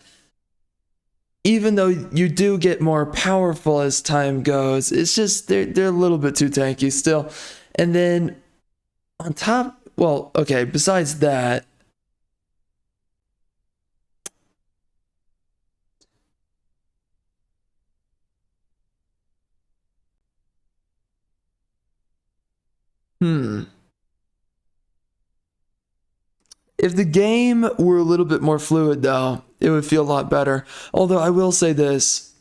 Even though you do get more powerful as time goes, it's just they're a little bit too tanky still. And then on top, well, okay, besides that, if the game were a little bit more fluid though, it would feel a lot better. Although I will say this,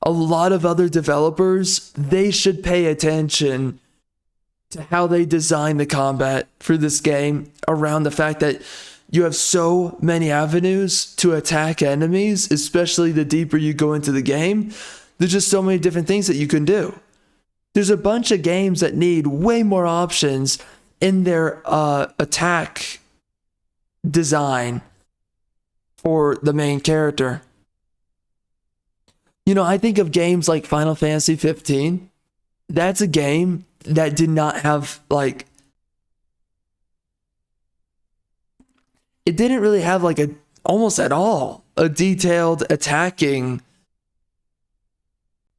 a lot of other developers, they should pay attention to how they design the combat for this game around the fact that you have so many avenues to attack enemies, especially the deeper you go into the game. There's just so many different things that you can do. There's a bunch of games that need way more options in their attack design for the main character. You know, I think of games like Final Fantasy 15. That's a game that did not have like, it didn't really have like almost at all a detailed attacking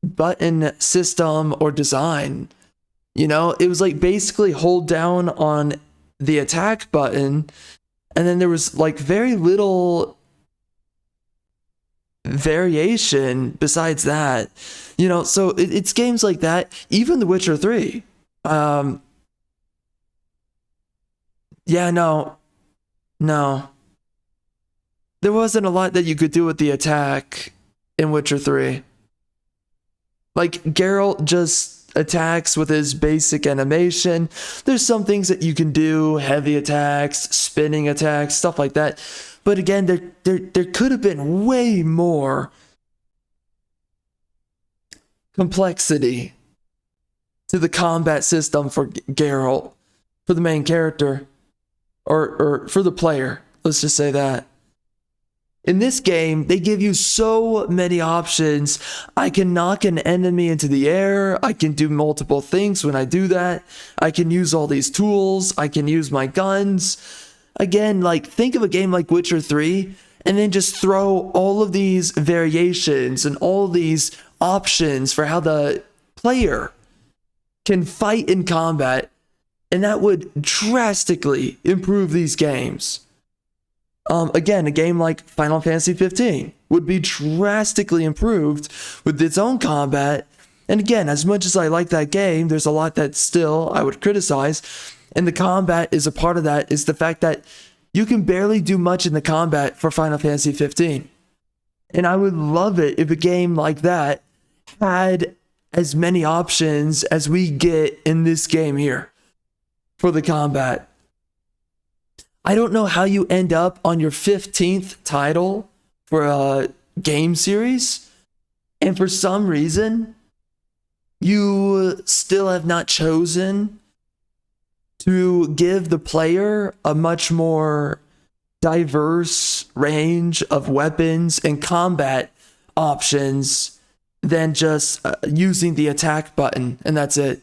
button system or design. You know, it was like basically hold down on the attack button, and then there was like very little variation besides that. You know, so it's games like that. Even The Witcher 3. Yeah, no. There wasn't a lot that you could do with the attack in Witcher 3. Like, Geralt just attacks with his basic animation. There's some things that you can do, heavy attacks, spinning attacks, stuff like that. But again, there could have been way more complexity to the combat system for Geralt, for the main character, or for the player. Let's just say that. In this game, they give you so many options. I can knock an enemy into the air. I can do multiple things when I do that. I can use all these tools. I can use my guns. Again, like, think of a game like Witcher 3 and then just throw all of these variations and all these options for how the player can fight in combat, and that would drastically improve these games. Again, a game like Final Fantasy 15 would be drastically improved with its own combat. And again, as much as I like that game, there's a lot that still I would criticize. And the combat is a part of that, is the fact that you can barely do much in the combat for Final Fantasy 15. And I would love it if a game like that had as many options as we get in this game here for the combat. I don't know how you end up on your 15th title for a game series, and for some reason, you still have not chosen to give the player a much more diverse range of weapons and combat options than just using the attack button, and that's it.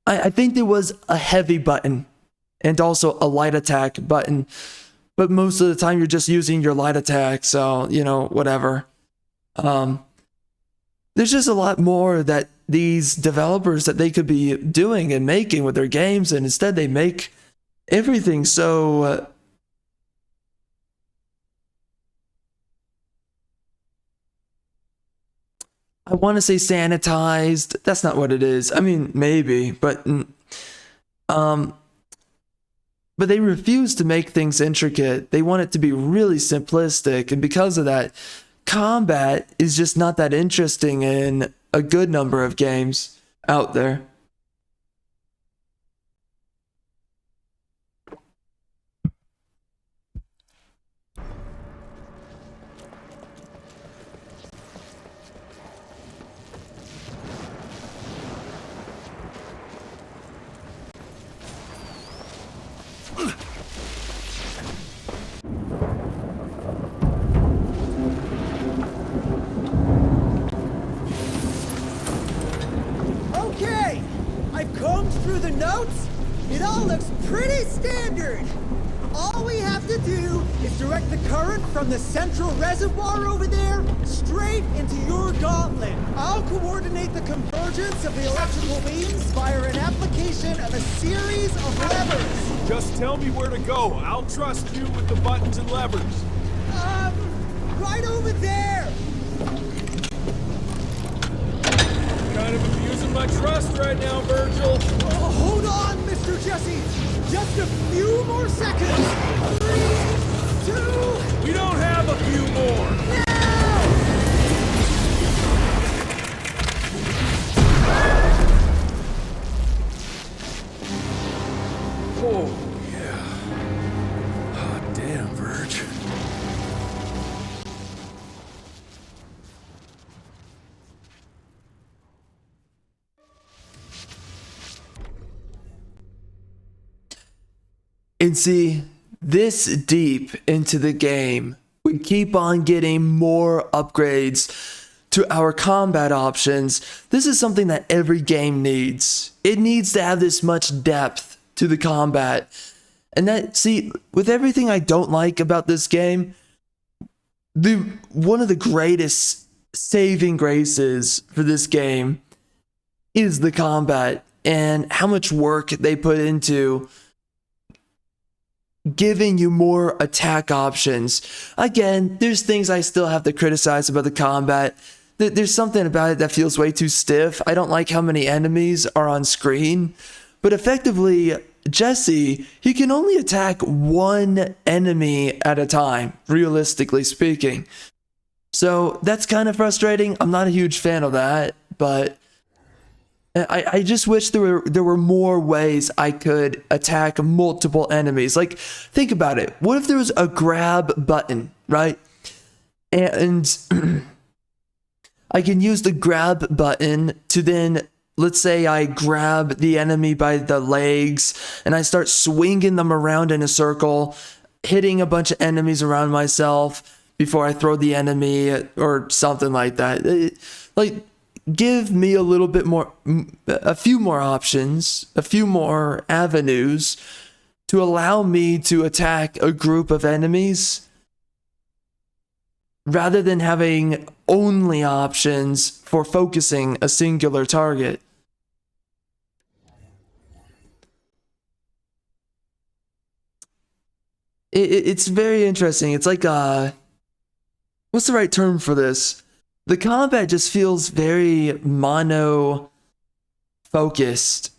I think there was a heavy button and also a light attack button, but most of the time you're just using your light attack, so, you know, whatever. There's just a lot more that these developers that they could be doing and making with their games, and instead they make everything so I want to say sanitized. That's not what it is. I mean, maybe, but they refuse to make things intricate. They want it to be really simplistic, and because of that, combat is just not that interesting in a good number of games out there. Okay, I've combed through the notes. It all looks pretty standard. All we have to do is direct the current from the central reservoir over there straight into your gauntlet. I'll coordinate the convergence of the electrical beams via an application of a series of levers. Just tell me where to go. I'll trust you with the buttons and levers. Right over there. Kind of abusing my trust right now, Virgil. Oh, hold on, Mr. Jesse. Just a few more seconds. 3, 2... We don't have a few more. Now! Oh, yeah. Hot damn, Virg. And see, this deep into the game, we keep on getting more upgrades to our combat options. This is something that every game needs. It needs to have this much depth to the combat. And that, see, with everything I don't like about this game, one of the greatest saving graces for this game is the combat and how much work they put into giving you more attack options. Again, there's things I still have to criticize about the combat. There's something about it that feels way too stiff. I don't like how many enemies are on screen. But effectively, Jesse, he can only attack one enemy at a time, realistically speaking. So that's kind of frustrating. I'm not a huge fan of that, but I just wish there were more ways I could attack multiple enemies. Like, think about it. What if there was a grab button, right? And I can use the grab button to then, let's say I grab the enemy by the legs and I start swinging them around in a circle, hitting a bunch of enemies around myself before I throw the enemy or something like that. Like, give me a little bit more, a few more options, a few more avenues to allow me to attack a group of enemies rather than having only options for focusing a singular target. It's very interesting. It's like, what's the right term for this? The combat just feels very mono focused.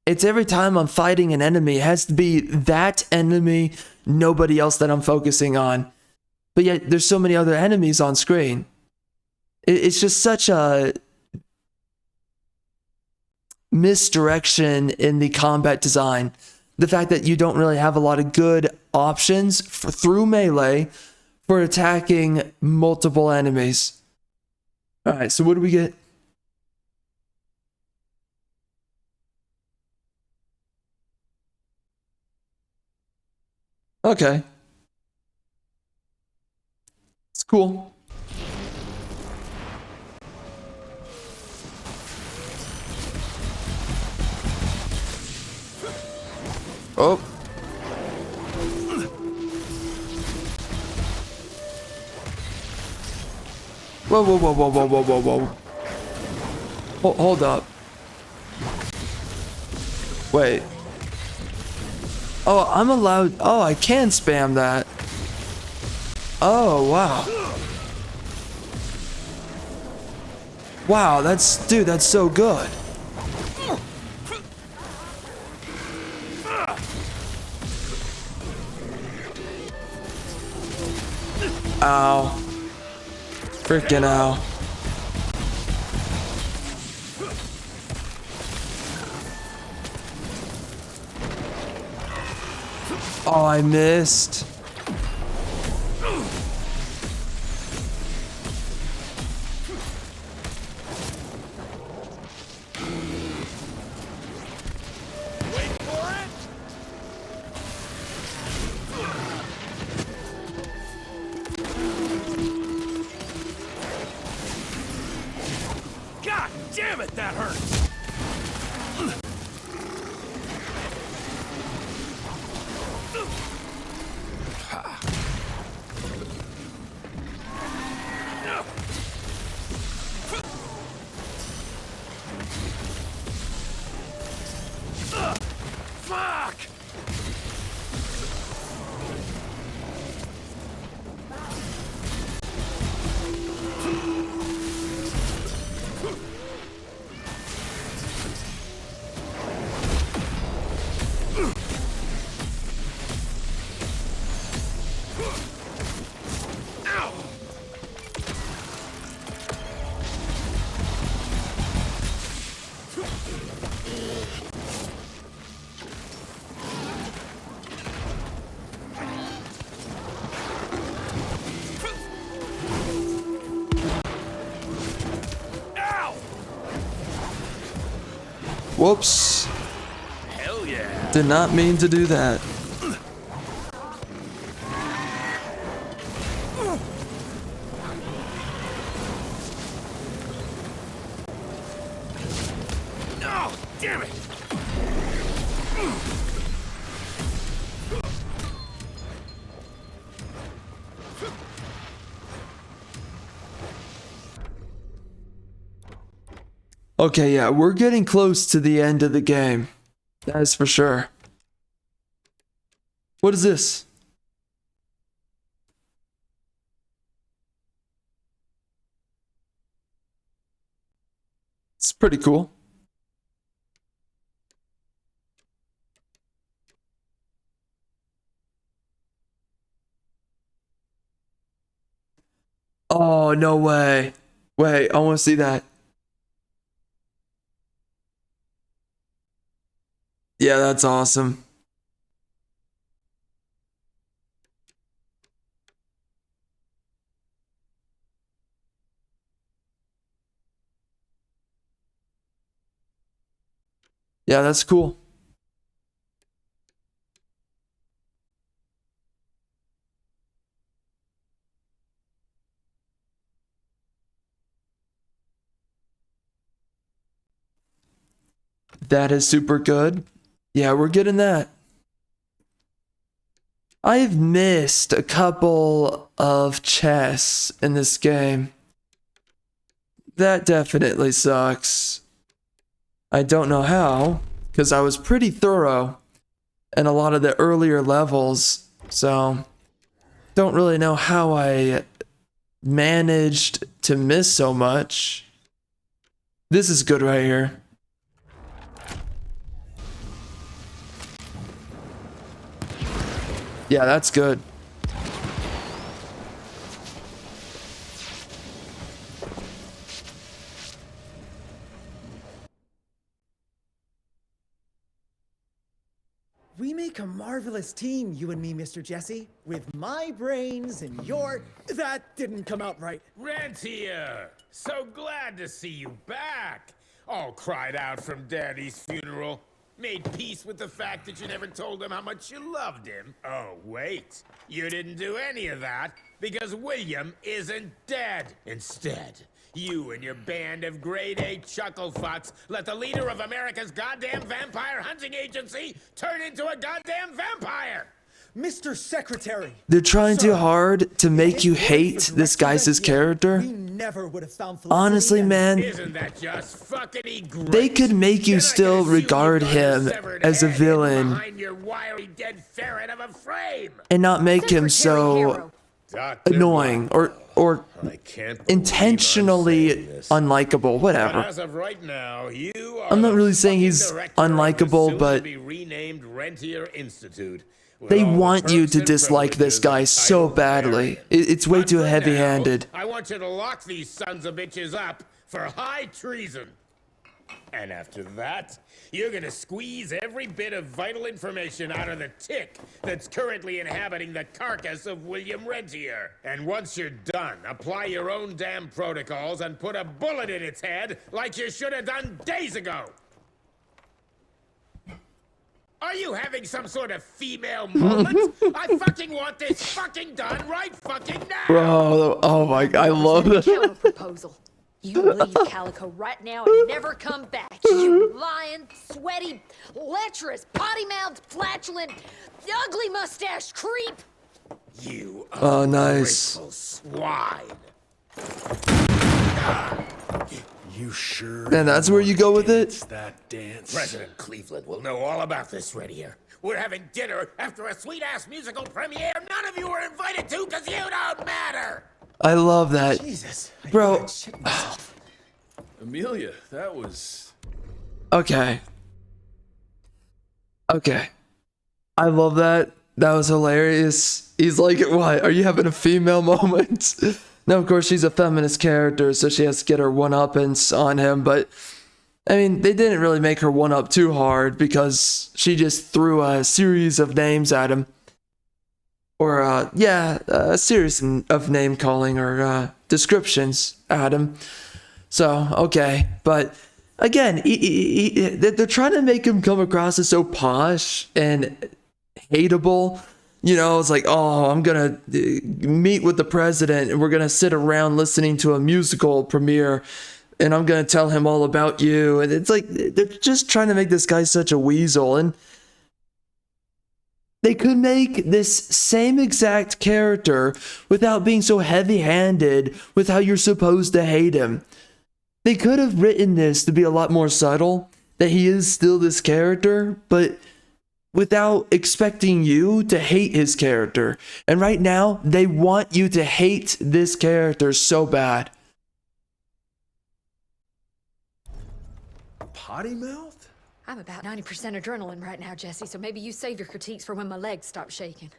It's every time I'm fighting an enemy, it has to be that enemy, nobody else that I'm focusing on. But yet there's so many other enemies on screen. It's just such a misdirection in the combat design. The fact that you don't really have a lot of good options through melee for attacking multiple enemies. All right, so what do we get? Okay. It's cool. Oh. Whoa, whoa, whoa, whoa, whoa, whoa, whoa, whoa. Hold up. Wait. Oh, I'm allowed. Oh, I can spam that. Oh, wow. Wow, dude, that's so good. Ow. Freaking ow. Oh, I missed. God damn it, that hurts! Fuck! Whoops. Hell yeah. Did not mean to do that. Oh, damn it! Okay, yeah, we're getting close to the end of the game. That is for sure. What is this? It's pretty cool. Oh, no way. Wait, I want to see that. Yeah, that's awesome. Yeah, that's cool. That is super good. Yeah, we're getting that. I've missed a couple of chests in this game. That definitely sucks. I don't know how, because I was pretty thorough in a lot of the earlier levels, so don't really know how I managed to miss so much. This is good right here. Yeah, that's good. We make a marvelous team, you and me, Mr. Jesse. With my brains and your... That didn't come out right. Rentier! So glad to see you back! All cried out from Daddy's funeral. Made peace with the fact that you never told him how much you loved him. Oh, wait. You didn't do any of that because William isn't dead. Instead, you and your band of grade-A chucklefucks let the leader of America's goddamn vampire hunting agency turn into a goddamn vampire! Mr. Secretary! They're trying too hard to make you hate this guy's character. Never would have found Honestly, man, Isn't that just fuckity great? they could make you still regard him as a villain Behind your wiry dead ferret of a frame! and not make him so annoying or intentionally unlikable, whatever. As of right now, you are I'm not really saying he's unlikable, but be renamed Rentier Institute. they want you to dislike this guy so badly. It's way too heavy-handed. I want you to lock these sons of bitches up for high treason. And after that, you're gonna squeeze every bit of vital information out of the tick that's currently inhabiting the carcass of William Rentier. And once you're done, apply your own damn protocols and put a bullet in its head like you should have done days ago. Are you having some sort of female moment? I fucking want this fucking done right fucking now! Bro, oh my god, I love Counter that. proposal. You leave Calico right now and never come back. You lying, sweaty, lecherous, potty-mouthed, flatulent, ugly mustached creep. You Oh, nice. swine. You sure? Man, that's where you go with it? That dance. President Cleveland will know all about this right here. We're having dinner after a sweet-ass musical premiere none of you were invited to because you don't matter! I love that. Jesus. Bro. Amelia, that was... Okay. Okay. I love that. That was hilarious. He's like, what? Are you having a female moment? No, of course, she's a feminist character, so she has to get her one-uppance on him, but... I mean, they didn't really make her one-up too hard because she just threw a series of names at him. Or, a series of name-calling or descriptions at him. So, okay. But, again, they're trying to make him come across as so posh and hateable. You know, it's like, oh, I'm going to meet with the president and we're going to sit around listening to a musical premiere and I'm going to tell him all about you. And it's like, they're just trying to make this guy such a weasel. And they could make this same exact character without being so heavy-handed with how you're supposed to hate him. They could have written this to be a lot more subtle, that he is still this character, but without expecting you to hate his character. And right now, they want you to hate this character so bad. Potty mouth? I'm about 90% adrenaline right now, Jesse, so maybe you save your critiques for when my legs stop shaking.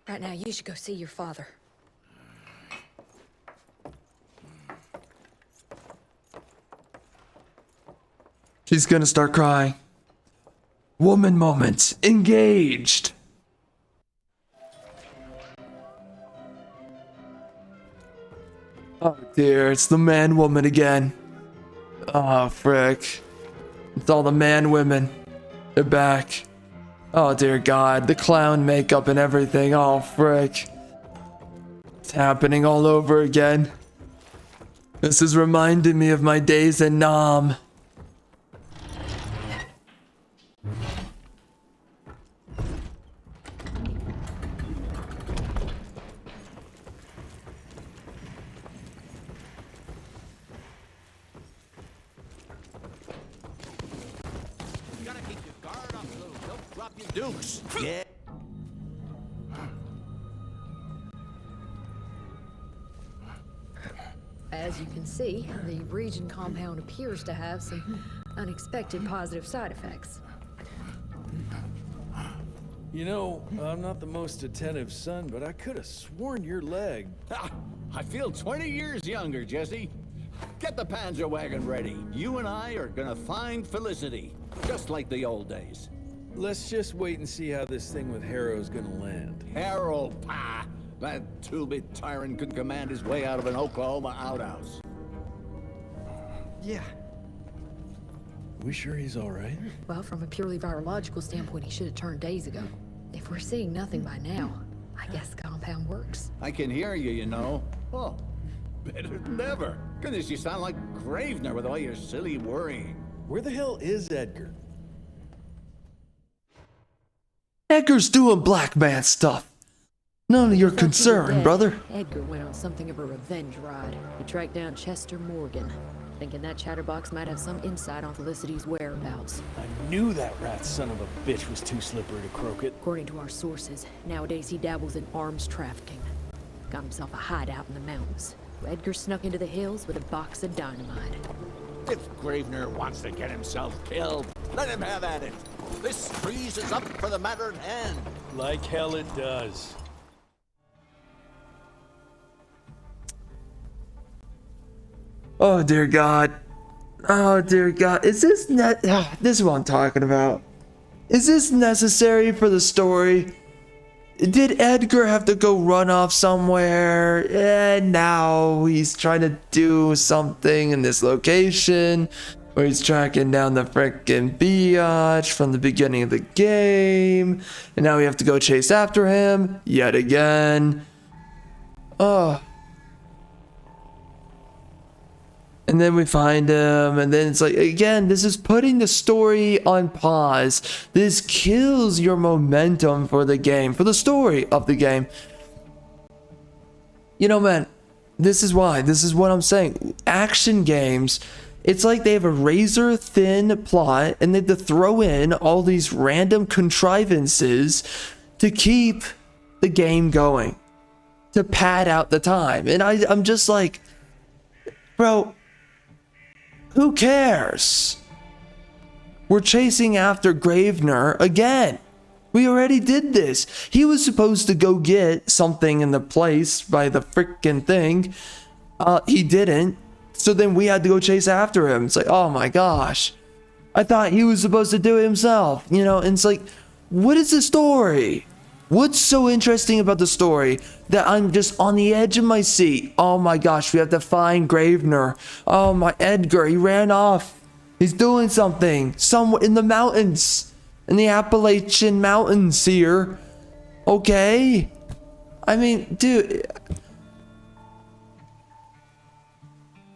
Right now, you should go see your father. She's gonna start crying. Woman moment. Engaged. Oh dear, it's the man woman again. Oh frick. It's all the man women. They're back. Oh dear God, the clown makeup and everything. Oh frick. It's happening all over again. This is reminding me of my days in Nam. Dukes. Yeah. As you can see, the region compound appears to have some unexpected positive side effects. You know, I'm not the most attentive son, but I could have sworn your leg. Ha! I feel 20 years younger, Jesse. Get the Panzer wagon ready. You and I are gonna find Felicity, just like the old days. Let's just wait and see how this thing with Harrow's gonna land. Harrow, pah! That two-bit tyrant could command his way out of an Oklahoma outhouse. Yeah. We sure he's all right? Well, from a purely virological standpoint, he should have turned days ago. If we're seeing nothing by now, I guess the compound works. I can hear you, you know. Oh, better than ever. Goodness, you sound like Gravener with all your silly worrying. Where the hell is Edgar? Edgar's doing black man stuff. None of your concern, brother. Edgar went on something of a revenge ride. He tracked down Chester Morgan, thinking that chatterbox might have some insight on Felicity's whereabouts. I knew that rat son of a bitch was too slippery to croak it. According to our sources, nowadays he dabbles in arms trafficking. Got himself a hideout in the mountains. Edgar snuck into the hills with a box of dynamite. If Gravener wants to get himself killed, let him have at it. This trees is up for the matter at hand. Like hell it does. Oh dear God. Oh dear God. Is this this is what I'm talking about. Is this necessary for the story? Did Edgar have to go run off somewhere? And now he's trying to do something in this location where he's tracking down the frickin' biatch from the beginning of the game. And now we have to go chase after him yet again. Oh. And then we find him, and then it's like, again, this is putting the story on pause. This kills your momentum for the game, for the story of the game. You know, man, this is why. This is what I'm saying. Action games, it's like they have a razor thin plot, and they have to throw in all these random contrivances to keep the game going, to pad out the time. And I'm just like, bro, who cares? We're chasing after Gravener again. We already did this. He was supposed to go get something in the place by the frickin' thing. He didn't. So then we had to go chase after him. It's like, oh my gosh. I thought he was supposed to do it himself. You know, and it's like, what is the story? What's so interesting about the story that I'm just on the edge of my seat? Oh my gosh, we have to find Gravener. Oh my, Edgar, he ran off. He's doing something somewhere in the mountains, in the Appalachian Mountains here. Okay. I mean, dude,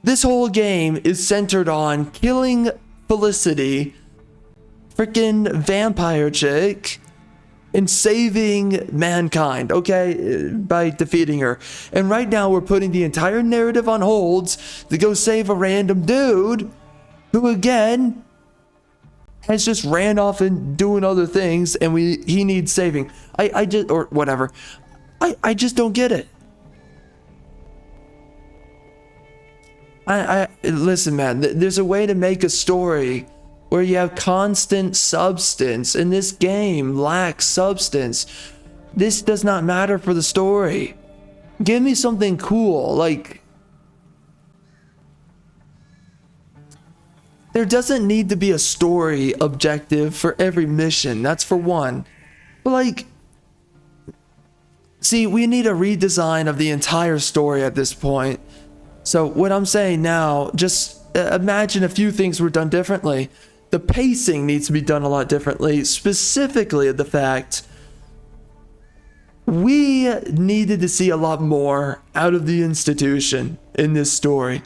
this whole game is centered on killing Felicity, freaking vampire chick, and saving mankind, okay, by defeating her. And right now we're putting the entire narrative on holds to go save a random dude who, again, has just ran off and doing other things, and he needs saving. I just, or whatever. I just don't get it. Listen, man, there's a way to make a story where you have constant substance, and this game lacks substance. This does not matter for the story. Give me something cool, like there doesn't need to be a story objective for every mission. That's for one. But like, see, we need a redesign of the entire story at this point. So what I'm saying now, just imagine a few things were done differently. The pacing needs to be done a lot differently, specifically the fact we needed to see a lot more out of the institution in this story.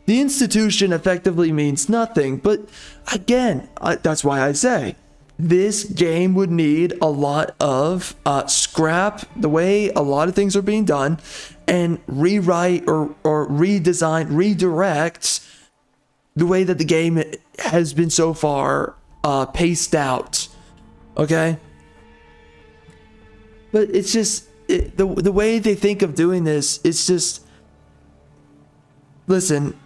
The institution effectively means nothing, but again, that's why I say this game would need a lot of scrap the way a lot of things are being done and rewrite or redesign, redirect the way that the game has been so far paced out. Okay? But it's just, the way they think of doing this, it's just, listen,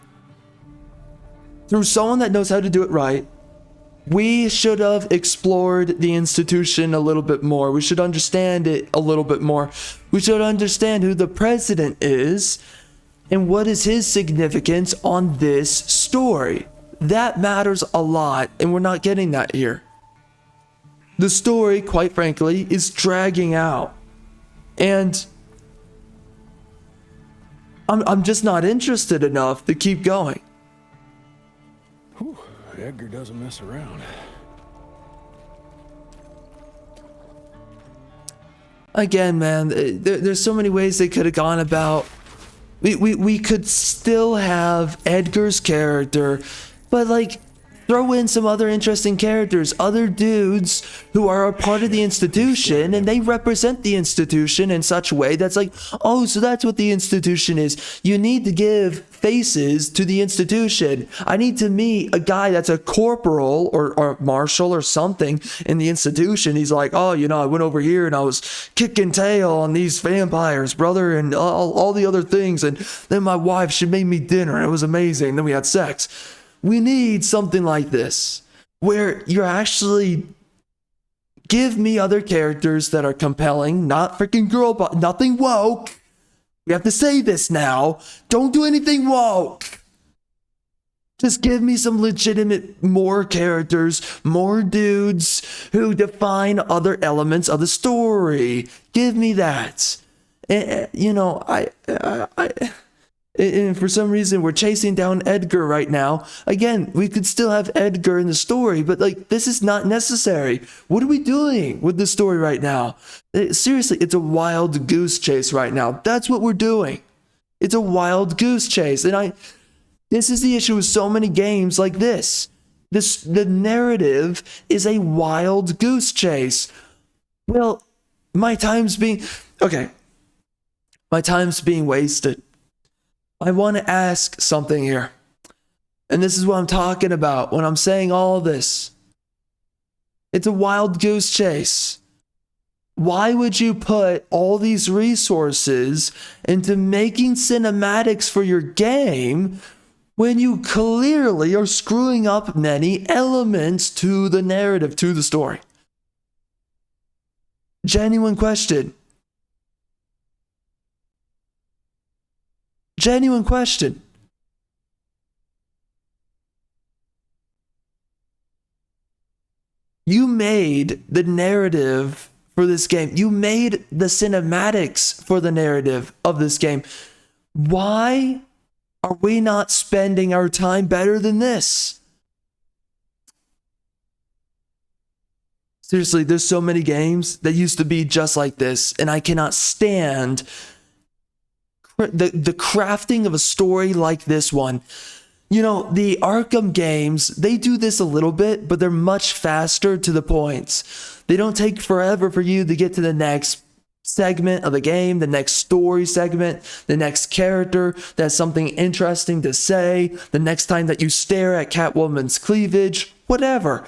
through someone that knows how to do it right, we should have explored the institution a little bit more. We should understand it a little bit more. We should understand who the president is and what is his significance on this story. That matters a lot, and we're not getting that here. The story, quite frankly, is dragging out. And I'm just not interested enough to keep going. Whew, Edgar doesn't mess around. Again, man, there's so many ways they could have gone about. We could still have Edgar's character, but like, throw in some other interesting characters, other dudes who are a part of the institution, and they represent the institution in such a way that's like, oh, so that's what the institution is. You need to give faces to the institution. I need to meet a guy that's a corporal or marshal or something in the institution. He's like, oh, you know, I went over here and I was kicking tail on these vampires, brother, and all the other things. And then my wife, she made me dinner and it was amazing. Then we had sex. We need something like this, where you're actually, give me other characters that are compelling, not freaking girl, but nothing woke. We have to say this now. Don't do anything woke. Just give me some legitimate, more characters, more dudes who define other elements of the story. Give me that. And, you know, and for some reason, we're chasing down Edgar right now. Again, we could still have Edgar in the story, but like, this is not necessary. What are we doing with the story right now? Seriously, it's a wild goose chase right now. That's what we're doing. It's a wild goose chase. And this is the issue with so many games like this. The narrative is a wild goose chase. Well, my time's being wasted. I want to ask something here. And this is what I'm talking about when I'm saying all this. It's a wild goose chase. Why would you put all these resources into making cinematics for your game when you clearly are screwing up many elements to the narrative, to the story? Genuine question. Genuine question. You made the narrative for this game. You made the cinematics for the narrative of this game. Why are we not spending our time better than this? Seriously, there's so many games that used to be just like this, and I cannot stand the crafting of a story like this one. You know, the Arkham games, they do this a little bit, but they're much faster to the points. They don't take forever for you to get to the next segment of the game, the next story segment, the next character that has something interesting to say, the next time that you stare at Catwoman's cleavage, whatever.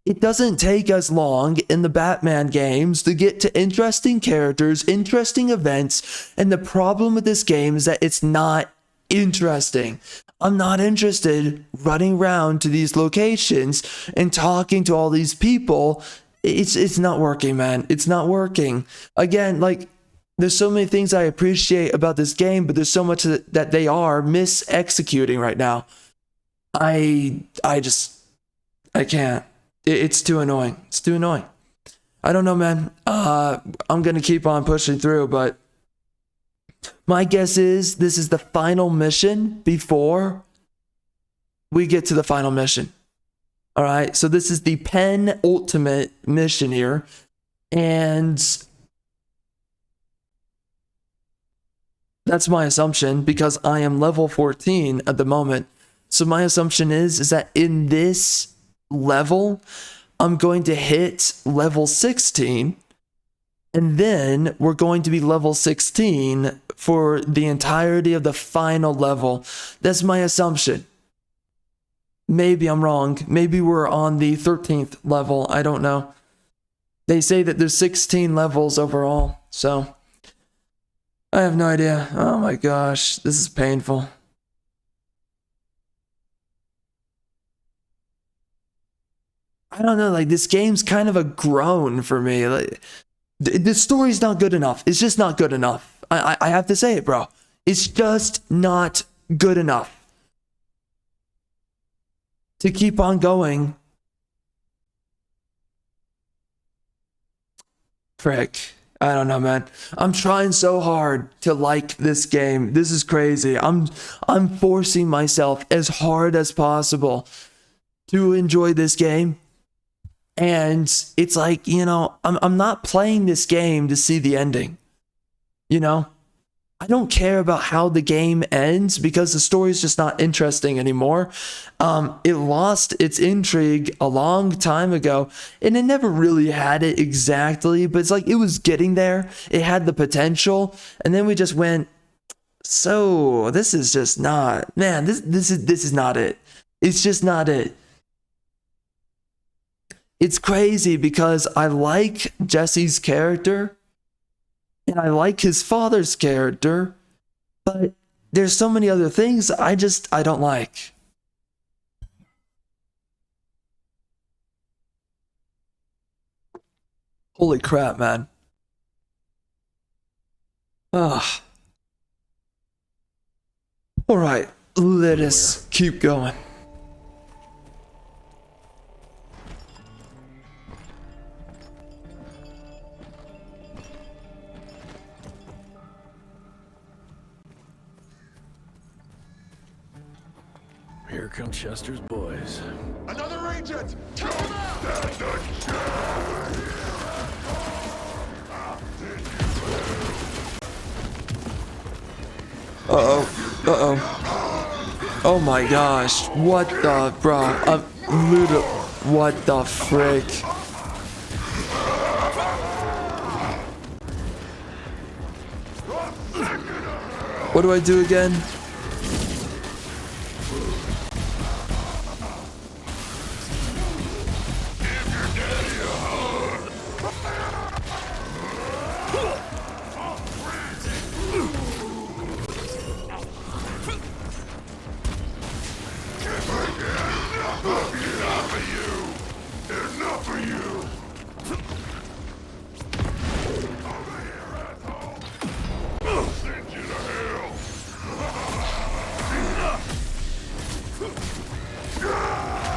It doesn't take as long in the Batman games to get to interesting characters, interesting events, and the problem with this game is that it's not interesting. I'm not interested running around to these locations and talking to all these people. It's not working, man. It's not working. Again, like, there's so many things I appreciate about this game, but there's so much that they are mis-executing right now. I just, I can't. It's too annoying. It's too annoying. I don't know, man. I'm going to keep on pushing through, but my guess is this is the final mission before we get to the final mission. All right. So this is the penultimate mission here. And that's my assumption because I am level 14 at the moment. So my assumption is that in this level, I'm going to hit level 16, and then we're going to be level 16 for the entirety of the final level. That's my assumption. Maybe I'm wrong. Maybe we're on the 13th level. I don't know. They say that there's 16 levels overall, so I have no idea. Oh my gosh, this is painful. I don't know, like this game's kind of a groan for me. Like the story's not good enough. It's just not good enough. I have to say it, bro. It's just not good enough to keep on going. Frick. I don't know, man. I'm trying so hard to like this game. This is crazy. I'm forcing myself as hard as possible to enjoy this game. And it's like, you know, I'm not playing this game to see the ending. You know? I don't care about how the game ends because the story is just not interesting anymore. It lost its intrigue a long time ago, and it never really had it exactly, but it's like it was getting there. It had the potential, and then we just went, so this is just not, man, this is not it. It's just not it. It's crazy because I like Jesse's character and I like his father's character, but there's so many other things I don't like. Holy crap, man. Ugh. All right, let us keep going. Here come Chester's boys. Another agent! Kill him out! Oh my gosh. What the, bro? What the frick? What do I do again?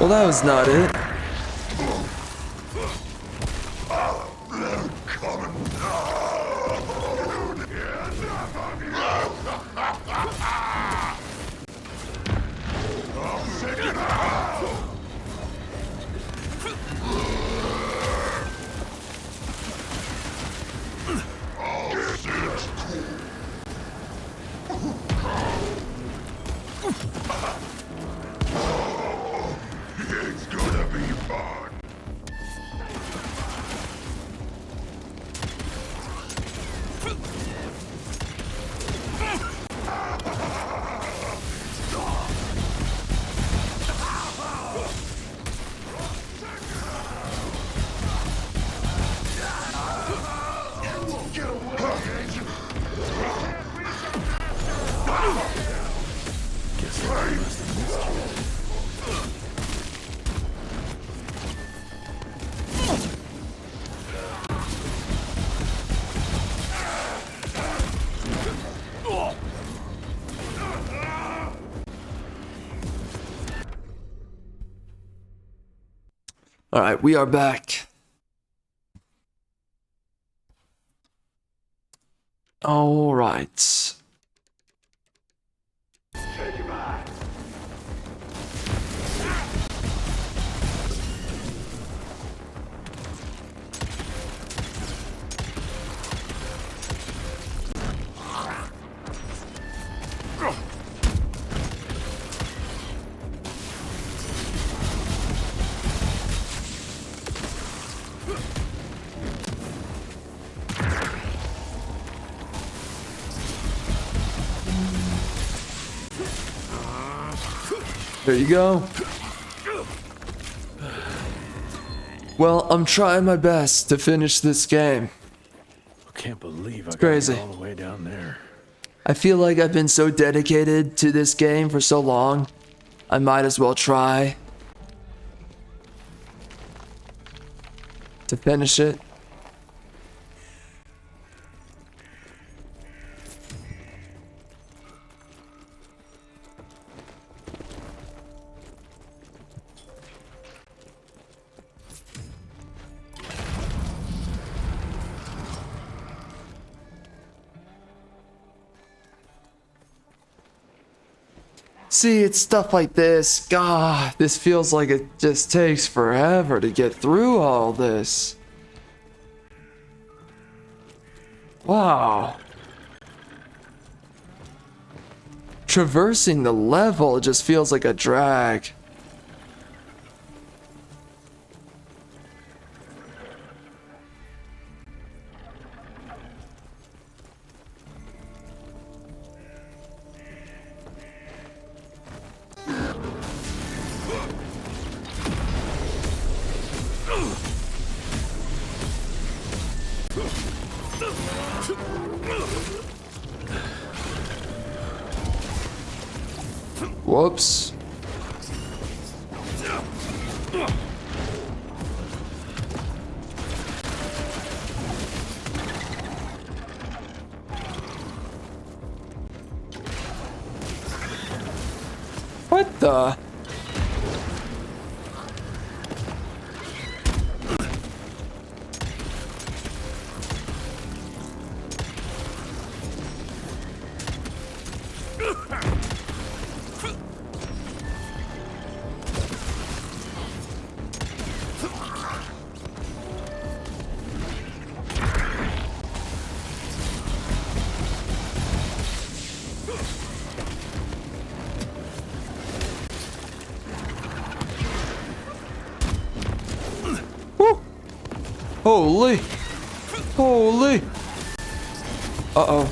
Well, that was not it. All right, we are back. All right. There you go. Well, I'm trying my best to finish this game. I can't believe I got crazy. it all the way down there. I feel like I've been so dedicated to this game for so long. I might as well try to finish it. See, it's stuff like this. God, this feels like it just takes forever to get through all this. Wow. Traversing the level just feels like a drag. Whoops. What the? Holy! Holy! Uh-oh.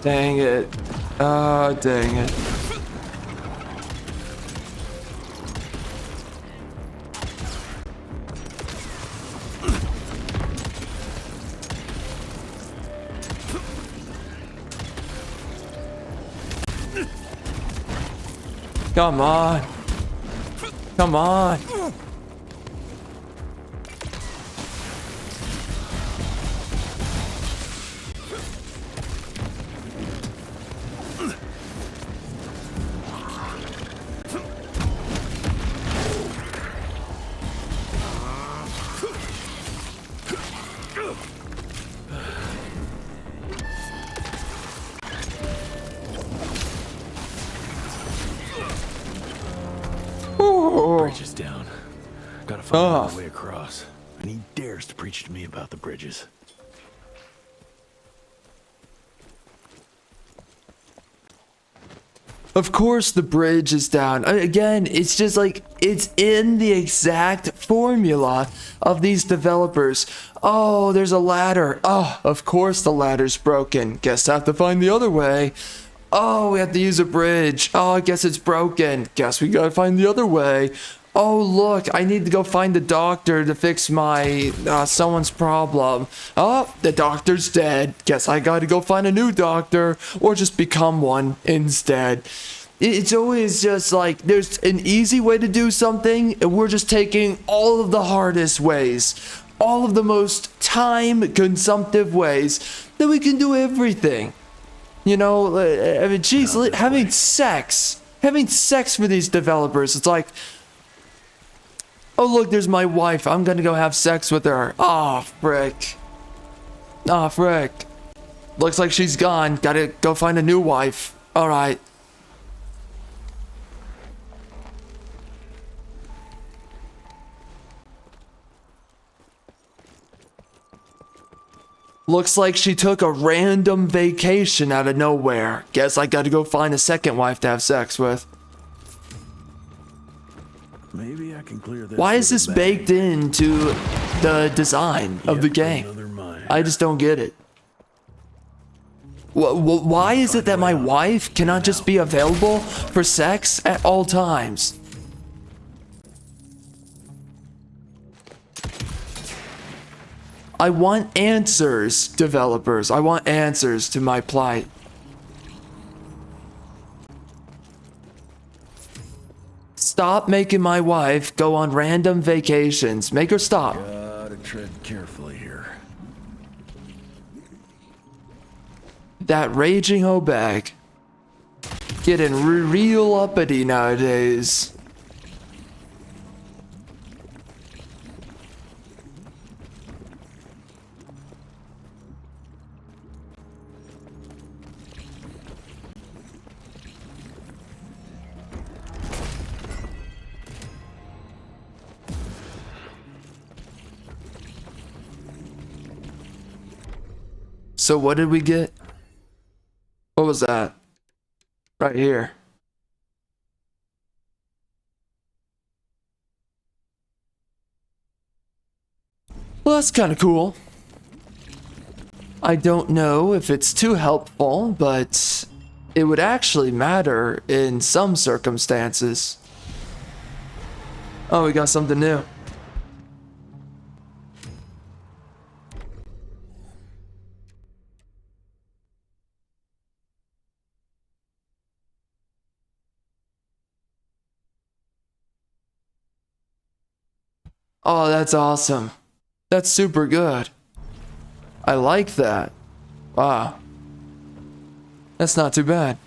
Dang it. Ah, dang it. Come on. Come on. Bridge is down. Gotta find my way across. And he dares to preach to me about the bridges. Of course the bridge is down. Again, it's just like, it's in the exact formula of these developers. Oh, there's a ladder. Oh, of course the ladder's broken. Guess I have to find the other way. Oh, we have to use a bridge. Oh, I guess it's broken. Guess we gotta find the other way. Oh, look, I need to go find the doctor to fix my, someone's problem. Oh, the doctor's dead. Guess I gotta go find a new doctor, or just become one instead. It's always just like, there's an easy way to do something, and we're just taking all of the hardest ways. all of the most time consumptive ways that we can do everything. You know, I mean, geez, having sex for these developers, it's like, oh look, there's my wife, I'm gonna go have sex with her. Oh frick. Oh frick. Looks like she's gone, gotta go find a new wife. Alright. Looks like she took a random vacation out of nowhere. Guess I gotta go find a second wife to have sex with. Maybe I can clear this. Why is this baked into the design of the game? I just don't get it. Why is it that my wife cannot just be available for sex at all times? I want answers, developers. I want answers to my plight. Stop making my wife go on random vacations. Make her stop. Gotta tread carefully here. That raging hoe bag. Getting real uppity nowadays. So what did we get? What was that? Right here. Well, that's kind of cool. I don't know if it's too helpful, but it would actually matter in some circumstances. Oh, we got something new. Oh, that's awesome. That's super good. I like that. Wow. That's not too bad.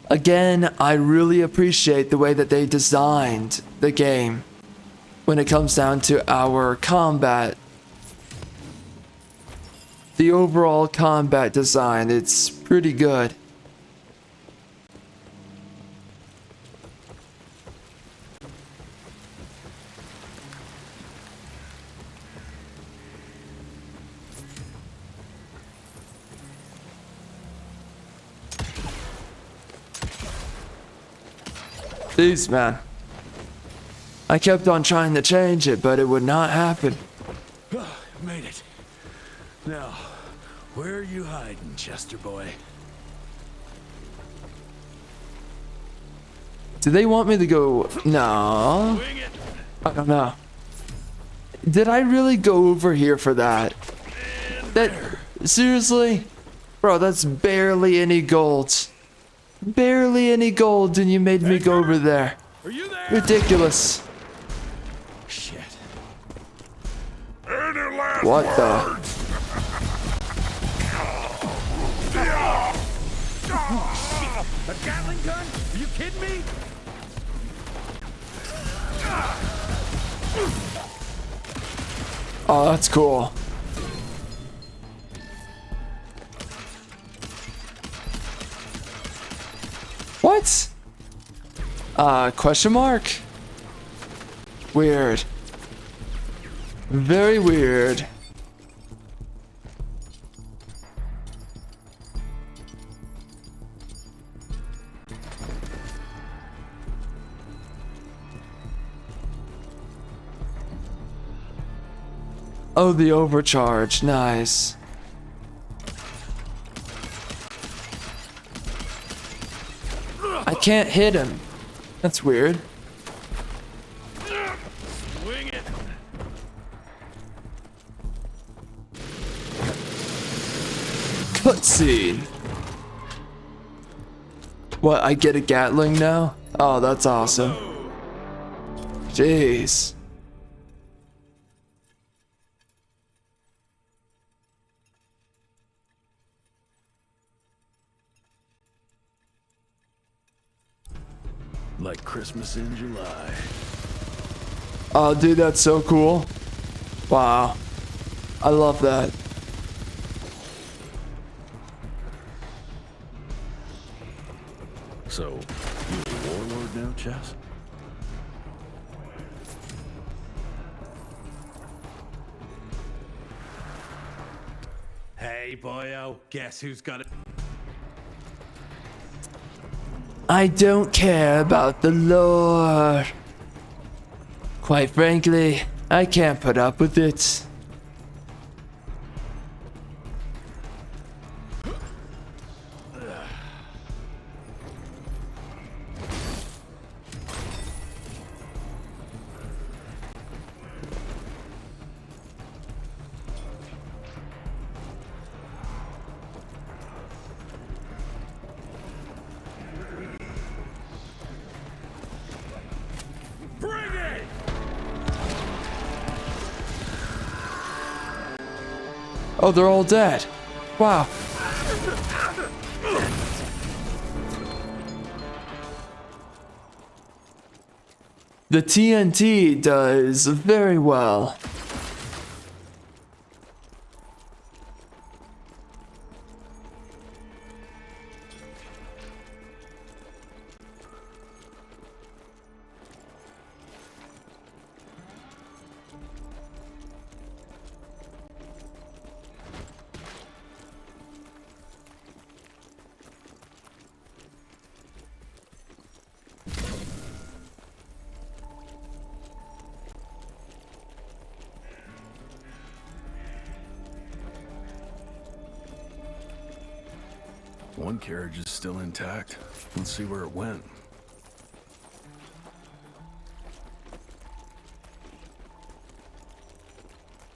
Again, I really appreciate the way that they designed the game when it comes down to our combat. The overall combat design, it's pretty good. Jeez, man. I kept on trying to change it, but it would not happen. Made it. Now, where are you hiding, Chester boy? Do they want me to go? No. I don't know. Did I really go over here for that? Seriously? Bro, that's barely any gold. Barely any gold, and you made me go over there. Ridiculous. Shit. What the? A Gatling gun? Are you kidding me? Oh, that's cool. What? Question mark? Weird. Very weird. Oh, the overcharge. Nice. I can't hit him. That's weird. Swing it. Cutscene. What, I get a Gatling now? Oh, that's awesome. Jeez. Like Christmas in July. Oh, dude, that's so cool. Wow. I love that. So, you a warlord now, Chess? Hey, boyo, guess who's got it? I don't care about the lore. Quite frankly, I can't put up with it. Oh, they're all dead. Wow. The TNT does very well. One carriage is still intact. Let's see where it went.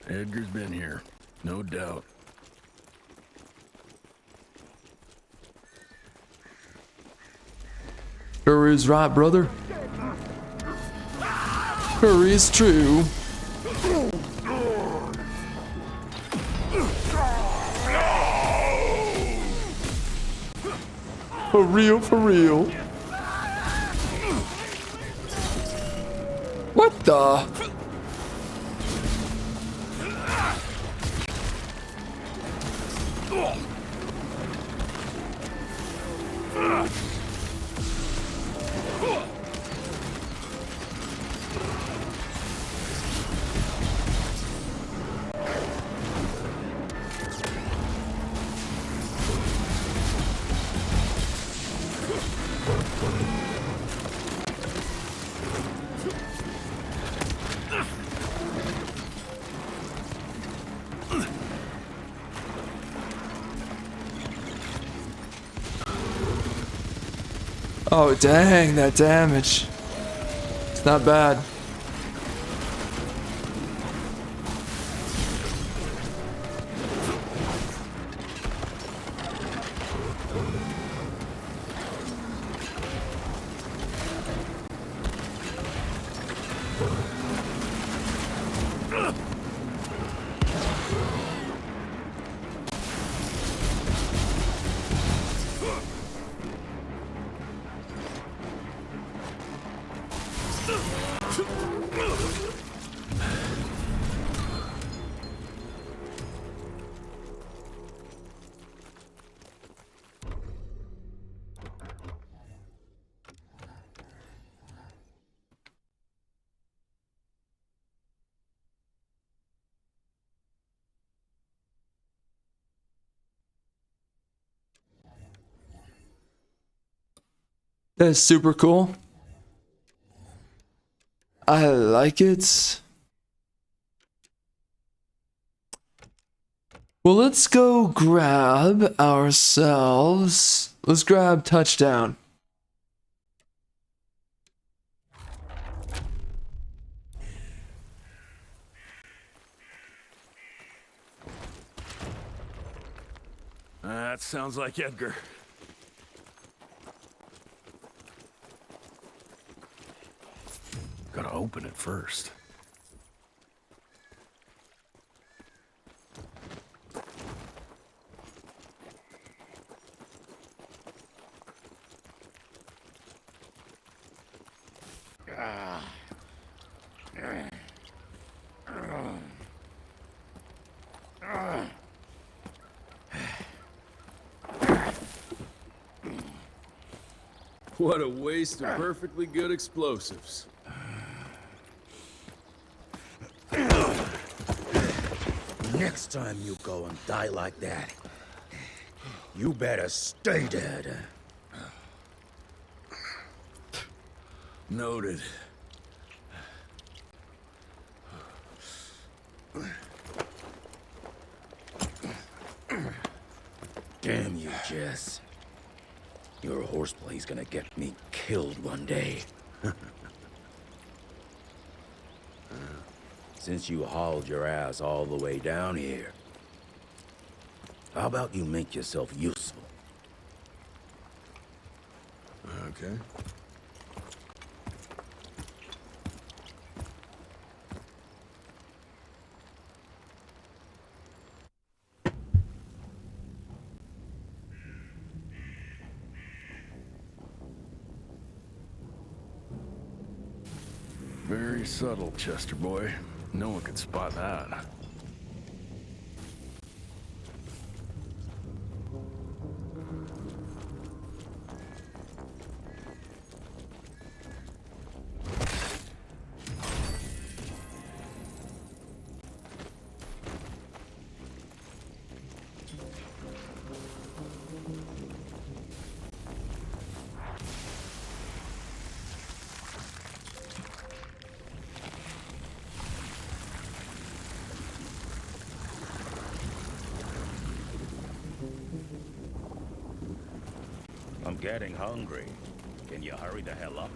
Edgar's been here, no doubt. Sure is right, brother. Sure is true. For real, for real. What the? Oh, dang, that damage. It's not bad. That's super cool. I like it. Well, let's go grab ourselves. Let's grab touchdown. That sounds like Edgar. to open it first. What a waste of perfectly good explosives. Next time you go and die like that, you better stay dead. Noted. Damn you, Jess. Your horseplay's gonna get me killed one day. Since you hauled your ass all the way down here, how about you make yourself useful? Okay. Very subtle, Chester boy. No one could spot that. I'm getting hungry. Can you hurry the hell up?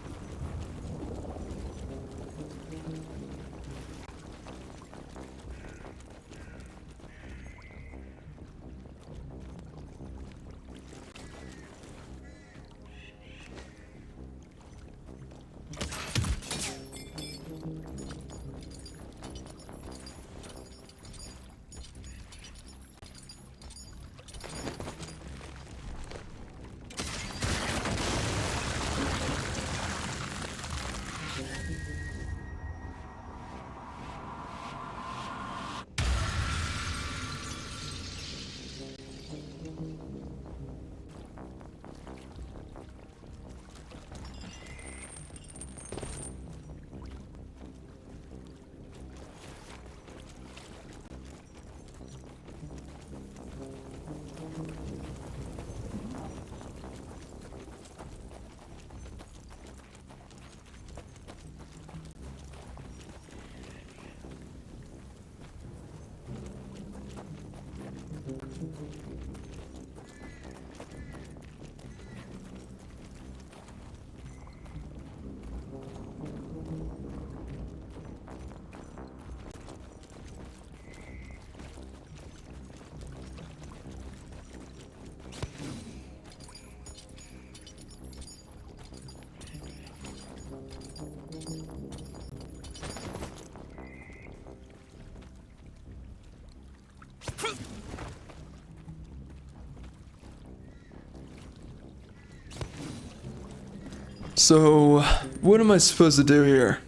So, what am I supposed to do here?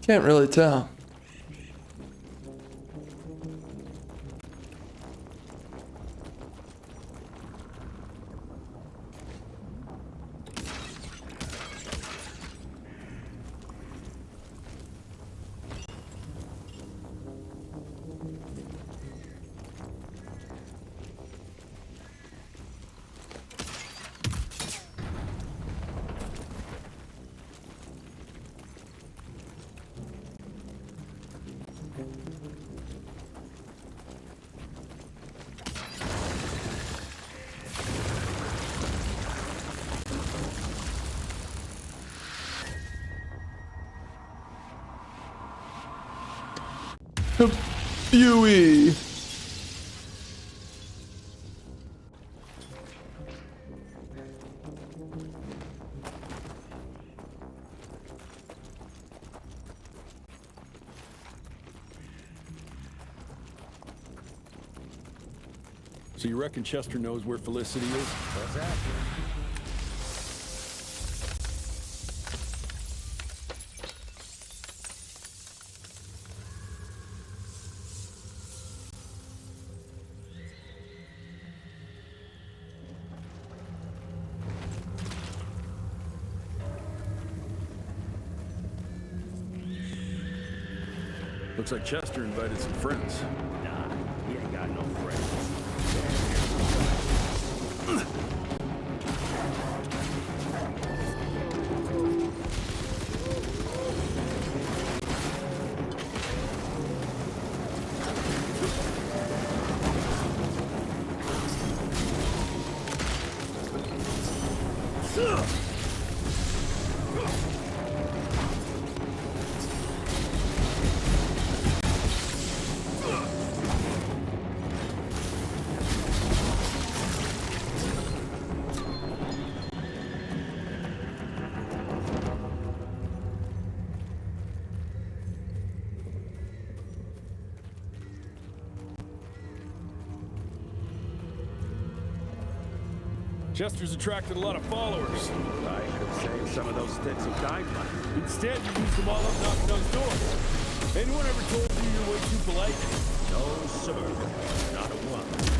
Can't really tell. Buey. So you reckon Chester knows where Felicity is? What's that? Looks like Chester invited some friends. Nah, he ain't got no friends. Chester's attracted a lot of followers. I could save some of those sticks of dynamite. Instead, you use them all up knocking those doors. Anyone ever told you you're way too polite? No, sir. Not a one.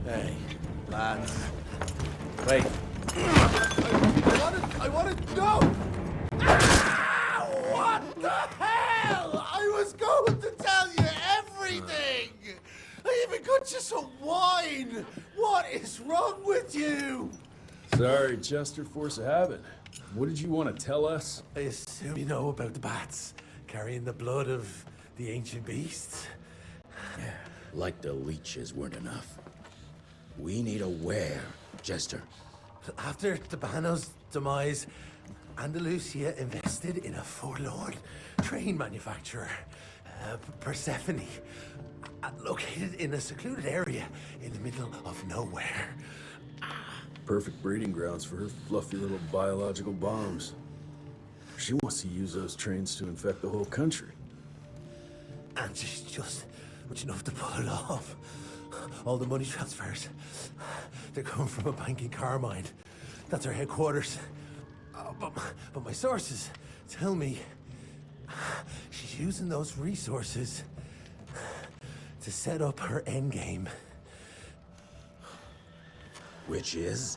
Hey, lads. Wait. I want to know! Ah, what the hell? I was going to tell you everything! I even got you some wine! What is wrong with you? Sorry, Chester, force of habit. What did you want to tell us? I assume you know about the bats carrying the blood of the ancient beasts. Yeah, like the leeches weren't enough. We need a where, Jester. After Tabano's demise, Andalusia invested in a forlorn train manufacturer, Persephone, located in a secluded area in the middle of nowhere. Perfect breeding grounds for her fluffy little biological bombs. She wants to use those trains to infect the whole country. And she's just rich enough to pull it off. All the money transfers, they're coming from a bank in Carmine. That's her headquarters. But my sources tell me she's using those resources to set up her endgame. Which is?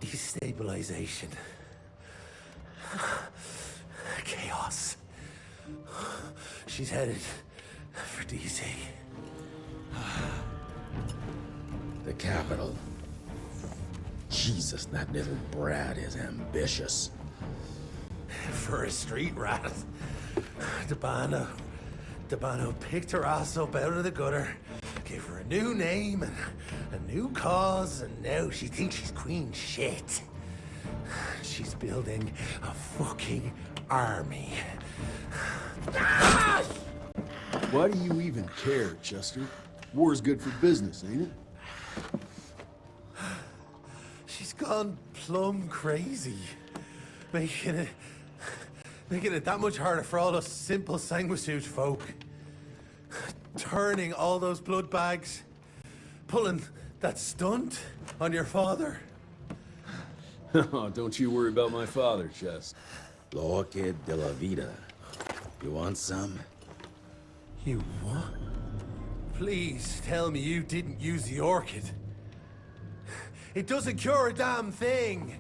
Destabilization. Chaos. She's headed for DC. The capital. Jesus, that little brat is ambitious. For a street rat, Debano picked her ass up out of the gutter, gave her a new name and a new cause, and now she thinks she's queen shit. She's building a fucking army. Why do you even care, Chester? War's good for business, ain't it? She's gone plumb crazy, making it that much harder for all us simple sanguisuge folk. Turning all those blood bags, pulling that stunt on your father. Oh, don't you worry about my father, Chest. L'orchid de la vida. You want some? You what? Please tell me you didn't use the orchid. It doesn't cure a damn thing.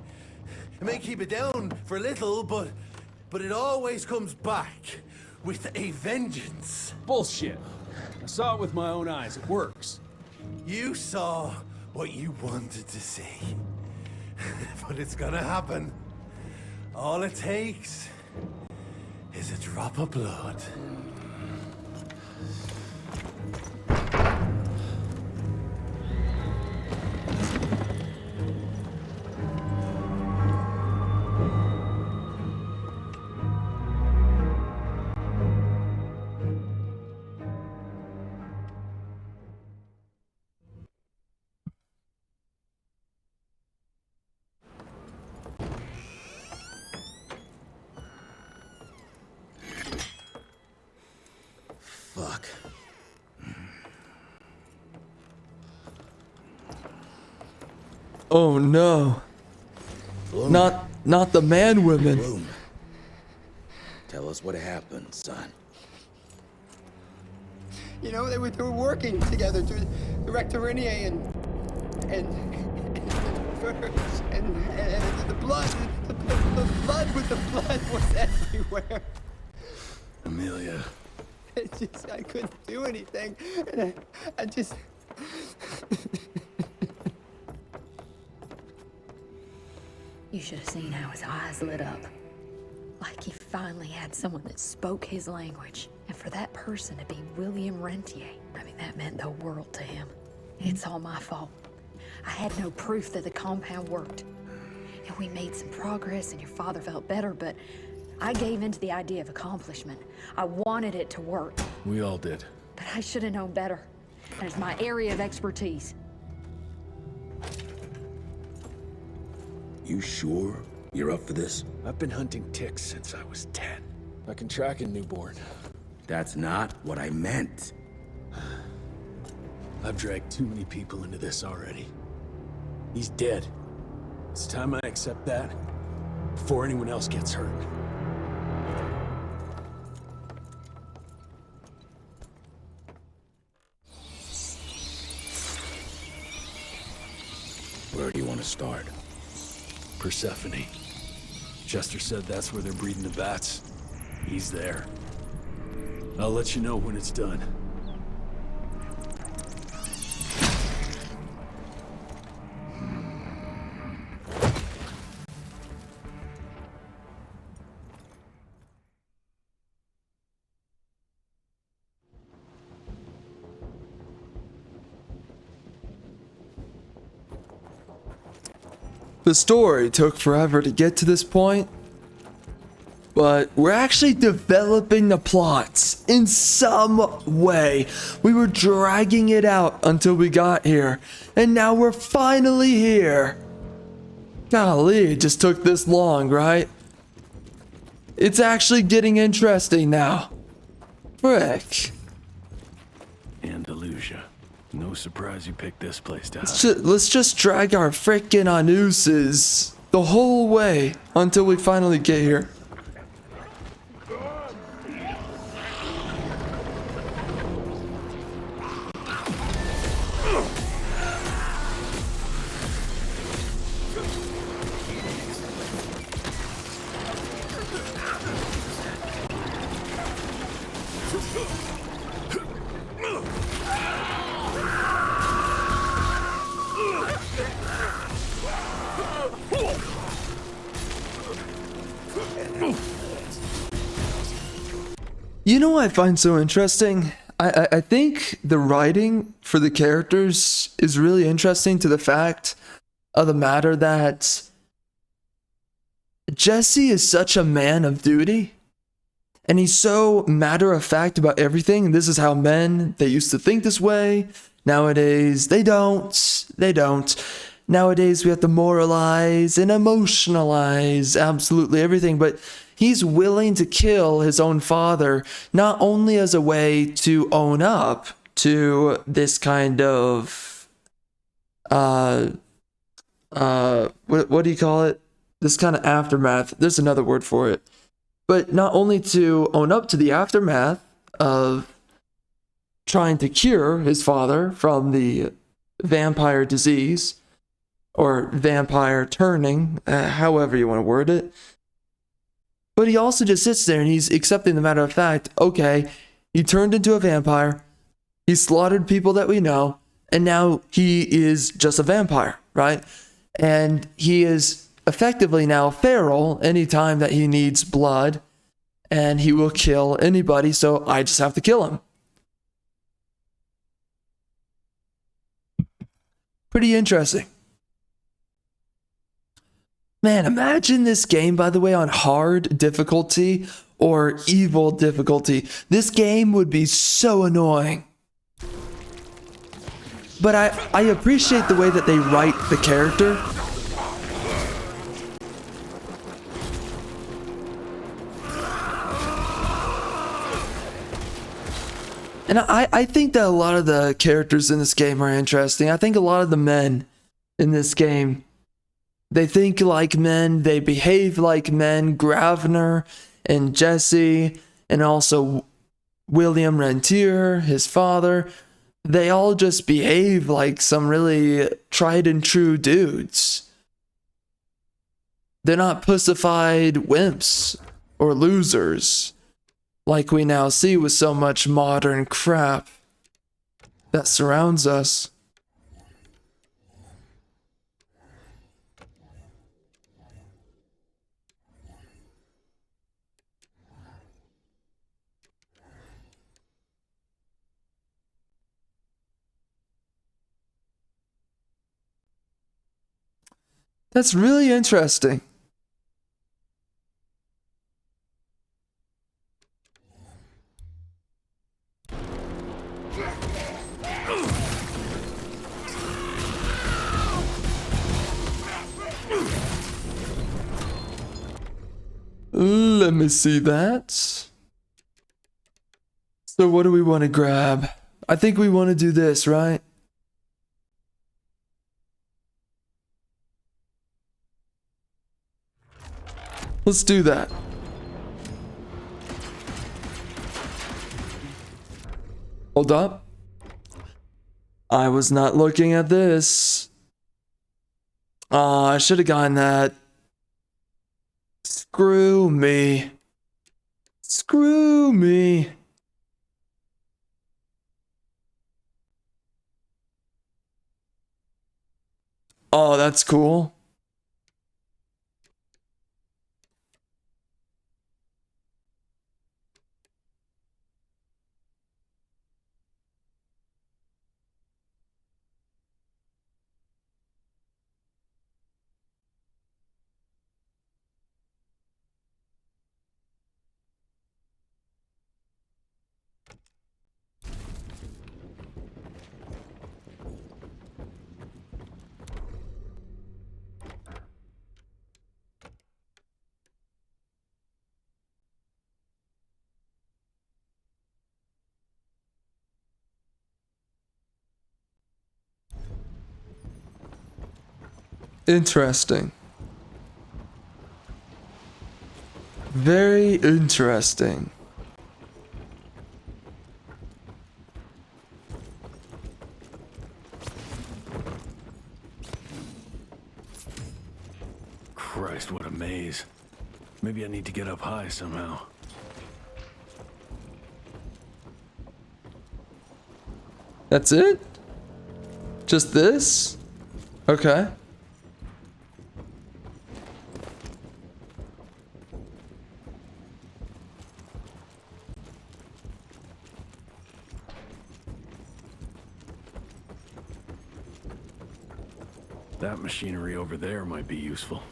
It may keep it down for a little, but it always comes back with a vengeance. Bullshit. I saw it with my own eyes. It works. You saw what you wanted to see. But it's gonna happen. All it takes is a drop of blood. Fuck. Oh no. Not the man women. Bloom. Tell us what happened, son. You know, they were working together through the Rectoriniae and the blood, the blood with the blood was everywhere. Amelia. I couldn't do anything. And I just... You should have seen how his eyes lit up. Like he finally had someone that spoke his language. And for that person to be William Rentier, I mean, that meant the world to him. It's all my fault. I had no proof that the compound worked. And we made some progress and your father felt better, but I gave in to the idea of accomplishment. I wanted it to work. We all did. But I should have known better. And it's my area of expertise. You sure you're up for this? I've been hunting ticks since I was 10. I can track a newborn. That's not what I meant. I've dragged too many people into this already. He's dead. It's time I accept that before anyone else gets hurt. Where do you want to start? Persephone. Chester said that's where they're breeding the bats. He's there. I'll let you know when it's done. The story took forever to get to this point, but we're actually developing the plots in some way. We were dragging it out until we got here, and now we're finally here. Golly, it just took this long, right? It's actually getting interesting now. Frick. Andalusia. No surprise you picked this place to hide. Let's just drag our frickin' Anuses the whole way until we finally get here. You know what I find so interesting? I think the writing for the characters is really interesting to the fact of the matter that Jesse is such a man of duty. And he's so matter of fact about everything. This is how men, they used to think this way. Nowadays, they don't. They don't. Nowadays, we have to moralize and emotionalize absolutely everything. But he's willing to kill his own father, not only as a way to own up to this kind of, what do you call it? This kind of aftermath. There's another word for it. But not only to own up to the aftermath of trying to cure his father from the vampire disease, or vampire turning, however you want to word it. But he also just sits there and he's accepting the matter of fact, okay, he turned into a vampire, he slaughtered people that we know, and now he is just a vampire, right? And he is effectively now feral anytime that he needs blood, and he will kill anybody, so I just have to kill him. Pretty interesting. Man, imagine this game, by the way, on hard difficulty or evil difficulty. This game would be so annoying. But I appreciate the way that they write the character. And I think that a lot of the characters in this game are interesting. I think a lot of the men in this game, they think like men, they behave like men. Gravner and Jesse, and also William Rentier, his father, they all just behave like some really tried and true dudes. They're not pussified wimps or losers like we now see with so much modern crap that surrounds us. That's really interesting. Let me see that. So what do we want to grab? I think we want to do this, right? Let's do that. Hold up. I was not looking at this. I should have gotten that. Screw me. Screw me. Oh, that's cool. Interesting. Very interesting. Christ, what a maze. Maybe I need to get up high somehow. That's it? Just this? Okay. That machinery over there might be useful.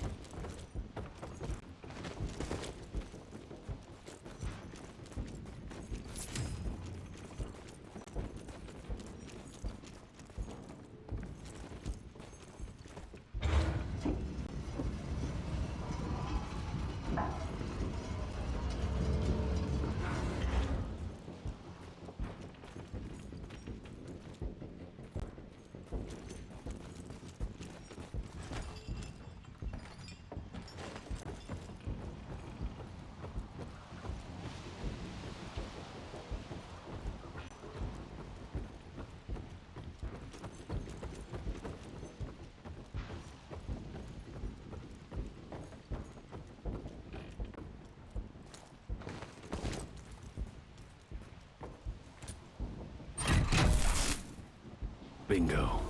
Bingo.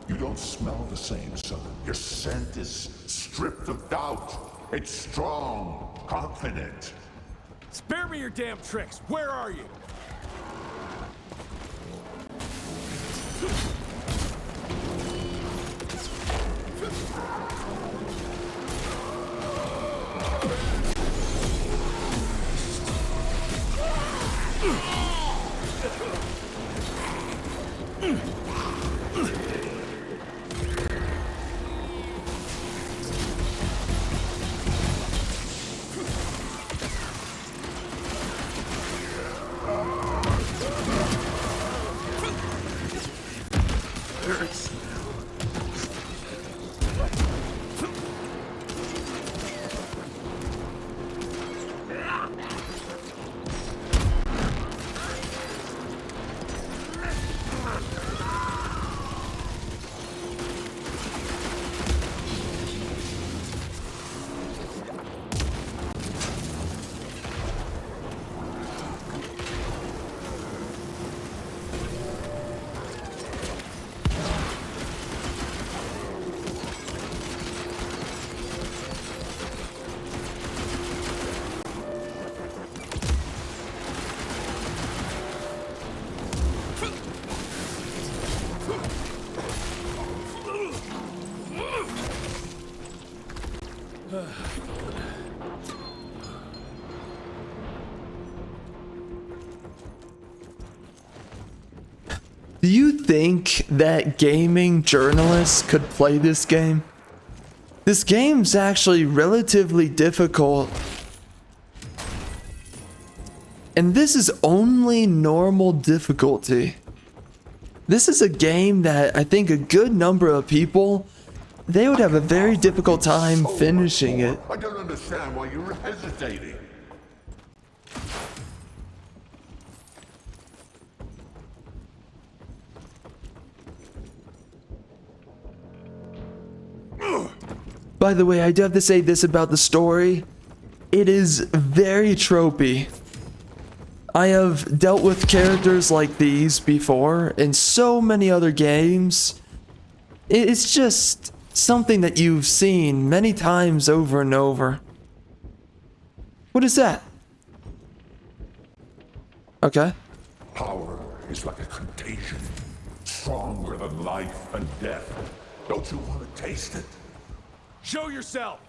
You don't smell the same, son. Your scent is stripped of doubt. It's strong, confident. Spare me your damn tricks. Where are you? Do you think that gaming journalists could play this game? This game's actually relatively difficult. And this is only normal difficulty. This is a game that I think a good number of people, they would have a very difficult time finishing it. I don't understand why you're hesitating. By the way, I do have to say this about the story. It is very tropey. I have dealt with characters like these before in so many other games. It's just something that you've seen many times over and over. What is that? Okay. Power is like a contagion, stronger than life and death. Don't you want to taste it? Show yourself!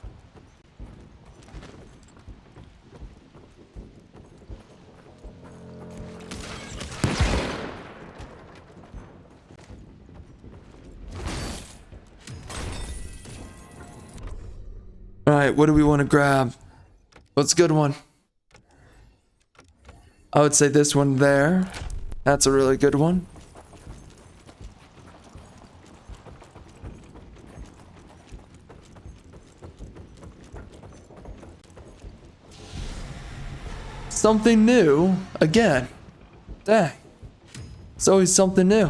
right, what do we want to grab? What's a good one? I would say this one there. That's a really good one. Something new again. Dang. It's always something new.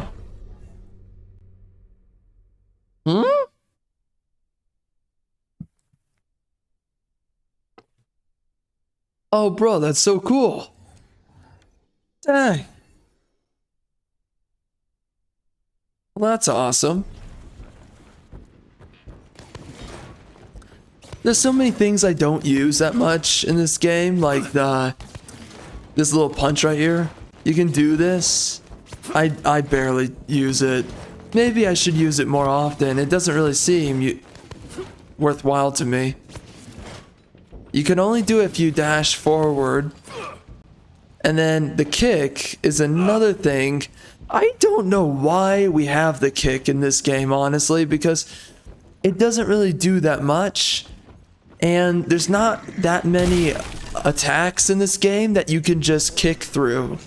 Hmm? Oh, bro, that's so cool. Dang. Well, that's awesome. There's so many things I don't use that much in this game, like this little punch right here. You can do this. I barely use it. Maybe I should use it more often. It doesn't really seem worthwhile to me. You can only do it if you dash forward. And then the kick is another thing. I don't know why we have the kick in this game, honestly, because it doesn't really do that much. And there's not that many attacks in this game that you can just kick through.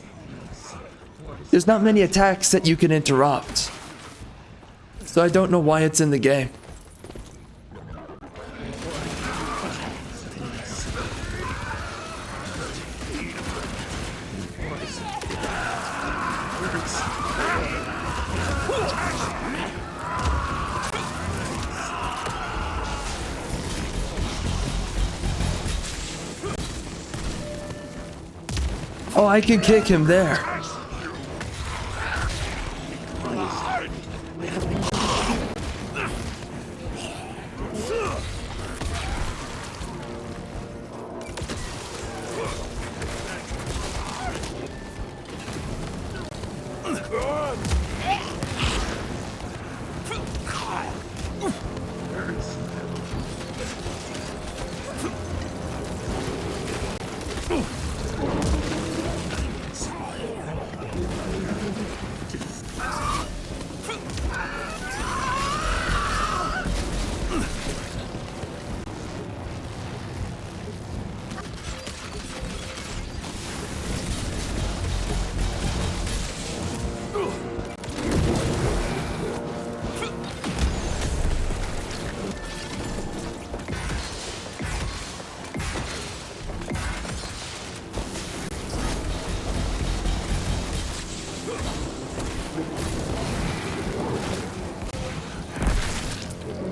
There's not many attacks that you can interrupt. So I don't know why it's in the game. Oh, I can kick him there.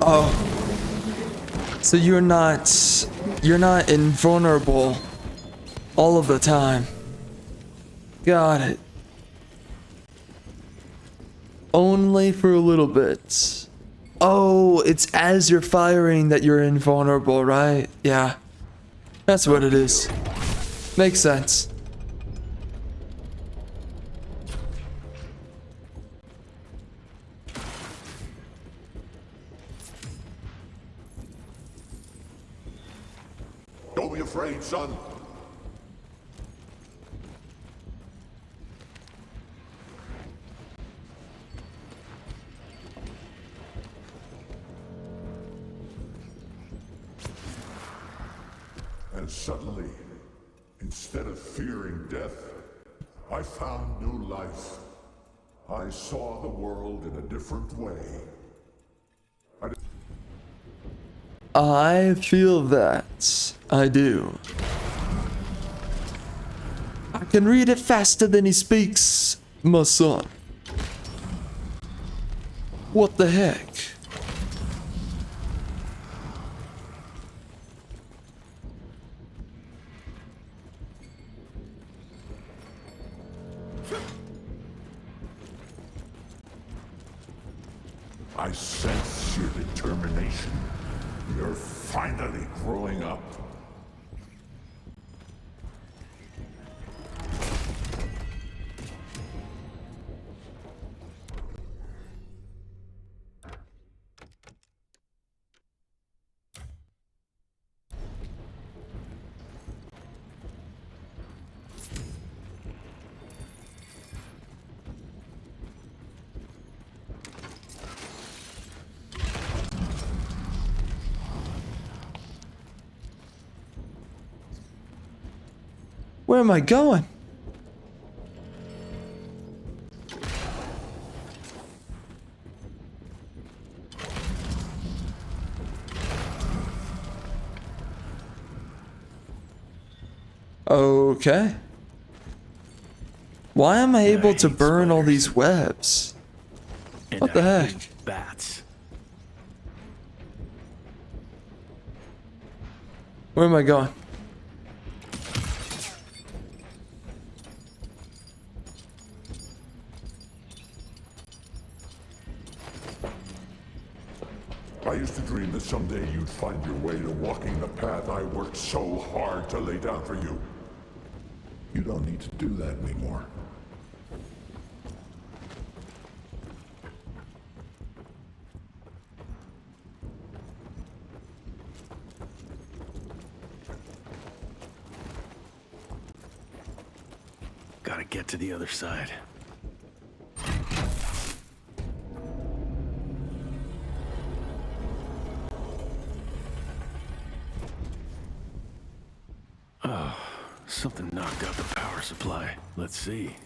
Oh. So you're not invulnerable all of the time. Got it. Only for a little bit. Oh, it's as you're firing that you're invulnerable, right? Yeah. That's what it is. Makes sense. Don't be afraid, son. And suddenly, instead of fearing death, I found new life. I saw the world in a different way. I feel that. I do. I can read it faster than he speaks, my son. What the heck? I sense your determination. You're finally growing up. Where am I going? Okay. Why am I able to burn all these webs? What the heck? Bats. Where am I going? I used to dream that someday you'd find your way to walking the path I worked so hard to lay down for you. You don't need to do that anymore. Gotta get to the other side. Oh, something knocked out the power supply. Let's see.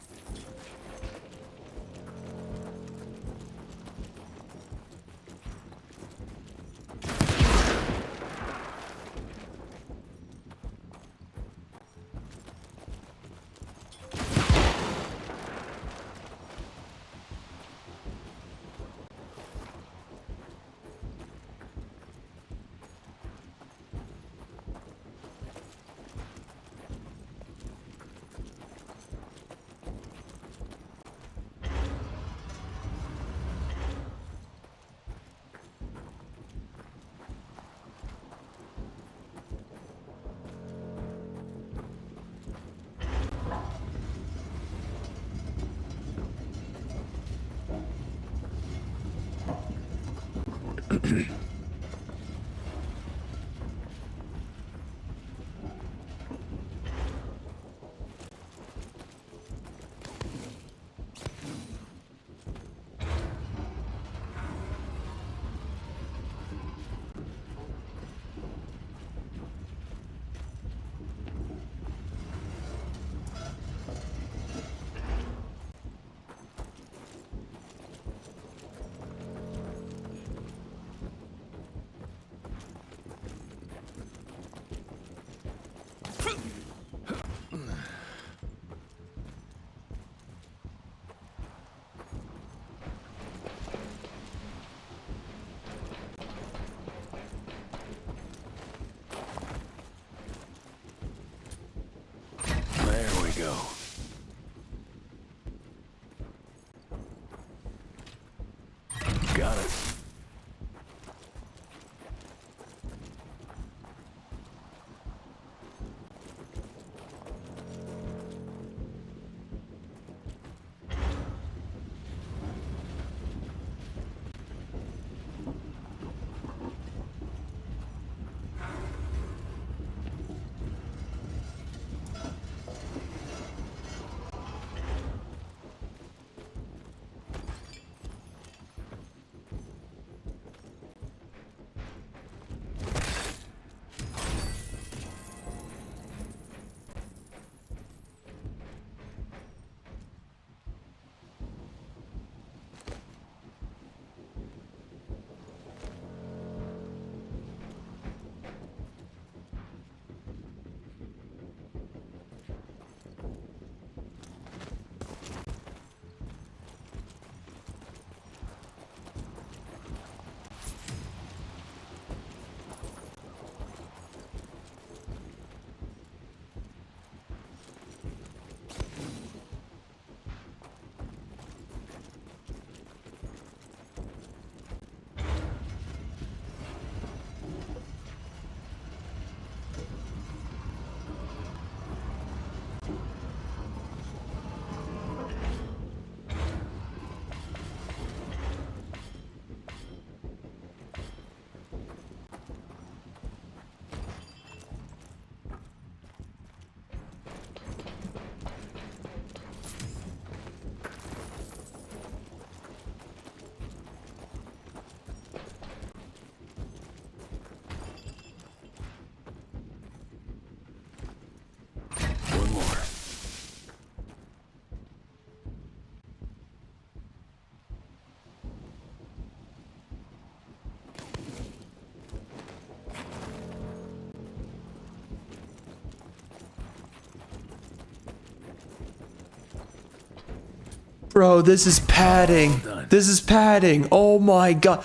Bro, this is padding. This is padding. Oh my god.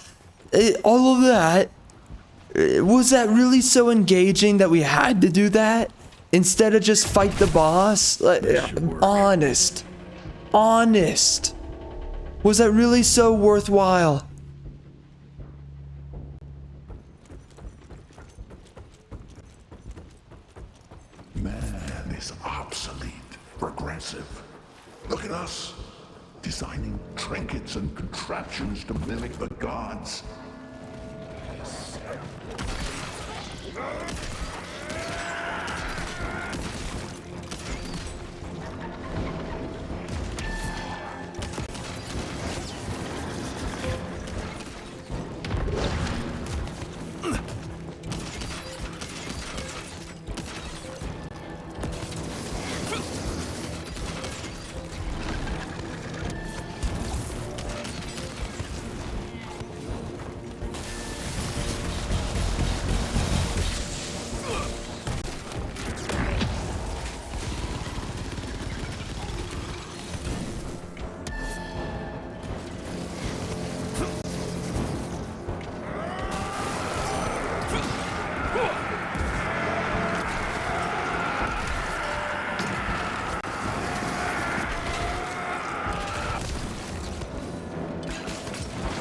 All of that. Was that really so engaging that we had to do that? Instead of just fight the boss? Like, honest. Honest. Was that really so worthwhile? Man is obsolete, regressive. Look at us, designing trinkets and contraptions to mimic the gods.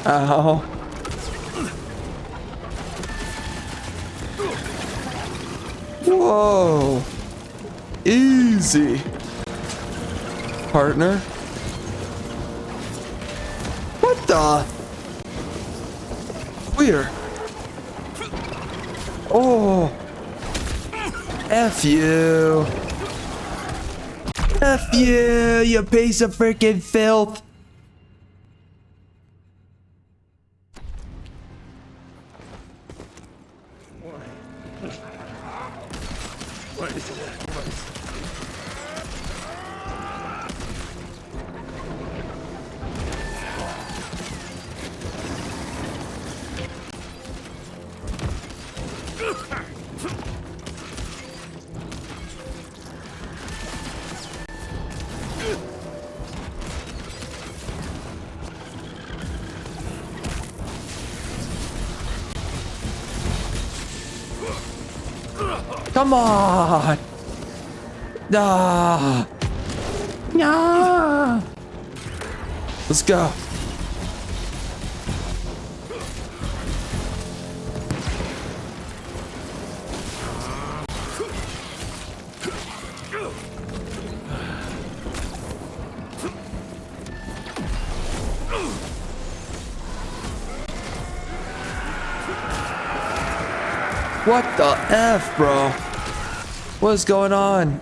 Ow. Whoa. Easy. Partner. What the? Weird. Oh. F you. F you, you piece of freaking filth. Come on! Nah! Nah! Let's go. What the F, bro? What is going on?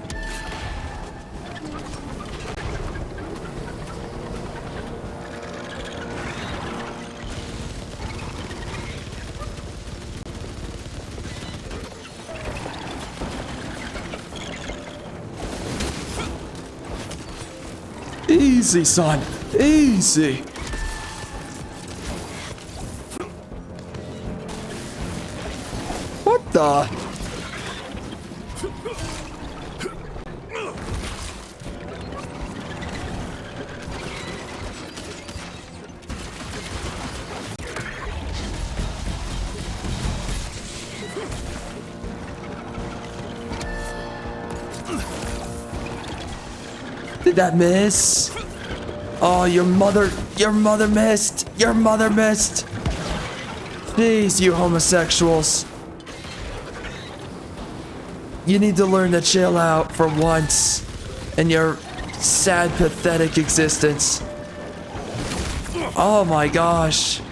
Easy, son. Easy. What the? Did that miss? Oh, your mother missed. Your mother missed. Jeez, you homosexuals. You need to learn to chill out for once in your sad, pathetic existence. Oh my gosh.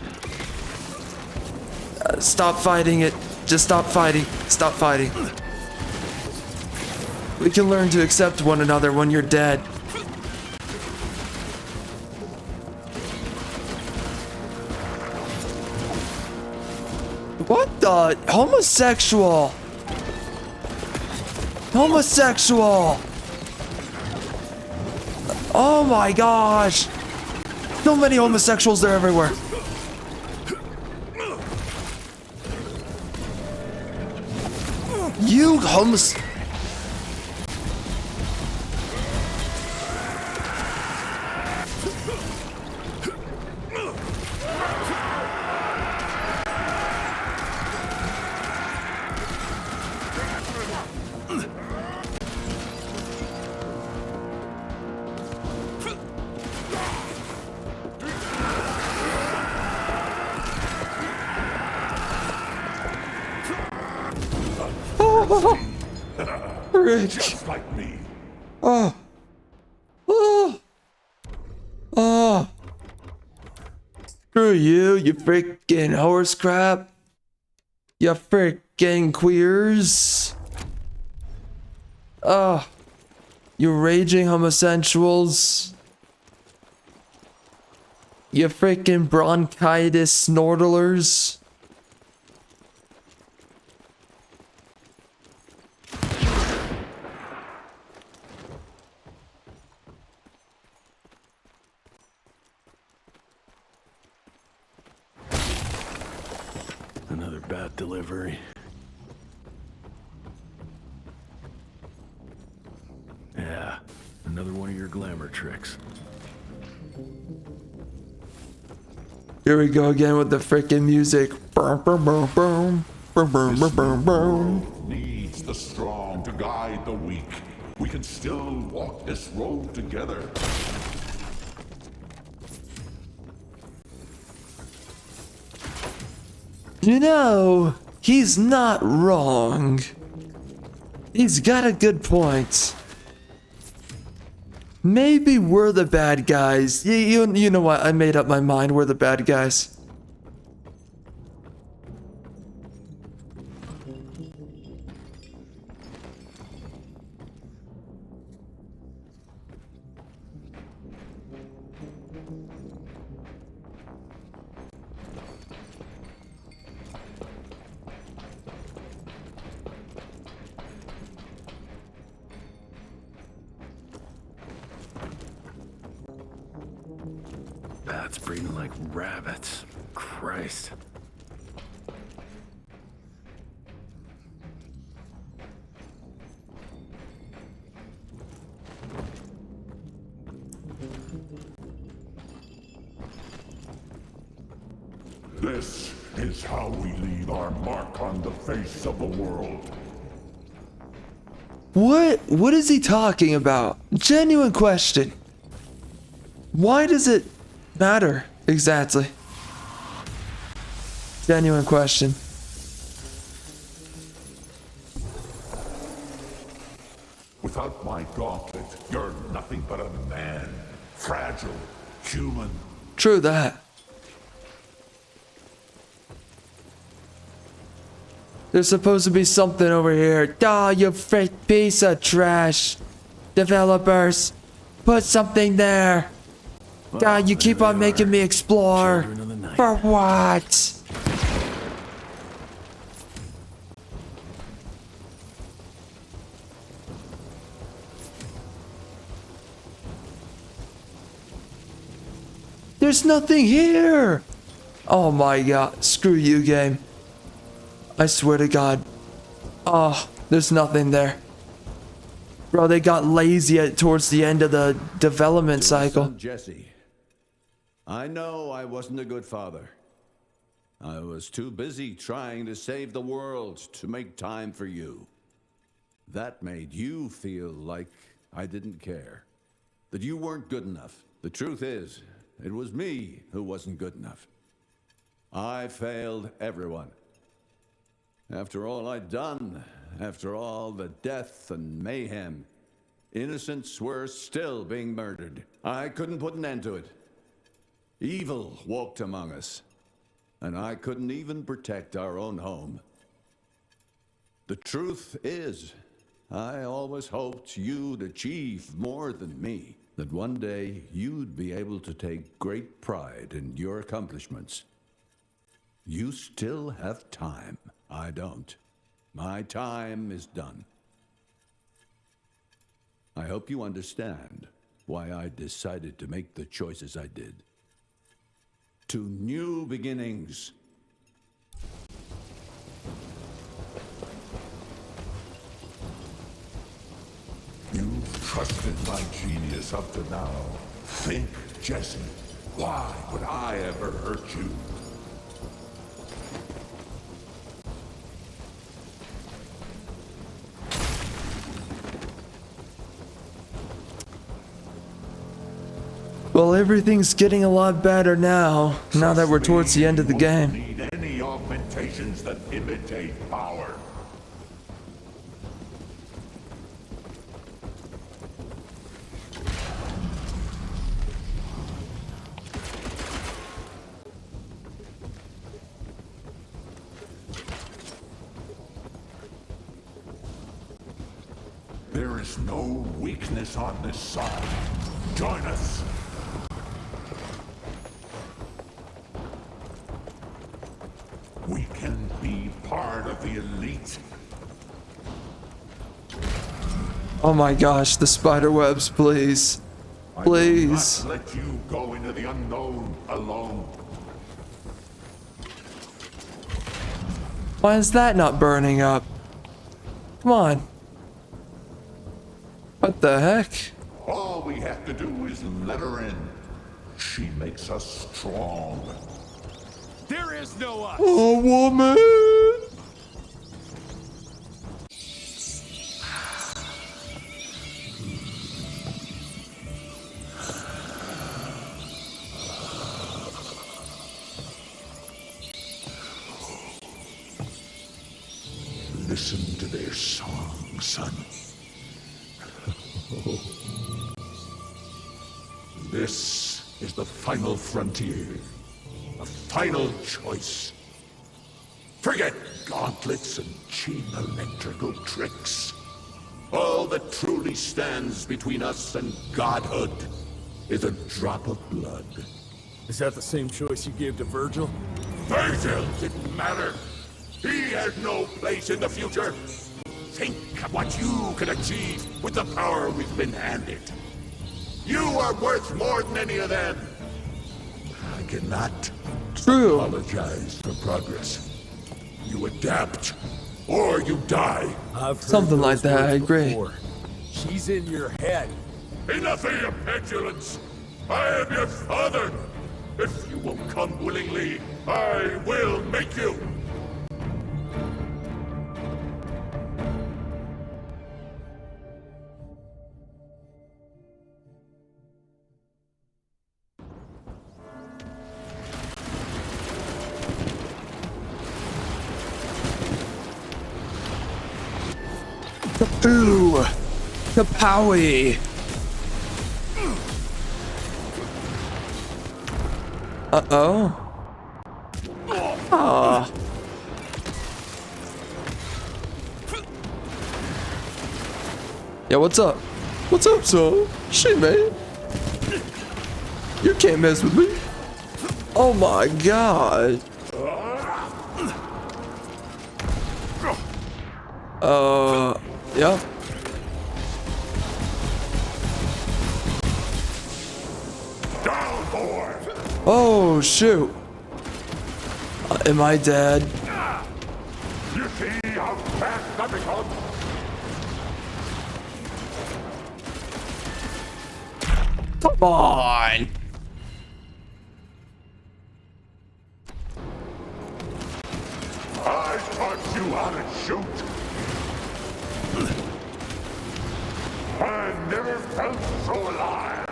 Stop fighting it. Just stop fighting. Stop fighting. We can learn to accept one another when you're dead. What the? Homosexual! Homosexual! Oh my gosh! So many homosexuals, they're everywhere. You Frick. Just like me. Oh. Oh. Oh. Screw you, you freaking horse crap. You freaking queers. Oh. You raging homosexuals. You freaking bronchitis snortlers. Another bat delivery. Yeah, another one of your glamour tricks. Here we go again with the freaking music. Boom, boom, boom, boom. Boom, boom, boom, boom, boom. Needs the strong to guide the weak. We can still walk this road together. You know, he's not wrong. He's got a good point. Maybe we're the bad guys. You know what? I made up my mind. We're the bad guys. Bats breeding like rabbits. Christ. This is how we leave our mark on the face of the world. What is he talking about? Genuine question. Why does it matter exactly? Genuine question. Without my gauntlet, you're nothing but a man. Fragile, human. True that. There's supposed to be something over here. Aw, you freak piece of trash. Developers, put something there. God, you keep on making me explore. For what? There's nothing here. Oh my god. Screw you, game. I swear to God. Oh, there's nothing there. Bro, they got lazy towards the end of the development cycle. Son Jesse, I know I wasn't a good father. I was too busy trying to save the world to make time for you. That made you feel like I didn't care, that you weren't good enough. The truth is, it was me who wasn't good enough. I failed everyone. After all I'd done, after all the death and mayhem, innocents were still being murdered. I couldn't put an end to it. Evil walked among us, and I couldn't even protect our own home. The truth is, I always hoped you'd achieve more than me, that one day you'd be able to take great pride in your accomplishments. You still have time. I don't. My time is done. I hope you understand why I decided to make the choices I did. To new beginnings. You've trusted my genius up to now. Think, Jesse. Why would I ever hurt you? Well, everything's getting a lot better now that we're towards the end of the game. Need any augmentations that imitate power. There is no weakness on this side. Join us. We can be part of the elite. Oh my gosh, the spider webs, please. Please. I will not let you go into the unknown alone. Why is that not burning up? Come on. What the heck? All we have to do is let her in. She makes us strong. There is no us. Oh, woman. Listen to their song, son. This is the final frontier. A final choice. Forget gauntlets and cheap electrical tricks. All that truly stands between us and godhood is a drop of blood. Is that the same choice you gave to Virgil? Virgil didn't matter. He had no place in the future. Think of what you can achieve with the power we've been handed. You are worth more than any of them. I cannot apologize for progress. You adapt, or you die. I've heard Something like that, I agree. Before. She's in your head. Enough of your petulance. I am your father. If you won't come willingly, I will make you. Ooh, Kapowie. Uh-oh. Ah. Yeah, what's up? What's up, son? Shit, man. You can't mess with me. Oh my god. Yeah. Down, boy. Oh, shoot. Am I dead? You see how fast I become? Come on. I taught you how to shoot. I never felt so alive.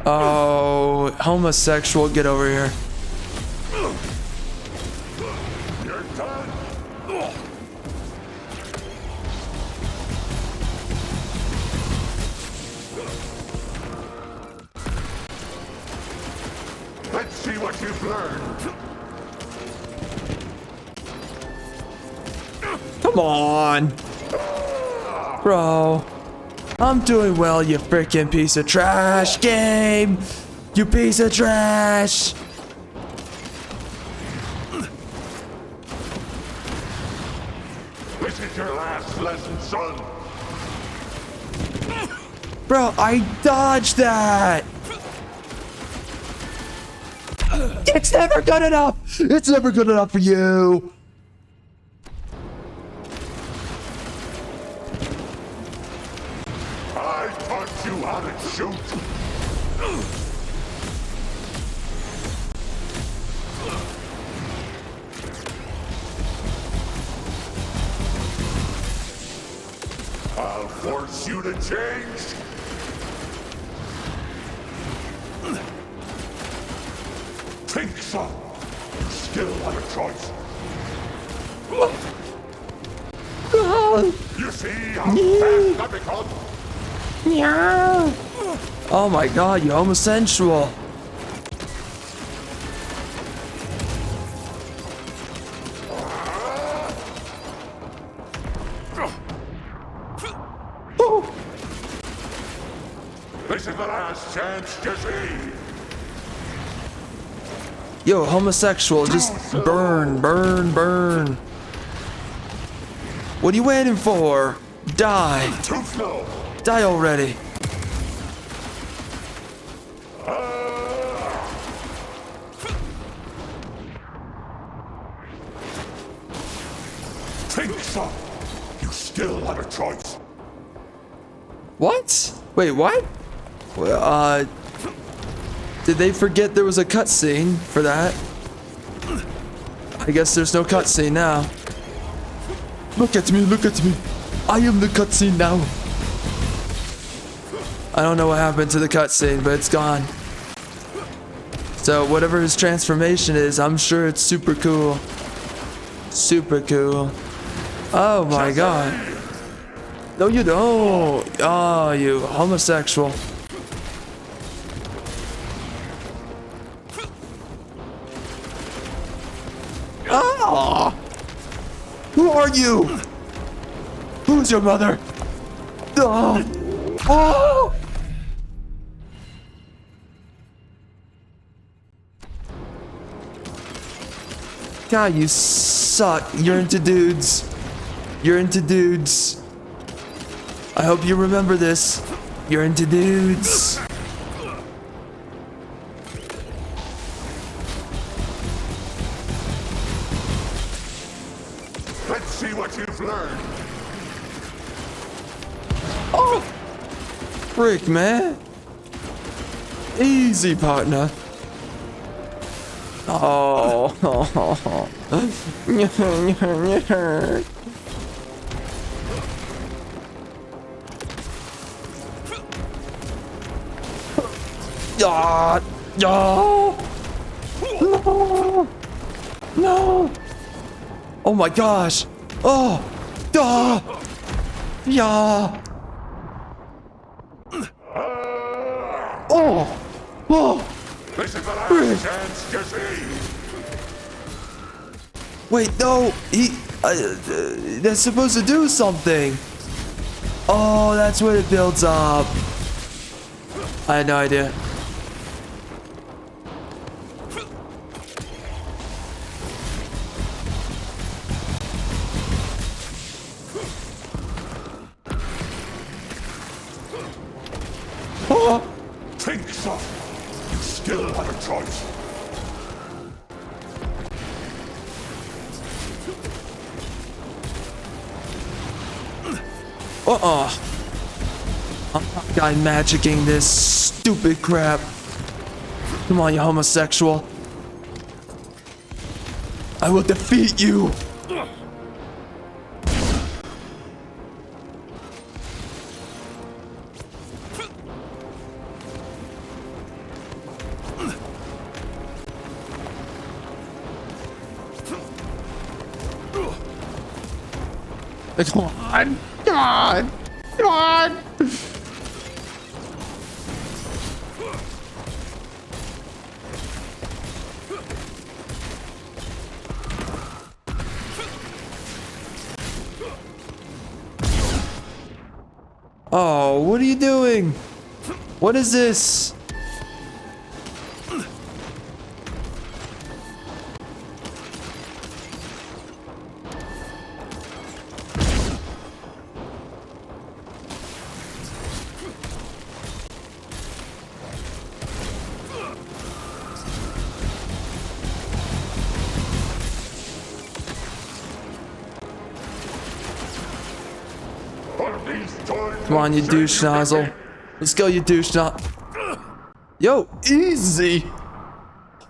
Oh, homosexual, get over here. You're done. Let's see what you've learned. Come on. Bro. I'm doing well, you freaking piece of trash game. You piece of trash. This is your last lesson, son. Bro, I dodged that. It's never good enough. It's never good enough for you. I taught you how to shoot. I'll force you to change. Think so. You still have a choice. You see how fast I become? Yeah. Oh my god, you homosexual. This is the last chance, Jesse! Yo, homosexual, just burn, burn, burn. What are you waiting for? Die. Too slow! Die already. Think so! You still have a choice! What? Wait, what? Did they forget there was a cutscene for that? I guess there's no cutscene now. Look at me, look at me. I am the cutscene now. I don't know what happened to the cutscene, but it's gone. So whatever his transformation is, I'm sure it's super cool. Super cool. Oh my god. No, you don't. Oh, you homosexual. Ah! Who are you? Who's your mother? Oh! Oh! God, you suck. You're into dudes. You're into dudes. I hope you remember this. You're into dudes. Let's see what you've learned. Oh! Frick, man. Easy, partner. Oh. Ah, no. No. No. Oh my gosh. Oh. Duh. Yeah. Oh. Oh. This is the last chance, Jesse! Wait, no. That's supposed to do something. Oh, that's what it builds up. I had no idea. Oh. Think so! You still have a choice! I'm not guy magicking this stupid crap. Come on, you homosexual. I will defeat you. Come on. God. God. Oh, what are you doing? What is this? Come on, you douche nozzle. Let's go, you douche nozzle. Yo, easy.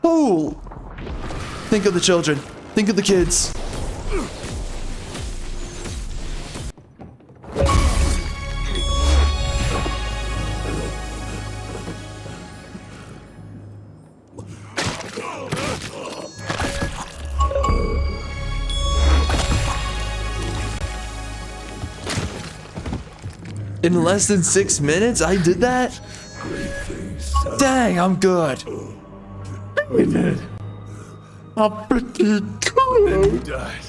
Oh. Think of the children. Think of the kids. In less than 6 minutes, I did that? Dang, I'm good. We did. I'm pretty cool. Died.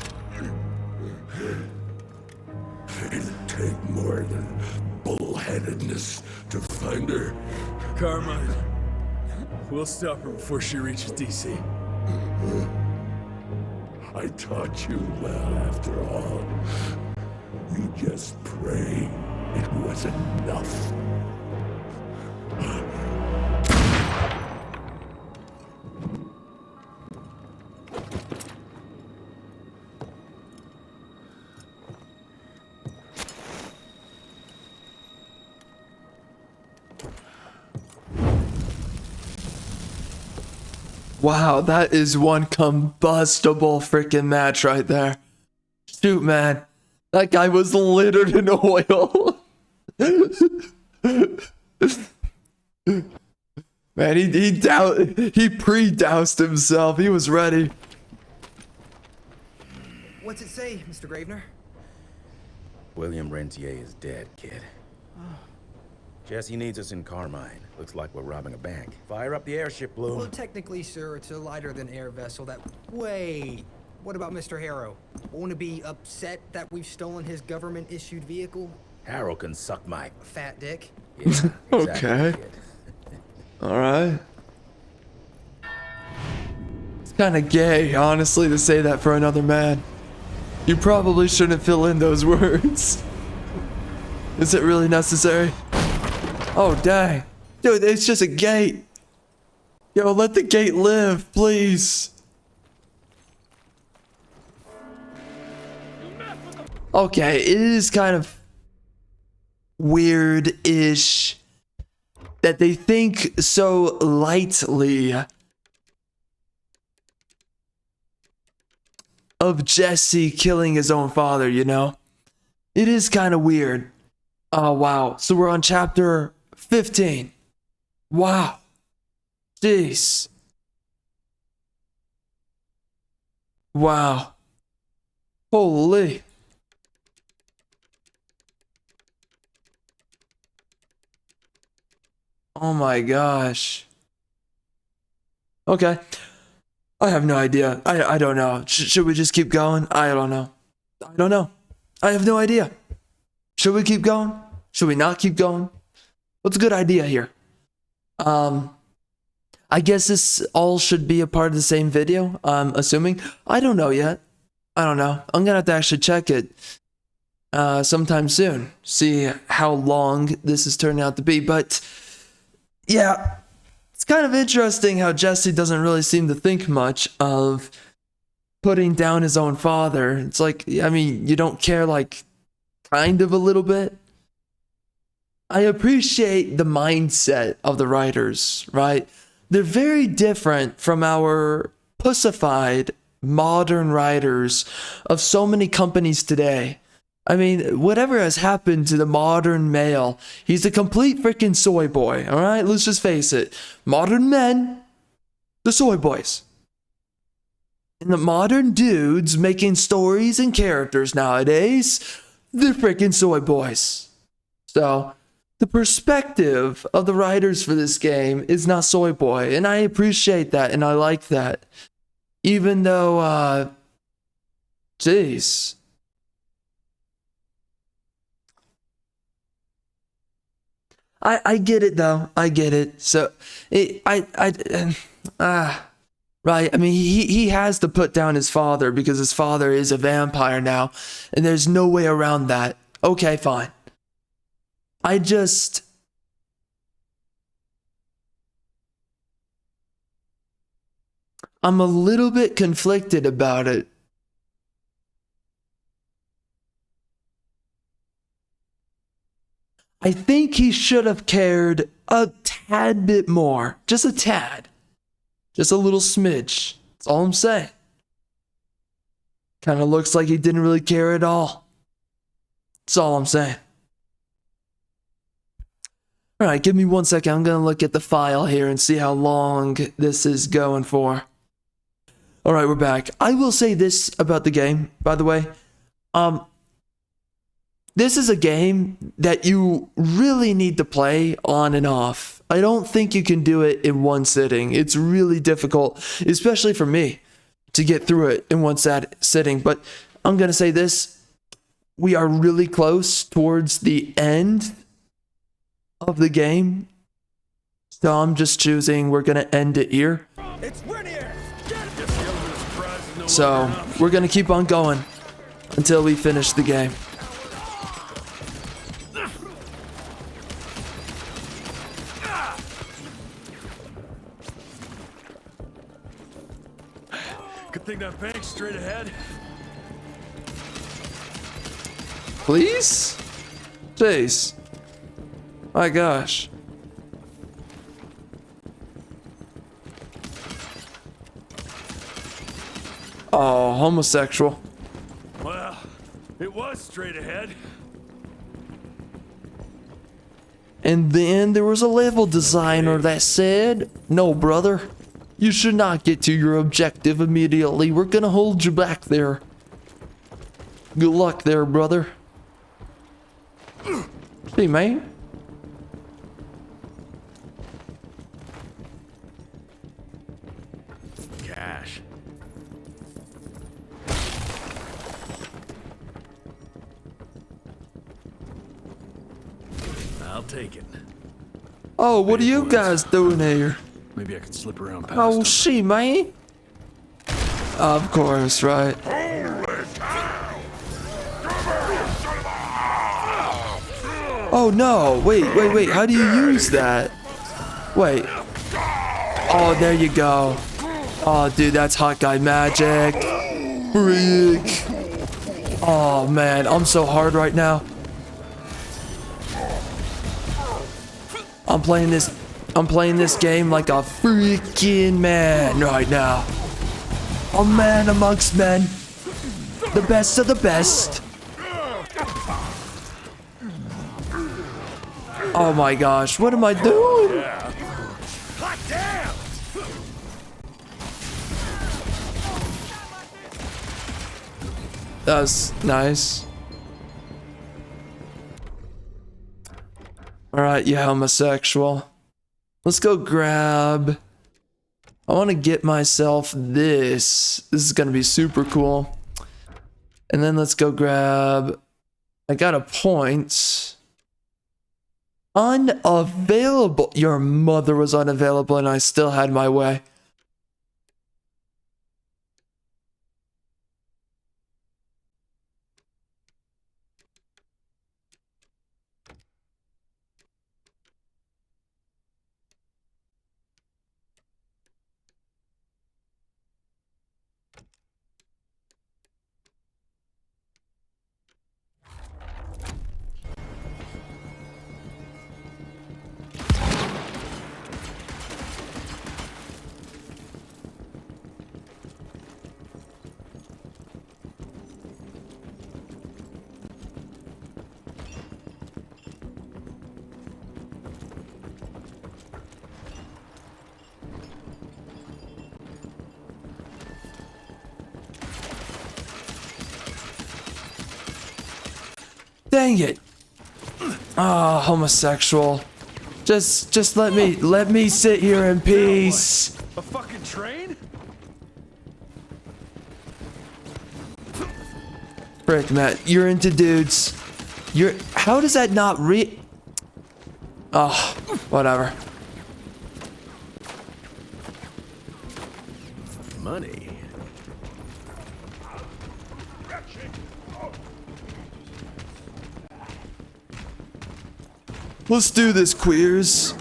It'd take more than bullheadedness to find her? Carmine. We'll stop her before she reaches DC. I taught you well after all. You just pray it was enough. Wow, that is one combustible freaking match right there. Shoot, man. That guy was littered in oil. Man, he pre-doused himself. He was ready. What's it say, Mr. Gravener? William Rentier is dead, kid. Jesse needs us in Carmine. Looks like we're robbing a bank. Fire up the airship, Blue. Well, technically, sir, it's a lighter-than-air vessel that... Wait, what about Mr. Harrow? Won't it be upset that we've stolen his government-issued vehicle? Harrow can suck my... Fat dick? Yeah, exactly, Okay. kid. Alright. It's kind of gay, honestly, to say that for another man. You probably shouldn't fill in those words. Is it really necessary? Oh, dang. Dude, it's just a gate. Yo, let the gate live, please. Okay, it is kind of weird-ish that they think so lightly of Jesse killing his own father, you know? It is kind of weird. Oh, wow. So we're on chapter 15. Wow. Jeez. Wow. Holy. Oh my gosh. Okay. I have no idea. I don't know. Should we just keep going? I don't know. I don't know. I have no idea. Should we keep going? Should we not keep going? What's a good idea here? I guess this all should be a part of the same video, I'm assuming. I don't know yet. I don't know. I'm gonna have to actually check it sometime soon. See how long this is turning out to be. But yeah, it's kind of interesting how Jesse doesn't really seem to think much of putting down his own father. It's like, I mean, you don't care, like, kind of a little bit. I appreciate the mindset of the writers, right? They're very different from our pussified modern writers of so many companies today. I mean, whatever has happened to the modern male, he's a complete freaking soy boy, all right? Let's just face it. Modern men, the soy boys. And the modern dudes making stories and characters nowadays, they're freaking soy boys. So, the perspective of the writers for this game is not soy boy, and I appreciate that, and I like that. Even though, jeez. I get it though. I get it. So, right. I mean, he has to put down his father because his father is a vampire now, and there's no way around that. Okay, fine. I'm a little bit conflicted about it. I think he should have cared a tad bit more. Just a tad. Just a little smidge. That's all I'm saying. Kind of looks like he didn't really care at all. That's all I'm saying. All right, give me 1 second. I'm going to look at the file here and see how long this is going for. All right, we're back. I will say this about the game, by the way. This is a game that you really need to play on and off. I don't think you can do it in one sitting. It's really difficult, especially for me, to get through it in one sitting. But I'm going to say this. We are really close towards the end of the game. So I'm just choosing we're gonna end it here. So we're gonna keep on going until we finish the game. Good thing that bank's straight ahead. Please? Jeez. My gosh. Oh, homosexual. Well, it was straight ahead. And then there was a level designer that said, "No, brother, you should not get to your objective immediately. We're gonna hold you back there. Good luck there, brother." Hey, man. Cash. I'll take it. Oh, what are you guys doing here? Maybe I could slip around past Oh, him. she, man. Of course, right. Oh no, wait, how do you use that? Wait. Oh, there you go. Oh, dude, that's hot guy magic. Freak. Oh man, I'm so hard right now. I'm playing this game like a freaking man right now. A man amongst men. The best of the best. Oh my gosh, what am I doing? Hot damn! That's nice. Alright, you homosexual. Let's go grab... I want to get myself this. This is going to be super cool. And then let's go grab... I got a point. Unavailable. Your mother was unavailable and I still had my way. Dang it. Ah, homosexual. Just let me sit here in peace. A fucking train? Frick, Matt, you're into dudes. How does that not Oh, whatever. Money. Let's do this, queers.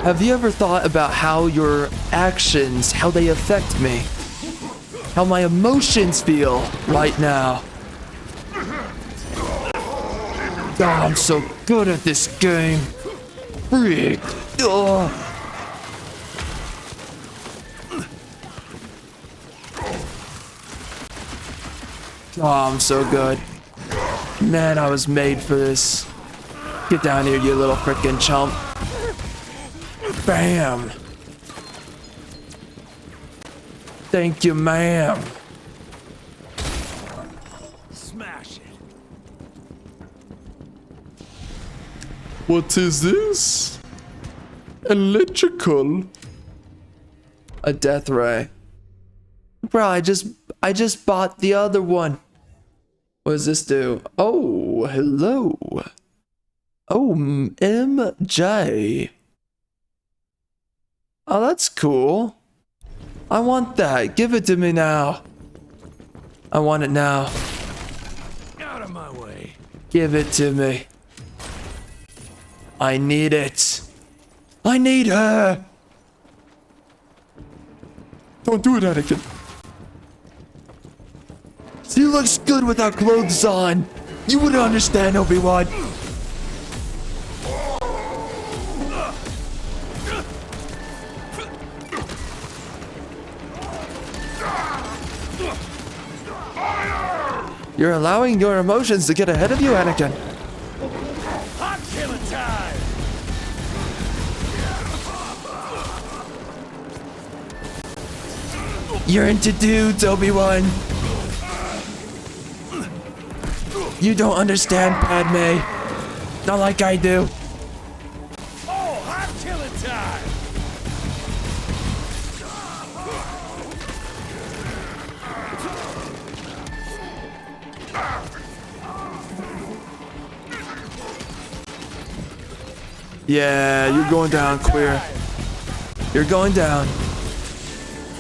Have you ever thought about how your actions, how they affect me? How my emotions feel right now? God, I'm so good at this game. Freak. Ugh. Oh, I'm so good. Man, I was made for this. Get down here, you little frickin' chump. Bam. Thank you, ma'am. Smash it. What is this? Electrical. A death ray. Bro, I just bought the other one. What does this do? Oh, hello. Oh, MJ. Oh, that's cool. I want that. Give it to me now. I want it now. Out of my way. Give it to me. I need it. I need her. Don't do it, Anakin. She looks good without clothes on. You wouldn't understand, Obi-Wan. You're allowing your emotions to get ahead of you, Anakin. Hot killing time! You're into dudes, Obi-Wan. You don't understand, Padme. Not like I do. Oh, hot killing time! Yeah, you're going down, queer. You're going down.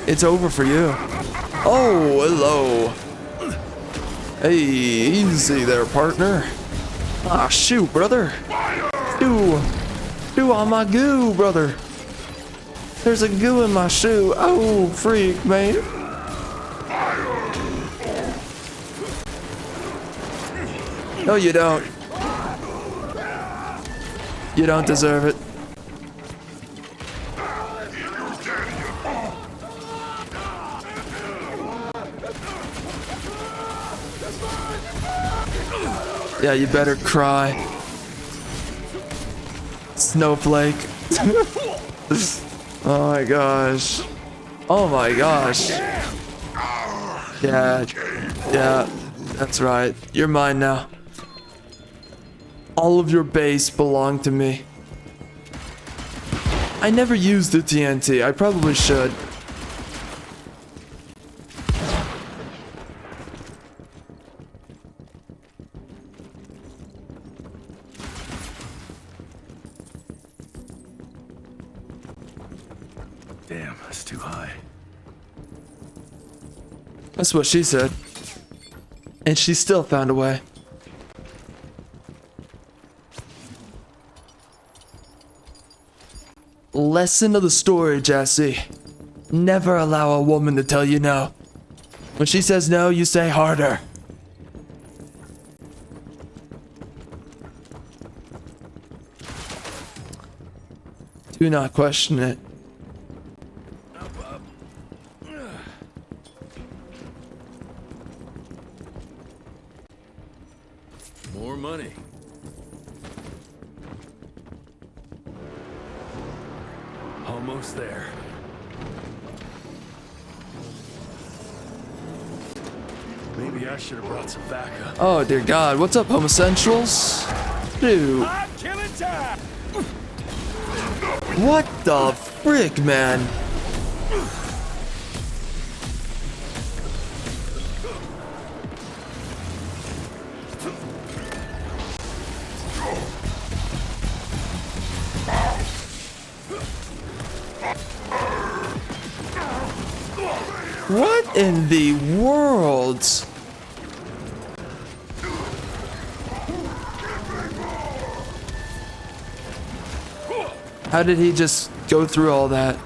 It's over for you. Oh, hello. Hey, easy there, partner. Ah, shoot, brother. Chew on my goo, brother. There's a goo in my shoe. Oh, freak, man. No, you don't. You don't deserve it. Yeah, you better cry. Snowflake. Oh my gosh. Oh my gosh. Yeah, that's right. You're mine now. All of your base belong to me. I never used the TNT. I probably should. Damn, that's too high. That's what she said. And she still found a way. Lesson of the story, Jesse. Never allow a woman to tell you no. When she says no, you say harder. Do not question it. More money. Almost there. Maybe I should have brought some backup. Oh dear God, what's up, homosexuals? Dude. What the frick, man? What in the world? How did he just go through all that?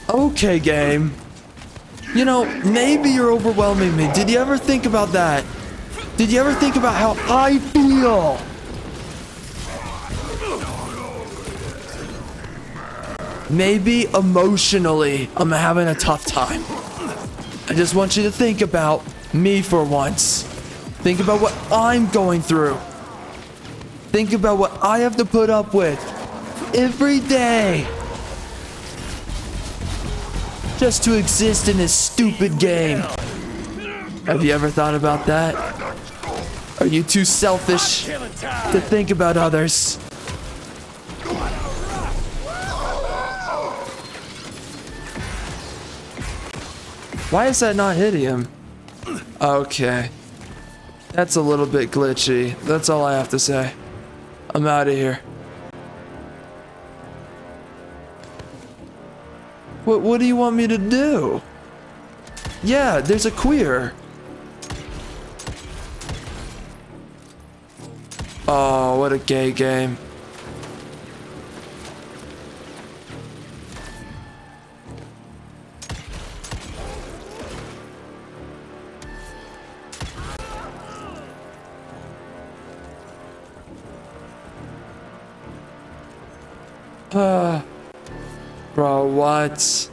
Okay, game. You know, maybe you're overwhelming me. Did you ever think about that? Did you ever think about how I feel? Maybe emotionally, I'm having a tough time. I just want you to think about me for once. Think about what I'm going through. Think about what I have to put up with every day just to exist in this stupid game. Have you ever thought about that? Are you too selfish to think about others? Why is that not hitting him? Okay. That's a little bit glitchy. That's all I have to say. I'm out of here. What do you want me to do? Yeah, there's a queer. Oh, what a gay game. Bro, what?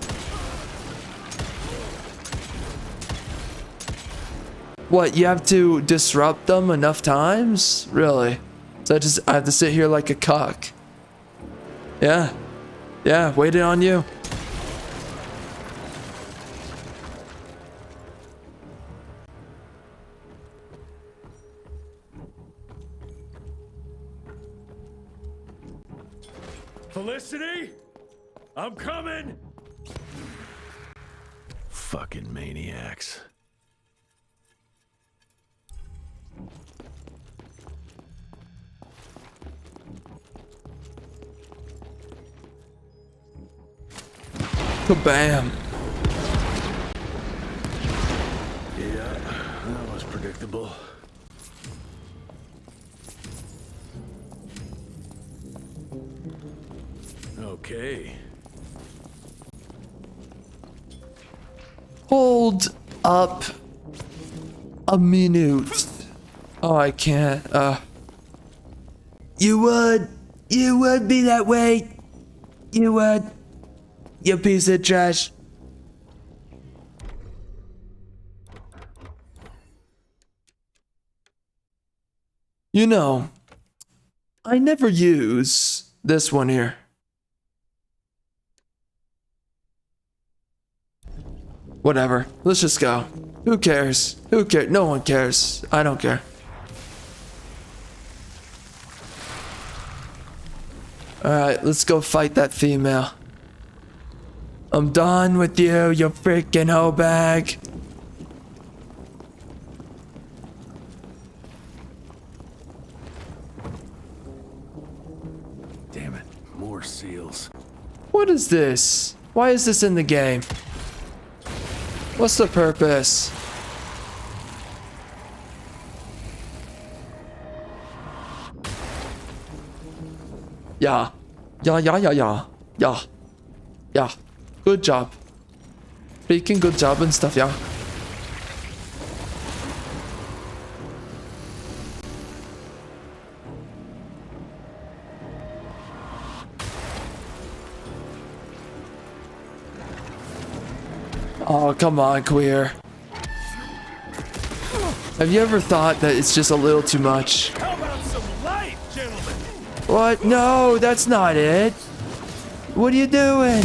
What, you have to disrupt them enough times? Really? So I have to sit here like a cuck? Yeah. Yeah, waiting on you. Felicity? I'm coming! Fucking maniacs. Kabam. Yeah, that was predictable. Okay. Hold up a minute. Oh, I can't. You would be that way. You would. You piece of trash. You know, I never use this one here. Whatever. Let's just go. Who cares? Who cares? No one cares. I don't care. Alright, let's go fight that female. I'm done with you, you freaking hoe bag. Damn it, more seals. What is this? Why is this in the game? What's the purpose? Yeah. Yeah. Good job. Freaking good job and stuff, yeah. Oh, come on, queer. Have you ever thought that it's just a little too much? How about some light, gentlemen? What? No, that's not it. What are you doing?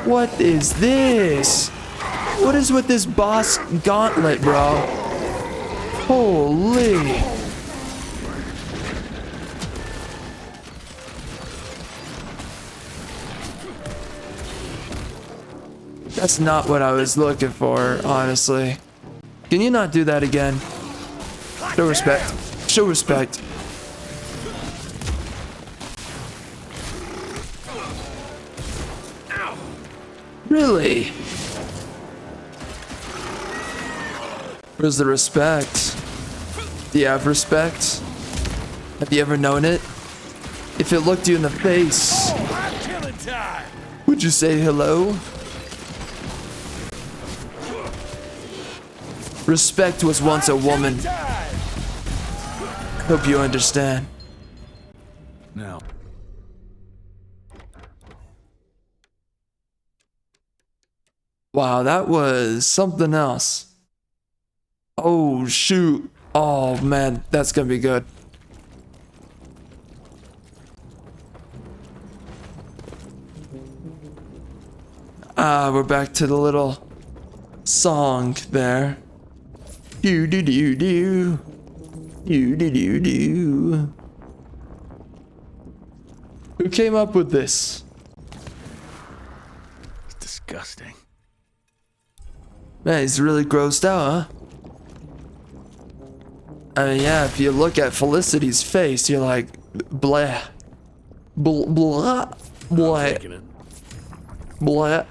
What is this? What is with this boss gauntlet, bro? Holy. That's not what I was looking for, honestly. Can you not do that again? Show respect. Show respect. Really? Where's the respect? Do you have respect? Have you ever known it? If it looked you in the face, would you say hello? Respect was once a woman. Hope you understand. Now. Wow, that was something else. Oh, shoot. Oh, man, that's gonna be good. We're back to the little song there. Do do do do. Do do do do. Who came up with this? It's disgusting. Man, he's really grossed out, huh? I mean, yeah, if you look at Felicity's face, you're like, blah. Blah, blah, blah. Blah.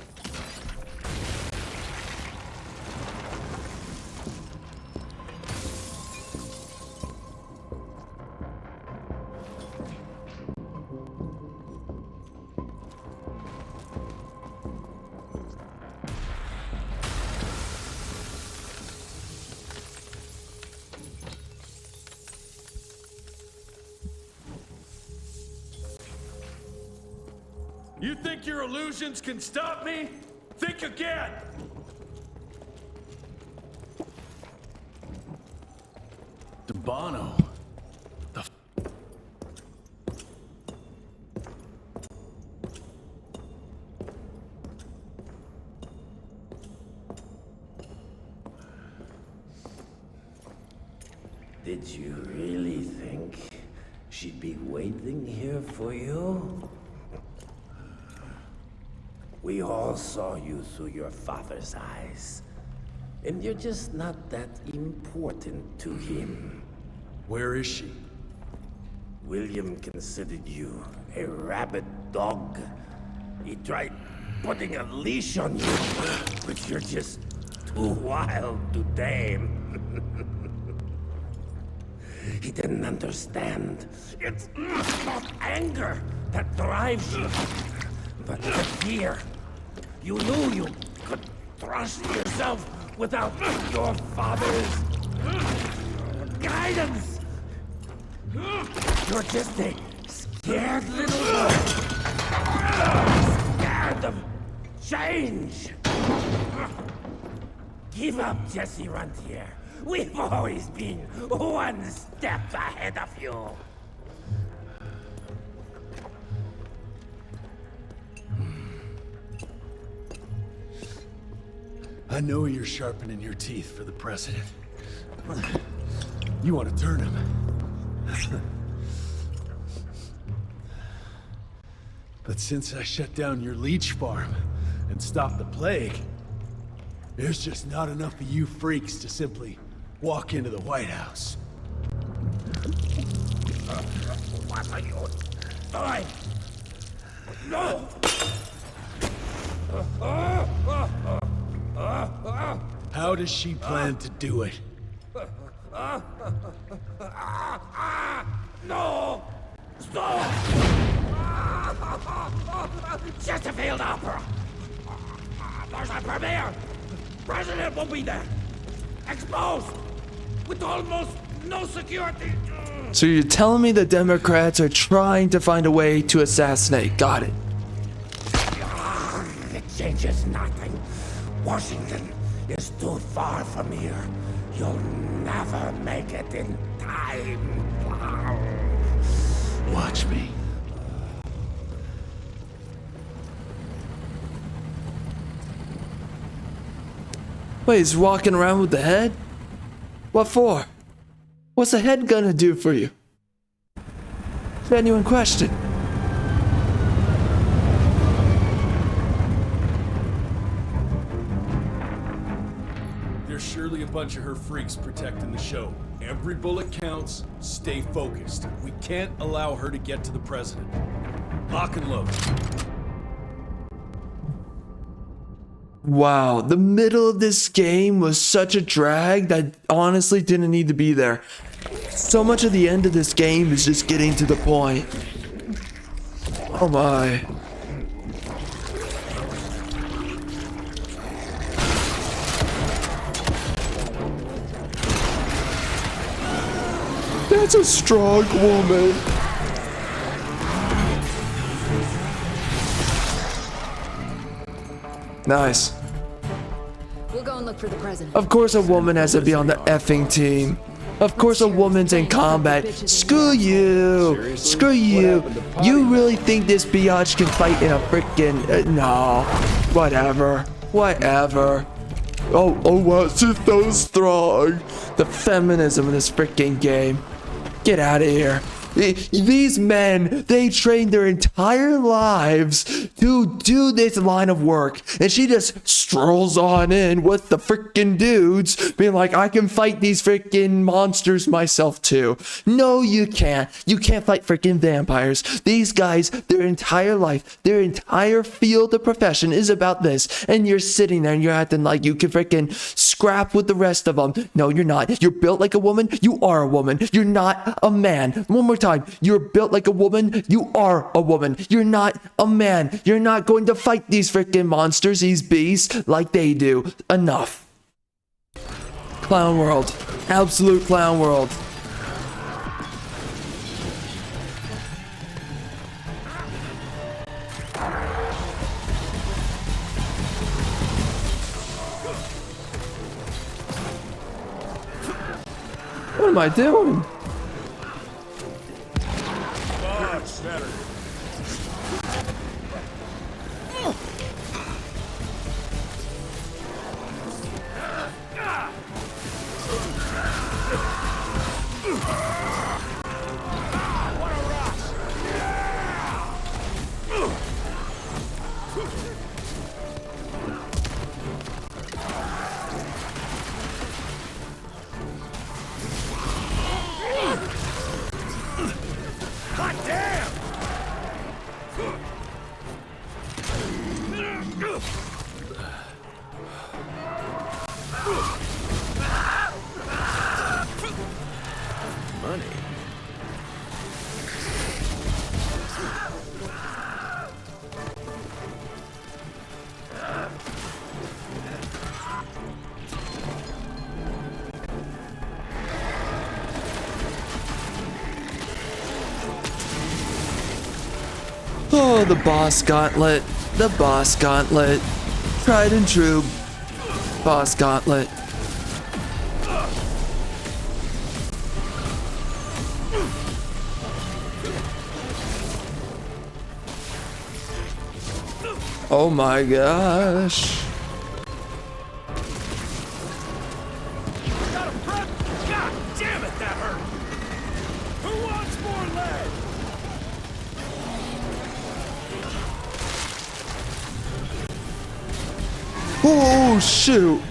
You think your illusions can stop me? Think again! Debano. Did you really think she'd be waiting here for you? We all saw you through your father's eyes. And you're just not that important to him. Where is she? William considered you a rabid dog. He tried putting a leash on you, but you're just too wild to tame. He didn't understand. It's not anger that drives you, but the fear. You knew you could trust yourself without your father's guidance. You're just a scared little boy. Scared of change. Give up, Jesse Runtier. We've always been one step ahead of you. I know you're sharpening your teeth for the president. You want to turn him. But since I shut down your leech farm and stopped the plague, there's just not enough of you freaks to simply walk into the White House. What are you doing? No! How does she plan to do it? No! Stop! Chesterfield Opera! There's a premiere! President will be there! Exposed! With almost no security! So you're telling me the Democrats are trying to find a way to assassinate. Got it. It changes nothing. Washington is too far from here. You'll never make it in time. Watch me. Wait, he's walking around with the head? What for? What's the head gonna do for you? Genuine question. There's surely a bunch of her freaks protecting the show. Every bullet counts. Stay focused. We can't allow her to get to the president. Lock and load. Wow, the middle of this game was such a drag that honestly didn't need to be there. So much of the end of this game is just getting to the point. Oh my. That's a strong woman. Nice. for the president. Of course a woman has to be on the effing team. Of course a woman's in combat. Screw you. Screw you. You really think this biatch can fight in a freaking... no. Whatever. Whatever. Oh, wow, she's so strong. The feminism in this freaking game. Get out of here. These men, they trained their entire lives to do this line of work. And she just strolls on in with the freaking dudes, being like, I can fight these freaking monsters myself too. No, you can't. You can't fight freaking vampires. These guys, their entire life, their entire field of profession is about this. And you're sitting there and you're acting like you can freaking scrap with the rest of them. No, you're not. You're built like a woman. You are a woman. You're not a man. One more time. You're built like a woman. You are a woman. You're not a man. You're not going to fight these freaking monsters, these beasts, like they do. Enough. Clown world. Absolute clown world. What am I doing? Much better. Hot damn! Money. Oh, the boss gauntlet. The boss gauntlet. Tried and true. Boss gauntlet. Oh my gosh. God damn it, that hurt! Who wants more lead? Oh shoot.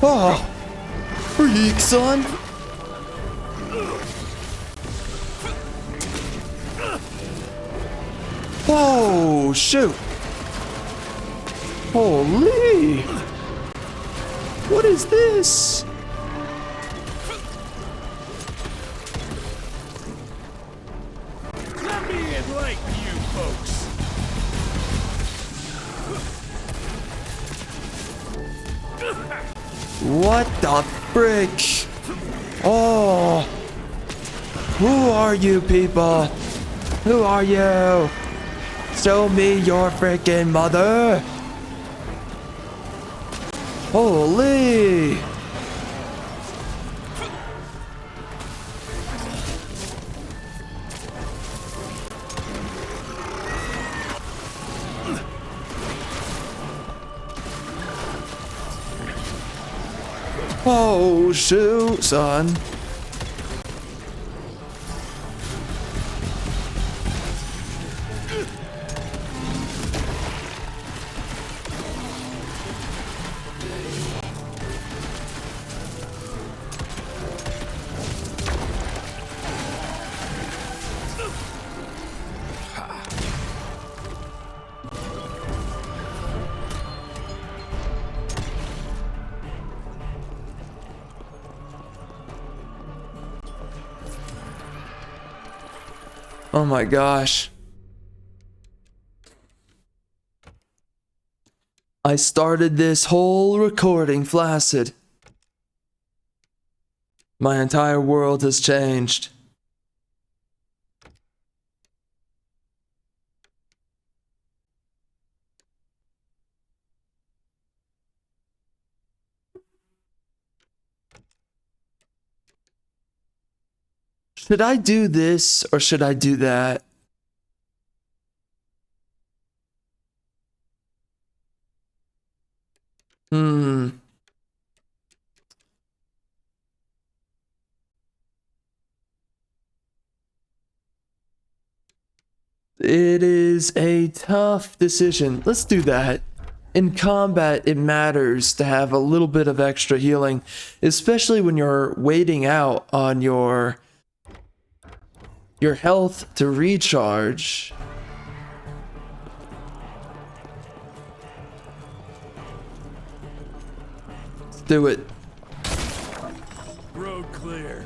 Oh, freak, son. Oh, shoot. Holy. What is this? Let me enlighten you folks. What the frick? Oh. Who are you people? Who are you? Show me your freaking mother. Holy. Oh, shoot, son. Oh my gosh. I started this whole recording flaccid. My entire world has changed. Should I do this or should I do that? It is a tough decision. Let's do that. In combat, it matters to have a little bit of extra healing, especially when you're waiting out on your health to recharge. Let's do it. Road clear.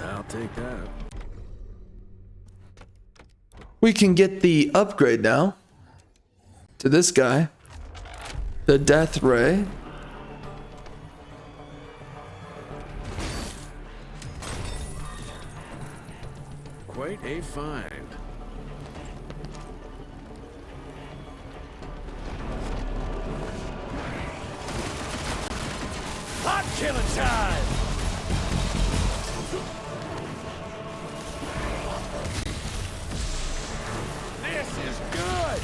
I'll take that. We can get the upgrade now to this guy, the Death Ray. Quite a find. Hot killing time! This is good!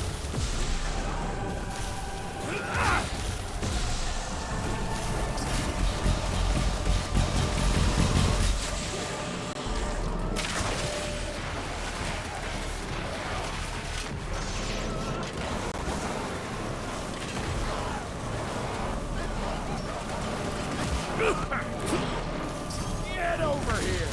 Get over here!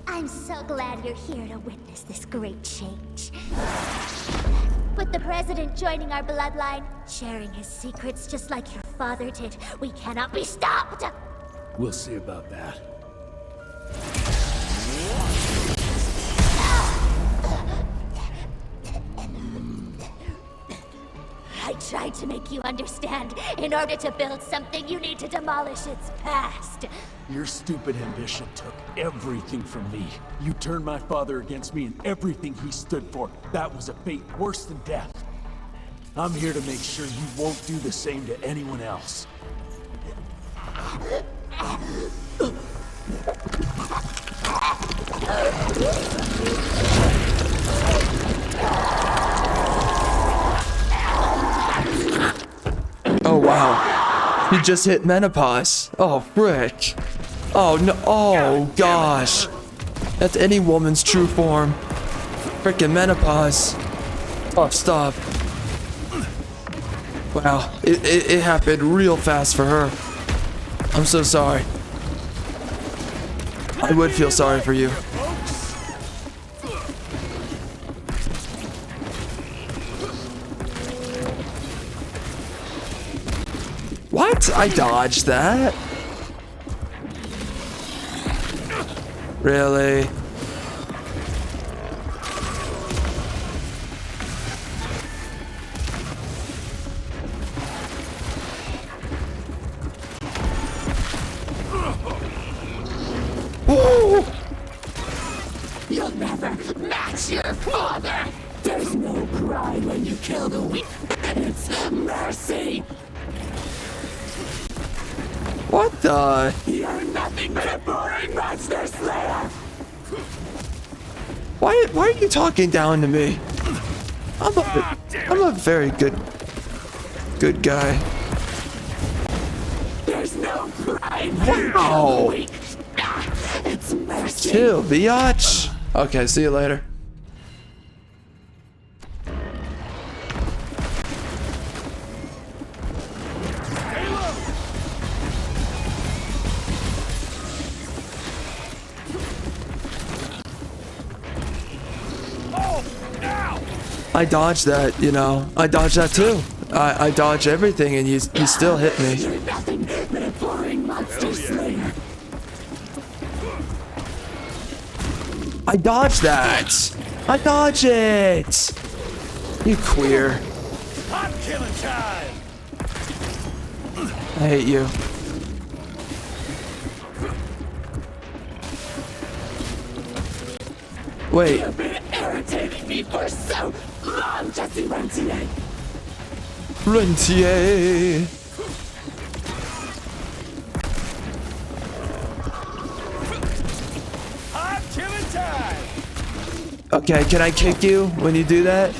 I'm so glad you're here to witness this great change. With the President joining our bloodline, sharing his secrets just like your father did, we cannot be stopped! We'll see about that. I tried to make you understand. In order to build something, you need to demolish its past. Your stupid ambition took everything from me. You turned my father against me and everything he stood for. That was a fate worse than death. I'm here to make sure you won't do the same to anyone else. Oh wow, he just hit menopause. Oh frick. Oh no, oh gosh. That's any woman's true form. Freaking menopause. Tough stuff. Wow, it happened real fast for her. I'm so sorry. I would feel sorry for you. What? I dodged that? Really? Woo! You'll never match your father. There's no pride when you kill the weak. It's mercy. What the? You're nothing but a boring monster slayer. Why are you talking down to me? I'm a very good guy. There's no pride. Wow. It's mercy. Chill, biatch. Okay, see you later. I dodged that, you know. I dodged that too. I dodged everything and you still hit me. You're nothing but a boring monster slayer. I dodged that. I dodged it. You queer. I'm killing time. I hate you. Wait. You've been irritating me for so long, Jesse Rentier. Rentier. I'm killing time. Okay, can I kick you when you do that?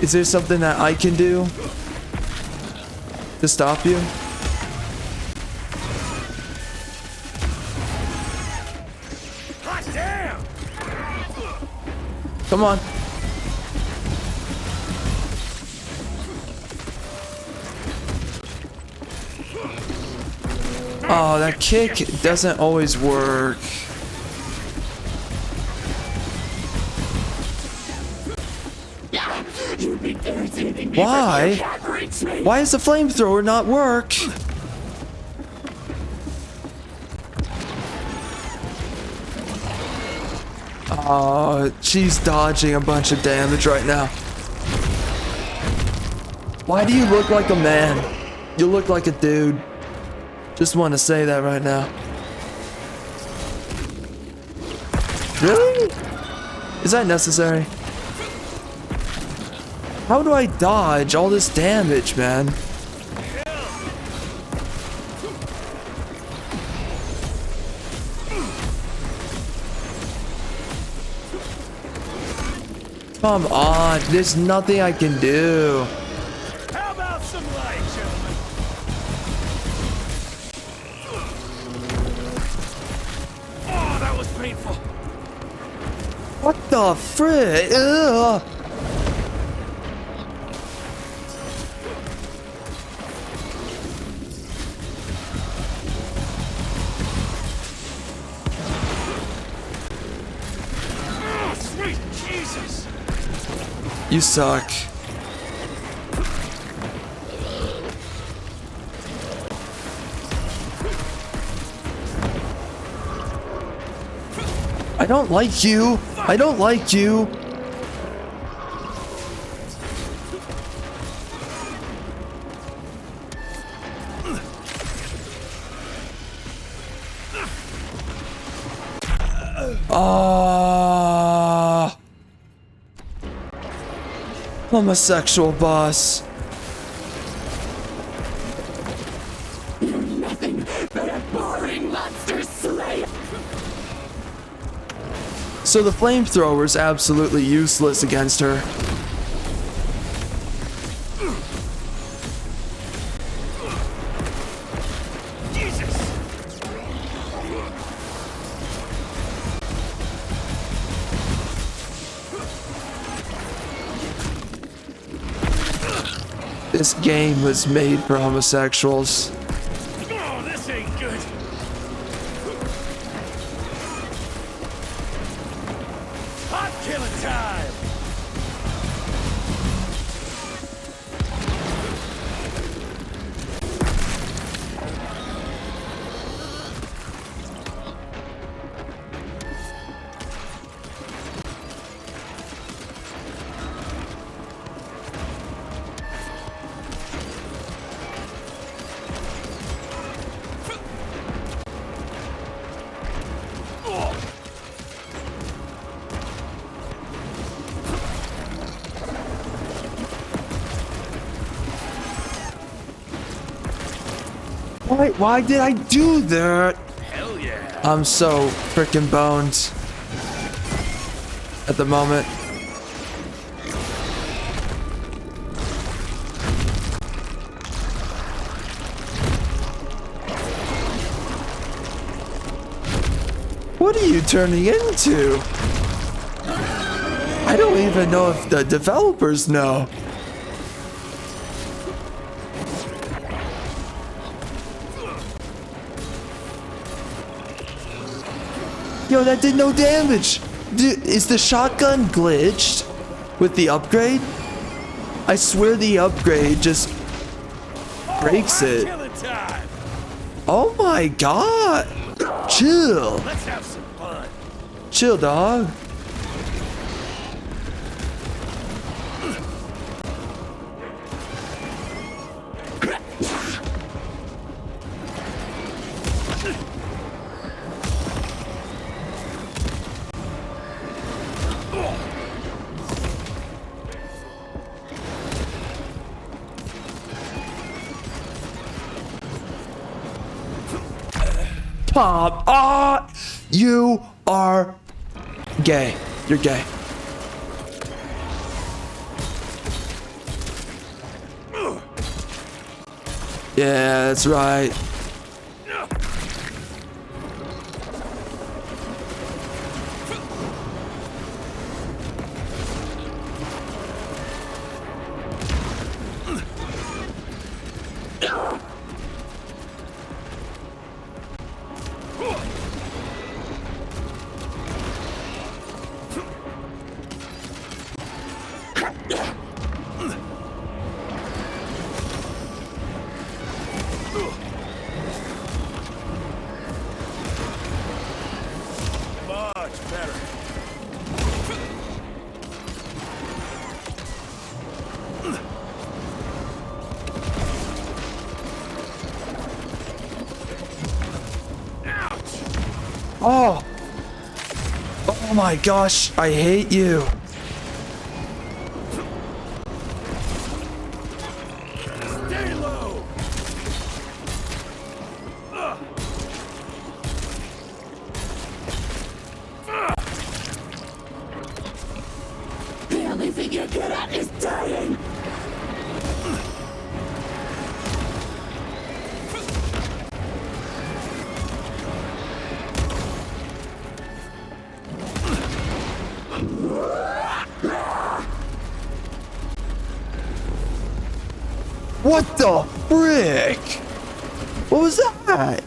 Is there something that I can do to stop you? Hot damn. Come on. Oh, that kick doesn't always work. Why? Why does the flamethrower not work? Oh, she's dodging a bunch of damage right now. Why do you look like a man? You look like a dude. Just want to say that right now. Really? Is that necessary? How do I dodge all this damage, man? Come on, there's nothing I can do. How about some light, gentlemen? Oh, that was painful. What the frick? Ugh. Oh, sweet Jesus. You suck. I don't like you. I don't like you. Ah. Homosexual boss. You're nothing but a boring monster slayer. So the flamethrower is absolutely useless against her. This game was made for homosexuals. Oh, this ain't good. Hot killing time. Why did I do that? Hell yeah. I'm so freaking boned at the moment. What are you turning into? I don't even know if the developers know. Yo, that did no damage. Dude, is the shotgun glitched with the upgrade? I swear the upgrade just breaks it. Oh my god. Chill. Let's have some fun. Chill, dog. Pop. Ah, you are gay. You're gay. Yeah, that's right. Much better. Oh. Oh my gosh, I hate you. Stay low. The only thing you're good at is dying. What the frick? What was that?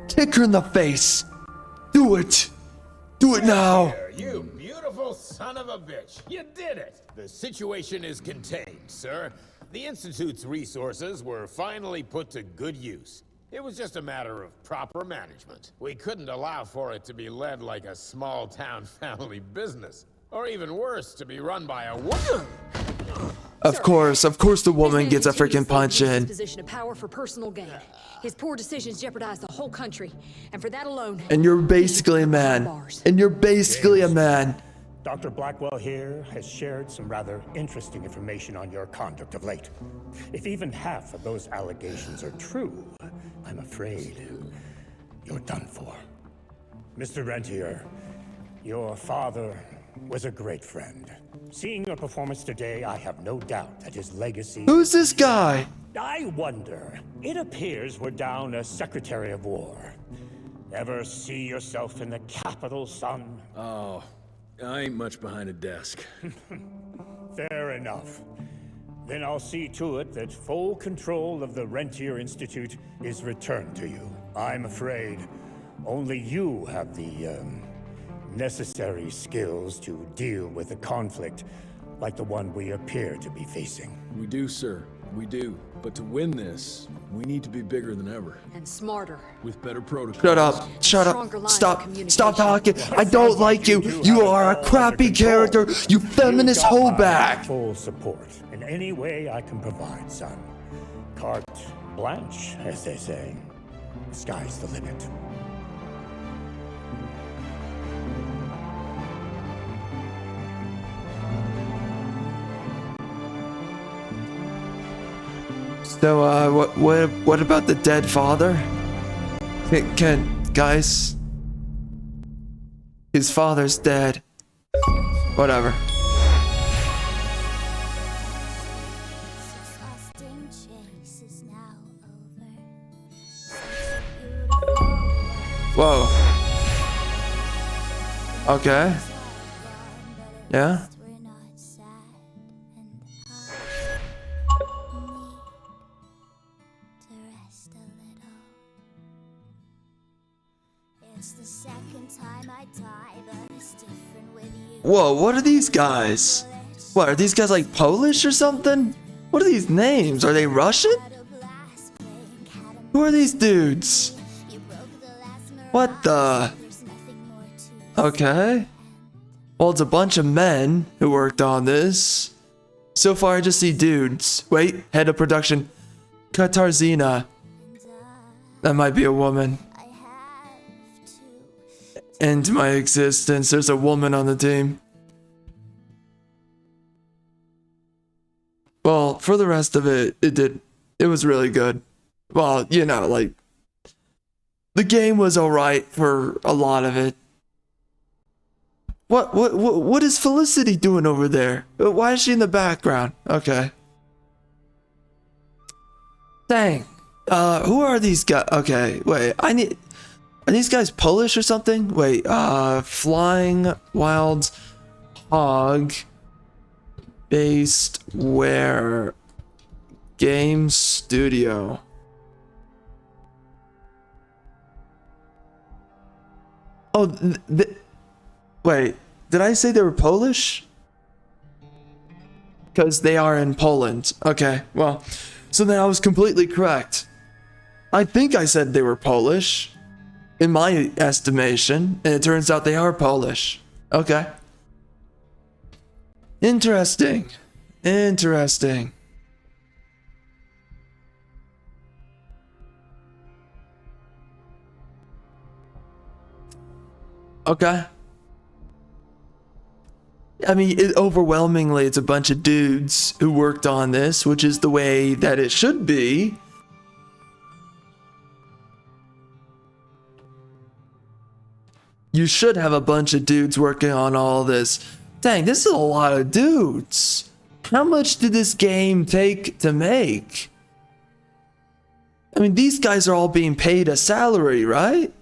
Kick her in the face. Do it. Do it now. You beautiful son of a bitch. You did it. The situation is contained, sir. The Institute's resources were finally put to good use. It was just a matter of proper management. We couldn't allow for it to be led like a small-town family business. Or even worse, to be run by a woman. Of course the woman gets a freaking punch in. Position of power for personal gain. His poor decisions jeopardize the whole country, and for that alone. And you're basically a man. And you're basically a man. Dr. Blackwell here has shared some rather interesting information on your conduct of late. If even half of those allegations are true, I'm afraid you're done for. Mr. Rentier, your father was a great friend. Seeing your performance today, I have no doubt that his legacy... Who's this guy? I wonder. It appears we're down a Secretary of War. Ever see yourself in the capital, son? Oh, I ain't much behind a desk. Fair enough. Then I'll see to it that full control of the Rentier Institute is returned to you. I'm afraid only you have the, necessary skills to deal with a conflict like the one we appear to be facing. We do, sir. We do. But to win this, we need to be bigger than ever. And smarter. With better protocols. Shut up. Shut up. Stop talking. I don't like you. You are a crappy character. You feminist holdback. Full support in any way I can provide, son. Carte blanche, as they say. The sky's the limit. So, what about the dead father? Guys, his father's dead. Whatever. Whoa. Okay. Yeah. Whoa, what are these guys? What, are these guys like Polish or something? What are these names? Are they Russian? Who are these dudes? What the? Okay. Well, it's a bunch of men who worked on this. So far, I just see dudes. Wait, head of production. Katarzina. That might be a woman. End my existence. There's a woman on the team. Well, for the rest of it, it was really good. Well, you know, like, the game was alright for a lot of it. What is Felicity doing over there? Why is she in the background? Okay. Dang. Who are these guys? Okay, wait, are these guys Polish or something? Wait, Flying Wild Hog. Based where? Game Studio. Oh, wait, did I say they were Polish? Because they are in Poland. Okay, well, so then I was completely correct. I think I said they were Polish, in my estimation, and it turns out they are Polish. Okay. Interesting. Interesting. Okay. I mean, overwhelmingly, it's a bunch of dudes who worked on this, which is the way that it should be. You should have a bunch of dudes working on all this. Dang, this is a lot of dudes. How much did this game take to make? I mean, these guys are all being paid a salary, right?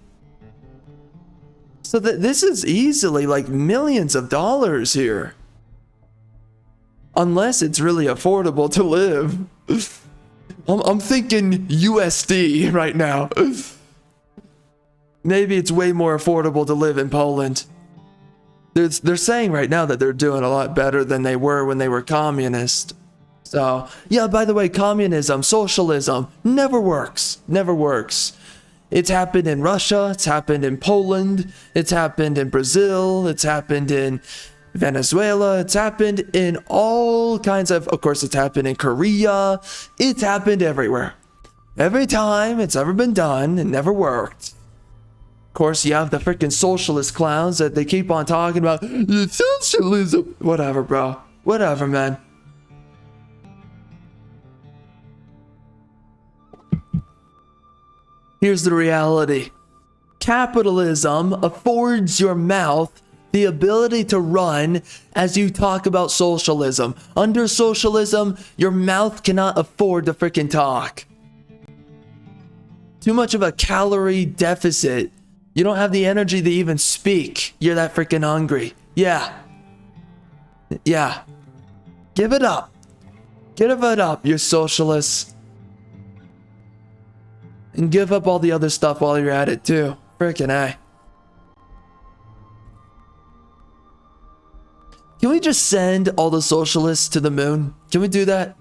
So this is easily like millions of dollars here. Unless it's really affordable to live. I'm thinking USD right now. Maybe it's way more affordable to live in Poland. They're saying right now that they're doing a lot better than they were when they were communist. So, yeah, by the way, communism, socialism, never works. Never works. It's happened in Russia, it's happened in Poland, it's happened in Brazil, it's happened in Venezuela. It's happened in all kinds of course, it's happened in Korea. It's happened everywhere. Every time it's ever been done, it never worked. Of course, you have the freaking socialist clowns that they keep on talking about. Socialism. Whatever, bro. Whatever, man. Here's the reality. Capitalism affords your mouth the ability to run as you talk about socialism. Under socialism, your mouth cannot afford to freaking talk. Too much of a calorie deficit. You don't have the energy to even speak. You're that freaking hungry. Yeah. Yeah. Give it up. Give it up, you socialists. And give up all the other stuff while you're at it too. Frickin' A. Can we just send all the socialists to the moon? Can we do that?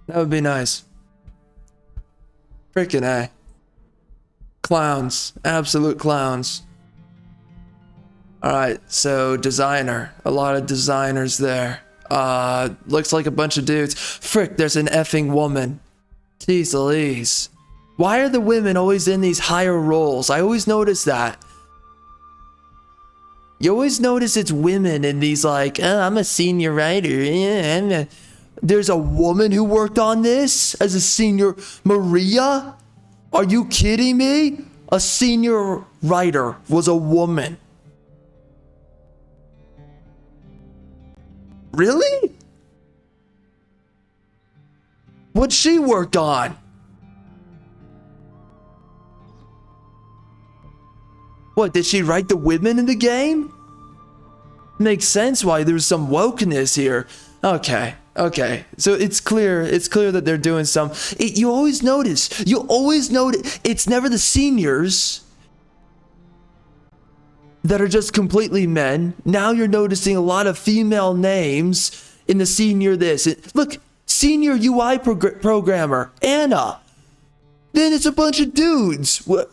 That would be nice. Frickin' A. Clowns. Absolute clowns. Alright, so designer. A lot of designers there. Looks like a bunch of dudes. Frick, there's an effing woman. Jeez Louise. Why are the women always in these higher roles? I always notice that. You always notice it's women in these like, oh, I'm a senior writer. There's a woman who worked on this as a senior. Maria? Are you kidding me? A senior writer was a woman. Really? What'd she work on? What, did she write the women in the game? Makes sense why there's some wokeness here. Okay. So it's clear that they're doing some. You always notice, it's never the seniors that are just completely men. Now you're noticing a lot of female names in the senior this. Look, senior UI programmer, Anna. Then it's a bunch of dudes. What?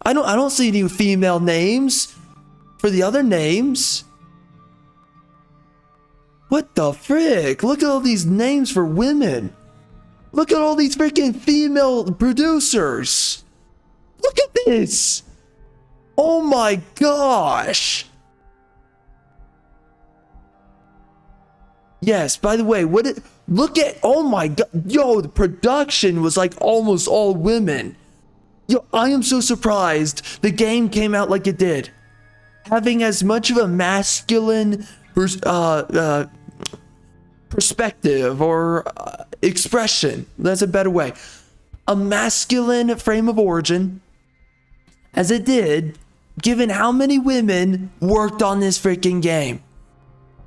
I don't see any female names for the other names. What the frick? Look at all these names for women. Look at all these freaking female producers. Look at this. Oh my gosh. Yes, by the way, look at, oh my god. Yo, the production was like almost all women. Yo, I am so surprised the game came out like it did. Having as much of a masculine perspective or expression, that's a better way. A masculine frame of origin as it did, given how many women worked on this freaking game.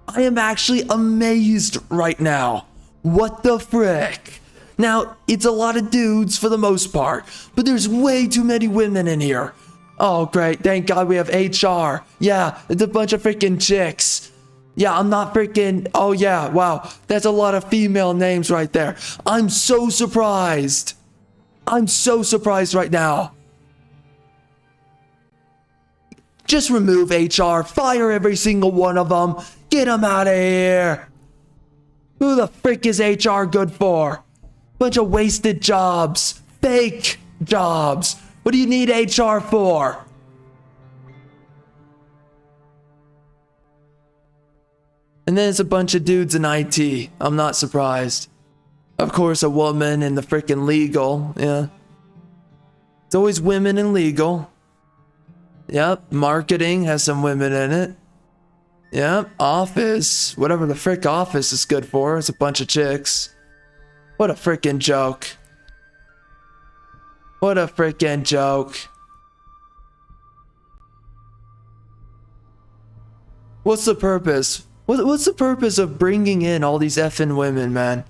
I am actually amazed right now. What the frick? Now, it's a lot of dudes for the most part, but there's way too many women in here. Oh, great. Thank God we have HR. Yeah, it's a bunch of freaking chicks. Yeah, I'm not freaking... Oh, yeah, wow. That's a lot of female names right there. I'm so surprised. I'm so surprised right now. Just remove HR. Fire every single one of them. Get them out of here. Who the frick is HR good for? Bunch of wasted jobs. Fake jobs. What do you need HR for? And then it's a bunch of dudes in IT. I'm not surprised. Of course, a woman in the frickin' legal. Yeah. It's always women in legal. Yep. Marketing has some women in it. Yep. Office. Whatever the frick office is good for. It's a bunch of chicks. What a frickin' joke. What a frickin' joke. What's the purpose? What's the purpose of bringing in all these effing women, man?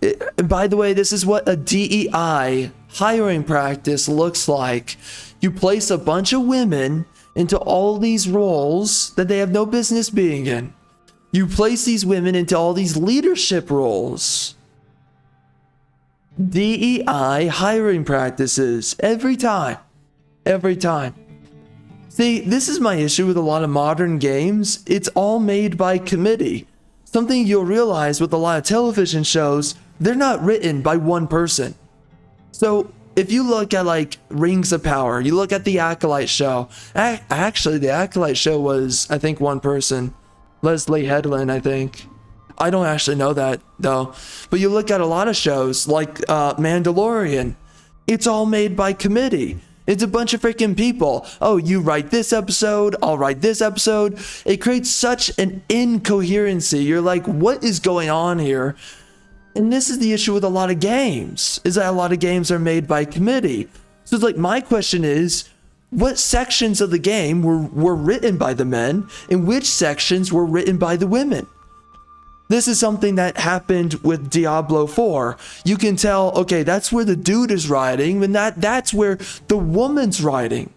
And by the way, this is what a DEI hiring practice looks like. You place a bunch of women into all these roles that they have no business being in. You place these women into all these leadership roles. DEI hiring practices every time. Every time. See, this is my issue with a lot of modern games. It's all made by committee. Something you'll realize with a lot of television shows, they're not written by one person. So if you look at like Rings of Power, you look at the Acolyte show. Actually, the Acolyte show was, I think, one person. Leslie Headland, I think. I don't actually know that though. But you look at a lot of shows like Mandalorian. It's all made by committee. It's a bunch of freaking people. Oh, you write this episode, I'll write this episode. It creates such an incoherency. You're like, what is going on here? And this is the issue with a lot of games, is that a lot of games are made by committee. So it's like, my question is, what sections of the game were written by the men and which sections were written by the women? This is something that happened with Diablo 4. You can tell, okay, that's where the dude is writing, and that's where the woman's writing.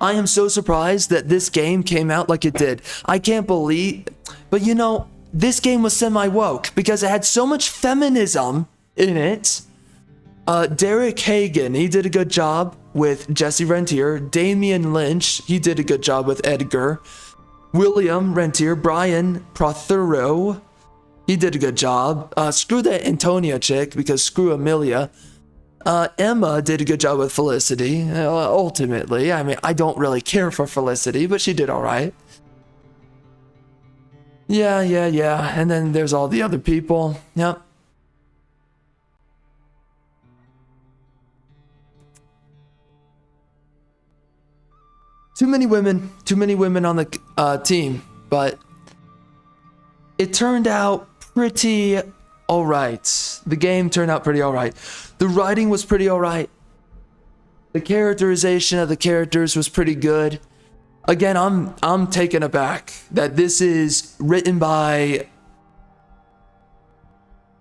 I am so surprised that this game came out like it did. I can't believe, but you know, this game was semi-woke because it had so much feminism in it. Derek Hagan, he did a good job with Jesse Rentier. Damian Lynch, he did a good job with Edgar. William Rentier, Brian Prothero, he did a good job. Screw that Antonia chick, because screw Amelia. Emma did a good job with Felicity. Ultimately, I mean, I don't really care for Felicity, but she did all right. Yeah. And then there's all the other people. Yep. Too many women on the team, but it turned out pretty all right. The game turned out pretty all right. The writing was pretty all right. The characterization of the characters was pretty good. Again, I'm taken aback that this is written by.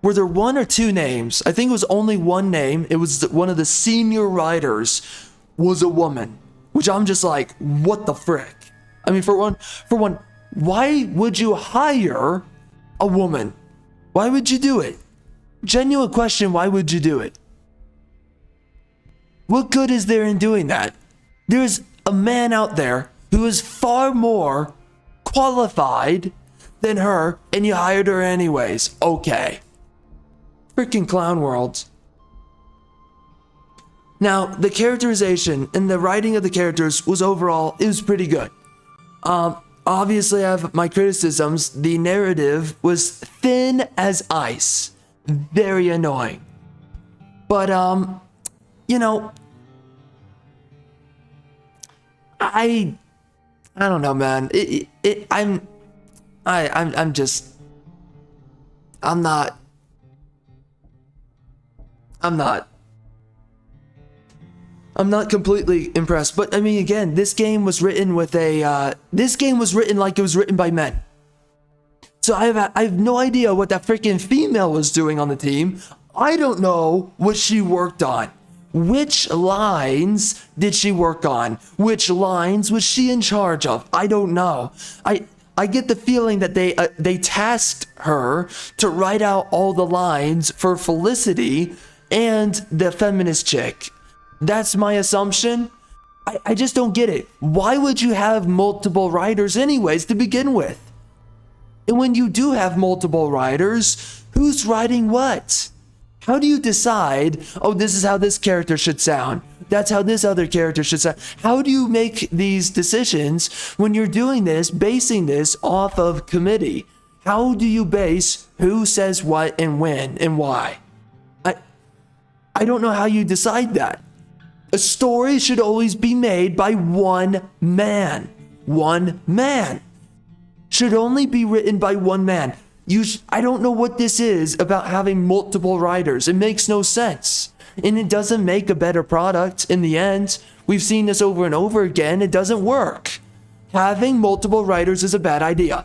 Were there one or two names? I think it was only one name. It was one of the senior writers was a woman. Which I'm just like, what the frick? I mean, for one, why would you hire a woman? Why would you do it? Genuine question, why would you do it? What good is there in doing that? There's a man out there who is far more qualified than her, and you hired her anyways. Okay. Freaking clown world. Now, the characterization and the writing of the characters was overall, it was pretty good. Obviously, I have my criticisms. The narrative was thin as ice. Very annoying. But, you know, I don't know, man. I'm not completely impressed, but I mean, again, this game was written like it was written by men. So I have no idea what that freaking female was doing on the team. I don't know what she worked on. Which lines did she work on? Which lines was she in charge of? I don't know. I get the feeling that they tasked her to write out all the lines for Felicity and the feminist chick. That's my assumption. I just don't get it. Why would you have multiple writers anyways to begin with? And when you do have multiple writers, who's writing what? How do you decide, oh, this is how this character should sound? That's how this other character should sound. How do you make these decisions when you're doing this, basing this off of committee? How do you base who says what and when and why? I don't know how you decide that. A story should always be made by one man. One man. Should only be written by one man. I don't know what this is about having multiple writers. It makes no sense. And it doesn't make a better product in the end. We've seen this over and over again. It doesn't work. Having multiple writers is a bad idea.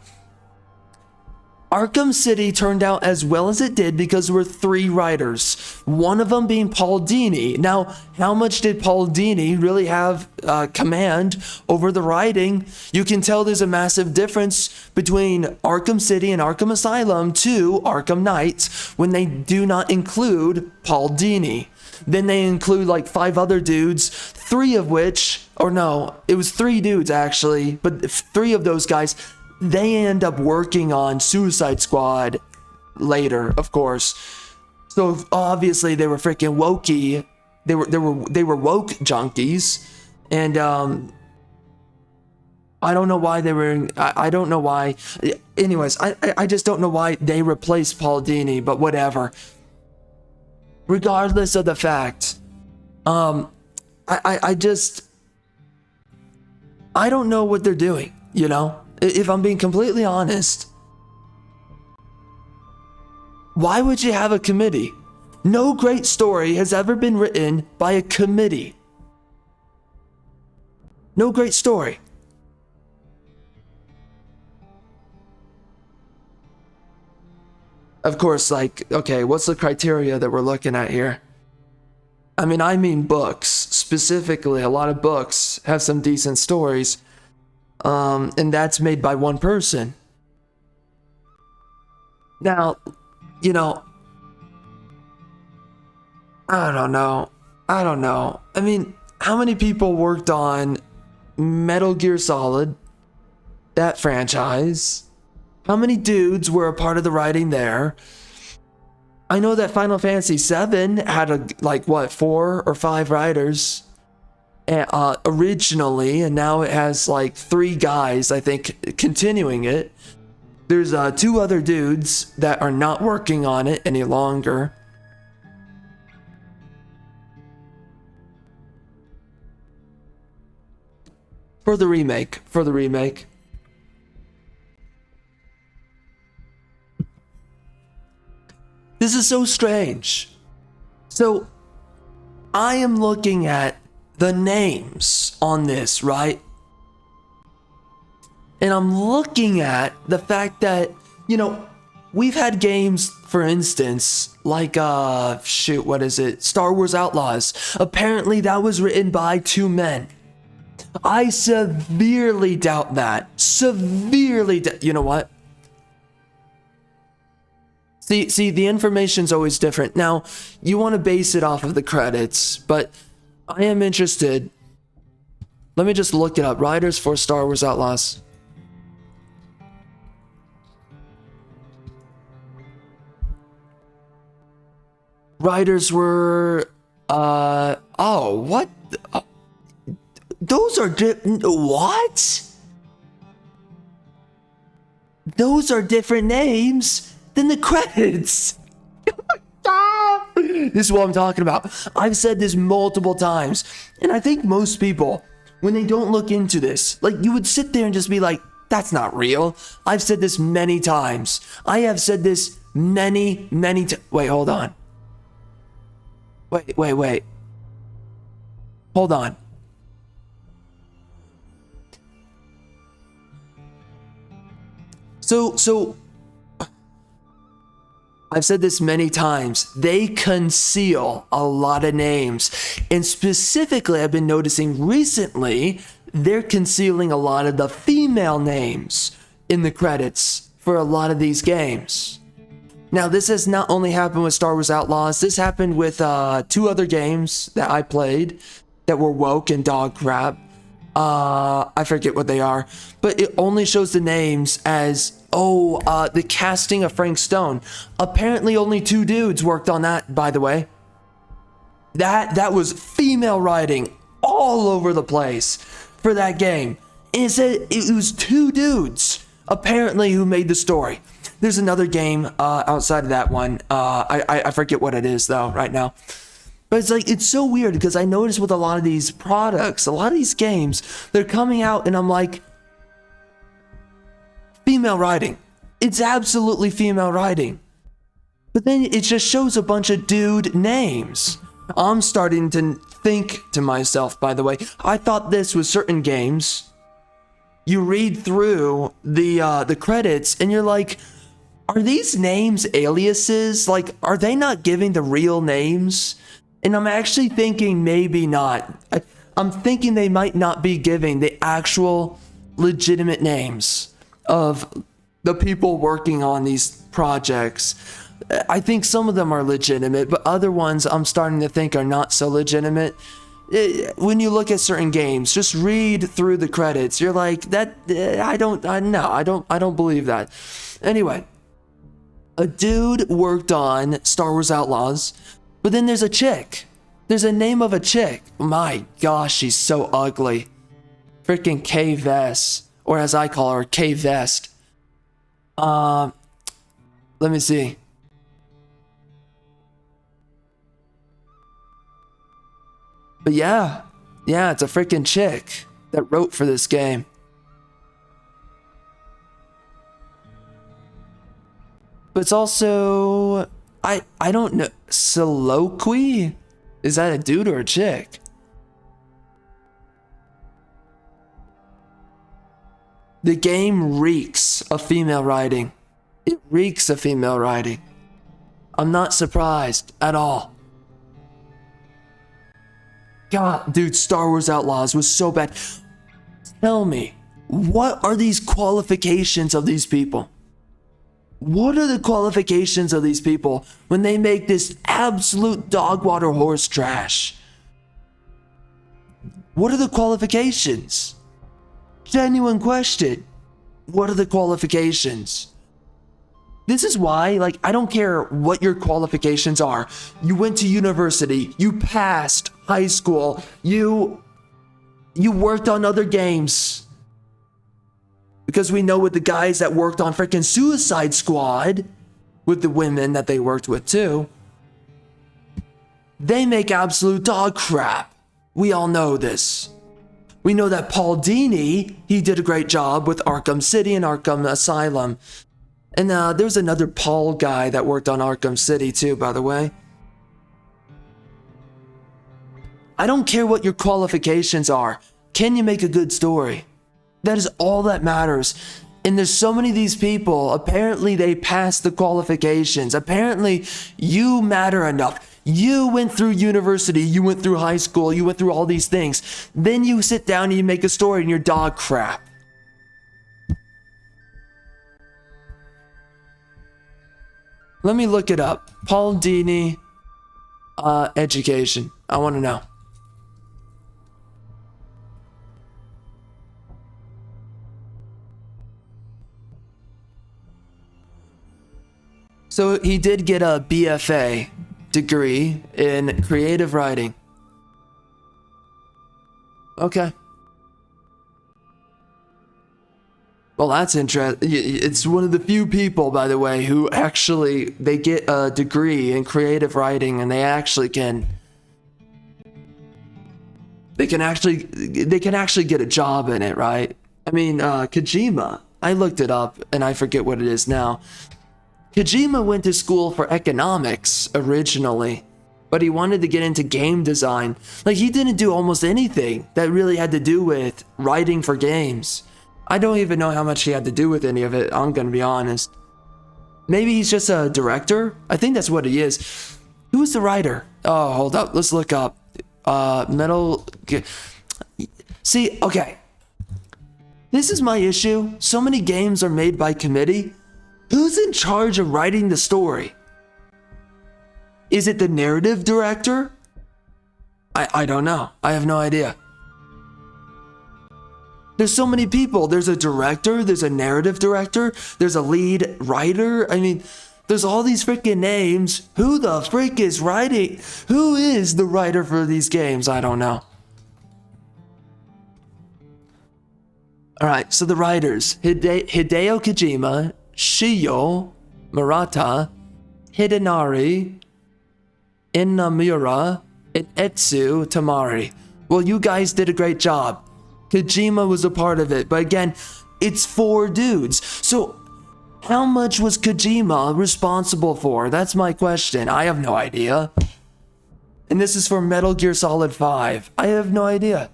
Arkham City turned out as well as it did because there were 3 writers, one of them being Paul Dini. Now, how much did Paul Dini really have command over the writing? You can tell there's a massive difference between Arkham City and Arkham Asylum to Arkham Knight when they do not include Paul Dini. Then they include like 5 other dudes, 3 of which, or no, it was 3 dudes actually, but 3 of those guys, they end up working on Suicide Squad later, of course. So obviously they were freaking wokey. They were woke junkies, and I don't know why they were. I don't know why. Anyways, I just don't know why they replaced Paul Dini, but whatever. Regardless of the fact, I don't know what they're doing. You know, if I'm being completely honest, why would you have a committee? No great story has ever been written by a committee. No great story. Of course, like, okay, what's the criteria that we're looking at here? I mean books. Specifically, a lot of books have some decent stories. And that's made by one person. Now, you know, I don't know. I mean, how many people worked on Metal Gear Solid, that franchise? How many dudes were a part of the writing there? I know that Final Fantasy VII had 4 or 5 writers originally, and now it has like 3 guys, I think, continuing it. There's 2 other dudes that are not working on it any longer. For the remake. This is so strange. So, I am looking at the names on this, right? And I'm looking at the fact that, you know, we've had games, for instance, like, what is it? Star Wars Outlaws. Apparently that was written by 2 men. I severely doubt that. You know what? See, the information's always different. Now, you want to base it off of the credits, but I am interested. Let me just look it up. Writers for Star Wars Outlaws. Writers were, what? Those are what? Those are different names than the credits. This is what I'm talking about. I've said this multiple times, and I think most people, when they don't look into this, like, you would sit there and just be like, that's not real. I've said this many times. I have said this many times. Wait, hold on. Wait. Hold on. So I've said this many times. They conceal a lot of names. And specifically, I've been noticing recently, they're concealing a lot of the female names in the credits for a lot of these games. Now, this has not only happened with Star Wars Outlaws, this happened with 2 other games that I played that were woke and dog crap. I forget what they are, but it only shows the names as, the casting of Frank Stone. Apparently only 2 dudes worked on that, by the way. That was female writing all over the place for that game. And it said it was 2 dudes, apparently, who made the story. There's another game outside of that one. I forget what it is, though, right now. But it's like, it's so weird because I notice with a lot of these products, a lot of these games, they're coming out and I'm like, female writing. It's absolutely female writing. But then it just shows a bunch of dude names. I'm starting to think to myself, by the way, I thought this was certain games. You read through the credits and you're like, are these names aliases? Like, are they not giving the real names? And I'm actually thinking maybe not. I'm thinking they might not be giving the actual legitimate names of the people working on these projects. I think some of them are legitimate, but other ones I'm starting to think are not so legitimate. When you look at certain games, just read through the credits. You're like, I don't believe that. Anyway, a dude worked on Star Wars Outlaws, but then there's a chick. There's a name of a chick. My gosh, she's so ugly. Freaking K Vest, or as I call her, K Vest. Let me see. But yeah, it's a freaking chick that wrote for this game. But it's also, I don't know, Soliloquy? Is that a dude or a chick? The game reeks of female writing. It reeks of female writing. I'm not surprised at all. God, dude, Star Wars Outlaws was so bad. Tell me, what are these qualifications of these people? What are the qualifications of these people when they make this absolute dog water horse trash? What are the qualifications? Genuine question. What are the qualifications? This is why, like, I don't care what your qualifications are. You went to university, you passed high school, you worked on other games. Because we know with the guys that worked on freaking Suicide Squad, with the women that they worked with too, they make absolute dog crap. We all know this. We know that Paul Dini, he did a great job with Arkham City and Arkham Asylum. And there's another Paul guy that worked on Arkham City too, by the way. I don't care what your qualifications are. Can you make a good story? That is all that matters. And there's so many of these people, apparently they passed the qualifications. Apparently you matter enough. You went through university, you went through high school, you went through all these things. Then you sit down and you make a story and you're dog crap. Let me look it up. Paul Dini, education. I want to know. So he did get a BFA degree in creative writing. Okay. Well, that's interesting. It's one of the few people, by the way, who actually, they get a degree in creative writing and they can actually get a job in it, right? I mean, Kojima, I looked it up and I forget what it is now. Kojima went to school for economics originally, but he wanted to get into game design. Like, he didn't do almost anything that really had to do with writing for games. I don't even know how much he had to do with any of it, I'm gonna be honest. Maybe he's just a director? I think that's what he is. Who is the writer? Oh, hold up, let's look up. See, okay. This is my issue. So many games are made by committee. Who's in charge of writing the story? Is it the narrative director? I don't know. I have no idea. There's so many people. There's a director, there's a narrative director, there's a lead writer. I mean, there's all these freaking names. Who the frick is writing? Who is the writer for these games? I don't know. All right, so the writers, Hideo Kojima, Shiyo Murata, Hidenari Inamura, and Etsu Tamari. Well, you guys did a great job. Kojima was a part of it, but again, it's 4 dudes. So how much was Kojima responsible for? That's my question. I have no idea. And this is for Metal Gear Solid 5. I have no idea.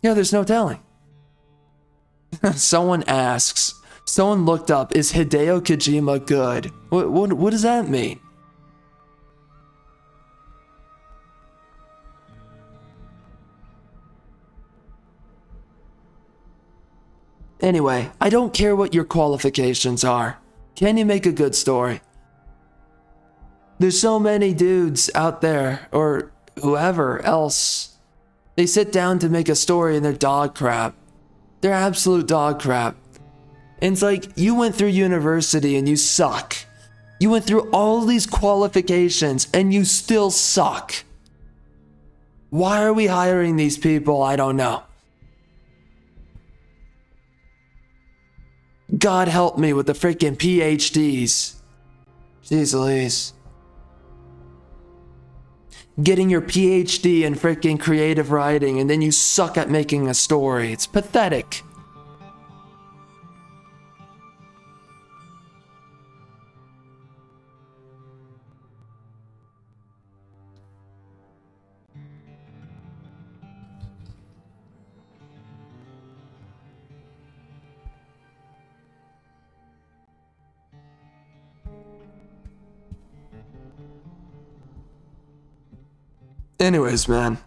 Yeah, there's no telling. Someone looked up, is Hideo Kojima good? What does that mean? Anyway, I don't care what your qualifications are. Can you make a good story? There's so many dudes out there, or whoever else. They sit down to make a story and they're dog crap. They're absolute dog crap. And it's like, you went through university and you suck. You went through all these qualifications and you still suck. Why are we hiring these people? I don't know. God help me with the freaking PhDs. Jeez Louise. Getting your PhD in freaking creative writing and then you suck at making a story. It's pathetic. Anyways, man.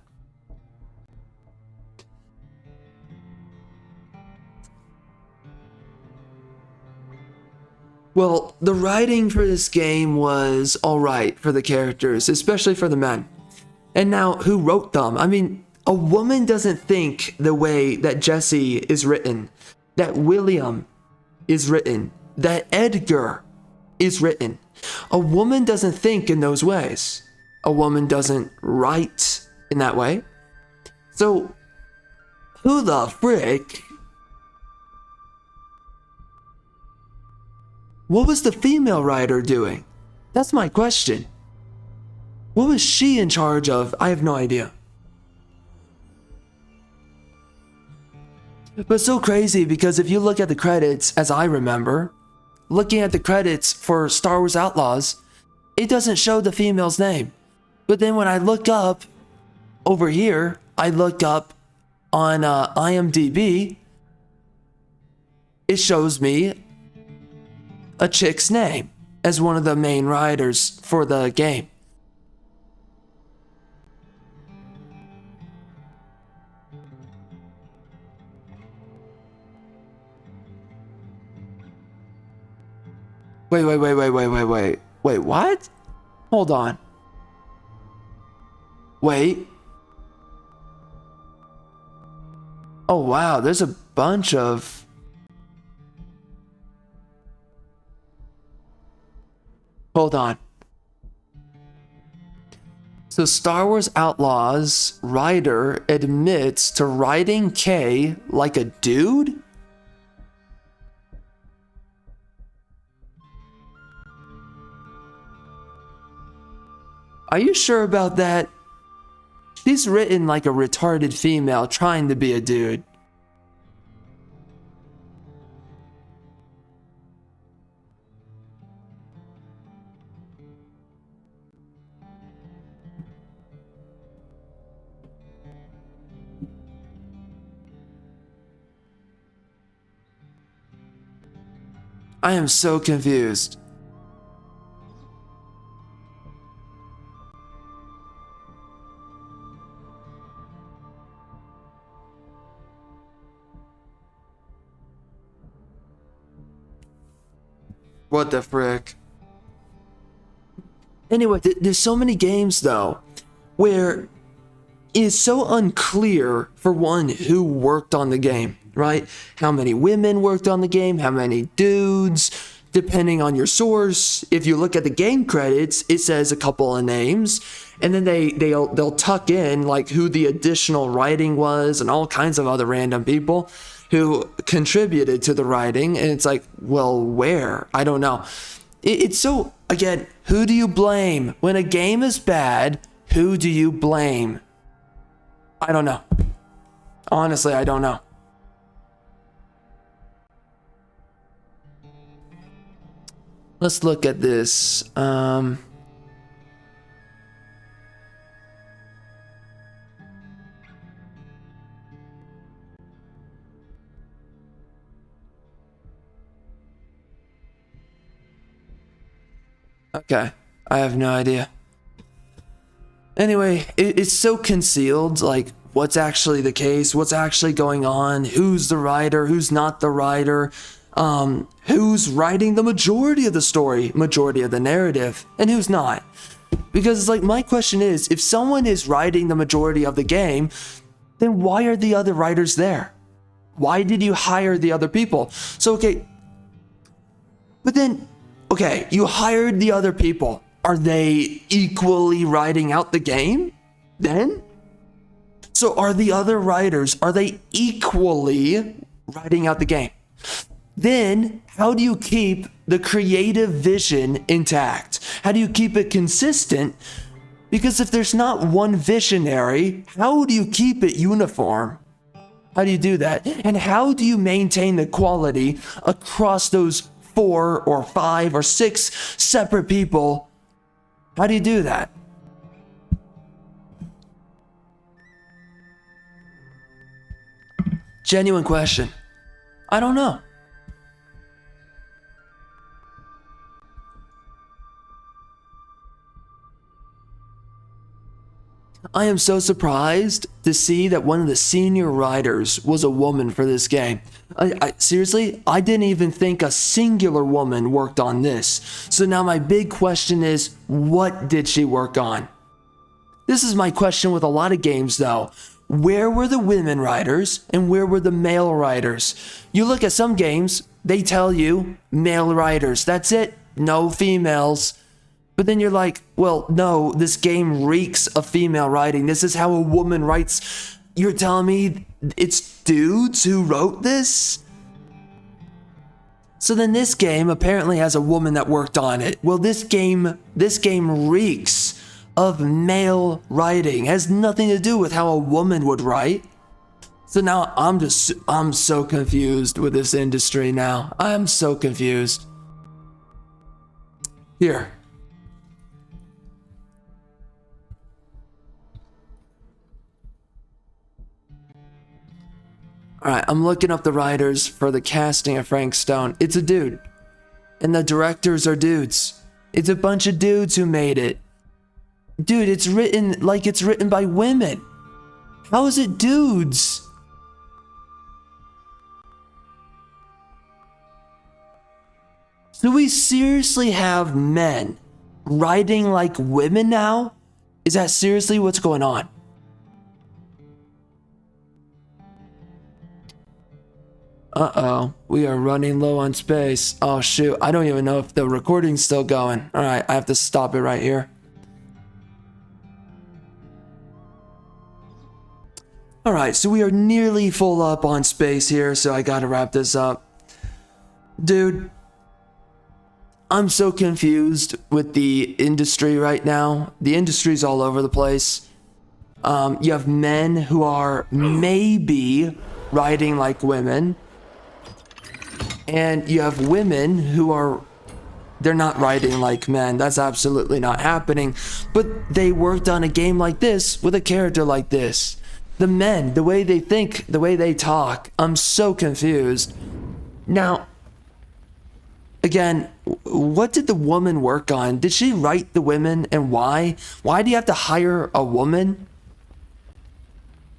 Well, the writing for this game was alright for the characters, especially for the men. And now, who wrote them? I mean, a woman doesn't think the way that Jesse is written, that William is written, that Edgar is written. A woman doesn't think in those ways. A woman doesn't write in that way. So, who the frick? What was the female writer doing? That's my question. What was she in charge of? I have no idea. But it's so crazy because if you look at the credits, as I remember, looking at the credits for Star Wars Outlaws, it doesn't show the female's name. But then when I look up over here, I look up on IMDb, it shows me a chick's name as one of the main writers for the game. Wait, what? Hold on. Wait. Oh wow, there's a bunch of... Hold on. So Star Wars Outlaws writer admits to writing K like a dude? Are you sure about that? She's written like a retarded female trying to be a dude. I am so confused. What the frick? Anyway, there's so many games though where it's so unclear, for one, who worked on the game, right? How many women worked on the game, how many dudes, depending on your source. If you look at the game credits, it says a couple of names, and then they'll tuck in like who the additional writing was and all kinds of other random people who contributed to the writing, and it's like, well, where? I don't know. It's so, again, who do you blame? When a game is bad, who do you blame? I don't know. Honestly, I don't know. Let's look at this. Okay, I have no idea. Anyway, it's so concealed, like, what's actually the case, what's actually going on, who's the writer, who's not the writer, who's writing the majority of the story, majority of the narrative, and who's not. Because it's like, my question is, if someone is writing the majority of the game, then why are the other writers there? Why did you hire the other people? So, okay, but then, okay, you hired the other people. Are they equally writing out the game then? So are the other writers, are they equally writing out the game? Then how do you keep the creative vision intact? How do you keep it consistent? Because if there's not one visionary, how do you keep it uniform? How do you do that? And how do you maintain the quality across those 4 or 5 or 6 separate people? How do you do that? Genuine question. I don't know. I am so surprised to see that one of the senior writers was a woman for this game. Seriously, I didn't even think a singular woman worked on this. So now my big question is, what did she work on? This is my question with a lot of games though. Where were the women writers and where were the male writers? You look at some games, they tell you male writers, that's it, no females. But then you're like, well, no, this game reeks of female writing. This is how a woman writes. You're telling me it's dudes who wrote this? So then this game apparently has a woman that worked on it. Well, this game reeks of male writing. It has nothing to do with how a woman would write. So now I'm so confused with this industry now. I'm so confused. Here. Alright, I'm looking up the writers for the casting of Frank Stone. It's a dude. And the directors are dudes. It's a bunch of dudes who made it. Dude, it's written like it's written by women. How is it dudes? Do we seriously have men writing like women now? Is that seriously what's going on? Uh-oh, we are running low on space. Oh shoot, I don't even know if the recording's still going. Alright, I have to stop it right here. Alright, so we are nearly full up on space here, so I gotta wrap this up. Dude, I'm so confused with the industry right now. The industry's all over the place. You have men who are maybe writing like women. And you have women who are, they're not writing like men. That's absolutely not happening. But they worked on a game like this with a character like this. The men, the way they think, the way they talk, I'm so confused. Now, again, what did the woman work on? Did she write the women and why? Why do you have to hire a woman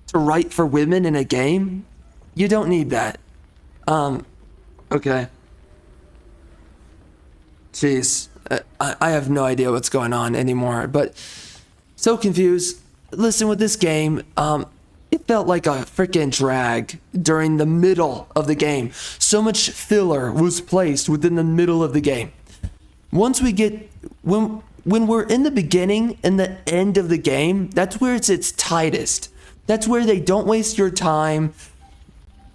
to write for women in a game? You don't need that. Okay. Jeez, I have no idea what's going on anymore, but so confused. Listen, with this game, it felt like a freaking drag during the middle of the game. So much filler was placed within the middle of the game. Once we get, when we're in the beginning and the end of the game, that's where it's its tightest. That's where they don't waste your time.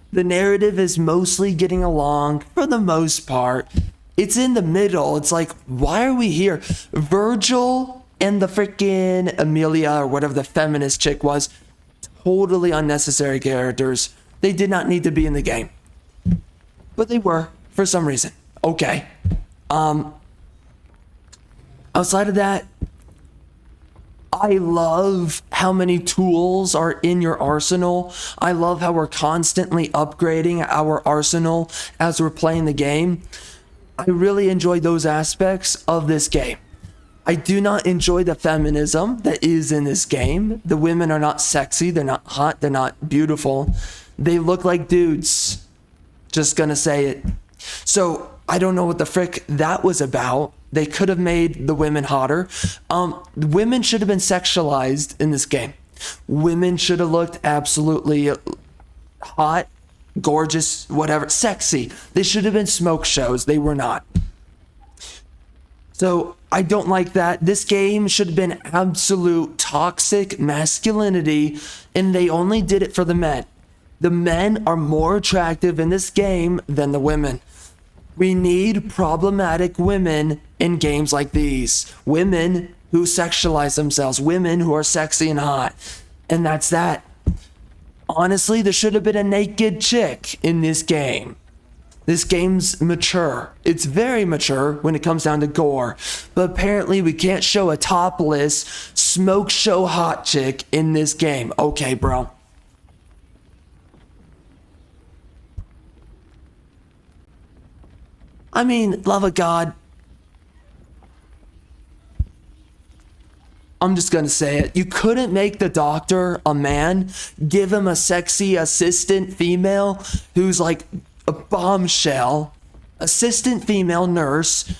The narrative is mostly getting along for the most part. It's in the middle. It's like, why are we here? Virgil and the freaking Amelia, or whatever the feminist chick was, totally unnecessary characters. They did not need to be in the game. But they were, for some reason. Okay. Outside of that, I love how many tools are in your arsenal. I love how we're constantly upgrading our arsenal as we're playing the game. I really enjoy those aspects of this game. I do not enjoy the feminism that is in this game. The women are not sexy, they're not hot, they're not beautiful. They look like dudes. Just gonna say it. So I don't know what the frick that was about. They could have made the women hotter. Women should have been sexualized in this game. Women should have looked absolutely hot, gorgeous, whatever, sexy. They should have been smoke shows. They were not. So I don't like that. This game should have been absolute toxic masculinity, and they only did it for the men. The men are more attractive in this game than the women. We need problematic women in games like these. Women who sexualize themselves, women who are sexy and hot. And that's that. Honestly, there should have been a naked chick in this game. This game's mature. It's very mature when it comes down to gore. But apparently we can't show a topless, smoke show hot chick in this game. Okay, bro. I mean, love of God. I'm just gonna say it. You couldn't make the doctor a man, give him a sexy assistant female who's like a bombshell, assistant female nurse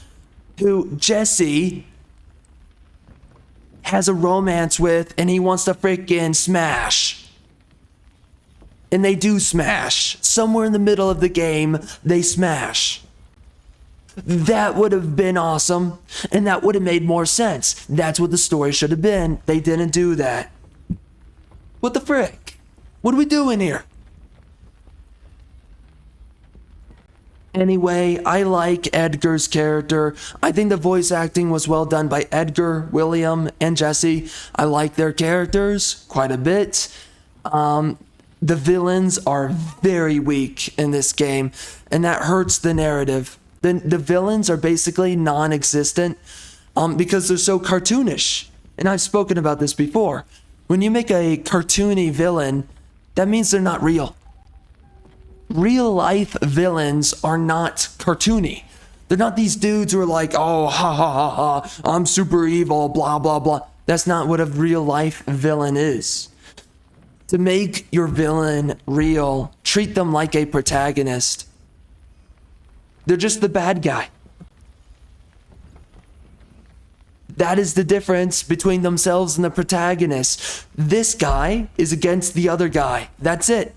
who Jesse has a romance with and he wants to freaking smash. And they do smash. Somewhere in the middle of the game, they smash. That would have been awesome, and that would have made more sense. That's what the story should have been. They didn't do that. What the frick? What are we doing here? Anyway, I like Edgar's character. I think the voice acting was well done by Edgar, William, and Jesse. I like their characters quite a bit. The villains are very weak in this game, and that hurts the narrative. The villains are basically non-existent because they're so cartoonish. And I've spoken about this before. When you make a cartoony villain, that means they're not real. Real life villains are not cartoony. They're not these dudes who are like, oh, ha ha ha ha, I'm super evil, blah, blah, blah. That's not what a real life villain is. To make your villain real, treat them like a protagonist. They're just the bad guy. That is the difference between themselves and the protagonist. This guy is against the other guy. That's it.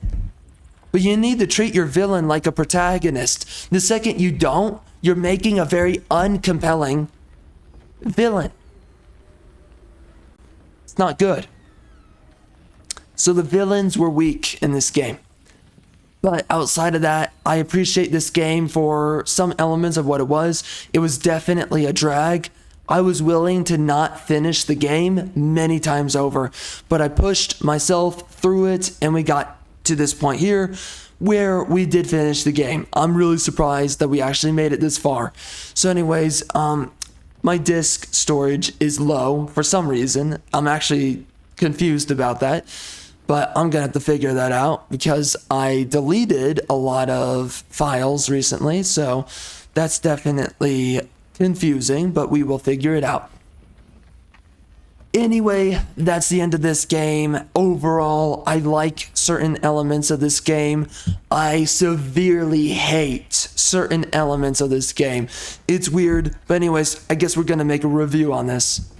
But you need to treat your villain like a protagonist. The second you don't, you're making a very uncompelling villain. It's not good. So the villains were weak in this game. But outside of that, I appreciate this game for some elements of what it was. It was definitely a drag. I was willing to not finish the game many times over, but I pushed myself through it and we got to this point here where we did finish the game. I'm really surprised that we actually made it this far. So anyways, my disk storage is low for some reason. I'm actually confused about that. But I'm gonna have to figure that out because I deleted a lot of files recently, so that's definitely confusing, but we will figure it out. Anyway, that's the end of this game. Overall, I like certain elements of this game. I severely hate certain elements of this game. It's weird, but anyways, I guess we're gonna make a review on this.